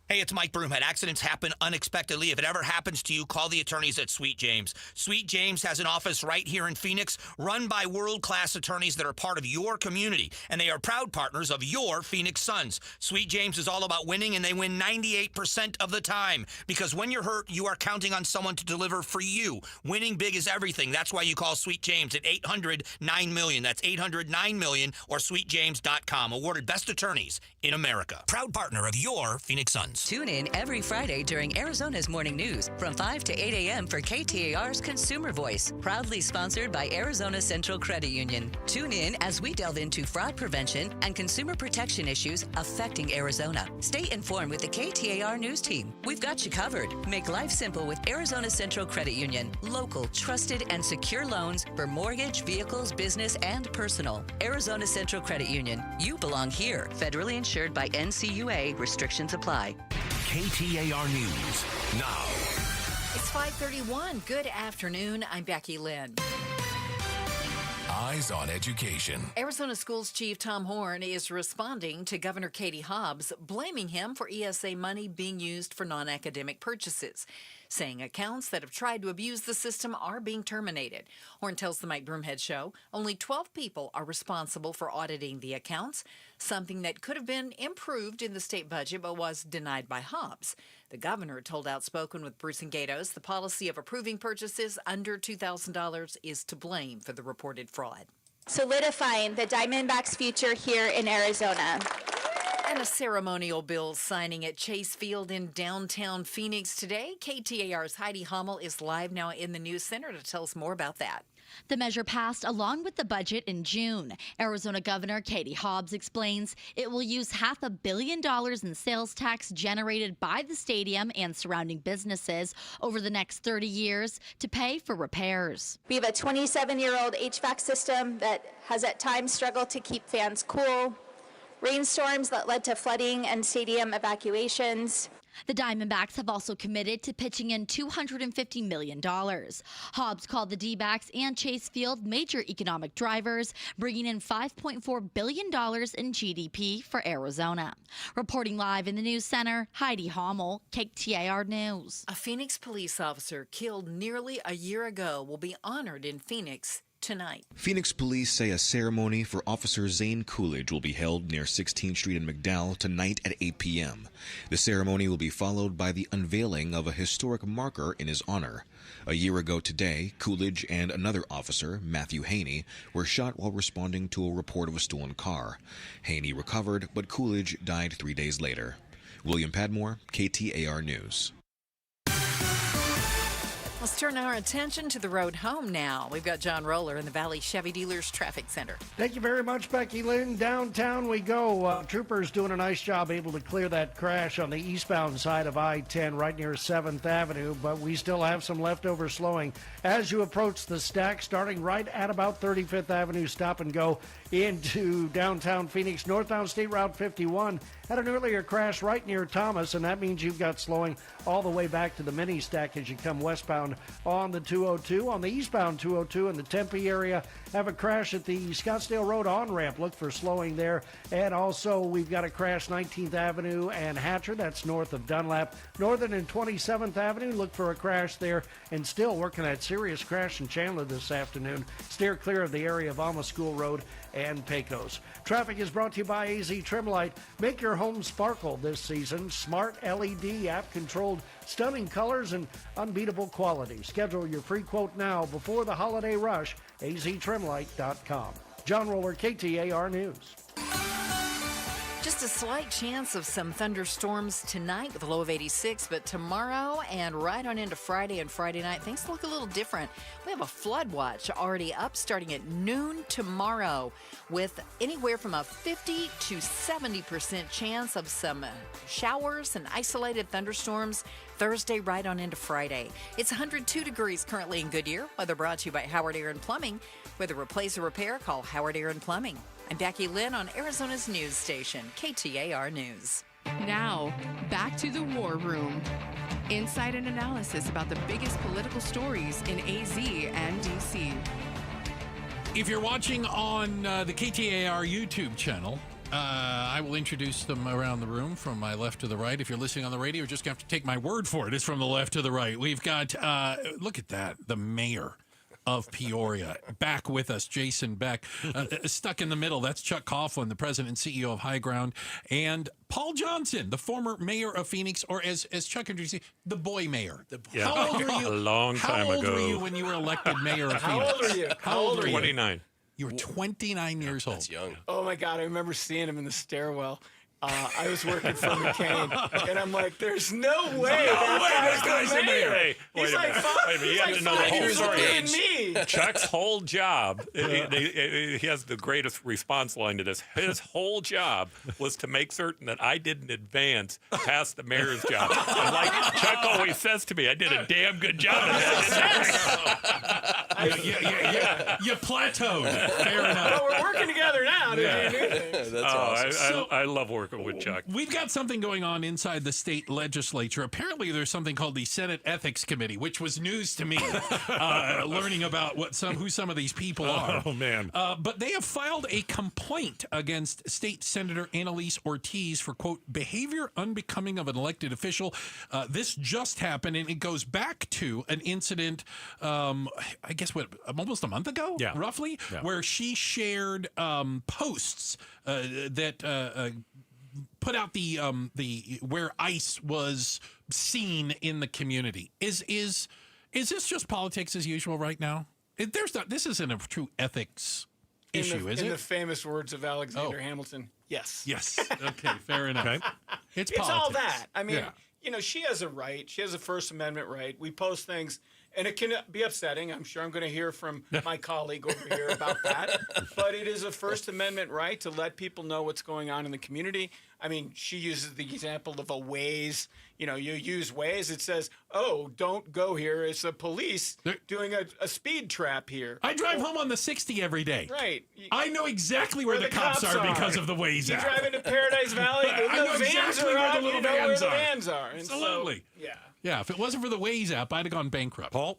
[SPEAKER 20] Hey, it's Mike Broomhead. Accidents happen unexpectedly. If it ever happens to you, call the attorneys at Sweet James. Sweet James has an office right here in Phoenix, run by world-class attorneys that are part of your community, and they are proud partners of your Phoenix Suns. Sweet James is all about winning, and they win 98% of the time, because when you're hurt, you are counting on someone to deliver for you. Winning big is everything. That's why you call Sweet James at 800-9-MILLION. That's 800-9-MILLION or sweetjames.com. Awarded best attorneys in America. Proud partner of your Phoenix Suns.
[SPEAKER 21] Tune in every Friday during Arizona's morning news from 5 to 8 a.m. for KTAR's Consumer Voice, proudly sponsored by Arizona Central Credit Union. Tune in as we delve into fraud prevention and consumer protection issues affecting Arizona. Stay informed with the KTAR News team. We've got you covered. Make life simple with Arizona Central Credit Union. Local, trusted, and secure loans for mortgage, vehicles, business, and personal. Arizona Central Credit Union. You belong here. Federally insured by NCUA. Restrictions apply.
[SPEAKER 23] KTAR News now.
[SPEAKER 3] It's 5:31. Good afternoon. I'm Becky Lynn.
[SPEAKER 23] Eyes on Education.
[SPEAKER 3] Arizona Schools Chief Tom Horn is responding to Governor Katie Hobbs, blaming him for ESA money being used for non-academic purchases, saying accounts that have tried to abuse the system are being terminated. Horn tells the Mike Broomhead Show only 12 people are responsible for auditing the accounts, something that could have been improved in the state budget but was denied by Hobbs. The governor told Outspoken with Bruce and Gatos the policy of approving purchases under $2,000 is to blame for the reported fraud.
[SPEAKER 22] Solidifying the Diamondbacks' future here in Arizona.
[SPEAKER 3] And a ceremonial bill signing at Chase Field in downtown Phoenix today. KTAR's Heidi Hummel is live now in the News Center to tell us more about that.
[SPEAKER 24] The measure passed along with the budget in June. Arizona Governor Katie Hobbs explains it will use $500 million in sales tax generated by the stadium and surrounding businesses over the next 30 years to pay for repairs.
[SPEAKER 22] We have a 27-year-old HVAC system that has at times struggled to keep fans cool, rainstorms that led to flooding and stadium evacuations.
[SPEAKER 24] The Diamondbacks have also committed to pitching in $250 million. Hobbs called the D-backs and Chase Field major economic drivers, bringing in $5.4 billion in GDP for Arizona. Reporting live in the News Center, Heidi Hummel, KTAR News.
[SPEAKER 3] A Phoenix police officer killed nearly a year ago will be honored in Phoenix tonight.
[SPEAKER 25] Phoenix police say a ceremony for Officer Zane Coolidge will be held near 16th Street in McDowell tonight at 8 p.m. The ceremony will be followed by the unveiling of a historic marker in his honor. A year ago today, Coolidge and another officer, Matthew Haney, were shot while responding to a report of a stolen car. Haney recovered, but Coolidge died 3 days later. William Padmore, KTAR News.
[SPEAKER 3] Let's turn our attention to the road home now. We've got John Roller in the Valley Chevy Dealers Traffic Center.
[SPEAKER 19] Thank you very much, Becky Lynn. Downtown we go. Troopers doing a nice job able to clear that crash on the eastbound side of I-10 right near 7th Avenue, but we still have some leftover slowing as you approach the stack, starting right at about 35th Avenue. Stop and go into downtown Phoenix, northbound State Route 51 Had an earlier crash right near Thomas, and that means you've got slowing all the way back to the mini stack as you come westbound on the 202. On the eastbound 202 in the Tempe area, have a crash at the Scottsdale Road on-ramp. Look for slowing there. And also, we've got a crash 19th Avenue and Hatcher. That's north of Dunlap. Northern and 27th Avenue, look for a crash there. And still working that serious crash in Chandler this afternoon. Steer clear of the area of Alma School Road and Pecos. Traffic is brought to you by AZ Trimlight. Make your home sparkle this season. Smart LED, app-controlled, stunning colors, and unbeatable quality. Schedule your free quote now before the holiday rush. aztrimlight.com. John Roller, KTAR News.
[SPEAKER 3] Just a slight chance of some thunderstorms tonight with a low of 86, but tomorrow and right on into Friday and Friday night, things look a little different. We have a flood watch already up starting at noon tomorrow with anywhere from a 50 to 70% chance of some showers and isolated thunderstorms Thursday right on into Friday. It's 102 degrees currently in Goodyear. Weather brought to you by Howard Air and Plumbing. Whether replace or repair, call Howard Air and Plumbing. I'm Becky Lynn on Arizona's news station, KTAR News.
[SPEAKER 7] Now, back to the War Room. Insight and analysis about the biggest political stories in AZ and DC.
[SPEAKER 5] If you're watching on the KTAR YouTube channel, I will introduce them around the room from my left to the right. If you're listening on the radio, you're just going to have to take my word for it. It's from the left to the right. We've got, look at that, the mayor of Peoria. Back with us, Jason Beck. Stuck in the middle, that's Chuck Coughlin, the president and CEO of High Ground, and Paul Johnson, the former mayor of Phoenix, or as Chuck introduced, the boy mayor.
[SPEAKER 15] Yeah.
[SPEAKER 5] How old were you?
[SPEAKER 15] A long time ago.
[SPEAKER 5] How old were you when you were elected mayor of Phoenix?
[SPEAKER 12] How old are you?
[SPEAKER 5] How old are you?
[SPEAKER 15] 29.
[SPEAKER 5] You were 29 years old.
[SPEAKER 16] That's young.
[SPEAKER 12] Oh my God, I remember seeing him in the stairwell. I was working for McCain, and I'm like, "There's no way that guy's the mayor."
[SPEAKER 15] Hey,
[SPEAKER 12] He's like 5 years older than me.
[SPEAKER 15] Chuck's whole job, he has the greatest response line to this. His whole job was to make certain that I didn't advance past the mayor's job. And like Chuck always says to me, I did a damn good job of that.
[SPEAKER 5] You plateaued. Fair enough.
[SPEAKER 12] Well, we're working together now.
[SPEAKER 16] That's awesome.
[SPEAKER 15] I love working with Chuck.
[SPEAKER 5] We've got something going on inside the state legislature. Apparently, there's something called the Senate Ethics Committee, which was news to me, learning about who some of these people are.
[SPEAKER 31] Oh, man.
[SPEAKER 5] But they have filed a complaint against State Senator Annalise Ortiz for, quote, behavior unbecoming of an elected official. This just happened, and it goes back to an incident, I guess, almost a month ago, roughly, where she shared posts that put out the where ICE was seen in the community. Is this just politics as usual right now? This isn't a true ethics issue, is it?
[SPEAKER 12] In the famous words of Alexander Hamilton, yes.
[SPEAKER 5] Yes. Okay, fair enough. Okay. It's politics.
[SPEAKER 12] all that. I mean, she has a right. She has a First Amendment right. We post things, and it can be upsetting. I'm sure I'm going to hear from my colleague over here about that. But it is a First Amendment right to let people know what's going on in the community. I mean, she uses the example of a Waze. You use Waze. It says, "Oh, don't go here." It's the police doing a speed trap here.
[SPEAKER 5] I drive home on the 60 every day.
[SPEAKER 12] Right.
[SPEAKER 5] I know exactly where the cops are because of the Waze app.
[SPEAKER 12] You drive into Paradise Valley,
[SPEAKER 5] I know exactly where the little vans are.
[SPEAKER 12] And
[SPEAKER 5] Absolutely.
[SPEAKER 12] So,
[SPEAKER 5] yeah, if it wasn't for the Waze app, I'd have gone bankrupt.
[SPEAKER 31] Paul?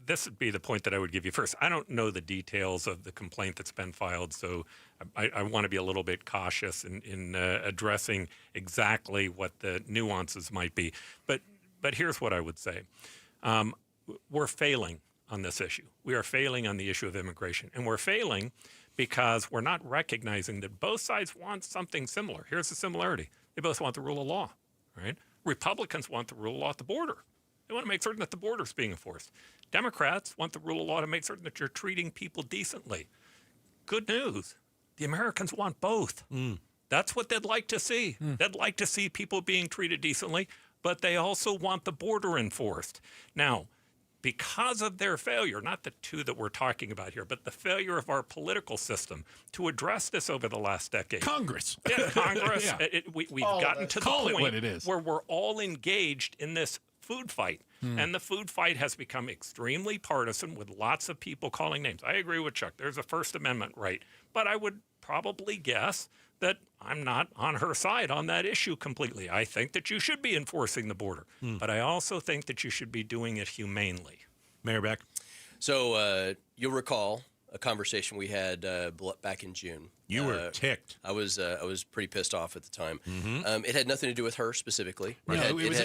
[SPEAKER 15] This would be the point that I would give you first. I don't know the details of the complaint that's been filed, so I want to be a little bit cautious in addressing exactly what the nuances might be. But here's what I would say. We're failing on this issue. We are failing on the issue of immigration, and we're failing because we're not recognizing that both sides want something similar. Here's the similarity. They both want the rule of law, right? Republicans want the rule of law at the border. They want to make certain that the border is being enforced. Democrats want the rule of law to make certain that you're treating people decently. Good news. The Americans want both. That's what they'd like to see. They'd like to see people being treated decently, but they also want the border enforced. Now, because of their failure, not the two that we're talking about here, but the failure of our political system to address this over the last decade.
[SPEAKER 5] Congress.
[SPEAKER 15] Yeah, Congress. We've gotten to the point
[SPEAKER 5] what it is.
[SPEAKER 15] where we're all engaged in this food fight. And the food fight has become extremely partisan with lots of people calling names. I agree with Chuck. There's a First Amendment right. But I would probably guess that I'm not on her side on that issue completely. I think that you should be enforcing the border, but I also think that you should be doing it humanely.
[SPEAKER 31] Mayor Beck?
[SPEAKER 16] So you'll recall a conversation we had back in June.
[SPEAKER 31] You were ticked.
[SPEAKER 16] I was pretty pissed off at the time. It had nothing to do with her specifically.
[SPEAKER 5] Right.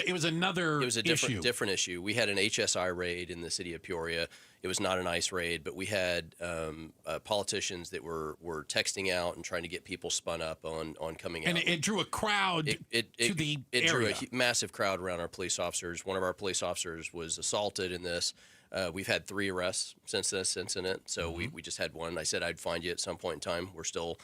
[SPEAKER 5] It was another
[SPEAKER 16] It was a different issue. We had an HSI raid in the city of Peoria. It was not an ICE raid, but we had politicians that were texting out and trying to get people spun up on coming out.
[SPEAKER 5] And it drew a crowd to the area.
[SPEAKER 16] It drew a massive crowd around our police officers. One of our police officers was assaulted in this. We've had 3 arrests since this incident, so we just had one. I said I'd find you at some point in time. We're still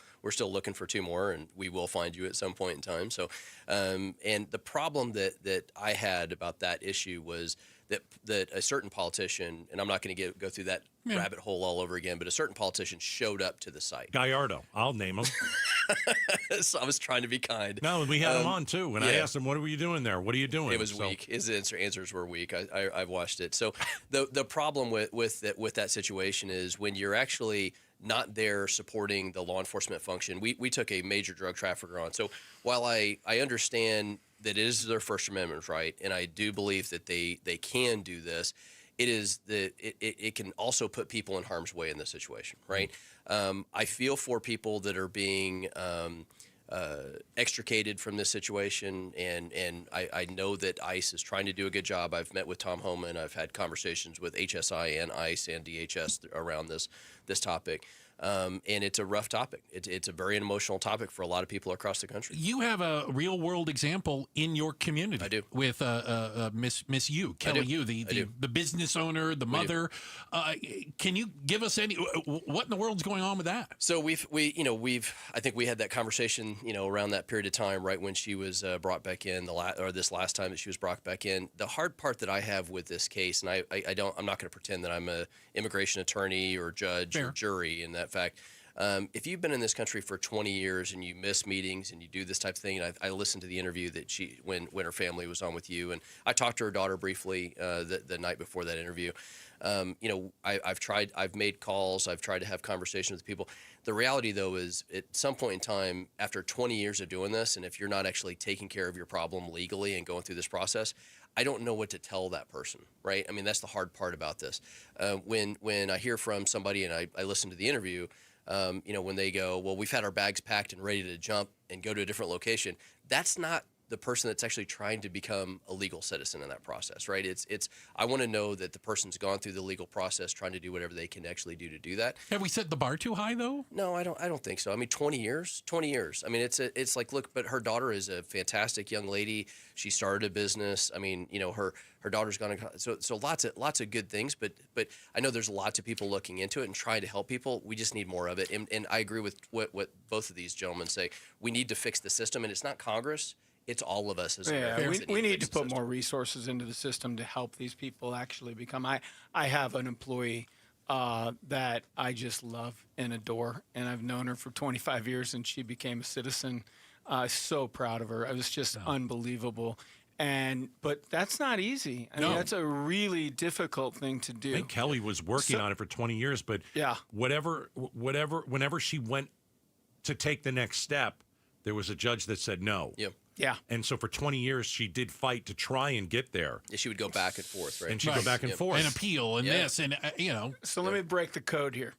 [SPEAKER 16] looking for 2 more, and we will find you at some point in time. So, and the problem that I had about that issue was that a certain politician, and I'm not going to go through that rabbit hole all over again, but a certain politician showed up to the site.
[SPEAKER 31] Gallardo, I'll name him.
[SPEAKER 16] So I was trying to be kind.
[SPEAKER 31] No, we had him on too, and I asked him, "What were you doing there? What are you doing?"
[SPEAKER 16] It was weak. His answers were weak. I've watched it. So the problem with that situation is when you're actually not there supporting the law enforcement function. We took a major drug trafficker on. So while I understand that it is their First Amendment right, and I do believe that they can do this, it can also put people in harm's way in this situation, right? I feel for people that are being extricated from this situation, and I know that ICE is trying to do a good job. I've met with Tom Homan. I've had conversations with HSI and ICE and DHS around this topic. And it's a rough topic. It's a very emotional topic for a lot of people across the country.
[SPEAKER 5] You have a real world example in your community.
[SPEAKER 16] I do.
[SPEAKER 5] With Miss Yu, Kelly Yu, the business owner, the mother. Can you give us what in the world's going on with that?
[SPEAKER 16] So I think we had that conversation, around that period of time, right when she was brought back in this last time that she was brought back in. The hard part that I have with this case, and I'm not going to pretend that I'm an immigration attorney or judge or jury in that fact. If you've been in this country for 20 years and you miss meetings and you do this type of thing, and I listened to the interview that when her family was on with you, and I talked to her daughter briefly the night before that interview. I've made calls, I've tried to have conversations with people. The reality, though, is at some point in time, after 20 years of doing this, and if you're not actually taking care of your problem legally and going through this process, I don't know what to tell that person, right? I mean, that's the hard part about this. When I hear from somebody and I listen to the interview, when they go, well, we've had our bags packed and ready to jump and go to a different location, that's not the person that's actually trying to become a legal citizen in that process, right? I want to know that the person's gone through the legal process, trying to do whatever they can actually do to do that.
[SPEAKER 5] Have we set the bar too high, though?
[SPEAKER 16] No, I don't think so. I mean, 20 years. I mean, it's like, look, but her daughter is a fantastic young lady. She started a business. I mean, her daughter's gone to, so lots of good things, but I know there's lots of people looking into it and trying to help people. We just need more of it. And I agree with what both of these gentlemen say. We need to fix the system, and it's not Congress. It's all of us as Americans.
[SPEAKER 12] We need to put more resources into the system to help these people actually become. I have an employee that I just love and adore, and I've known her for 25 years, and she became a citizen. So proud of her. It was just unbelievable. But that's not easy. I mean, that's a really difficult thing to do.
[SPEAKER 31] I think Kelly was working on it for 20 years, but whenever she went to take the next step, there was a judge that said no.
[SPEAKER 12] Yeah.
[SPEAKER 31] And so for 20 years, she did fight to try and get there.
[SPEAKER 16] Yeah, she would go back and forth, right?
[SPEAKER 31] And she'd go back and forth.
[SPEAKER 5] And appeal and this, and,
[SPEAKER 12] So let me break the code here.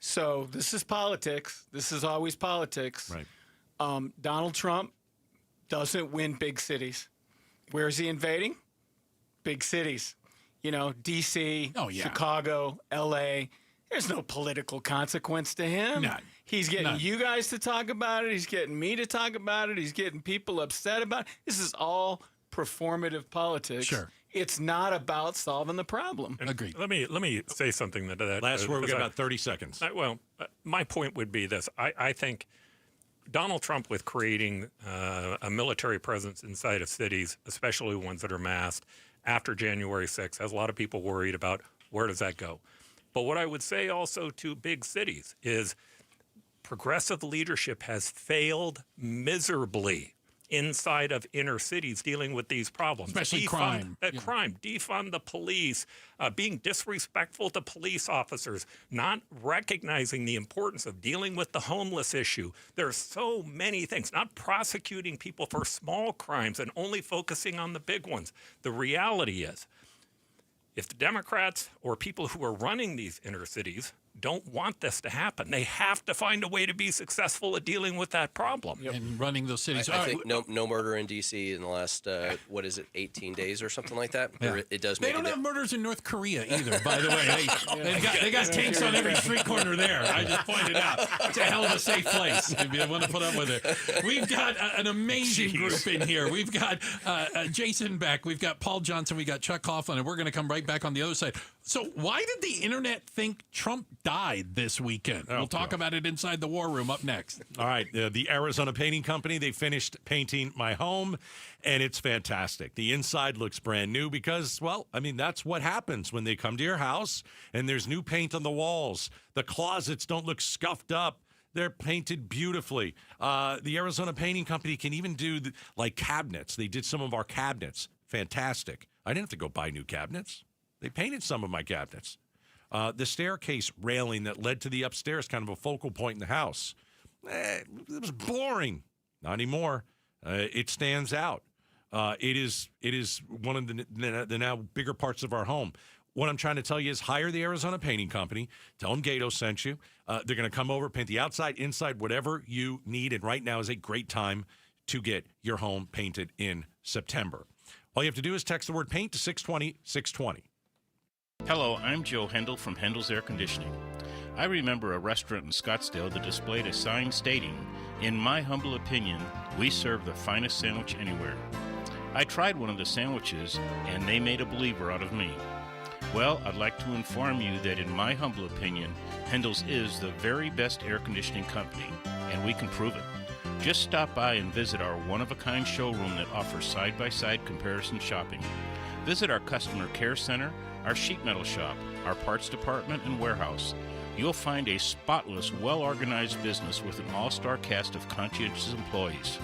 [SPEAKER 12] So this is politics. This is always politics.
[SPEAKER 31] Right.
[SPEAKER 12] Donald Trump doesn't win big cities. Where is he invading? Big cities. D.C., Chicago, L.A., there's no political consequence to him.
[SPEAKER 5] None.
[SPEAKER 12] He's getting you guys to talk about it. He's getting me to talk about it. He's getting people upset about it. This is all performative politics.
[SPEAKER 5] Sure.
[SPEAKER 12] It's not about solving the problem.
[SPEAKER 5] Agreed.
[SPEAKER 15] Let me say something to that.
[SPEAKER 31] Last word, we got about 30 seconds.
[SPEAKER 15] My point would be this. I think Donald Trump, with creating a military presence inside of cities, especially ones that are masked, after January 6th, has a lot of people worried about where does that go. But what I would say also to big cities is progressive leadership has failed miserably inside of inner cities dealing with these problems.
[SPEAKER 5] Especially crime.
[SPEAKER 15] Crime, defund the police, being disrespectful to police officers, not recognizing the importance of dealing with the homeless issue. There are so many things, not prosecuting people for small crimes and only focusing on the big ones. The reality is, if the Democrats or people who are running these inner cities don't want this to happen, they have to find a way to be successful at dealing with that problem.
[SPEAKER 5] And running those cities.
[SPEAKER 16] I think no murder in D.C. in the last, 18 days or something like that?
[SPEAKER 5] Yeah.
[SPEAKER 16] It does
[SPEAKER 5] They
[SPEAKER 16] make
[SPEAKER 5] don't
[SPEAKER 16] a
[SPEAKER 5] have murders in North Korea either, by the way. They got tanks on every street corner there. I just pointed out. It's a hell of a safe place if you want to put up with it. We've got an amazing group in here. We've got Jason Beck. We've got Paul Johnson. We got Chuck Coughlin, and we're going to come right back on the other side. So why did the internet think Trump died this weekend? We'll talk about it inside the War Room up next.
[SPEAKER 31] All right. The Arizona Painting Company, they finished painting my home, and it's fantastic. The inside looks brand new because, well, I mean, that's what happens when they come to your house and there's new paint on the walls. The closets don't look scuffed up. They're painted beautifully. The Arizona Painting Company can even do like cabinets. They did some of our cabinets. Fantastic. I didn't have to go buy new cabinets. They painted some of my cabinets. The staircase railing that led to the upstairs, kind of a focal point in the house. It was boring. Not anymore. It stands out. It is one of the now bigger parts of our home. What I'm trying to tell you is hire the Arizona Painting Company. Tell them Gato sent you. They're going to come over, paint the outside, inside, whatever you need. And right now is a great time to get your home painted in September. All you have to do is text the word paint to 620-620.
[SPEAKER 1] Hello, I'm Joe Hendel from Hendel's Air Conditioning. I remember a restaurant in Scottsdale that displayed a sign stating, "In my humble opinion, we serve the finest sandwich anywhere." I tried one of the sandwiches, and they made a believer out of me. Well, I'd like to inform you that in my humble opinion, Hendel's is the very best air conditioning company, and we can prove it. Just stop by and visit our one-of-a-kind showroom that offers side-by-side comparison shopping. Visit our customer care center, our sheet metal shop, our parts department, and warehouse. You'll find a spotless, well-organized business with an all-star cast of conscientious employees.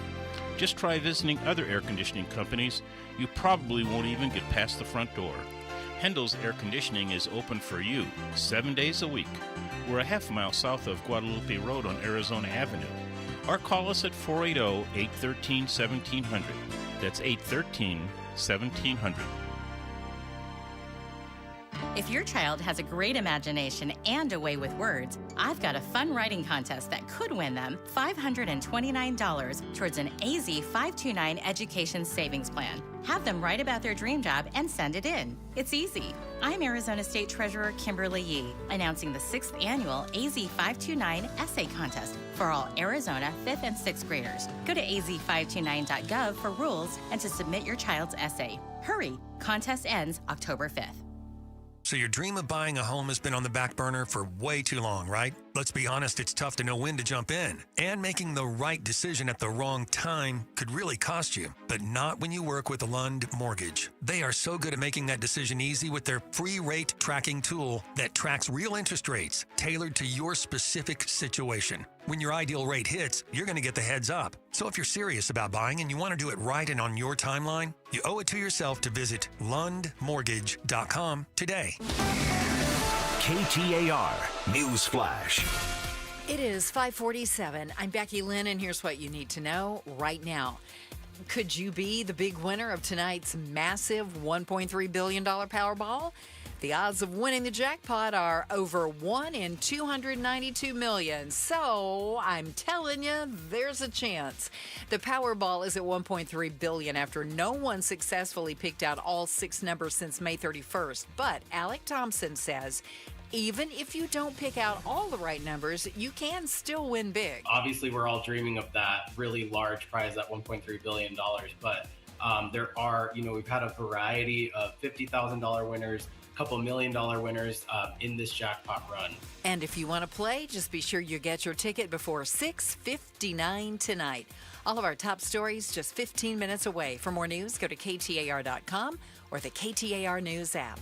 [SPEAKER 1] Just try visiting other air conditioning companies. You probably won't even get past the front door. Hendel's Air Conditioning is open for you 7 days a week. We're a half mile south of Guadalupe Road on Arizona Avenue. Or call us at 480-813-1700. That's 813-1700.
[SPEAKER 4] If your child has a great imagination and a way with words, I've got a fun writing contest that could win them $529 towards an AZ 529 education savings plan. Have them write about their dream job and send it in. It's easy. I'm Arizona State Treasurer Kimberly Yee, announcing the 6th annual AZ 529 essay contest for all Arizona 5th and 6th graders. Go to az529.gov for rules and to submit your child's essay. Hurry! Contest ends October 5th.
[SPEAKER 6] So your dream of buying a home has been on the back burner for way too long, right? Let's be honest, it's tough to know when to jump in. And making the right decision at the wrong time could really cost you, but not when you work with Lund Mortgage. They are so good at making that decision easy with their free rate tracking tool that tracks real interest rates tailored to your specific situation. When your ideal rate hits, you're going to get the heads up. So if you're serious about buying and you want to do it right and on your timeline, you owe it to yourself to visit lundmortgage.com today.
[SPEAKER 8] KTAR News Flash.
[SPEAKER 3] It is 5:47. I'm Becky Lynn, and here's what you need to know right now. Could you be the big winner of tonight's massive $1.3 billion Powerball? The odds of winning the jackpot are over 1 in 292 million. So I'm telling you, there's a chance. The Powerball is at 1.3 billion after no one successfully picked out all 6 numbers since May 31st. But Alec Thompson says, even if you don't pick out all the right numbers, you can still win big.
[SPEAKER 9] Obviously, we're all dreaming of that really large prize, that $1.3 billion. But there are, we've had a variety of $50,000 winners, couple $1 million winners in this jackpot run.
[SPEAKER 3] And if you want to play, just be sure you get your ticket before 6:59 tonight. All of our top stories just 15 minutes away. For more news, go to KTAR.com or the KTAR News app.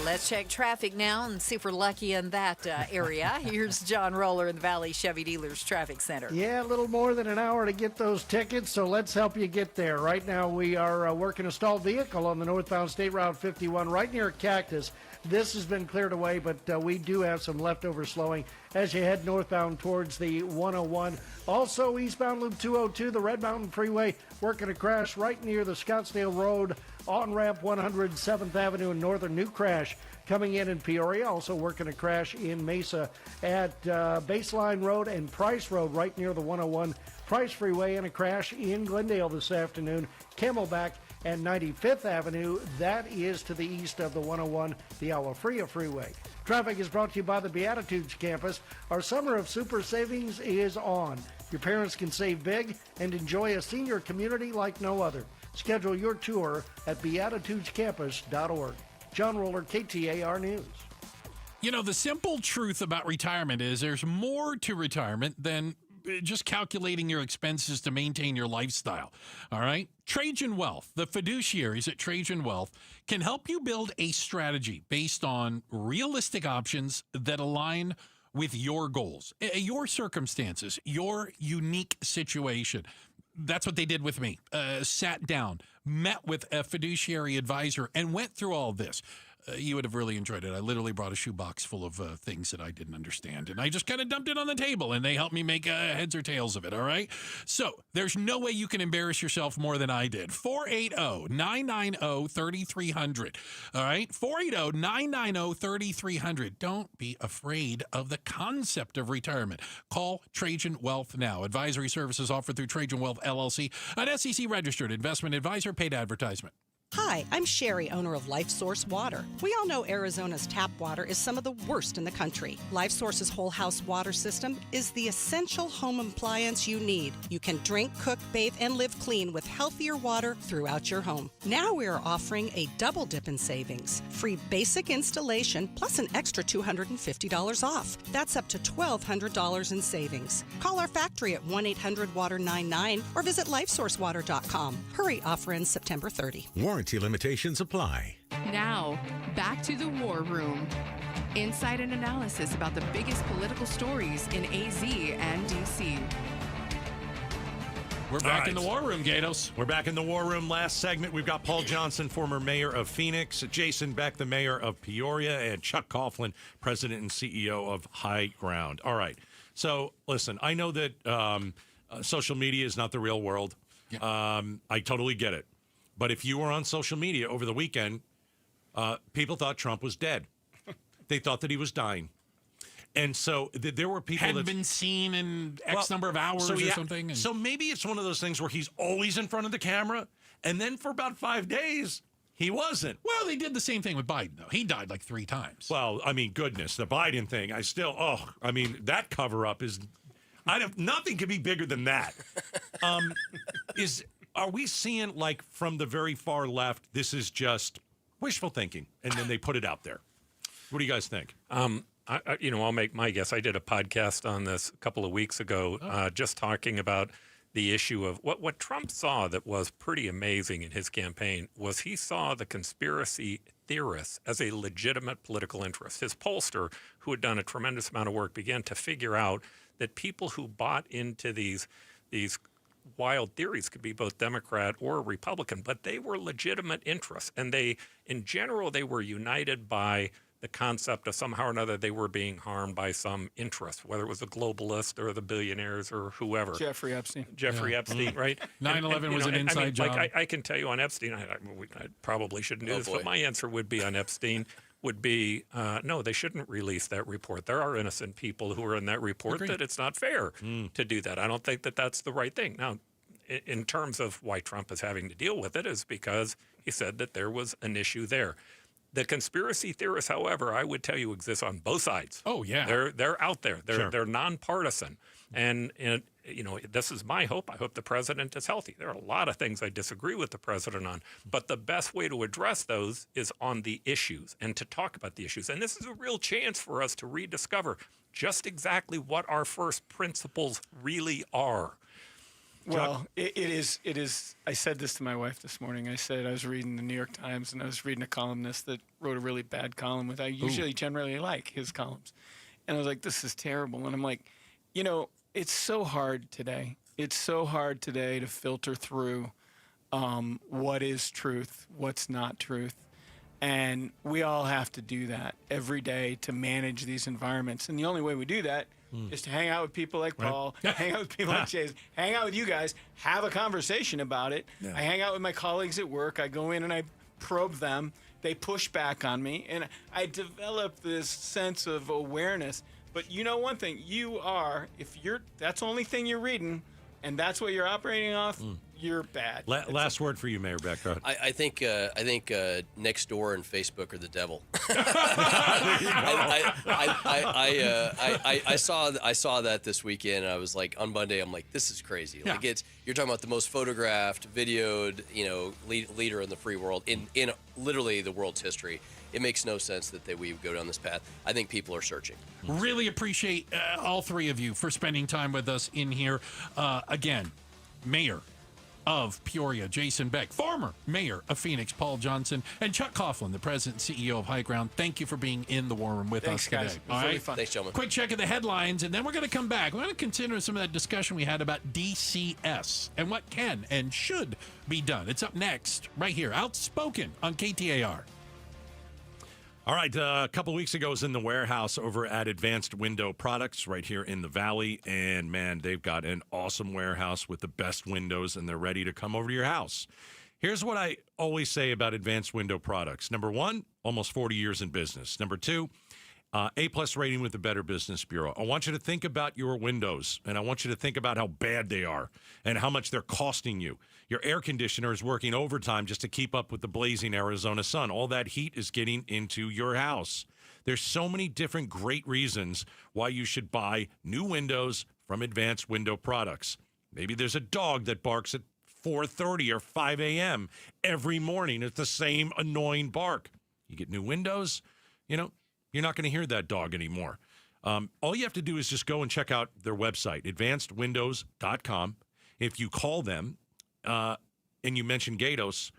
[SPEAKER 3] Let's check traffic now and see if we're lucky in that area. Here's John Roller in the Valley Chevy Dealers Traffic Center.
[SPEAKER 19] Yeah, a little more than an hour to get those tickets, so let's help you get there. Right now we are working a stalled vehicle on the northbound State Route 51 right near Cactus. This has been cleared away, but we do have some leftover slowing as you head northbound towards the 101. Also, eastbound Loop 202, the Red Mountain Freeway, working a crash right near the Scottsdale Road on-ramp 107th Avenue in northern. New crash coming in Peoria. Also working a crash in Mesa at Baseline Road and Price Road right near the 101 Price Freeway, and a crash in Glendale this afternoon. Camelback and 95th Avenue, that is to the east of the 101, the Agua Fria Freeway. Traffic is brought to you by the Beatitudes Campus. Our summer of super savings is on. Your parents can save big and enjoy a senior community like no other. Schedule your tour at beatitudescampus.org. John Roller, KTAR News.
[SPEAKER 5] You know, the simple truth about retirement is there's more to retirement than just calculating your expenses to maintain your lifestyle. All right? Trajan Wealth, the fiduciaries at Trajan Wealth, can help you build a strategy based on realistic options that align with your goals, your circumstances, your unique situation. That's what they did with me. Sat down, met with a fiduciary advisor, and went through all this. You would have really enjoyed it. I literally brought a shoebox full of things that I didn't understand, and I just kind of dumped it on the table, and they helped me make heads or tails of it, all right? So there's no way you can embarrass yourself more than I did. 480-990-3300, all right? 480-990-3300. Don't be afraid of the concept of retirement. Call Trajan Wealth now. Advisory services offered through Trajan Wealth, LLC, an SEC-registered investment advisor, paid advertisement.
[SPEAKER 2] Hi, I'm Sherry, owner of Life Source Water. We all know Arizona's tap water is some of the worst in the country. Life Source's whole house water system is the essential home appliance you need. You can drink, cook, bathe, and live clean with healthier water throughout your home. Now we are offering a double dip in savings. Free basic installation plus an extra $250 off. That's up to $1,200 in savings. Call our factory at 1-800-WATER-99 or visit lifesourcewater.com. Hurry, offer ends September 30.
[SPEAKER 10] Warranty limitations apply.
[SPEAKER 7] Now, back to the War Room. Insight and analysis about the biggest political stories in AZ and DC.
[SPEAKER 5] We're back in the War Room, Gatos.
[SPEAKER 31] We're back in the War Room. Last segment, we've got Paul Johnson, former mayor of Phoenix, Jason Beck, the mayor of Peoria, and Chuck Coughlin, president and CEO of High Ground. All right. So, listen, I know that social media is not the real world. Yeah. I totally get it. But if you were on social media over the weekend, people thought Trump was dead. They thought that he was dying. And so there were people that
[SPEAKER 5] been seen in X number of hours or something.
[SPEAKER 31] So maybe it's one of those things where he's always in front of the camera, and then for about 5 days, he wasn't.
[SPEAKER 5] Well, they did the same thing with Biden, though. He died like 3 times.
[SPEAKER 31] Well, I mean, goodness, the Biden thing, that cover-up is, nothing could be bigger than that. Are we seeing, like, from the very far left, this is just wishful thinking, and then they put it out there? What do you guys think?
[SPEAKER 15] I'll make my guess. I did a podcast on this a couple of weeks ago, just talking about the issue of what Trump saw that was pretty amazing in his campaign was he saw the conspiracy theorists as a legitimate political interest. His pollster, who had done a tremendous amount of work, began to figure out that people who bought into these wild theories could be both Democrat or Republican, but they were legitimate interests. And in general, they were united by the concept of somehow or another they were being harmed by some interest, whether it was the globalist or the billionaires or whoever.
[SPEAKER 12] Jeffrey Epstein,
[SPEAKER 15] right?
[SPEAKER 5] 9/11 was an inside job.
[SPEAKER 15] Like I can tell you on Epstein, I probably shouldn't do this, but my answer would be on Epstein would be, no, they shouldn't release that report. There are innocent people who are in that report that it's not fair to do that. I don't think that that's the right thing. Now, in terms of why Trump is having to deal with it is because he said that there was an issue there. The conspiracy theorists, however, I would tell you exist on both sides.
[SPEAKER 5] Oh, yeah.
[SPEAKER 15] They're out there. They're nonpartisan. And this is my hope. I hope the president is healthy. There are a lot of things I disagree with the president on, but the best way to address those is on the issues and to talk about the issues. And this is a real chance for us to rediscover just exactly what our first principles really are.
[SPEAKER 12] Well, it is. I said this to my wife this morning. I said I was reading the New York Times, and I was reading a columnist that wrote a really bad column, which I usually generally like his columns. And I was like, this is terrible. And I'm like, it's so hard today. It's so hard today to filter through what is truth, what's not truth. And we all have to do that every day to manage these environments. And the only way we do that is to hang out with people like Paul, hang out with people like Chase, hang out with you guys, have a conversation about it. Yeah. I hang out with my colleagues at work. I go in and I probe them. They push back on me. And I develop this sense of awareness. But you know one thing, that's the only thing you're reading, and that's what you're operating off, you're bad.
[SPEAKER 31] Last word for you, Mayor Beck. Go ahead.
[SPEAKER 16] I think Nextdoor and Facebook are the devil. I saw that this weekend. And I was like, on Monday, I'm like, this is crazy. Yeah. Like you're talking about the most photographed, videoed, leader in the free world in literally the world's history. It makes no sense that we would go down this path. I think people are searching.
[SPEAKER 5] Really appreciate all three of you for spending time with us in here. Again, Mayor of Peoria, Jason Beck, former Mayor of Phoenix, Paul Johnson, and Chuck Coughlin, the President and CEO of High Ground. Thank you for being in the War Room with us today.
[SPEAKER 12] Guys. It was really fun.
[SPEAKER 16] Thanks, gentlemen.
[SPEAKER 5] Quick check of the headlines, and then we're going to come back. We're going to continue some of that discussion we had about DCS and what can and should be done. It's up next, right here, Outspoken on KTAR.
[SPEAKER 31] All right, a couple of weeks ago, I was in the warehouse over at Advanced Window Products right here in the Valley, and man, they've got an awesome warehouse with the best windows, and they're ready to come over to your house. Here's what I always say about Advanced Window Products. Number one, almost 40 years in business. Number two, A-plus rating with the Better Business Bureau. I want you to think about your windows, and I want you to think about how bad they are and how much they're costing you. Your air conditioner is working overtime just to keep up with the blazing Arizona sun. All that heat is getting into your house. There's so many different great reasons why you should buy new windows from Advanced Window Products. Maybe there's a dog that barks at 4:30 or 5 a.m. every morning. It's the same annoying bark. You get new windows, you're not going to hear that dog anymore. All you have to do is just go and check out their website, advancedwindows.com. If you call them and you mention Gatos,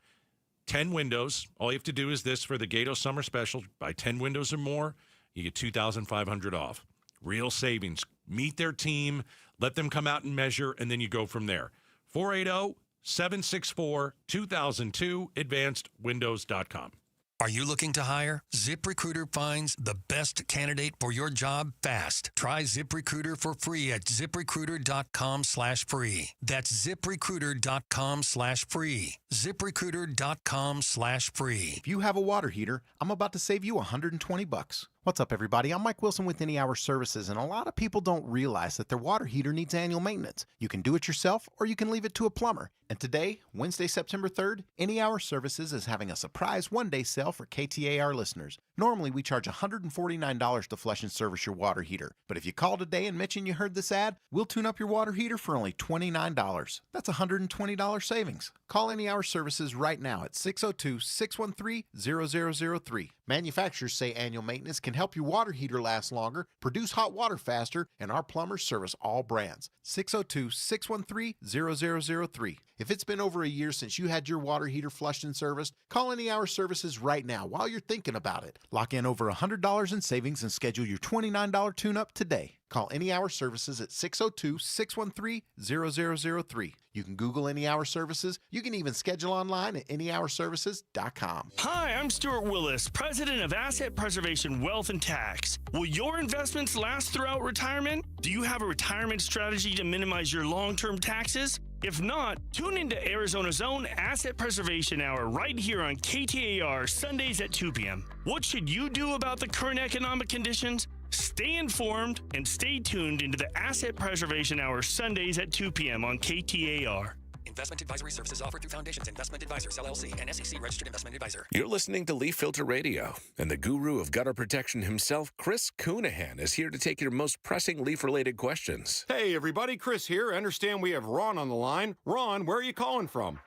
[SPEAKER 31] 10 windows. All you have to do is this for the Gatos Summer Special. Buy 10 windows or more, you get $2,500 off. Real savings. Meet their team, let them come out and measure, and then you go from there. 480-764-2002, advancedwindows.com.
[SPEAKER 6] Are you looking to hire? ZipRecruiter finds the best candidate for your job fast. Try ZipRecruiter for free at ZipRecruiter.com/free. That's ZipRecruiter.com/free. ZipRecruiter.com/free.
[SPEAKER 11] If you have a water heater, I'm about to save you $120. What's up, everybody? I'm Mike Wilson with Any Hour Services, and a lot of people don't realize that their water heater needs annual maintenance. You can do it yourself, or you can leave it to a plumber. And today, Wednesday, September 3rd, Any Hour Services is having a surprise one-day sale for KTAR listeners. Normally, we charge $149 to flush and service your water heater. But if you call today and mention you heard this ad, we'll tune up your water heater for only $29. That's $120 savings. Call Any Hour Services right now at 602-613-0003. Manufacturers say annual maintenance can help your water heater last longer, produce hot water faster, and our plumbers service all brands. 602-613-0003. If it's been over a year since you had your water heater flushed and serviced, call Any Hour Services right now while you're thinking about it. Lock in over $100 in savings and schedule your $29 tune-up today. Call Any Hour Services at 602-613-0003. You can Google Any Hour Services. You can even schedule online at anyhourservices.com.
[SPEAKER 13] Hi, I'm Stuart Willis, President of Asset Preservation Wealth and Tax. Will your investments last throughout retirement? Do you have a retirement strategy to minimize your long-term taxes? If not, tune into Arizona's own Asset Preservation Hour right here on KTAR Sundays at 2 p.m. What should you do about the current economic conditions? Stay informed and stay tuned into the Asset Preservation Hour Sundays at 2 p.m. on KTAR.
[SPEAKER 14] Investment advisory services offered through Foundations Investment Advisors, LLC, and SEC Registered Investment Advisor.
[SPEAKER 17] You're listening to Leaf Filter Radio, and the guru of gutter protection himself, Chris Coonahan, is here to take your most pressing leaf-related questions.
[SPEAKER 18] Hey, everybody, Chris here. I understand we have Ron on the line. Ron, where are you calling from?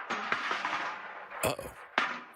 [SPEAKER 17] Uh-oh.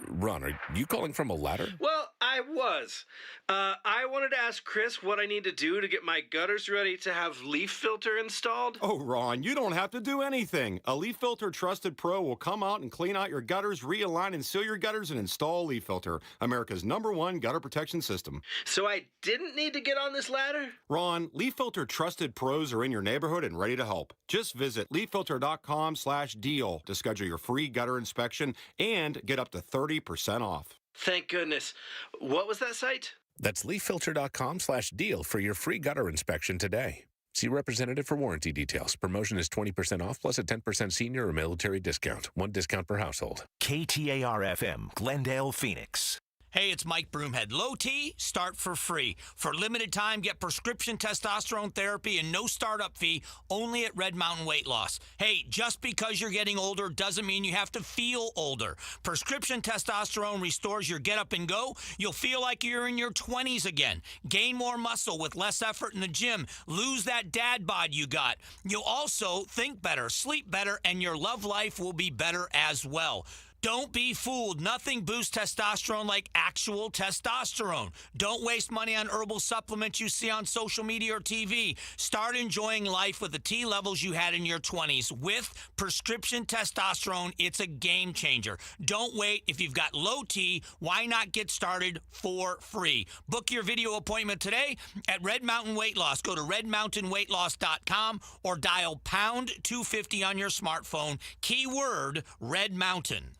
[SPEAKER 17] Ron, are you calling from a ladder?
[SPEAKER 20] Well, I I was. I wanted to ask Chris what I need to do to get my gutters ready to have leaf filter installed.
[SPEAKER 18] Oh, Ron, you don't have to do anything. A Leaf Filter Trusted Pro will come out and clean out your gutters, realign and seal your gutters, and install Leaf Filter, America's #1 gutter protection system.
[SPEAKER 20] So I didn't need to get on this ladder?
[SPEAKER 18] Ron, Leaf Filter Trusted Pros are in your neighborhood and ready to help. Just visit leaffilter.com/deal to schedule your free gutter inspection and get up to 30% off.
[SPEAKER 20] Thank goodness. What was that site?
[SPEAKER 17] That's leaffilter.com/deal for your free gutter inspection today. See representative for warranty details. Promotion is 20% off plus a 10% senior or military discount. One discount per household.
[SPEAKER 8] KTAR-FM, Glendale, Phoenix.
[SPEAKER 21] Hey, it's Mike Broomhead. Low T, start for free. For limited time, get prescription testosterone therapy and no startup fee only at Red Mountain Weight Loss. Hey, just because you're getting older doesn't mean you have to feel older. Prescription testosterone restores your get up and go. You'll feel like you're in your 20s again. Gain more muscle with less effort in the gym. Lose that dad bod you got. You'll also think better, sleep better, and your love life will be better as well. Don't be fooled. Nothing boosts testosterone like actual testosterone. Don't waste money on herbal supplements you see on social media or TV. Start enjoying life with the T levels you had in your 20s. With prescription testosterone, it's a game changer. Don't wait. If you've got low T, why not get started for free? Book your video appointment today at Red Mountain Weight Loss. Go to redmountainweightloss.com or dial pound 250 on your smartphone. Keyword Red Mountain.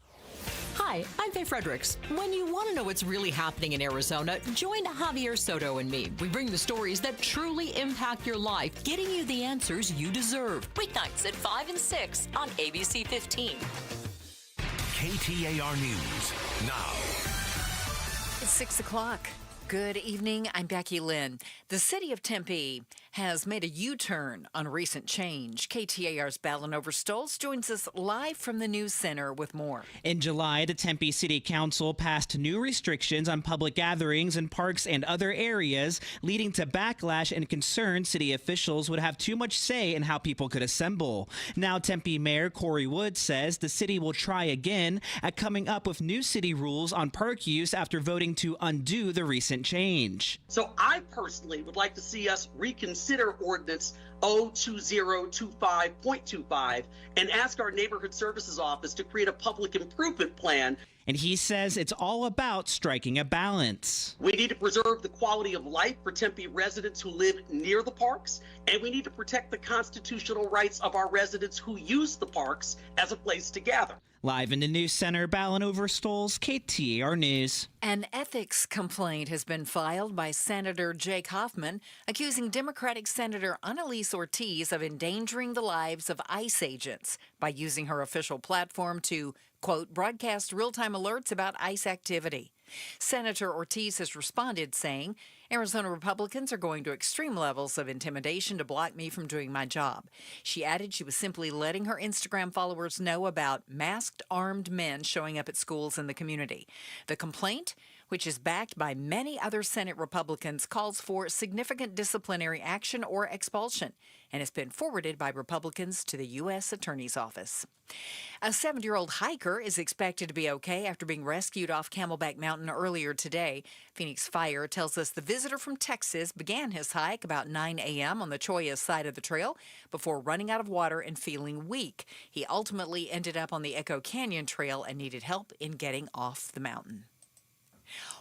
[SPEAKER 22] Hi, I'm Faye Fredericks. When you want to know what's really happening in Arizona, join Javier Soto and me. We bring the stories that truly impact your life, getting you the answers you deserve. Weeknights at 5 and 6 on ABC 15.
[SPEAKER 8] KTAR News now.
[SPEAKER 3] It's 6 o'clock. Good evening. I'm Becky Lynn. The city of Tempe has made a U-turn on recent change. KTAR's Ballin Overstolz joins us live from the news center with more.
[SPEAKER 23] In July, the Tempe City Council passed new restrictions on public gatherings in parks and other areas, leading to backlash and concern city officials would have too much say in how people could assemble. Now, Tempe Mayor Corey Wood says the city will try again at coming up with new city rules on park use after voting to undo the recent change.
[SPEAKER 24] So I personally would like to see us reconsider Ordinance 02025.25 and ask our Neighborhood Services Office to create a public improvement plan.
[SPEAKER 23] And he says it's all about striking a balance.
[SPEAKER 24] We need to preserve the quality of life for Tempe residents who live near the parks, and we need to protect the constitutional rights of our residents who use the parks as a place to gather.
[SPEAKER 23] Live in the news center, Ballin Overstolz, KTAR News.
[SPEAKER 3] An ethics complaint has been filed by Senator Jake Hoffman, accusing Democratic Senator Annalise Ortiz of endangering the lives of ICE agents by using her official platform to, quote, broadcast real-time alerts about ICE activity. Senator Ortiz has responded saying, Arizona Republicans are going to extreme levels of intimidation to block me from doing my job. She added she was simply letting her Instagram followers know about masked armed men showing up at schools in the community. The complaint, which is backed by many other Senate Republicans, calls for significant disciplinary action or expulsion and has been forwarded by Republicans to the U.S. Attorney's Office. A 70-year-old hiker is expected to be okay after being rescued off Camelback Mountain earlier today. Phoenix Fire tells us the visitor from Texas began his hike about 9 a.m. on the Cholla side of the trail before running out of water and feeling weak. He ultimately ended up on the Echo Canyon Trail and needed help in getting off the mountain.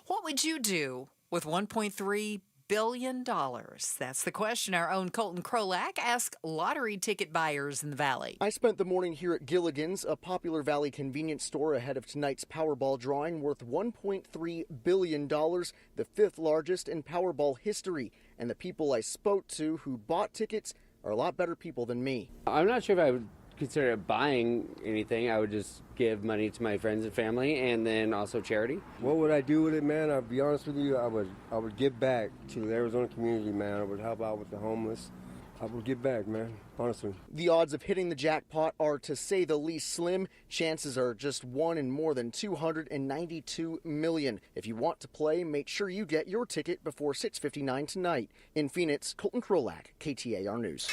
[SPEAKER 3] What would you do with $1.3 billion? That's the question our own Colton Krolak asked lottery ticket buyers in the Valley.
[SPEAKER 25] I spent the morning here at Gilligan's, a popular Valley convenience store, ahead of tonight's Powerball drawing worth $1.3 billion, the fifth largest in Powerball history. And the people I spoke to who bought tickets are a lot better people than me.
[SPEAKER 26] I'm not sure if I would consider it buying anything. I would just give money to my friends and family, and then also charity.
[SPEAKER 27] What would I do with it, man? I'll be honest with you, I would give back to the Arizona community, man. I would help out with the homeless. I would give back, man, honestly.
[SPEAKER 25] The odds of hitting the jackpot are, to say the least, slim. Chances are just 1 in more than 292 million. If you want to play, make sure you get your ticket before 6:59 tonight. In Phoenix, Colton Krolak, KTAR News.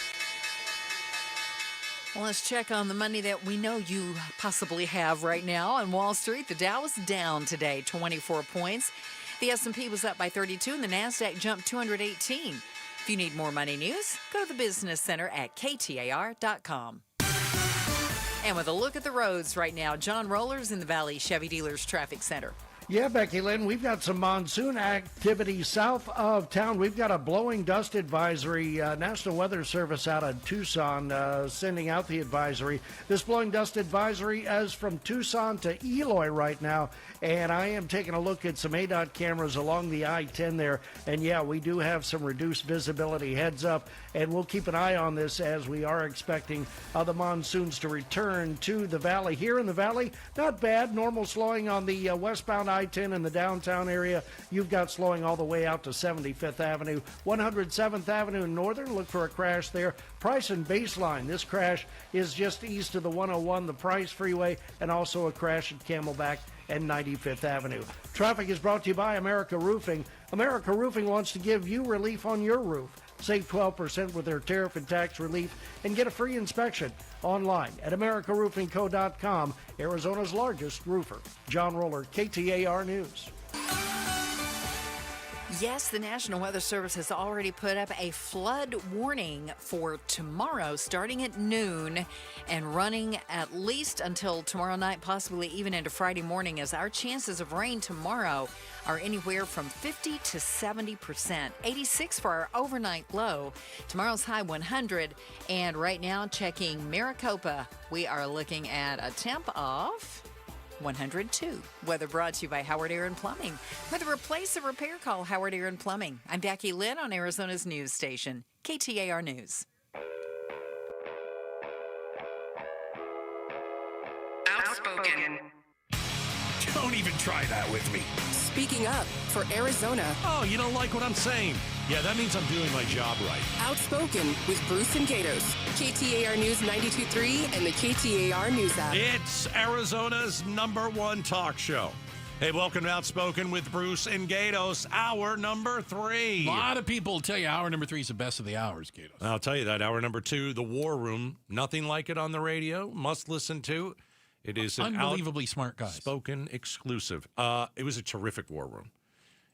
[SPEAKER 3] Well, let's check on the money that we know you possibly have right now on Wall Street. The Dow is down today, 24 points. The S&P was up by 32 and the NASDAQ jumped 218. If you need more money news, go to the Business Center at KTAR.com. And with a look at the roads right now, John Rollers in the Valley Chevy Dealers Traffic Center.
[SPEAKER 1] Yeah, Becky Lynn, we've got some monsoon activity south of town. We've got a blowing dust advisory. National Weather Service out of Tucson sending out the advisory. This blowing dust advisory is from Tucson to Eloy right now. And I am taking a look at some ADOT cameras along the I-10 there. And yeah, we do have some reduced visibility. Heads up. And we'll keep an eye on this as we are expecting the monsoons to return to the valley. Here in the valley, not bad. Normal slowing on the westbound I-10 in the downtown area. You've got slowing all the way out to 75th Avenue. 107th Avenue Northern, look for a crash there. Price and Baseline, this crash is just east of the 101, the Price Freeway, and also a crash at Camelback and 95th Avenue. Traffic is brought to you by America Roofing. America Roofing wants to give you relief on your roof. Save 12% with their tariff and tax relief and get a free inspection online at americaroofingco.com, Arizona's largest roofer. John Roller, KTAR News.
[SPEAKER 3] Yes, the National Weather Service has already put up a flood warning for tomorrow starting at noon and running at least until tomorrow night, possibly even into Friday morning, as our chances of rain tomorrow are anywhere from 50 to 70%. 86 for our overnight low. Tomorrow's high 100. And right now, checking Maricopa, we are looking at a temp of 102. Weather brought to you by Howard Aaron Plumbing. Whether replace or repair, call Howard Aaron Plumbing. I'm Becky Lynn on Arizona's news station, KTAR News.
[SPEAKER 2] Outspoken.
[SPEAKER 31] Don't even try that with me.
[SPEAKER 2] Speaking up for Arizona.
[SPEAKER 31] Oh, you don't like what I'm saying? Yeah, that means I'm doing my job right.
[SPEAKER 2] Outspoken with Bruce and Gatos. KTAR News 92.3 and the KTAR News app.
[SPEAKER 31] It's Arizona's #1 talk show. Hey, welcome to Outspoken with Bruce and Gatos, hour number 3.
[SPEAKER 5] A lot of people tell you hour number 3 is the best of the hours, Gatos.
[SPEAKER 31] I'll tell you that. Hour number 2, The War Room. Nothing like it on the radio. Must listen to. It is an
[SPEAKER 5] unbelievably smart guy.
[SPEAKER 31] Outspoken exclusive. It was a terrific War Room.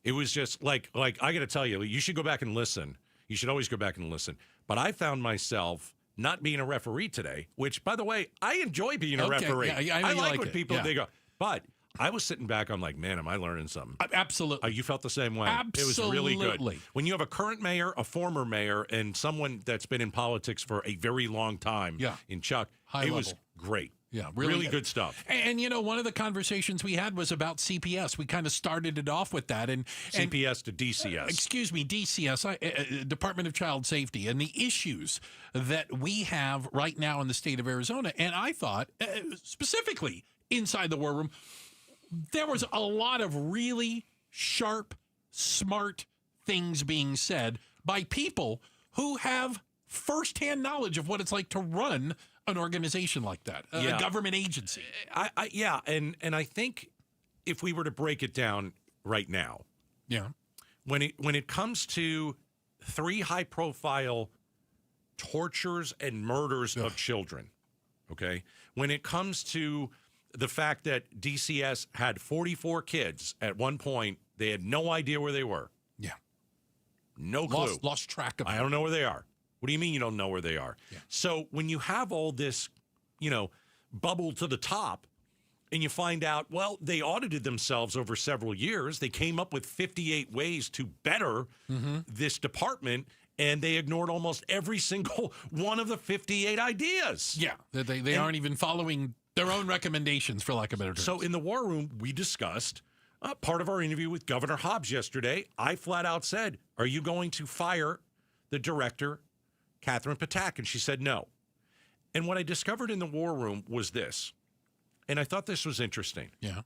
[SPEAKER 31] It was just like I got to tell you, you should go back and listen. You should always go back and listen. But I found myself not being a referee today, which, by the way, I enjoy being a referee.
[SPEAKER 5] Yeah, I
[SPEAKER 31] like when people, they go, but I was sitting back, I'm like, man, am I learning something?
[SPEAKER 5] Absolutely.
[SPEAKER 31] You felt the same way?
[SPEAKER 5] Absolutely.
[SPEAKER 31] It was really good. When you have a current mayor, a former mayor, and someone that's been in politics for a very long time in Chuck, it was great.
[SPEAKER 5] Yeah,
[SPEAKER 31] really good stuff.
[SPEAKER 5] And, you know, one of the conversations we had was about CPS. We kind of started it off with that. And
[SPEAKER 31] CPS to DCS.
[SPEAKER 5] Excuse me, DCS, Department of Child Safety, and the issues that we have right now in the state of Arizona. And I thought, specifically inside the War Room, there was a lot of really sharp, smart things being said by people who have firsthand knowledge of what it's like to run an organization like that, a government agency.
[SPEAKER 31] And I think if we were to break it down right now, when it comes to 3 high-profile tortures and murders of children, okay, when it comes to the fact that DCS had 44 kids at one point, they had no idea where they were.
[SPEAKER 5] Yeah,
[SPEAKER 31] no clue,
[SPEAKER 5] lost track of them.
[SPEAKER 31] I don't know where they are. What do you mean you don't know where they are? Yeah. So when you have all this, bubble to the top and you find out, well, they audited themselves over several years. They came up with 58 ways to better this department, and they ignored almost every single one of the 58 ideas.
[SPEAKER 5] Yeah, they aren't even following their own recommendations, for lack of better terms.
[SPEAKER 31] So in the War Room, we discussed part of our interview with Governor Hobbs yesterday. I flat out said, are you going to fire the director, Catherine Patak? And she said no. And what I discovered in the War Room was this, and I thought this was interesting.
[SPEAKER 5] Yeah.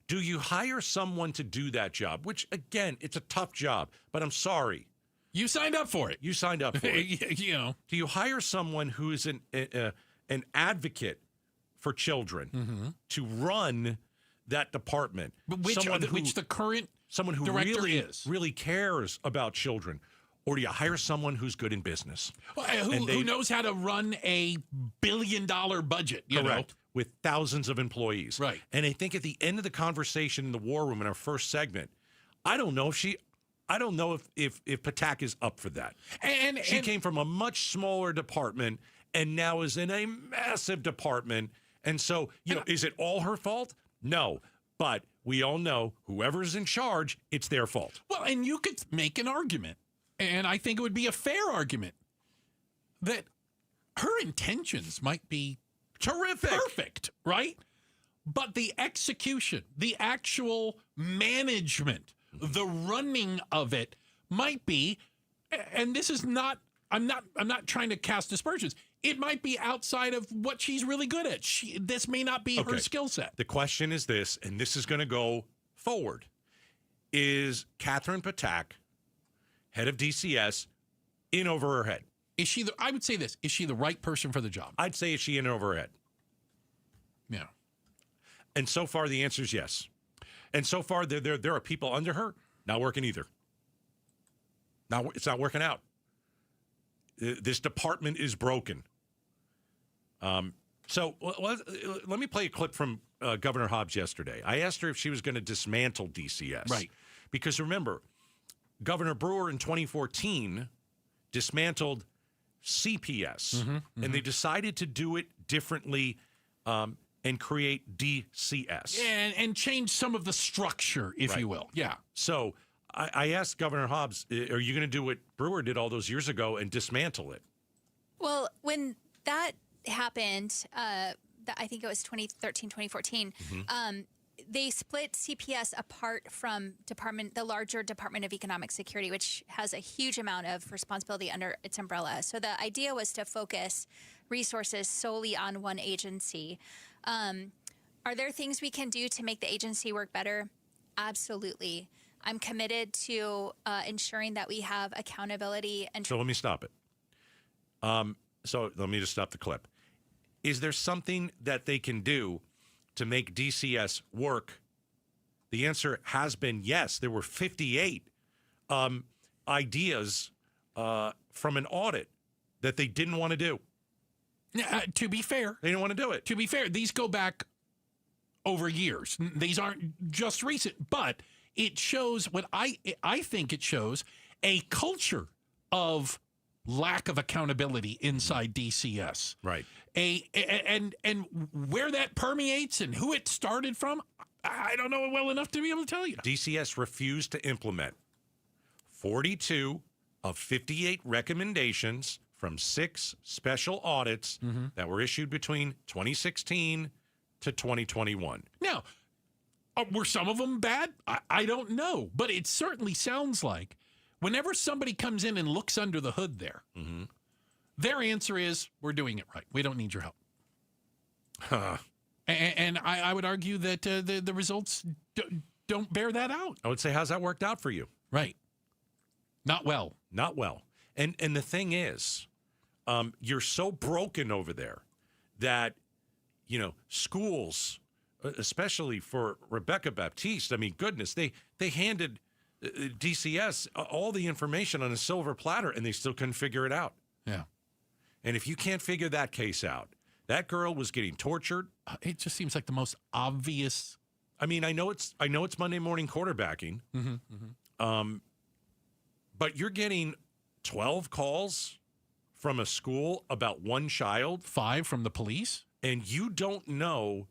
[SPEAKER 31] Do you hire someone to do that job, which, again, it's a tough job, but I'm sorry.
[SPEAKER 5] You signed up for it.
[SPEAKER 31] You signed up for it. Do you hire someone who is an advocate for children to run that department?
[SPEAKER 5] Which the current
[SPEAKER 31] someone who
[SPEAKER 5] director
[SPEAKER 31] really cares about children? Or do you hire someone who's good in business?
[SPEAKER 5] Who knows how to run a billion-dollar budget,
[SPEAKER 31] Correct. With thousands of employees.
[SPEAKER 5] Right.
[SPEAKER 31] And I think at the end of the conversation in the War Room in our first segment, I don't know if Patak is up for that. And she came from a much smaller department and now is in a massive department. And so, is it all her fault? No. But we all know whoever's in charge, it's their fault.
[SPEAKER 5] Well, and you could make an argument, and I think it would be a fair argument, that her intentions might be
[SPEAKER 31] terrific,
[SPEAKER 5] perfect, right? But the execution, the actual management, the running of it might be, and this is not, I'm not trying to cast aspersions. It might be outside of what she's really good at. This may not be her skill set.
[SPEAKER 31] The question is this, and this is going to go forward. Is Catherine Patak, head of DCS, in over her head?
[SPEAKER 5] Is she I would say this. Is she the right person for the job?
[SPEAKER 31] I'd say is she in over her head?
[SPEAKER 5] Yeah.
[SPEAKER 31] And so far, the answer is yes. And so far, there are people under her not working either. Now, it's not working out. This department is broken. So let me play a clip from Governor Hobbs yesterday. I asked her if she was going to dismantle DCS.
[SPEAKER 5] Right.
[SPEAKER 31] Because remember, Governor Brewer in 2014 dismantled CPS. And they decided to do it differently and create DCS.
[SPEAKER 5] And change some of the structure, if you will. Yeah.
[SPEAKER 31] So I asked Governor Hobbs, are you going to do what Brewer did all those years ago and dismantle it?
[SPEAKER 4] Well, when that happened, I think it was 2013, 2014, they split CPS apart from the larger Department of Economic Security, which has a huge amount of responsibility under its umbrella. So the idea was to focus resources solely on one agency. Are there things we can do to make the agency work better? Absolutely. I'm committed to ensuring that we have accountability.
[SPEAKER 31] So let me stop it. So let me just stop the clip. Is there something that they can do to make DCS work? The answer has been yes. There were 58 ideas from an audit that they didn't want to do.
[SPEAKER 5] To be fair.
[SPEAKER 31] They didn't want to do it.
[SPEAKER 5] To be fair, these go back over years. These aren't just recent, but it shows what I think it shows a culture of lack of accountability inside DCS.
[SPEAKER 31] Right.
[SPEAKER 5] And where that permeates and who it started from, I don't know it well enough to be able to tell you.
[SPEAKER 31] DCS refused to implement 42 of 58 recommendations from 6 special audits that were issued between 2016 to 2021.
[SPEAKER 5] Now, were some of them bad? I don't know. But it certainly sounds like whenever somebody comes in and looks under the hood there, their answer is, we're doing it right. We don't need your help. And I would argue that the results don't bear that out.
[SPEAKER 31] I would say, how's that worked out for you?
[SPEAKER 5] Right. Not well.
[SPEAKER 31] Not well. And the thing is, you're so broken over there that, schools, especially for Rebecca Baptiste, I mean, goodness, they handed DCS all the information on a silver platter, and they still couldn't figure it out.
[SPEAKER 5] Yeah.
[SPEAKER 31] And if you can't figure that case out, that girl was getting tortured.
[SPEAKER 5] It just seems like the most obvious.
[SPEAKER 31] I mean, I know it's Monday morning quarterbacking, but you're getting 12 calls from a school about one child,
[SPEAKER 5] 5 from the police,
[SPEAKER 31] and you don't know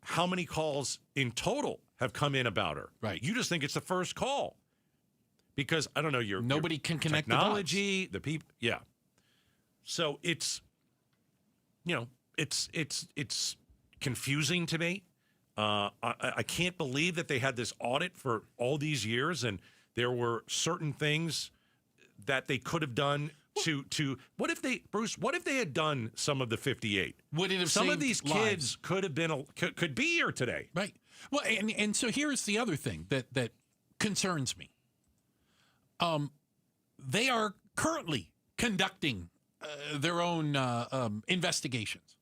[SPEAKER 31] how many calls in total have come in about her.
[SPEAKER 5] Right.
[SPEAKER 31] You just think it's the first call because I don't know
[SPEAKER 5] nobody can connect
[SPEAKER 31] technology, the people. Yeah. So it's confusing to me. I can't believe that they had this audit for all these years and there were certain things that they could have done to what if they had done some of the 58?
[SPEAKER 5] Would it have
[SPEAKER 31] some
[SPEAKER 5] saved
[SPEAKER 31] of these
[SPEAKER 5] lives?
[SPEAKER 31] kids could have been could be here today?
[SPEAKER 5] Right. Well, and so here's the other thing that concerns me. They are currently conducting their own investigations.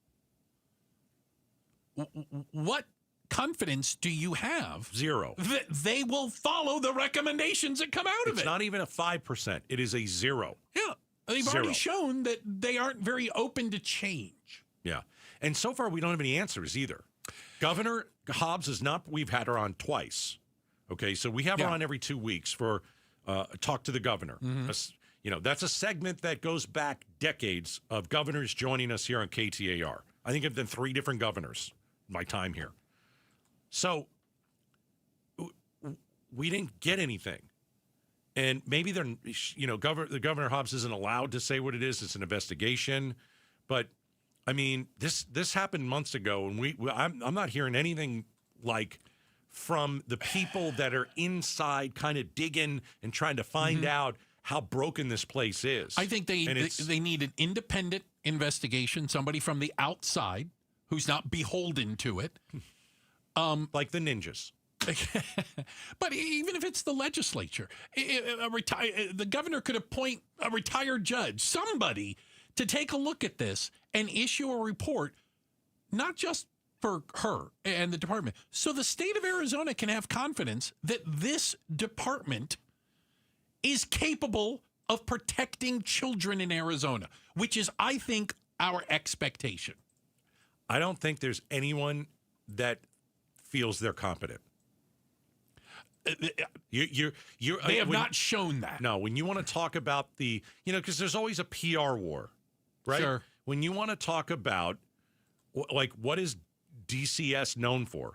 [SPEAKER 5] What confidence do you have?
[SPEAKER 31] Zero.
[SPEAKER 5] That they will follow the recommendations that come out of it?
[SPEAKER 31] It's not even a 5%. It is a 0.
[SPEAKER 5] Yeah. They've already shown that they aren't very open to change.
[SPEAKER 31] Yeah. And so far, we don't have any answers either. Governor Hobbs is not, we've had her on twice. Okay, so we have her on every 2 weeks for Talk to the Governor. That's a segment that goes back decades of governors joining us here on KTAR. I think I've been 3 different governors in my time here. So we didn't get anything. And maybe the Governor Hobbs isn't allowed to say what it is. It's an investigation. But, I mean, this happened months ago, and I'm not hearing anything like from the people that are inside kind of digging and trying to find out how broken this place is.
[SPEAKER 5] I think they need an independent investigation, somebody from the outside who's not beholden to it.
[SPEAKER 31] Like the ninjas.
[SPEAKER 5] But even if it's the legislature, the governor could appoint a retired judge, somebody to take a look at this and issue a report, not just for her and the department, so the state of Arizona can have confidence that this department is capable of protecting children in Arizona, which is, I think, our expectation.
[SPEAKER 31] I don't think there's anyone that feels they're competent.
[SPEAKER 5] They have not shown that.
[SPEAKER 31] No, when you want to talk about because there's always a PR war, right?
[SPEAKER 5] Sure.
[SPEAKER 31] When you want to talk about, like, what is DCS known for?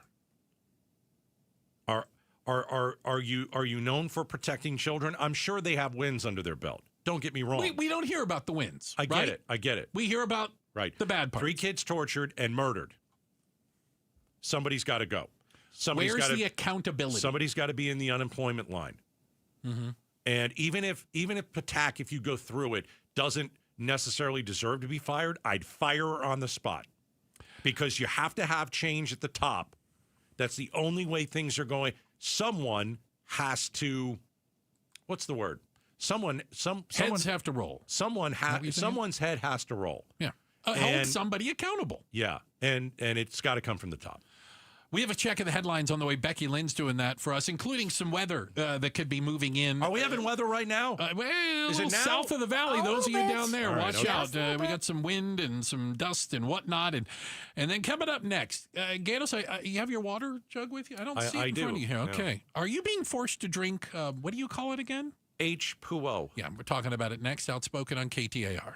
[SPEAKER 31] Are you known for protecting children? I'm sure they have wins under their belt. Don't get me wrong.
[SPEAKER 5] We don't hear about the wins.
[SPEAKER 31] I get it.
[SPEAKER 5] We hear about the bad part.
[SPEAKER 31] 3 kids tortured and murdered. Somebody's got to go.
[SPEAKER 5] Where's the accountability?
[SPEAKER 31] Somebody's got to be in the unemployment line. And even if Patak, if you go through it, doesn't necessarily deserve to be fired, I'd fire her on the spot. Because you have to have change at the top. That's the only way things are going. Someone has to, what's the word? Heads
[SPEAKER 5] have to roll.
[SPEAKER 31] Someone's head has to roll.
[SPEAKER 5] Yeah. Hold somebody accountable.
[SPEAKER 31] Yeah. And it's got to come from the top.
[SPEAKER 5] We have a check of the headlines on the way. Becky Lynn's doing that for us, including some weather that could be moving in.
[SPEAKER 31] Are we having weather right now?
[SPEAKER 5] Is it now? South of the valley. Those of you down there,
[SPEAKER 31] right,
[SPEAKER 5] watch out. We got some wind and some dust and whatnot. And then coming up next, Gatos, you have your water jug with you? I don't see it in front of you here. Okay. Yeah. Are you being forced to drink, what do you call it again?
[SPEAKER 31] H2O.
[SPEAKER 5] Yeah, we're talking about it next. Outspoken on KTAR.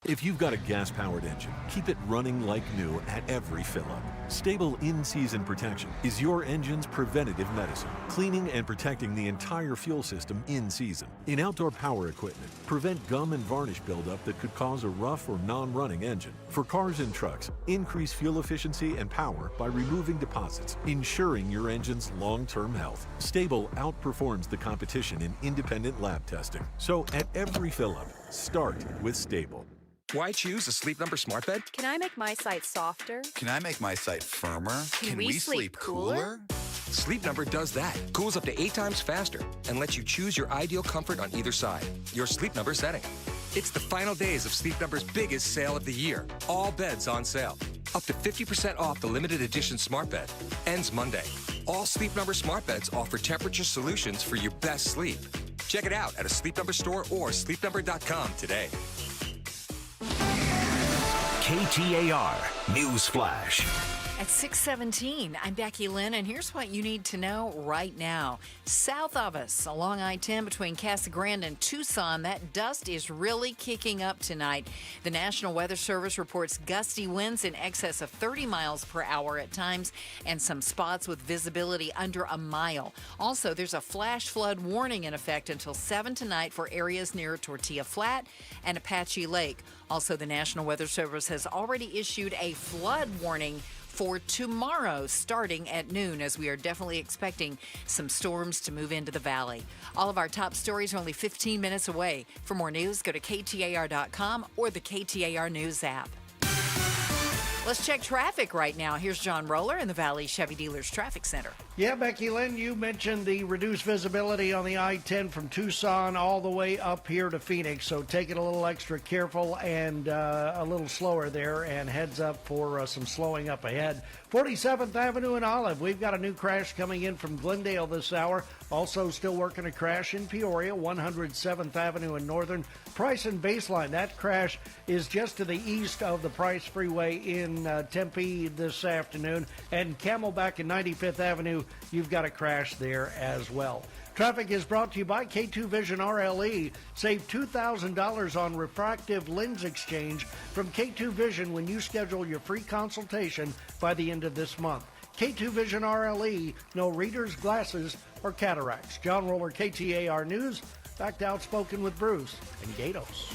[SPEAKER 6] If you've got a gas-powered engine, keep it running like new at every fill-up. Stable in-season protection is your engine's preventative medicine, cleaning and protecting the entire fuel system in season. In outdoor power equipment, prevent gum and varnish buildup that could cause a rough or non-running engine. For cars and trucks, increase fuel efficiency and power by removing deposits, ensuring your engine's long-term health. Stable outperforms the competition in independent lab testing. So at every fill-up, start with Stable.
[SPEAKER 7] Why choose a Sleep Number smart bed?
[SPEAKER 9] Can I make my site softer?
[SPEAKER 7] Can I make my site firmer?
[SPEAKER 9] Can we sleep cooler?
[SPEAKER 7] Sleep Number does that. Cools up to 8 times faster and lets you choose your ideal comfort on either side. Your Sleep Number setting. It's the final days of Sleep Number's biggest sale of the year. All beds on sale. Up to 50% off the limited edition smart bed. Ends Monday. All Sleep Number smart beds offer temperature solutions for your best sleep. Check it out at a Sleep Number store or sleepnumber.com today.
[SPEAKER 8] KTAR News Flash.
[SPEAKER 3] At 6:17, I'm Becky Lynn, and here's what you need to know right now. South of us, along I-10 between Casa Grande and Tucson, that dust is really kicking up tonight. The National Weather Service reports gusty winds in excess of 30 miles per hour at times, and some spots with visibility under a mile. Also, there's a flash flood warning in effect until 7 tonight for areas near Tortilla Flat and Apache Lake. Also, the National Weather Service has already issued a flood warning for tomorrow starting at noon, as we are definitely expecting some storms to move into the valley. All of our top stories are only 15 minutes away. For more news, go to KTAR.com or the KTAR News app. Let's check traffic right now. Here's John Roller in the Valley Chevy Dealers Traffic Center.
[SPEAKER 1] Yeah, Becky Lynn, you mentioned the reduced visibility on the I-10 from Tucson all the way up here to Phoenix, so take it a little extra careful and a little slower there, and heads up for some slowing up ahead. 47th Avenue and Olive, we've got a new crash coming in from Glendale this hour. Also still working a crash in Peoria, 107th Avenue and Northern. Price and Baseline, that crash is just to the east of the Price Freeway in Tempe this afternoon. And Camelback and 95th Avenue, you've got a crash there as well. Traffic is brought to you by K2 Vision RLE. Save $2,000 on refractive lens exchange from K2 Vision when you schedule your free consultation by the end of this month. K2 Vision RLE, no readers, glasses, or cataracts. John Roller, KTAR News. Back to Outspoken with Bruce and Gatos.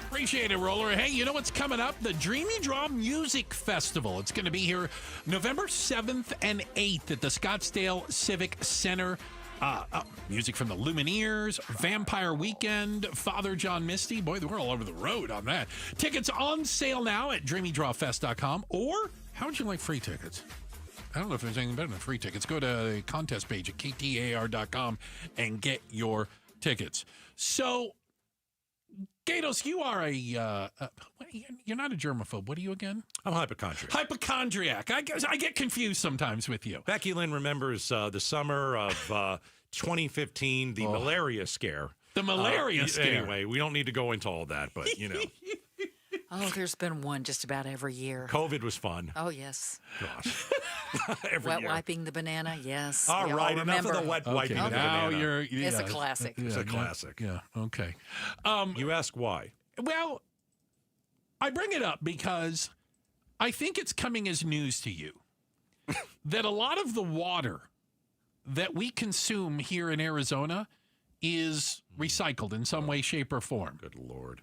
[SPEAKER 5] Appreciate it, Roller. Hey, you know what's coming up? The Dreamy Draw Music Festival. It's going to be here November 7th and 8th at the Scottsdale Civic Center. Music from the Lumineers, Vampire Weekend, Father John Misty. Boy, we're all over the road on that. Tickets on sale now at dreamydrawfest.com. Or, how would you like free tickets? I don't know if there's anything better than free tickets. Go to the contest page at KTAR.com and get your tickets. So, Gatos, you are you're not a germaphobe. What are you again?
[SPEAKER 31] I'm hypochondriac.
[SPEAKER 5] Hypochondriac. I get confused sometimes with you.
[SPEAKER 31] Becky Lynn remembers the summer of 2015, the malaria scare.
[SPEAKER 5] The malaria scare.
[SPEAKER 31] Anyway, we don't need to go into all that, but, you know.
[SPEAKER 3] Oh, there's been one just about every year.
[SPEAKER 31] COVID was fun.
[SPEAKER 3] Oh, yes.
[SPEAKER 31] Gosh.
[SPEAKER 3] Wet wiping the banana, yes.
[SPEAKER 31] All right, enough of the wet wiping the banana.
[SPEAKER 3] It's a classic.
[SPEAKER 31] It's a classic.
[SPEAKER 5] Yeah, okay.
[SPEAKER 31] You ask why?
[SPEAKER 5] Well, I bring it up because I think it's coming as news to you that a lot of the water that we consume here in Arizona is recycled in some way, shape, or form.
[SPEAKER 31] Good Lord.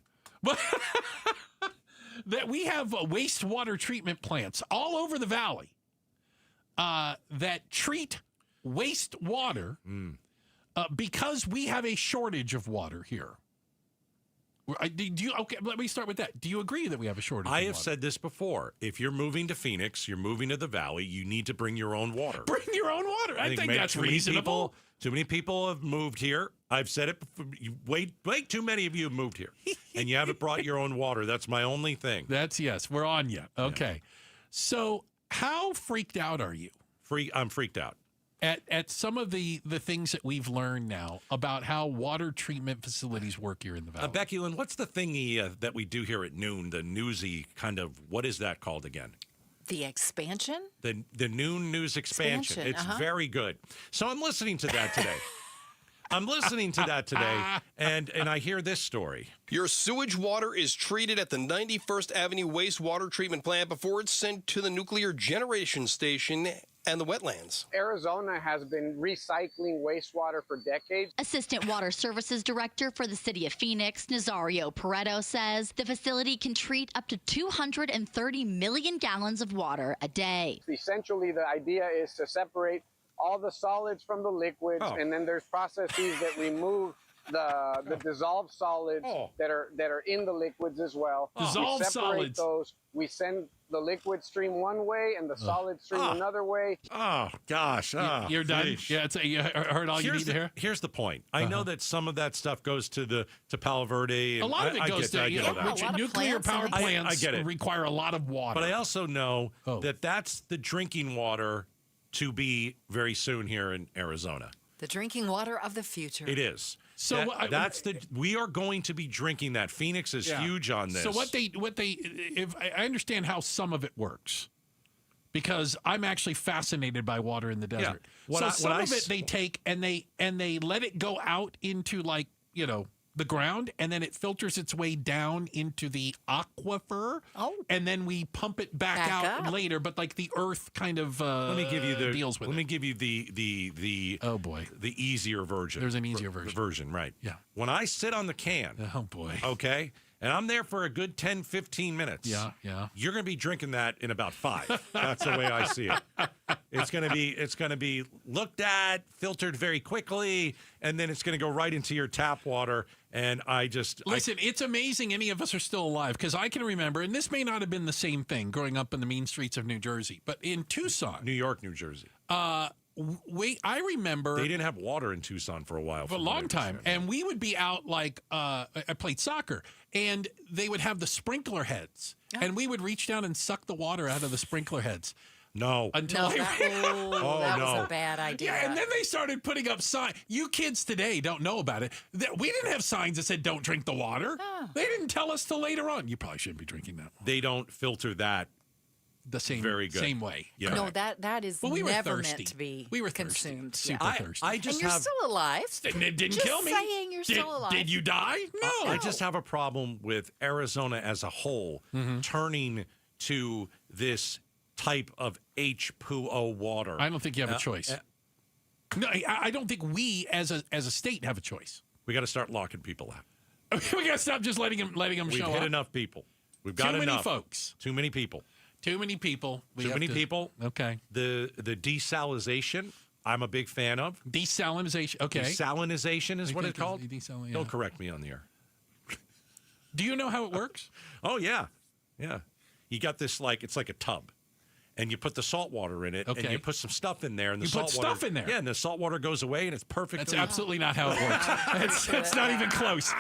[SPEAKER 5] That we have wastewater treatment plants all over the valley that treat wastewater because we have a shortage of water here. Okay, let me start with that. Do you agree that we have a shortage
[SPEAKER 31] I
[SPEAKER 5] of
[SPEAKER 31] have
[SPEAKER 5] water?
[SPEAKER 31] said this before. If you're moving to Phoenix, you're moving to the valley, you need to bring your own water.
[SPEAKER 5] Bring your own water. I think that's reasonable.
[SPEAKER 31] Too many people have moved here. I've said it before. Way too many of you have moved here. And you haven't brought your own water. That's my only thing.
[SPEAKER 5] Yes. We're on you. Okay. Yeah. So how freaked out are you?
[SPEAKER 31] I'm freaked out.
[SPEAKER 5] At some of the things that we've learned now about how water treatment facilities work here in the valley.
[SPEAKER 31] Becky Lynn, what's the thingy that we do here at noon, the newsy kind of, what is that called again?
[SPEAKER 3] The expansion?
[SPEAKER 31] The noon news expansion. It's very good. So I'm listening to that today. And I hear this story.
[SPEAKER 10] Your sewage water is treated at the 91st Avenue wastewater treatment plant before it's sent to the nuclear generation station and the wetlands.
[SPEAKER 11] Arizona has been recycling wastewater for decades.
[SPEAKER 12] Assistant Water Services Director for the City of Phoenix, Nazario Pareto, says the facility can treat up to 230 million gallons of water a day.
[SPEAKER 11] Essentially, the idea is to separate all the solids from the liquids, and then there's processes that remove the dissolved solids that are in the liquids as well.
[SPEAKER 5] Dissolved
[SPEAKER 11] we separate
[SPEAKER 5] solids.
[SPEAKER 11] those. We send the liquid stream one way and the solid stream another way.
[SPEAKER 31] Oh, gosh.
[SPEAKER 5] You're done? Yeah, you heard all you need to hear?
[SPEAKER 31] Here's the point. I know that some of that stuff goes to Palo Verde. And
[SPEAKER 5] a lot of it goes to nuclear power plants
[SPEAKER 31] I get it.
[SPEAKER 5] require a lot of water.
[SPEAKER 31] But I also know that that's the drinking water to be very soon here in Arizona.
[SPEAKER 3] The drinking water of the future.
[SPEAKER 31] It is.
[SPEAKER 5] So
[SPEAKER 31] we are going to be drinking that. Phoenix is huge on this.
[SPEAKER 5] So if I understand how some of it works, because I'm actually fascinated by water in the desert.
[SPEAKER 31] Yeah.
[SPEAKER 5] Some of it they take and they let it go out into the ground, and then it filters its way down into the aquifer. And then we pump it back out later, but like the earth kind of
[SPEAKER 31] let me give you
[SPEAKER 5] deals with it.
[SPEAKER 31] Let me give you the
[SPEAKER 5] oh boy,
[SPEAKER 31] the easier version.
[SPEAKER 5] There's an easier version,
[SPEAKER 31] right?
[SPEAKER 5] Yeah.
[SPEAKER 31] When I sit on the can,
[SPEAKER 5] oh boy,
[SPEAKER 31] okay, and I'm there for a good 10, 15 minutes.
[SPEAKER 5] Yeah.
[SPEAKER 31] You're going to be drinking that in about 5. That's the way I see it. It's going to be looked at, filtered very quickly, and then it's going to go right into your tap water. And
[SPEAKER 5] listen, it's amazing any of us are still alive, because I can remember, and this may not have been the same thing growing up in the mean streets of New Jersey, but in Tucson,
[SPEAKER 31] New York, New Jersey.
[SPEAKER 5] I remember
[SPEAKER 31] they didn't have water in Tucson for a while.
[SPEAKER 5] For a long time. And we would be out I played soccer, and they would have the sprinkler heads, and we would reach down and suck the water out of the sprinkler heads.
[SPEAKER 31] No.
[SPEAKER 5] Until
[SPEAKER 3] that was a bad idea.
[SPEAKER 5] Yeah, and then they started putting up signs. You kids today don't know about it. We didn't have signs that said don't drink the water.
[SPEAKER 3] Oh.
[SPEAKER 5] They didn't tell us till later on. You probably shouldn't be drinking that.
[SPEAKER 31] They don't filter that
[SPEAKER 5] the same
[SPEAKER 31] very good.
[SPEAKER 5] Same way.
[SPEAKER 31] Yeah.
[SPEAKER 3] No, that is
[SPEAKER 5] we were
[SPEAKER 3] never
[SPEAKER 5] thirsty.
[SPEAKER 3] meant to be
[SPEAKER 5] We were
[SPEAKER 3] consumed.
[SPEAKER 5] Super thirsty.
[SPEAKER 31] I just
[SPEAKER 3] and you're
[SPEAKER 31] have,
[SPEAKER 3] still alive.
[SPEAKER 5] It didn't
[SPEAKER 3] Just
[SPEAKER 5] kill me.
[SPEAKER 3] saying you're still alive.
[SPEAKER 5] Did you die? No.
[SPEAKER 31] I just have a problem with Arizona as a whole turning to this type of H2O water.
[SPEAKER 5] I don't think you have a choice. No, I don't think we as a state have a choice.
[SPEAKER 31] We got to start locking people out.
[SPEAKER 5] We got to stop just letting them
[SPEAKER 31] We've
[SPEAKER 5] show
[SPEAKER 31] hit
[SPEAKER 5] up.
[SPEAKER 31] enough people. We've got
[SPEAKER 5] Too
[SPEAKER 31] enough.
[SPEAKER 5] many folks.
[SPEAKER 31] Too many people.
[SPEAKER 5] Too many people.
[SPEAKER 31] Too many people.
[SPEAKER 5] Okay.
[SPEAKER 31] The desalinization, I'm a big fan of.
[SPEAKER 5] Desalinization. Okay.
[SPEAKER 31] Desalinization is what it's called.
[SPEAKER 5] Yeah.
[SPEAKER 31] Don't correct me on the air.
[SPEAKER 5] Do you know how it works?
[SPEAKER 31] Oh, yeah. Yeah. You got this, it's like a tub. And you put the salt water in it, and you put some stuff in there, and the
[SPEAKER 5] You
[SPEAKER 31] salt
[SPEAKER 5] put
[SPEAKER 31] water,
[SPEAKER 5] stuff in there?
[SPEAKER 31] Yeah, and the salt water goes away, and it's perfect.
[SPEAKER 5] That's absolutely not how it works. It's not even close.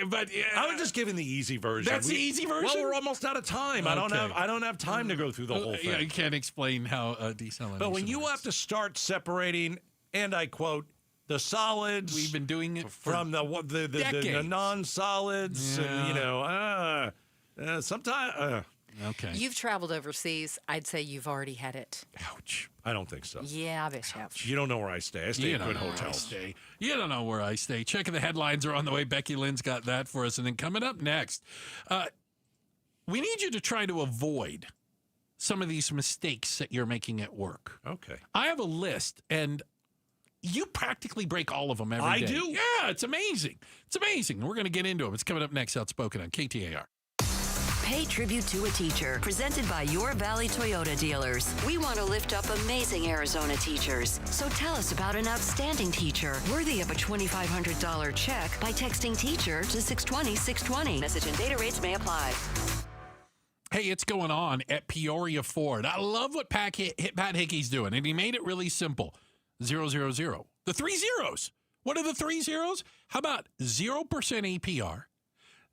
[SPEAKER 5] But
[SPEAKER 31] I was just giving the easy version.
[SPEAKER 5] That's the easy version.
[SPEAKER 31] Well, we're almost out of time. I don't have time to go through the whole thing.
[SPEAKER 5] Yeah, you can't explain how desalination.
[SPEAKER 31] But when you
[SPEAKER 5] works.
[SPEAKER 31] have to start separating, and I quote, the solids,
[SPEAKER 5] we've been doing it
[SPEAKER 31] from the non-solids, and sometimes.
[SPEAKER 5] Okay.
[SPEAKER 3] You've traveled overseas. I'd say you've already had it.
[SPEAKER 31] Ouch. I don't think so.
[SPEAKER 3] Yeah, I bet you have.
[SPEAKER 31] You don't know where I stay. I stay in good hotels.
[SPEAKER 5] You don't know where I stay. Checking the headlines are on the way. Becky Lynn's got that for us. And then coming up next, we need you to try to avoid some of these mistakes that you're making at work.
[SPEAKER 31] Okay.
[SPEAKER 5] I have a list, and you practically break all of them every day.
[SPEAKER 31] I do?
[SPEAKER 5] Yeah, it's amazing. It's amazing. We're going to get into them. It's coming up next, Outspoken on KTAR.
[SPEAKER 13] Pay tribute to a teacher, presented by Your Valley Toyota dealers. We want to lift up amazing Arizona teachers. So tell us about an outstanding teacher worthy of a $2,500 check by texting teacher to 620-620. Message and data rates may apply.
[SPEAKER 5] Hey, it's going on at Peoria Ford. I love what Pat Hickey's doing, and he made it really simple. 000. The 3 zeros. What are the 3 zeros? How about 0% APR,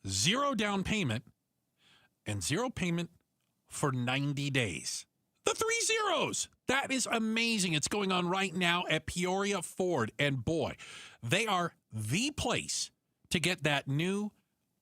[SPEAKER 5] 0 down payment, and 0 payment for 90 days. The 3 zeros. That is amazing. It's going on right now at Peoria Ford. And boy, they are the place to get that new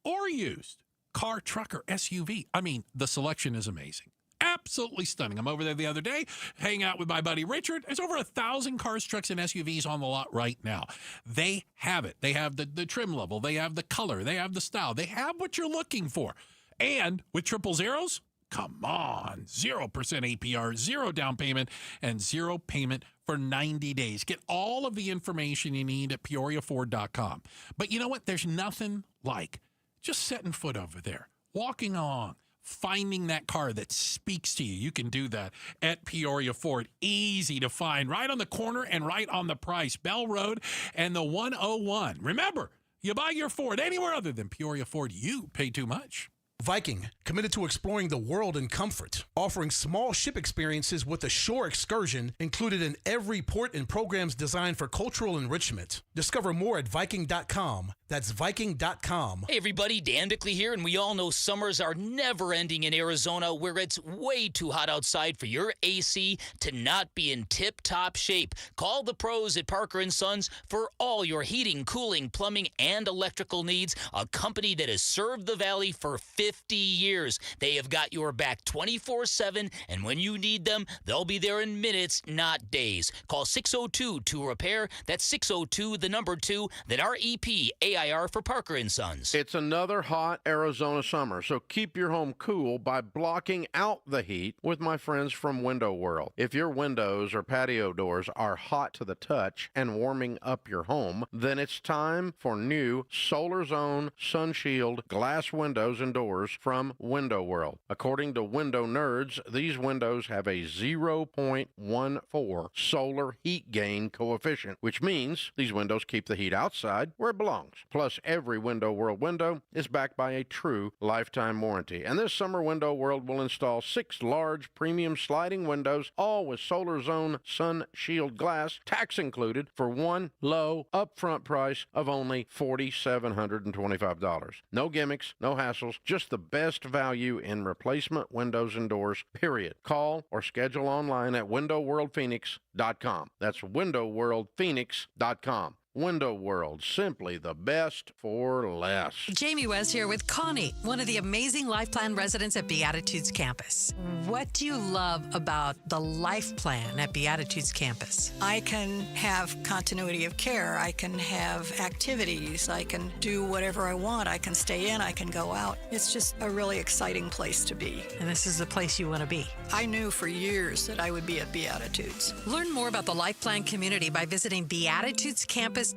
[SPEAKER 5] or used car, truck, or SUV. I mean, the selection is amazing. Absolutely stunning. I'm over there the other day, hanging out with my buddy Richard. There's over 1,000 cars, trucks, and SUVs on the lot right now. They have it. They have the trim level. They have the color. They have the style. They have what you're looking for. And with 000, come on, 0% APR, 0 down payment, and 0 payment for 90 days. Get all of the information you need at PeoriaFord.com. But you know what? There's nothing like just setting foot over there, walking along, finding that car that speaks to you. You can do that at Peoria Ford. Easy to find, right on the corner and right on the price. Bell Road and the 101. Remember, you buy your Ford anywhere other than Peoria Ford, you pay too much.
[SPEAKER 14] Viking, committed to exploring the world in comfort, offering small ship experiences with a shore excursion included in every port and programs designed for cultural enrichment. Discover more at Viking.com. That's Viking.com.
[SPEAKER 15] Hey everybody, Dan Bickley here, and we all know summers are never ending in Arizona, where it's way too hot outside for your AC to not be in tip-top shape. Call the pros at Parker & Sons for all your heating, cooling, plumbing, and electrical needs, a company that has served the Valley for 50 years. They have got your back 24/7, and when you need them, they'll be there in minutes, not days. Call 602-2REPAIR. That's 602-2, then REP AIR for Parker & Sons.
[SPEAKER 16] It's another hot Arizona summer, so keep your home cool by blocking out the heat with my friends from Window World. If your windows or patio doors are hot to the touch and warming up your home, then it's time for new Solar Zone Sun Shield glass windows and doors from Window World. According to Window Nerds, these windows have a 0.14 solar heat gain coefficient, which means these windows keep the heat outside where it belongs. Plus, every Window World window is backed by a true lifetime warranty. And this summer, Window World will install 6 large premium sliding windows, all with Solar Zone Sun Shield glass, tax included, for one low upfront price of only $4,725. No gimmicks, no hassles, just the best value in replacement windows and doors, period. Call or schedule online at windowworldphoenix.com. That's windowworldphoenix.com. Window World, simply the best for less.
[SPEAKER 17] Jamie West here with Connie, one of the amazing Life Plan residents at Beatitudes Campus. What do you love about the Life Plan at Beatitudes Campus?
[SPEAKER 18] I can have continuity of care. I can have activities. I can do whatever I want. I can stay in. I can go out. It's just a really exciting place to be.
[SPEAKER 17] And this is the place you want to be.
[SPEAKER 18] I knew for years that I would be at Beatitudes.
[SPEAKER 17] Learn more about the Life Plan community by visiting beatitudescampus.org.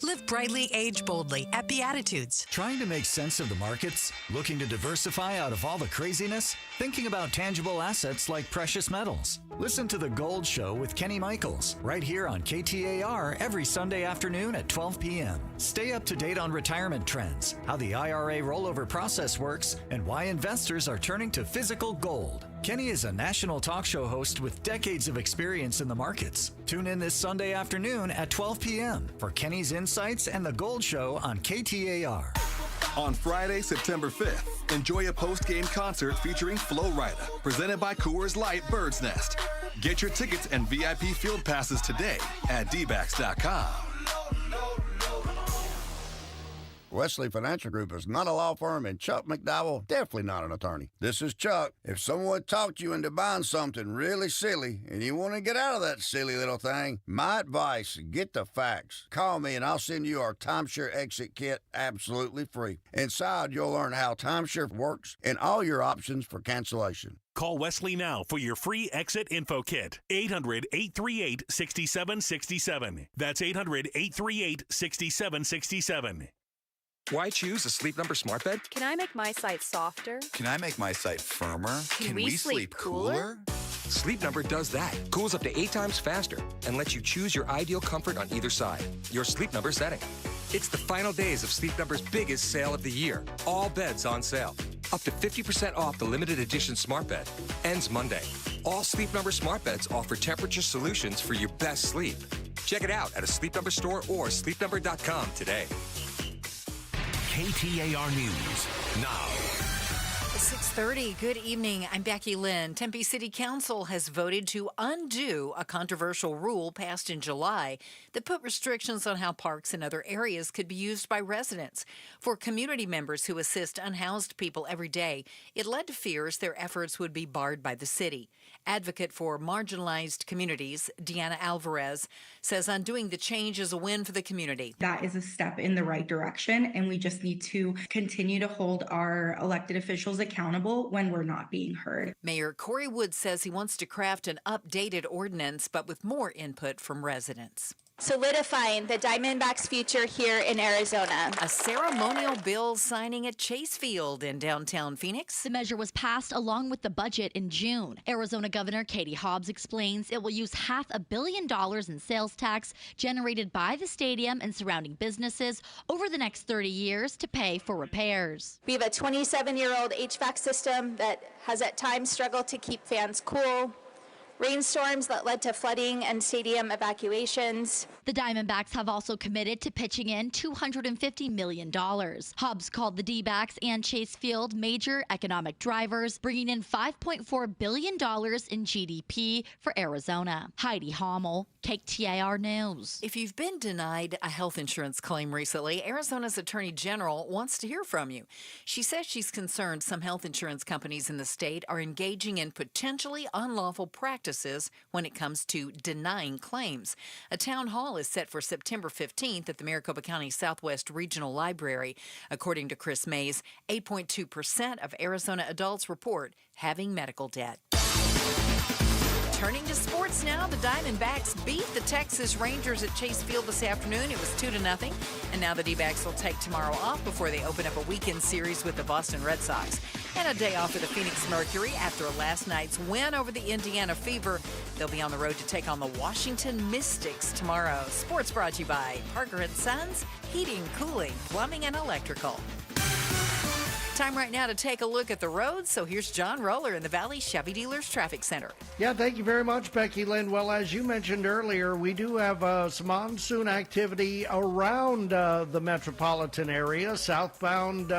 [SPEAKER 17] Live brightly, age boldly at Beatitudes.
[SPEAKER 19] Trying to make sense of the markets? Looking to diversify out of all the craziness? Thinking about tangible assets like precious metals? Listen to The Gold Show with Kenny Michaels right here on KTAR every Sunday afternoon at 12 p.m. Stay up to date on retirement trends, how the IRA rollover process works, and why investors are turning to physical gold. Kenny is a national talk show host with decades of experience in the markets. Tune in this Sunday afternoon at 12 p.m. for Kenny's Insights and The Gold Show on KTAR.
[SPEAKER 20] On Friday, September 5th, enjoy a post-game concert featuring Flo Rida, presented by Coors Light Bird's Nest. Get your tickets and VIP field passes today at dbacks.com.
[SPEAKER 21] Wesley Financial Group is not a law firm, and Chuck McDowell definitely not an attorney. This is Chuck. If someone talked you into buying something really silly and you want to get out of that silly little thing, my advice, get the facts. Call me and I'll send you our timeshare exit kit absolutely free. Inside, you'll learn how timeshare works and all your options for cancellation.
[SPEAKER 8] Call Wesley now for your free exit info kit. 800-838-6767. That's 800-838-6767.
[SPEAKER 7] Why choose a Sleep Number smart bed?
[SPEAKER 9] Can I make my site softer? Can I make my site firmer? Can we sleep cooler?
[SPEAKER 7] Sleep Number does that. Cools up to 8 times faster and lets you choose your ideal comfort on either side. Your Sleep Number setting. It's the final days of Sleep Number's biggest sale of the year. All beds on sale. Up to 50% off the limited edition smart bed. Ends Monday. All Sleep Number smart beds offer temperature solutions for your best sleep. Check it out at a Sleep Number store or sleepnumber.com today.
[SPEAKER 8] KTAR News now.
[SPEAKER 3] 6:30. Good evening. I'm Becky Lynn. Tempe City Council has voted to undo a controversial rule passed in July that put restrictions on how parks and other areas could be used by residents. For community members who assist unhoused people every day, it led to fears their efforts would be barred by the city. Advocate for marginalized communities, Deanna Alvarez, says undoing the change is a win for the community.
[SPEAKER 22] That is a step in the right direction, and we just need to continue to hold our elected officials accountable when we're not being heard.
[SPEAKER 3] Mayor Corey Wood says he wants to craft an updated ordinance, but with more input from residents.
[SPEAKER 23] Solidifying the Diamondbacks' future here in Arizona.
[SPEAKER 3] A ceremonial bill signing at Chase Field in downtown Phoenix.
[SPEAKER 12] The measure was passed along with the budget in June. Arizona Governor Katie Hobbs explains it will use $500 million in sales tax generated by the stadium and surrounding businesses over the next 30 years to pay for repairs.
[SPEAKER 23] We have a 27-year-old HVAC system that has at times struggled to keep fans cool. Rainstorms that led to flooding and stadium evacuations.
[SPEAKER 12] The Diamondbacks have also committed to pitching in $250 million. Hobbs called the D-backs and Chase Field major economic drivers, bringing in $5.4 billion in GDP for Arizona. Heidi Hommel, KTAR News.
[SPEAKER 3] If you've been denied a health insurance claim recently, Arizona's Attorney General wants to hear from you. She says she's concerned some health insurance companies in the state are engaging in potentially unlawful practices when it comes to denying claims. A town hall is set for September 15th at the Maricopa County Southwest Regional Library. According to Chris Mays, 8.2% of Arizona adults report having medical debt. Turning to sports now, the Diamondbacks beat the Texas Rangers at Chase Field this afternoon. It was 2-0, and now the D-backs will take tomorrow off before they open up a weekend series with the Boston Red Sox. And a day off for the Phoenix Mercury after last night's win over the Indiana Fever. They'll be on the road to take on the Washington Mystics tomorrow. Sports brought to you by Parker & Sons, heating, cooling, plumbing, and electrical. Time right now to take a look at the roads. So here's John Roller in the Valley Chevy Dealers Traffic Center.
[SPEAKER 1] Yeah, thank you very much, Becky Lynn. Well, as you mentioned earlier, we do have some monsoon activity around the metropolitan area, southbound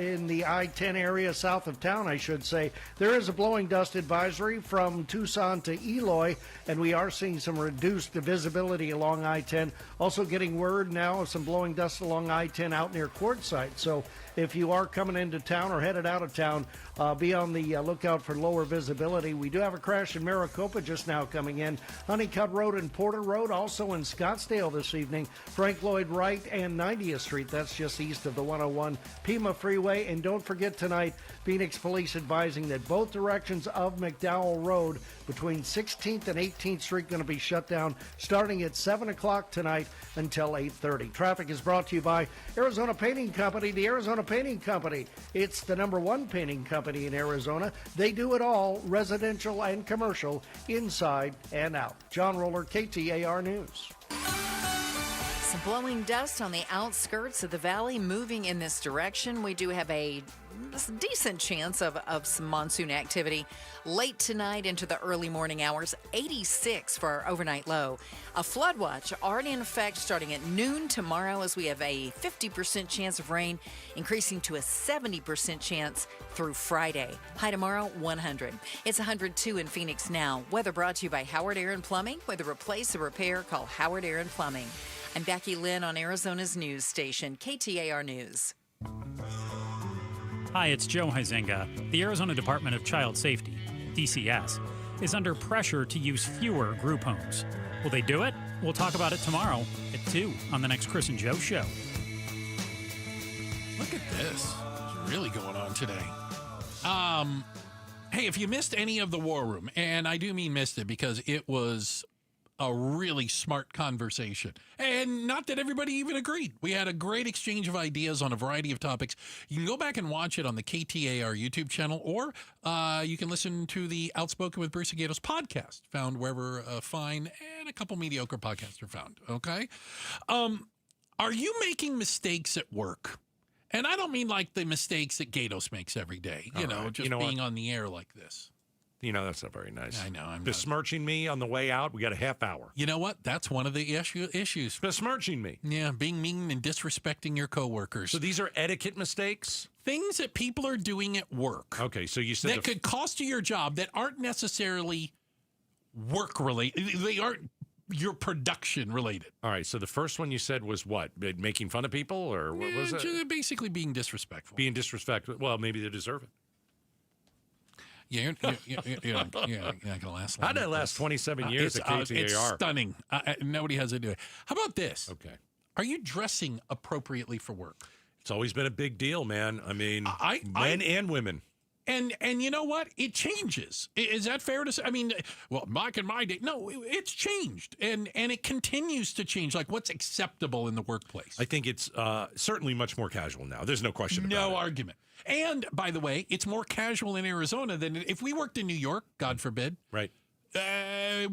[SPEAKER 1] in the I-10 area, south of town, I should say. There is a blowing dust advisory from Tucson to Eloy, and we are seeing some reduced visibility along I-10. Also getting word now of some blowing dust along I-10 out near Quartzsite. So if you are coming into town or headed out of town, be on the lookout for lower visibility. We do have a crash in Maricopa just now coming in. Honeycutt Road and Porter Road, also in Scottsdale this evening. Frank Lloyd Wright and 90th Street, that's just east of the 101 Pima Freeway. And don't forget tonight, Phoenix Police advising that both directions of McDowell Road between 16th and 18th Street going to be shut down starting at 7 o'clock tonight until 8:30. Traffic is brought to you by Arizona Painting Company. The Arizona Painting Company, it's the #1 painting company in Arizona. They do it all, residential and commercial, inside and out. John Roller, KTAR News.
[SPEAKER 3] Some blowing dust on the outskirts of the valley moving in this direction. We do have a decent chance of some monsoon activity late tonight into the early morning hours. 86 for our overnight low. A flood watch already in effect starting at noon tomorrow, as we have a 50% chance of rain increasing to a 70% chance through Friday. High tomorrow, 100. It's 102 in Phoenix now. Weather brought to you by Howard Aaron Plumbing. With a replace or repair, call Howard Aaron Plumbing. I'm Becky Lynn on Arizona's news station, KTAR News.
[SPEAKER 2] Hi, it's Joe Huizenga. The Arizona Department of Child Safety, DCS, is under pressure to use fewer group homes. Will they do it? We'll talk about it tomorrow at 2 on the next Chris and Joe show.
[SPEAKER 5] Look at this. What's really going on today? Hey, if you missed any of the War Room, and I do mean missed it because it was a really smart conversation. And not that everybody even agreed. We had a great exchange of ideas on a variety of topics. You can go back and watch it on the KTAR YouTube channel, or you can listen to the Outspoken with Bruce Agatos podcast, found wherever fine and a couple mediocre podcasts are found, okay? Are you making mistakes at work? And I don't mean like the mistakes that Gatos makes every day, just being on the air like this.
[SPEAKER 31] That's not very nice.
[SPEAKER 5] I know. I'm
[SPEAKER 31] besmirching me on the way out. We got a half hour.
[SPEAKER 5] You know what? That's one of the issues.
[SPEAKER 31] Besmirching me.
[SPEAKER 5] Yeah, being mean and disrespecting your coworkers.
[SPEAKER 31] So these are etiquette mistakes?
[SPEAKER 5] Things that people are doing at work.
[SPEAKER 31] Okay, so you said
[SPEAKER 5] that could cost you your job that aren't necessarily work related. They aren't your production related.
[SPEAKER 31] All right, so the first one you said was what? Making fun of people, or what was it?
[SPEAKER 5] Basically being disrespectful.
[SPEAKER 31] Being disrespectful. Well, maybe they deserve it.
[SPEAKER 5] Yeah, you're not going to last long.
[SPEAKER 31] How did I last 27 years at KTAR?
[SPEAKER 5] It's stunning. Nobody has to do it. How about this?
[SPEAKER 31] Okay.
[SPEAKER 5] Are you dressing appropriately for work?
[SPEAKER 31] It's always been a big deal, man. I mean, men and women.
[SPEAKER 5] And you know what? It changes. Is that fair to say? I mean, well, back in my day, no, it's changed. And it continues to change. Like, what's acceptable in the workplace?
[SPEAKER 31] I think it's certainly much more casual now. There's no question about it.
[SPEAKER 5] No argument. And, by the way, it's more casual in Arizona than if we worked in New York, God forbid.
[SPEAKER 31] Right.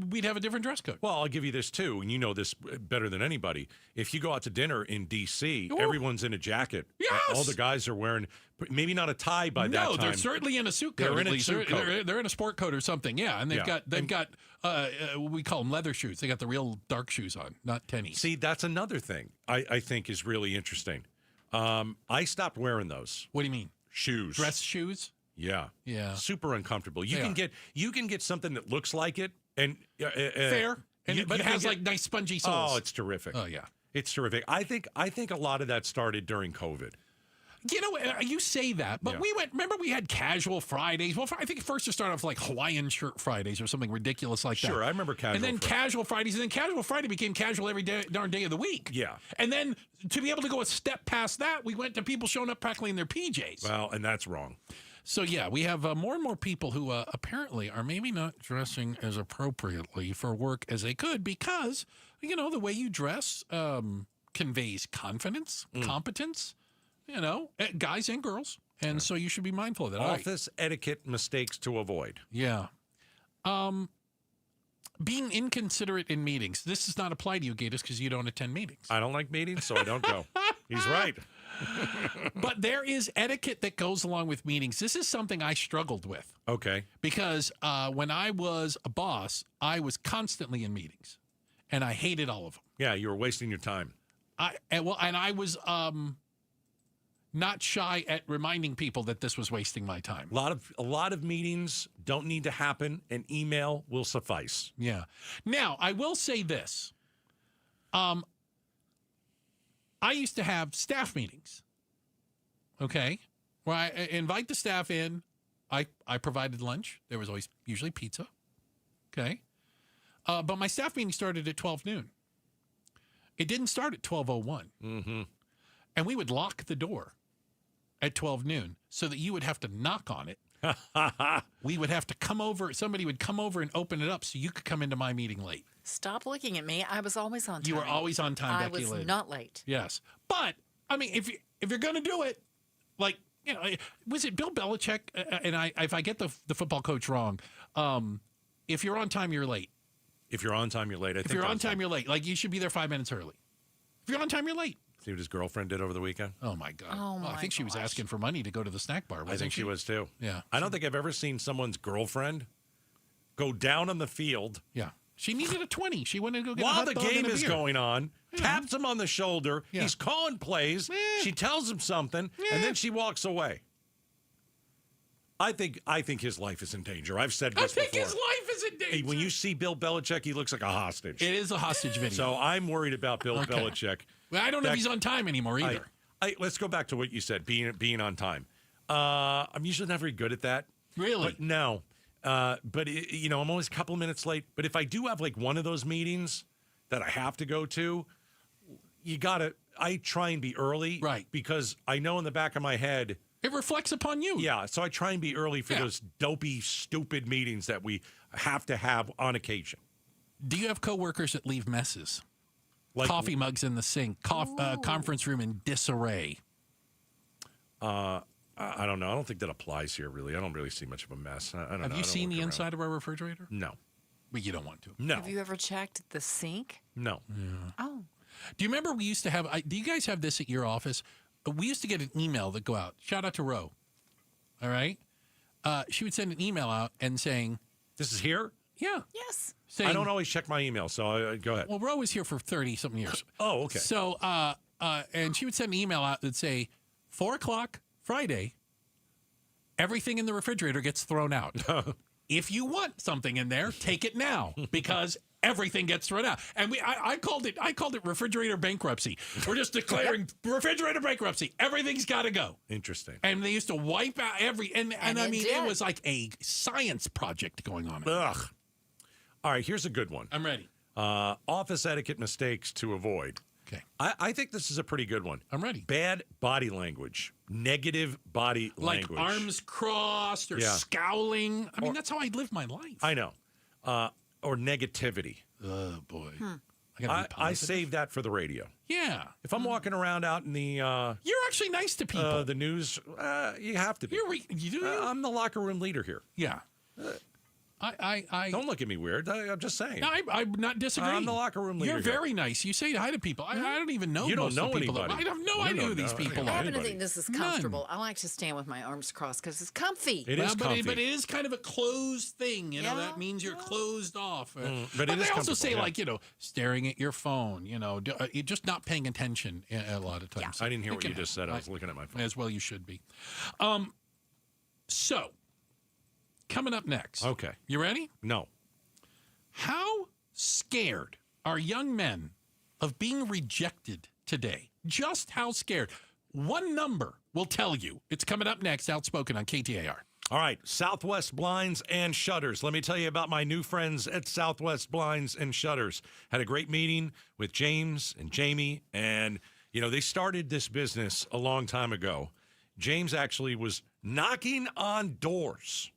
[SPEAKER 5] We'd have a different dress code.
[SPEAKER 31] Well, I'll give you this, too, and you know this better than anybody. If you go out to dinner in D.C., everyone's in a jacket.
[SPEAKER 5] Yes!
[SPEAKER 31] All the guys are wearing, maybe not a tie by that time.
[SPEAKER 5] No, they're certainly in a suit coat.
[SPEAKER 31] They're in a suit coat.
[SPEAKER 5] They're in a sport coat or something, yeah. And they've got we call them leather shoes. They got the real dark shoes on, not tennies.
[SPEAKER 31] See, that's another thing I think is really interesting. I stopped wearing those.
[SPEAKER 5] What do you mean?
[SPEAKER 31] Shoes.
[SPEAKER 5] Dress shoes?
[SPEAKER 31] Yeah.
[SPEAKER 5] Yeah.
[SPEAKER 31] Super uncomfortable. You can get something that looks like it and
[SPEAKER 5] fair. But it has like nice spongy soles.
[SPEAKER 31] Oh, it's terrific.
[SPEAKER 5] Oh yeah.
[SPEAKER 31] It's terrific. I think a lot of that started during COVID.
[SPEAKER 5] You know, you say that, but remember we had casual Fridays. Well, I think first it started off like Hawaiian shirt Fridays or something ridiculous like that.
[SPEAKER 31] Sure, I remember casual.
[SPEAKER 5] And then casual Fridays, and then casual Friday became casual every darn day of the week.
[SPEAKER 31] Yeah.
[SPEAKER 5] And then to be able to go a step past that, we went to people showing up practically in their PJs.
[SPEAKER 31] Well, and that's wrong.
[SPEAKER 5] So, yeah, we have more and more people who apparently are maybe not dressing as appropriately for work as they could because, the way you dress conveys confidence, competence. Guys and girls. And so you should be mindful of that.
[SPEAKER 31] Office etiquette mistakes to avoid.
[SPEAKER 5] Yeah. Being inconsiderate in meetings. This does not apply to you, Gatus, because you don't attend meetings.
[SPEAKER 31] I don't like meetings, so I don't go. He's right.
[SPEAKER 5] But there is etiquette that goes along with meetings. This is something I struggled with.
[SPEAKER 31] Okay.
[SPEAKER 5] Because when I was a boss, I was constantly in meetings, and I hated all of them.
[SPEAKER 31] Yeah, you were wasting your time.
[SPEAKER 5] And I was not shy at reminding people that this was wasting my time.
[SPEAKER 31] A lot of meetings don't need to happen. An email will suffice.
[SPEAKER 5] Yeah. Now, I will say this. I used to have staff meetings, okay, where I invite the staff in. I provided lunch. There was always usually pizza, okay? But my staff meeting started at 12 noon. It didn't start at 12:01.
[SPEAKER 31] Mm-hmm.
[SPEAKER 5] And we would lock the door at 12 noon so that you would have to knock on it. We would have to come over. Somebody would come over and open it up so you could come into my meeting late.
[SPEAKER 3] Stop looking at me. I was always on time.
[SPEAKER 5] You were always on time, Becky.
[SPEAKER 3] I was not late.
[SPEAKER 5] Yes. But, I mean, if you're going to do it, like, you know, was it Bill Belichick? And if I get the football coach wrong, if you're on time, you're late.
[SPEAKER 31] If you're on time, you're late.
[SPEAKER 5] If you're on time, you're late. Like, you should be there 5 minutes early. If you're on time, you're late.
[SPEAKER 31] See what his girlfriend did over the weekend?
[SPEAKER 5] Oh, my God.
[SPEAKER 3] Oh,
[SPEAKER 5] well, I think she was asking for money to go to the snack bar.
[SPEAKER 31] I think she was, too.
[SPEAKER 5] Yeah.
[SPEAKER 31] I don't think I've ever seen someone's girlfriend go down on the field.
[SPEAKER 5] Yeah. She needed a 20. She wanted to go get a
[SPEAKER 31] while
[SPEAKER 5] hot
[SPEAKER 31] the
[SPEAKER 5] dog
[SPEAKER 31] game
[SPEAKER 5] and a
[SPEAKER 31] is
[SPEAKER 5] beer.
[SPEAKER 31] going on, taps him on the shoulder.
[SPEAKER 5] Yeah.
[SPEAKER 31] He's calling plays. She tells him something, and then she walks away. I think his life is in danger. I've said this before.
[SPEAKER 5] His life is in danger.
[SPEAKER 31] Hey, when you see Bill Belichick, he looks like a hostage.
[SPEAKER 5] It is a hostage video.
[SPEAKER 31] So I'm worried about Bill Belichick.
[SPEAKER 5] Well, I don't know if he's on time anymore either.
[SPEAKER 31] Let's go back to what you said, being on time. I'm usually not very good at that.
[SPEAKER 5] Really?
[SPEAKER 31] But no. But I'm always a couple of minutes late. But if I do have like one of those meetings that I have to go to, I try and be early.
[SPEAKER 5] Right.
[SPEAKER 31] Because I know in the back of my head,
[SPEAKER 5] it reflects upon you.
[SPEAKER 31] Yeah, so I try and be early for those dopey, stupid meetings that we have to have on occasion.
[SPEAKER 5] Do you have coworkers that leave messes?
[SPEAKER 31] Like
[SPEAKER 5] coffee mugs in the sink, conference room in disarray.
[SPEAKER 31] I don't know. I don't think that applies here, really. I don't really see much of a mess. I don't know.
[SPEAKER 5] Have you seen the inside of our refrigerator?
[SPEAKER 31] No.
[SPEAKER 5] But you don't want to.
[SPEAKER 31] No.
[SPEAKER 3] Have you ever checked the sink?
[SPEAKER 31] No.
[SPEAKER 5] Yeah.
[SPEAKER 3] Oh.
[SPEAKER 5] Do you remember we used to have, do you guys have this at your office? We used to get an email that go out. Shout out to Ro. All right? She would send an email out and saying,
[SPEAKER 31] this is here?
[SPEAKER 5] Yeah.
[SPEAKER 3] Yes.
[SPEAKER 31] Saying, I don't always check my email, so go ahead.
[SPEAKER 5] Well, Ro was here for 30-something years.
[SPEAKER 31] Oh, okay.
[SPEAKER 5] So, and she would send an email out that say, 4 o'clock Friday, everything in the refrigerator gets thrown out. If you want something in there, take it now, because everything gets thrown out. And I called it refrigerator bankruptcy. We're just declaring refrigerator bankruptcy. Everything's got to go.
[SPEAKER 31] Interesting.
[SPEAKER 5] And they used to wipe out and I mean, it was like a science project going on.
[SPEAKER 31] Ugh. All right, here's a good one.
[SPEAKER 5] I'm ready.
[SPEAKER 31] Office etiquette mistakes to avoid.
[SPEAKER 5] Okay.
[SPEAKER 31] I think this is a pretty good one.
[SPEAKER 5] I'm ready.
[SPEAKER 31] Bad body language. Negative body language.
[SPEAKER 5] Like arms crossed or scowling. I mean, that's how I live my life.
[SPEAKER 31] I know. Or negativity.
[SPEAKER 5] Oh, boy.
[SPEAKER 31] I save that for the radio.
[SPEAKER 5] Yeah.
[SPEAKER 31] If I'm walking around out in the...
[SPEAKER 5] You're actually nice to people.
[SPEAKER 31] The news, you have to be. I'm the locker room leader here.
[SPEAKER 5] Yeah. I
[SPEAKER 31] don't look at me weird. I'm just saying.
[SPEAKER 5] No, I'm not disagreeing.
[SPEAKER 31] I'm the locker room leader.
[SPEAKER 5] You're very nice. You say hi to people. I don't even know.
[SPEAKER 31] You don't know
[SPEAKER 5] people.
[SPEAKER 31] anybody.
[SPEAKER 5] I have no idea who these people
[SPEAKER 3] I
[SPEAKER 5] are.
[SPEAKER 3] happen to think this is comfortable. I like to stand with my arms crossed because it's comfy.
[SPEAKER 31] It is comfy.
[SPEAKER 5] But it is kind of a closed thing. You know, that means you're closed off.
[SPEAKER 31] But
[SPEAKER 5] they also say, like, staring at your phone, you're just not paying attention a lot of times.
[SPEAKER 31] I didn't hear what you just said. I was looking at my phone.
[SPEAKER 5] As well you should be. So, coming up next.
[SPEAKER 31] Okay.
[SPEAKER 5] You ready?
[SPEAKER 31] No.
[SPEAKER 5] How scared are young men of being rejected today? Just how scared? One number will tell you. It's coming up next, Outspoken on KTAR.
[SPEAKER 31] All right, Southwest Blinds and Shutters. Let me tell you about my new friends at Southwest Blinds and Shutters. Had a great meeting with James and Jamie, and, they started this business a long time ago. James actually was knocking on doors,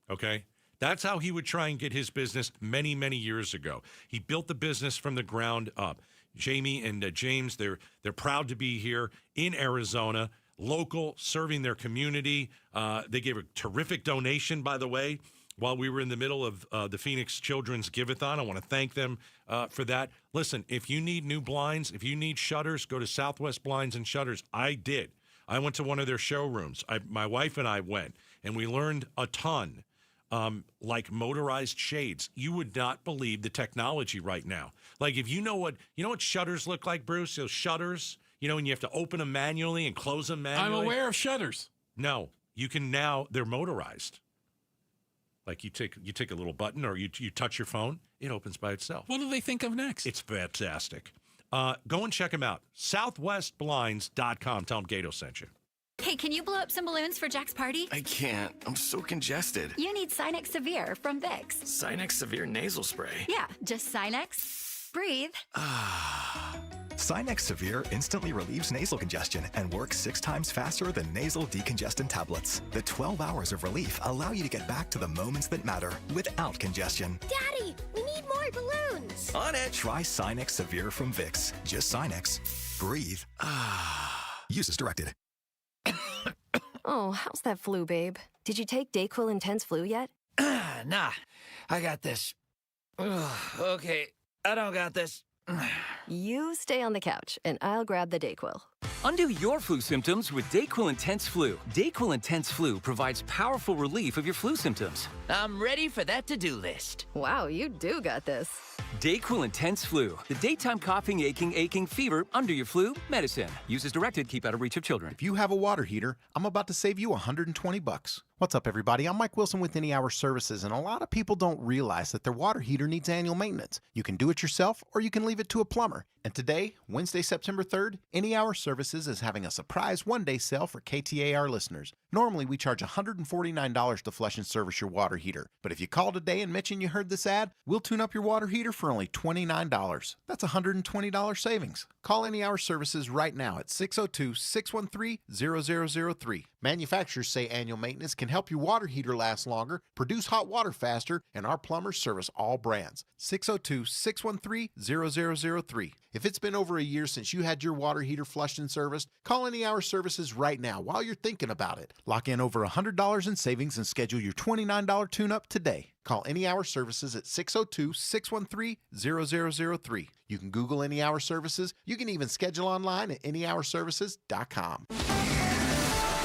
[SPEAKER 31] okay? That's how he would try and get his business many, many years ago. He built the business from the ground up. Jamie and James, they're proud to be here in Arizona, local, serving their community. They gave a terrific donation, by the way, while we were in the middle of the Phoenix Children's Give-a-thon. I want to thank them for that. Listen, if you need new blinds, if you need shutters, go to Southwest Blinds and Shutters. I did. I went to one of their showrooms. My wife and I went, and we learned a ton, like motorized shades. You would not believe the technology right now. Like if you know what shutters look like, Bruce? Those shutters, and you have to open them manually and close them manually.
[SPEAKER 5] I'm aware of shutters.
[SPEAKER 31] No, you can now. They're motorized. Like you take a little button or you touch your phone, it opens by itself.
[SPEAKER 5] What do they think of next?
[SPEAKER 31] It's fantastic. Go and check them out. Southwestblinds.com. Tell them Gato sent you.
[SPEAKER 4] Hey, can you blow up some balloons for Jack's party?
[SPEAKER 6] I can't. I'm so congested.
[SPEAKER 4] You need Sinex Severe from Vicks.
[SPEAKER 6] Sinex Severe nasal spray.
[SPEAKER 4] Yeah, just Sinex. Breathe.
[SPEAKER 10] Sinex Severe instantly relieves nasal congestion and works 6 times faster than nasal decongestant tablets. The 12 hours of relief allow you to get back to the moments that matter without congestion.
[SPEAKER 4] Daddy, we need more balloons.
[SPEAKER 6] On it.
[SPEAKER 10] Try Sinex Severe from Vicks. Just Sinex. Breathe. Use as directed.
[SPEAKER 11] Oh, how's that flu, babe? Did you take Dayquil Intense Flu yet?
[SPEAKER 24] Nah, I got this. Ugh, okay, I don't got this.
[SPEAKER 11] You stay on the couch, and I'll grab the Dayquil.
[SPEAKER 25] Undo your flu symptoms with Dayquil Intense Flu. Dayquil Intense Flu provides powerful relief of your flu symptoms.
[SPEAKER 24] I'm ready for that to-do list.
[SPEAKER 11] Wow, you do got this.
[SPEAKER 25] Dayquil Intense Flu. The daytime coughing, aching, fever, under your flu, medicine. Use as directed, keep out of reach of children.
[SPEAKER 26] If you have a water heater, I'm about to save you $120. What's up, everybody? I'm Mike Wilson with Any Hour Services, and a lot of people don't realize that their water heater needs annual maintenance. You can do it yourself, or you can leave it to a plumber. And today, Wednesday, September 3rd, Any Hour Services is having a surprise one-day sale for KTAR listeners. Normally, we charge $149 to flush and service your water heater. But if you call today and mention you heard this ad, we'll tune up your water heater for only $29. That's $120 savings. Call Any Hour Services right now at 602-613-0003. Manufacturers say annual maintenance can help your water heater last longer, produce hot water faster, and our plumbers service all brands. 602-613-0003. If it's been over a year since you had your water heater flushed and serviced, call Any Hour Services right now while you're thinking about it. Lock in over $100 in savings and schedule your $29 tune-up today. Call Any Hour Services at 602-613-0003. You can Google Any Hour Services. You can even schedule online at anyhourservices.com.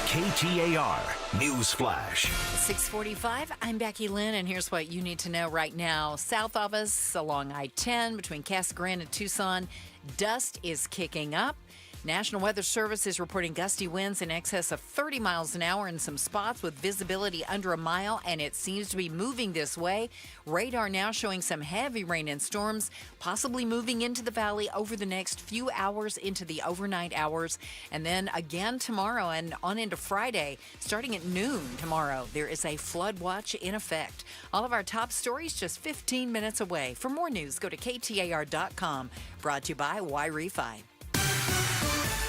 [SPEAKER 8] KTAR News Flash.
[SPEAKER 3] 6:45. I'm Becky Lynn, and here's what you need to know right now. South of us, along I-10, between Casa Grande and Tucson, dust is kicking up. National Weather Service is reporting gusty winds in excess of 30 miles an hour in some spots with visibility under a mile, and it seems to be moving this way. Radar now showing some heavy rain and storms, possibly moving into the valley over the next few hours into the overnight hours. And then again tomorrow and on into Friday, starting at noon tomorrow, there is a flood watch in effect. All of our top stories just 15 minutes away. For more news, go to KTAR.com. Brought to you by Y-Refi.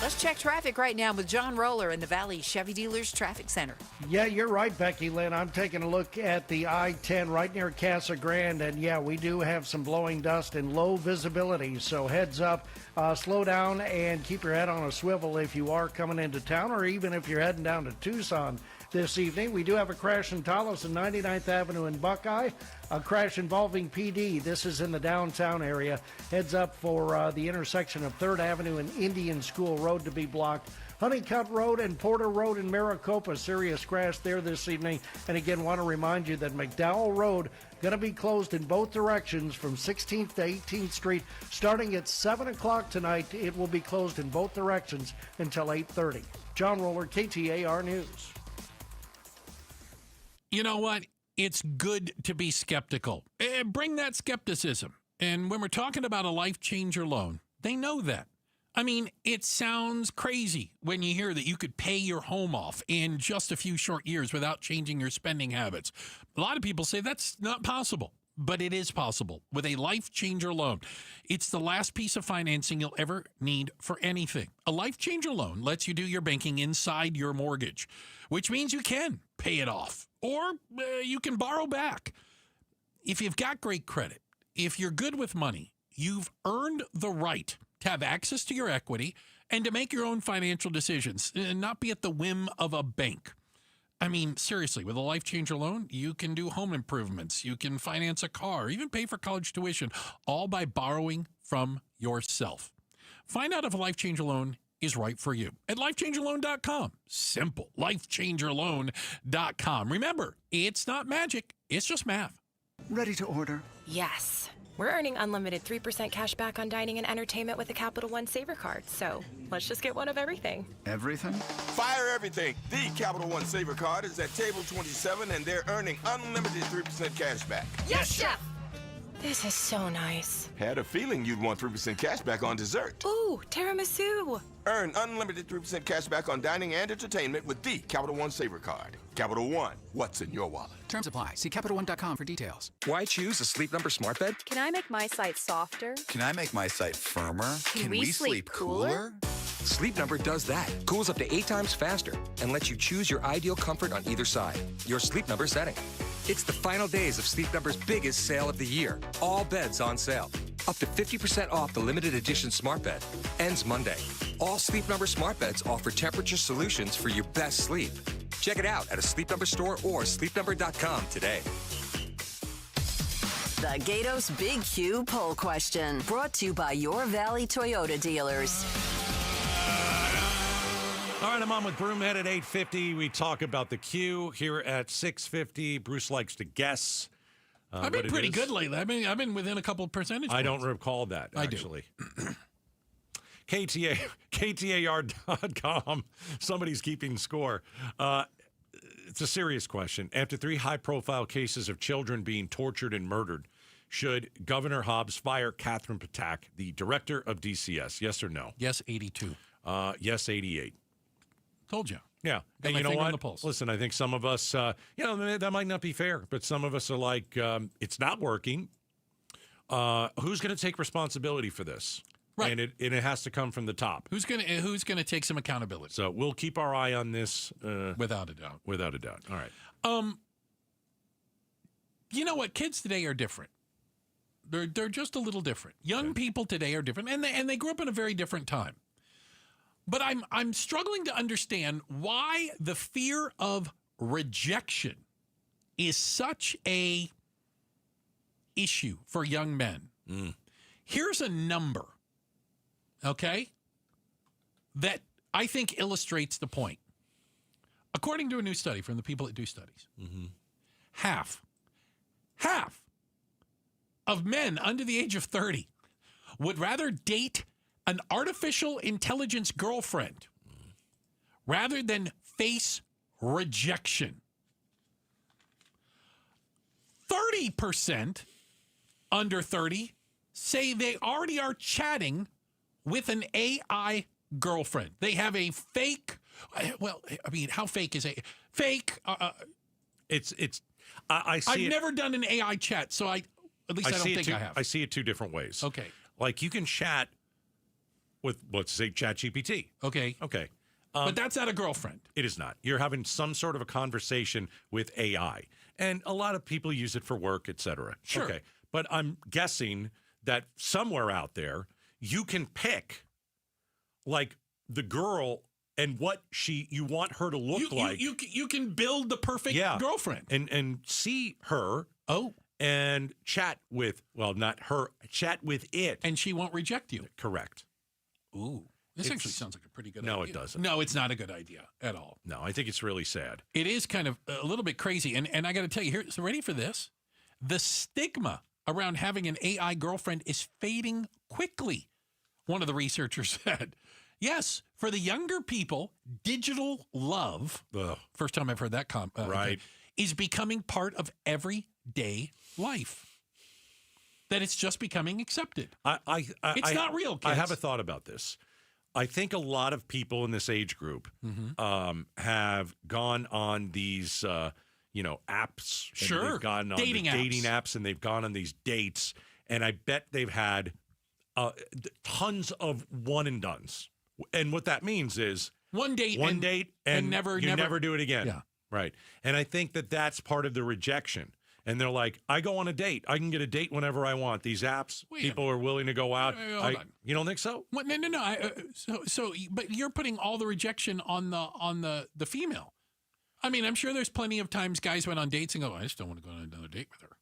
[SPEAKER 3] Let's check traffic right now with John Roller in the Valley Chevy Dealers Traffic Center.
[SPEAKER 1] Yeah, you're right, Becky Lynn. I'm taking a look at the I-10 right near Casa Grande, and yeah, we do have some blowing dust and low visibility, so heads up, slow down and keep your head on a swivel if you are coming into town, or even if you're heading down to Tucson this evening. We do have a crash in Tallis and 99th Avenue in Buckeye, a crash involving PD. This is in the downtown area. Heads up for the intersection of 3rd Avenue and Indian School Road to be blocked. Honeycutt Road and Porter Road in Maricopa, serious crash there this evening. And again, want to remind you that McDowell Road going to be closed in both directions from 16th to 18th Street starting at 7 o'clock tonight. It will be closed in both directions until 8:30. John Roller, KTAR News.
[SPEAKER 5] You know what? It's good to be skeptical. Bring that skepticism. And when we're talking about a life changer loan, they know that. I mean, it sounds crazy when you hear that you could pay your home off in just a few short years without changing your spending habits. A lot of people say that's not possible, but it is possible with a life changer loan. It's the last piece of financing you'll ever need for anything. A life changer loan lets you do your banking inside your mortgage, which means you can pay it off or you can borrow back. If you've got great credit, if you're good with money, you've earned the right to have access to your equity and to make your own financial decisions and not be at the whim of a bank. I mean, seriously, with a Life Changer loan, you can do home improvements, you can finance a car, even pay for college tuition, all by borrowing from yourself. Find out if a Life Changer loan is right for you at lifechangerloan.com. Simple. Lifechangerloan.com. Remember, it's not magic, it's just math.
[SPEAKER 13] Ready to order?
[SPEAKER 14] Yes. We're earning unlimited 3% cash back on dining and entertainment with the Capital One Saver Card, so let's just get one of everything.
[SPEAKER 13] Everything?
[SPEAKER 15] Fire everything. The Capital One Saver Card is at table 27, and they're earning unlimited 3% cash back.
[SPEAKER 14] Yes, Chef! This is so nice.
[SPEAKER 15] Had a feeling you'd want 3% cash back on dessert.
[SPEAKER 14] Ooh, tiramisu.
[SPEAKER 15] Earn unlimited 3% cash back on dining and entertainment with the Capital One Saver Card. Capital One, what's in your wallet?
[SPEAKER 16] Terms apply. See CapitalOne.com for details.
[SPEAKER 7] Why choose a Sleep Number smart bed?
[SPEAKER 17] Can I make my site softer?
[SPEAKER 9] Can I make my site firmer?
[SPEAKER 17] Can we sleep cooler?
[SPEAKER 7] Sleep Number does that. Cools up to 8 times faster and lets you choose your ideal comfort on either side. Your Sleep Number setting. It's the final days of Sleep Number's biggest sale of the year. All beds on sale. Up to 50% off the limited edition smart bed. Ends Monday. All Sleep Number smart beds offer temperature solutions for your best sleep. Check it out at a Sleep Number store or sleepnumber.com today.
[SPEAKER 18] The Gatos Big Q poll question, brought to you by your Valley Toyota dealers.
[SPEAKER 31] All right, I'm on with Broomhead at 8:50. We talk about the Q here at 6:50. Bruce likes to guess.
[SPEAKER 5] I've been pretty good lately. I've been within a couple of percentage points.
[SPEAKER 31] I don't recall that, actually. KTAR.com. Somebody's keeping score. It's a serious question. After 3 high-profile cases of children being tortured and murdered, should Governor Hobbs fire Catherine Patak, the director of DCS? Yes or no?
[SPEAKER 5] Yes, 82.
[SPEAKER 31] Yes, 88.
[SPEAKER 5] Told you.
[SPEAKER 31] Yeah.
[SPEAKER 5] Got
[SPEAKER 31] And
[SPEAKER 5] my
[SPEAKER 31] you know
[SPEAKER 5] finger on
[SPEAKER 31] what?
[SPEAKER 5] the pulse.
[SPEAKER 31] Listen, I think some of us, that might not be fair, but some of us are like, it's not working. Who's going to take responsibility for this?
[SPEAKER 5] Right.
[SPEAKER 31] And it has to come from the top.
[SPEAKER 5] Who's gonna take some accountability?
[SPEAKER 31] So we'll keep our eye on this.
[SPEAKER 5] Without a doubt.
[SPEAKER 31] Without a doubt. All right.
[SPEAKER 5] You know what? Kids today are different. They're just a little different. Young people today are different, and they grew up in a very different time. But I'm struggling to understand why the fear of rejection is such a issue for young men. Here's a number, okay, that I think illustrates the point. According to a new study from the people that do studies, half of men under the age of 30 would rather date an artificial intelligence girlfriend rather than face rejection. 30% under 30 say they already are chatting with an AI girlfriend. They have a fake, well, I mean, how fake is a fake?
[SPEAKER 31] I see
[SPEAKER 5] I've
[SPEAKER 31] it,
[SPEAKER 5] never done an AI chat, so I don't think I have.
[SPEAKER 31] I see it 2 different ways.
[SPEAKER 5] Okay.
[SPEAKER 31] Like you can chat with, let's say, ChatGPT.
[SPEAKER 5] Okay.
[SPEAKER 31] Okay.
[SPEAKER 5] But that's not a girlfriend.
[SPEAKER 31] It is not. You're having some sort of a conversation with AI. And a lot of people use it for work, et cetera.
[SPEAKER 5] Sure.
[SPEAKER 31] Okay. But I'm guessing that somewhere out there, you can pick, like, the girl and what you want her to look like.
[SPEAKER 5] You can build the perfect girlfriend.
[SPEAKER 31] And see her.
[SPEAKER 5] Oh.
[SPEAKER 31] And chat with, well, not her, chat with it.
[SPEAKER 5] And she won't reject you.
[SPEAKER 31] Correct.
[SPEAKER 5] Ooh. This actually sounds like a pretty good idea.
[SPEAKER 31] No, it doesn't.
[SPEAKER 5] No, it's not a good idea at all.
[SPEAKER 31] No, I think it's really sad.
[SPEAKER 5] It is kind of a little bit crazy. And I got to tell you, here, so ready for this? The stigma around having an AI girlfriend is fading quickly, one of the researchers said. Yes, for the younger people, digital love, first time I've heard that
[SPEAKER 31] right,
[SPEAKER 5] is becoming part of everyday life. That it's just becoming accepted. It's not real, kids.
[SPEAKER 31] I have a thought about this. I think a lot of people in this age group have gone on these, apps.
[SPEAKER 5] Sure.
[SPEAKER 31] They've gone on dating apps, and they've gone on these dates. And I bet they've had tons of one and dones. And what that means is
[SPEAKER 5] one date,
[SPEAKER 31] and
[SPEAKER 5] never
[SPEAKER 31] do it again.
[SPEAKER 5] Yeah.
[SPEAKER 31] Right. And I think that that's part of the rejection. And they're like, I go on a date. I can get a date whenever I want. These apps, people are willing to go out.
[SPEAKER 5] Hold on.
[SPEAKER 31] You don't think so?
[SPEAKER 5] What? No. But you're putting all the rejection on the female. I mean, I'm sure there's plenty of times guys went on dates and go, I just don't want to go on another date with her.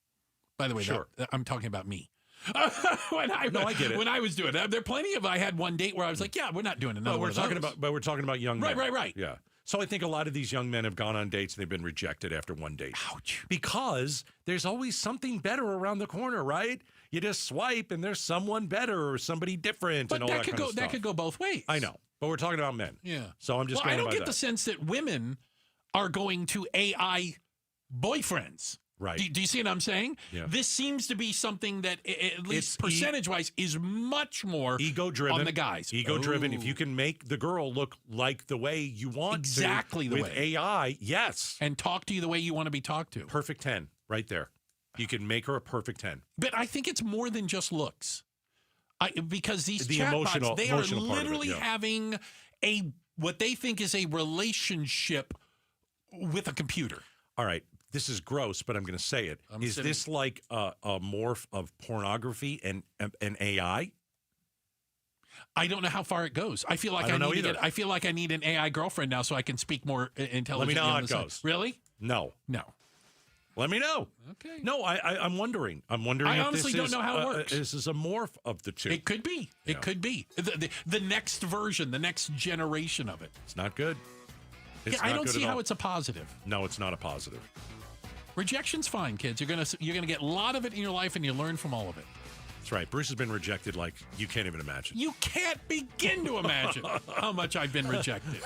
[SPEAKER 5] By the way,
[SPEAKER 31] Sure.
[SPEAKER 5] I'm talking about me.
[SPEAKER 31] I get it.
[SPEAKER 5] When I was doing it, there are plenty of. I had one date where I was like, "Yeah, we're not doing another."
[SPEAKER 31] We're talking about young men.
[SPEAKER 5] Right.
[SPEAKER 31] Yeah. So I think a lot of these young men have gone on dates and they've been rejected after one date.
[SPEAKER 5] Ouch.
[SPEAKER 31] Because there's always something better around the corner, right? You just swipe and there's someone better or somebody different,
[SPEAKER 5] But
[SPEAKER 31] and all that kind of stuff.
[SPEAKER 5] that could go both ways.
[SPEAKER 31] I know, but we're talking about men.
[SPEAKER 5] Yeah.
[SPEAKER 31] So I'm just.
[SPEAKER 5] I
[SPEAKER 31] going
[SPEAKER 5] don't
[SPEAKER 31] by
[SPEAKER 5] get
[SPEAKER 31] that.
[SPEAKER 5] the sense that women are going to AI boyfriends.
[SPEAKER 31] Right.
[SPEAKER 5] Do you see what I'm saying?
[SPEAKER 31] Yeah.
[SPEAKER 5] This seems to be something that, at least percentage-wise, is much more
[SPEAKER 31] ego-driven
[SPEAKER 5] on the guys.
[SPEAKER 31] Ego-driven.
[SPEAKER 5] Ooh.
[SPEAKER 31] If you can make the girl look like the way you want
[SPEAKER 5] Exactly
[SPEAKER 31] to
[SPEAKER 5] the
[SPEAKER 31] with
[SPEAKER 5] way.
[SPEAKER 31] AI, yes.
[SPEAKER 5] And talk to you the way you want to be talked to.
[SPEAKER 31] Perfect 10 right there. You can make her a perfect 10.
[SPEAKER 5] But I think it's more than just looks. Because these
[SPEAKER 31] The
[SPEAKER 5] chatbots, they are
[SPEAKER 31] emotional part of it,
[SPEAKER 5] literally
[SPEAKER 31] yeah.
[SPEAKER 5] having what they think is a relationship with a computer.
[SPEAKER 31] All right. This is gross, but I'm going to say it. Is this like a morph of pornography and AI?
[SPEAKER 5] I don't know how far it goes. I feel like I feel like I need an AI girlfriend now so I can speak more intelligently.
[SPEAKER 31] Let me know how
[SPEAKER 5] on
[SPEAKER 31] it
[SPEAKER 5] the side.
[SPEAKER 31] goes.
[SPEAKER 5] Really?
[SPEAKER 31] No. Let me know.
[SPEAKER 5] Okay.
[SPEAKER 31] No, I'm wondering. I
[SPEAKER 5] honestly don't know how it works.
[SPEAKER 31] This is a morph of the two.
[SPEAKER 5] It could be. It could be. The next version, the next generation of it.
[SPEAKER 31] It's not good.
[SPEAKER 5] I don't see how it's a positive.
[SPEAKER 31] No, it's not a positive.
[SPEAKER 5] Rejection's fine, kids. You're gonna get a lot of it in your life, and you learn from all of it.
[SPEAKER 31] That's right. Bruce has been rejected like you can't even imagine.
[SPEAKER 5] You can't begin to imagine how much I've been rejected.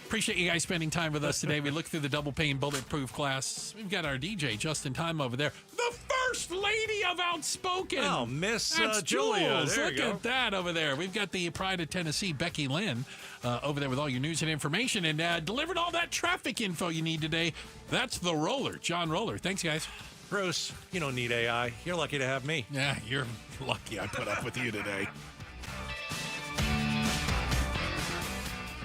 [SPEAKER 5] Appreciate you guys spending time with us today. We look through the double pane bulletproof class. We've got our DJ just in time over there, the first lady of Outspoken.
[SPEAKER 31] Oh, Miss
[SPEAKER 5] That's
[SPEAKER 31] Julia.
[SPEAKER 5] Jules.
[SPEAKER 31] There
[SPEAKER 5] Look
[SPEAKER 31] you go.
[SPEAKER 5] at that over there. We've got the Pride of Tennessee, Becky Lynn, over there with all your news and information, and delivering all that traffic info you need today. That's the Roller, John Roller. Thanks, guys.
[SPEAKER 31] Bruce, you don't need AI. You're lucky to have me.
[SPEAKER 5] Yeah, you're lucky I put up with you today.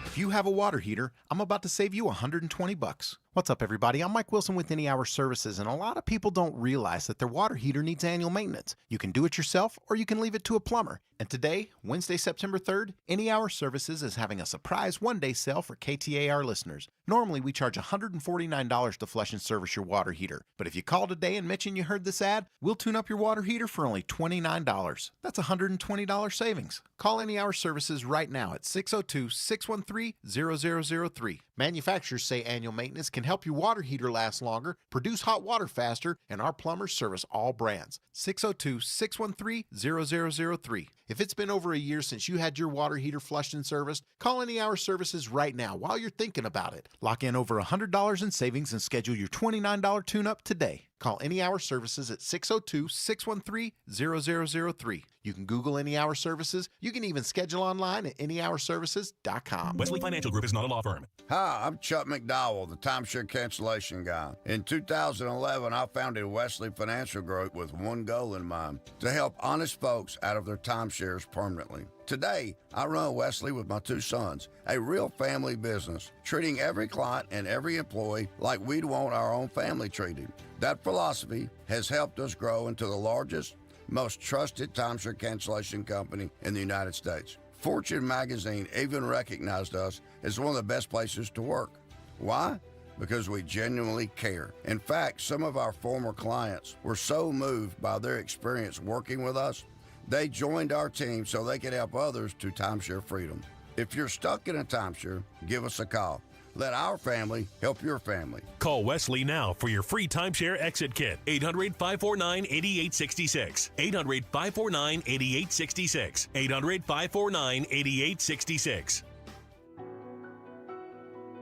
[SPEAKER 26] If you have a water heater, I'm about to save you $120. What's up, everybody? I'm Mike Wilson with Any Hour Services, and a lot of people don't realize that their water heater needs annual maintenance. You can do it yourself, or you can leave it to a plumber. And today, Wednesday, September 3rd, Any Hour Services is having a surprise one-day sale for KTAR listeners. Normally, we charge $149 to flush and service your water heater. But if you call today and mention you heard this ad, we'll tune up your water heater for only $29. That's $120 savings. Call Any Hour Services right now at 602-613-0003. Manufacturers say annual maintenance can help your water heater last longer, produce hot water faster, and our plumbers service all brands. 602-613-0003. If it's been over a year since you had your water heater flushed and serviced, call Any Hour Services right now while you're thinking about it. Lock in over $100 in savings and schedule your $29 tune-up today. Call Any Hour Services at 602-613-0003. You can Google Any Hour Services. You can even schedule online at anyhourservices.com.
[SPEAKER 12] Wesley Financial Group is not a law firm. Hi, I'm Chuck McDowell, the timeshare cancellation guy. In 2011, I founded Wesley Financial Group with one goal in mind, to help honest folks out of their timeshares permanently. Today, I run Wesley with my two sons, a real family business, treating every client and every employee like we'd want our own family treated. That philosophy has helped us grow into the largest, most trusted timeshare cancellation company in the United States. Fortune magazine even recognized us as one of the best places to work. Why? Because we genuinely care. In fact, some of our former clients were so moved by their experience working with us, they joined our team so they could help others to timeshare freedom. If you're stuck in a timeshare, give us a call. Let our family help your family.
[SPEAKER 13] Call Wesley now for your free timeshare exit kit. 800-549-8866. 800-549-8866. 800-549-8866.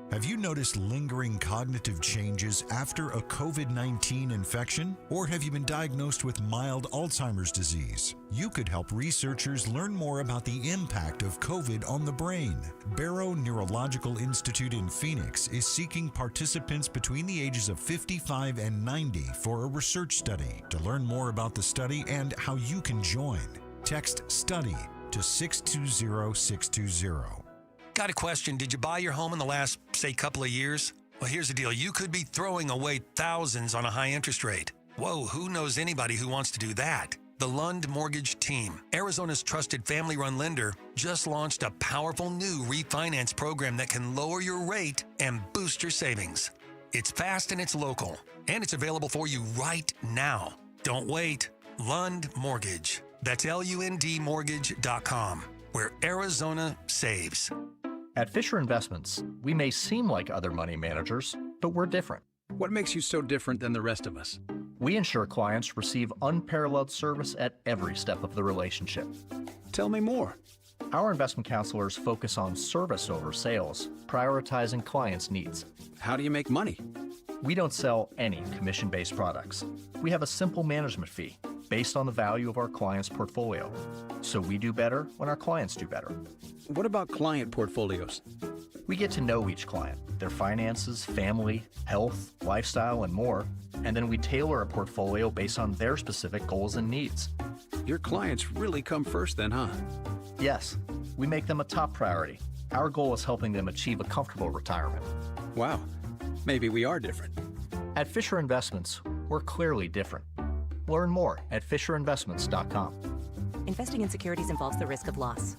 [SPEAKER 19] Have you noticed lingering cognitive changes after a COVID-19 infection? Or have you been diagnosed with mild Alzheimer's disease? You could help researchers learn more about the impact of COVID on the brain. Barrow Neurological Institute in Phoenix is seeking participants between the ages of 55 and 90 for a research study. To learn more about the study and how you can join, text STUDY to 620-620.
[SPEAKER 20] Got a question. Did you buy your home in the last, say, couple of years? Well, here's the deal. You could be throwing away thousands on a high interest rate. Whoa, who knows anybody who wants to do that? The Lund Mortgage Team, Arizona's trusted family-run lender, just launched a powerful new refinance program that can lower your rate and boost your savings. It's fast and it's local, and it's available for you right now. Don't wait. Lund Mortgage. That's LUNDmortgage.com, where Arizona saves.
[SPEAKER 2] At Fisher Investments, we may seem like other money managers, but we're different.
[SPEAKER 16] What makes you so different than the rest of us?
[SPEAKER 2] We ensure clients receive unparalleled service at every step of the relationship.
[SPEAKER 16] Tell me more.
[SPEAKER 2] Our investment counselors focus on service over sales, prioritizing clients' needs.
[SPEAKER 16] How do you make money?
[SPEAKER 2] We don't sell any commission-based products. We have a simple management fee based on the value of our client's portfolio. So we do better when our clients do better.
[SPEAKER 16] What about client portfolios?
[SPEAKER 2] We get to know each client, their finances, family, health, lifestyle, and more, and then we tailor a portfolio based on their specific goals and needs.
[SPEAKER 16] Your clients really come first then, huh?
[SPEAKER 2] Yes, we make them a top priority. Our goal is helping them achieve a comfortable retirement.
[SPEAKER 16] Wow, maybe we are different.
[SPEAKER 2] At Fisher Investments, we're clearly different. Learn more at FisherInvestments.com.
[SPEAKER 4] Investing in securities involves the risk of loss.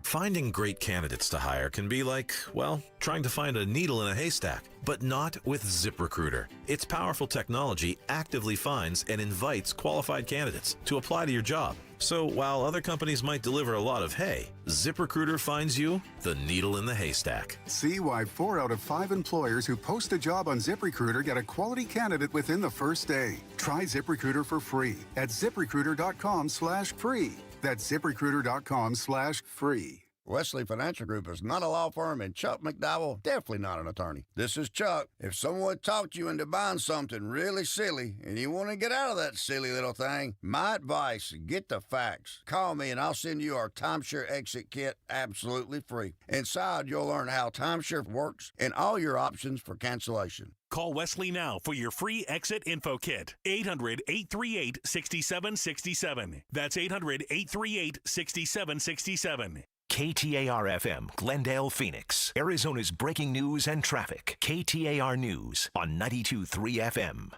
[SPEAKER 6] Finding great candidates to hire can be like, well, trying to find a needle in a haystack, but not with ZipRecruiter. Its powerful technology actively finds and invites qualified candidates to apply to your job. So while other companies might deliver a lot of hay, ZipRecruiter finds you the needle in the haystack.
[SPEAKER 10] See why 4 out of 5 employers who post a job on ZipRecruiter get a quality candidate within the first day. Try ZipRecruiter for free at ZipRecruiter.com/free. That's ZipRecruiter.com/free.
[SPEAKER 12] Wesley Financial Group is not a law firm, and Chuck McDowell definitely not an attorney. This is Chuck. If someone talked you into buying something really silly and you want to get out of that silly little thing, my advice, get the facts. Call me and I'll send you our timeshare exit kit absolutely free. Inside, you'll learn how timeshare works and all your options for cancellation.
[SPEAKER 13] Call Wesley now for your free exit info kit. 800-838-6767. That's 800-838-6767.
[SPEAKER 8] KTAR-FM, Glendale, Phoenix, Arizona's breaking news and traffic. KTAR News on 92.3 FM.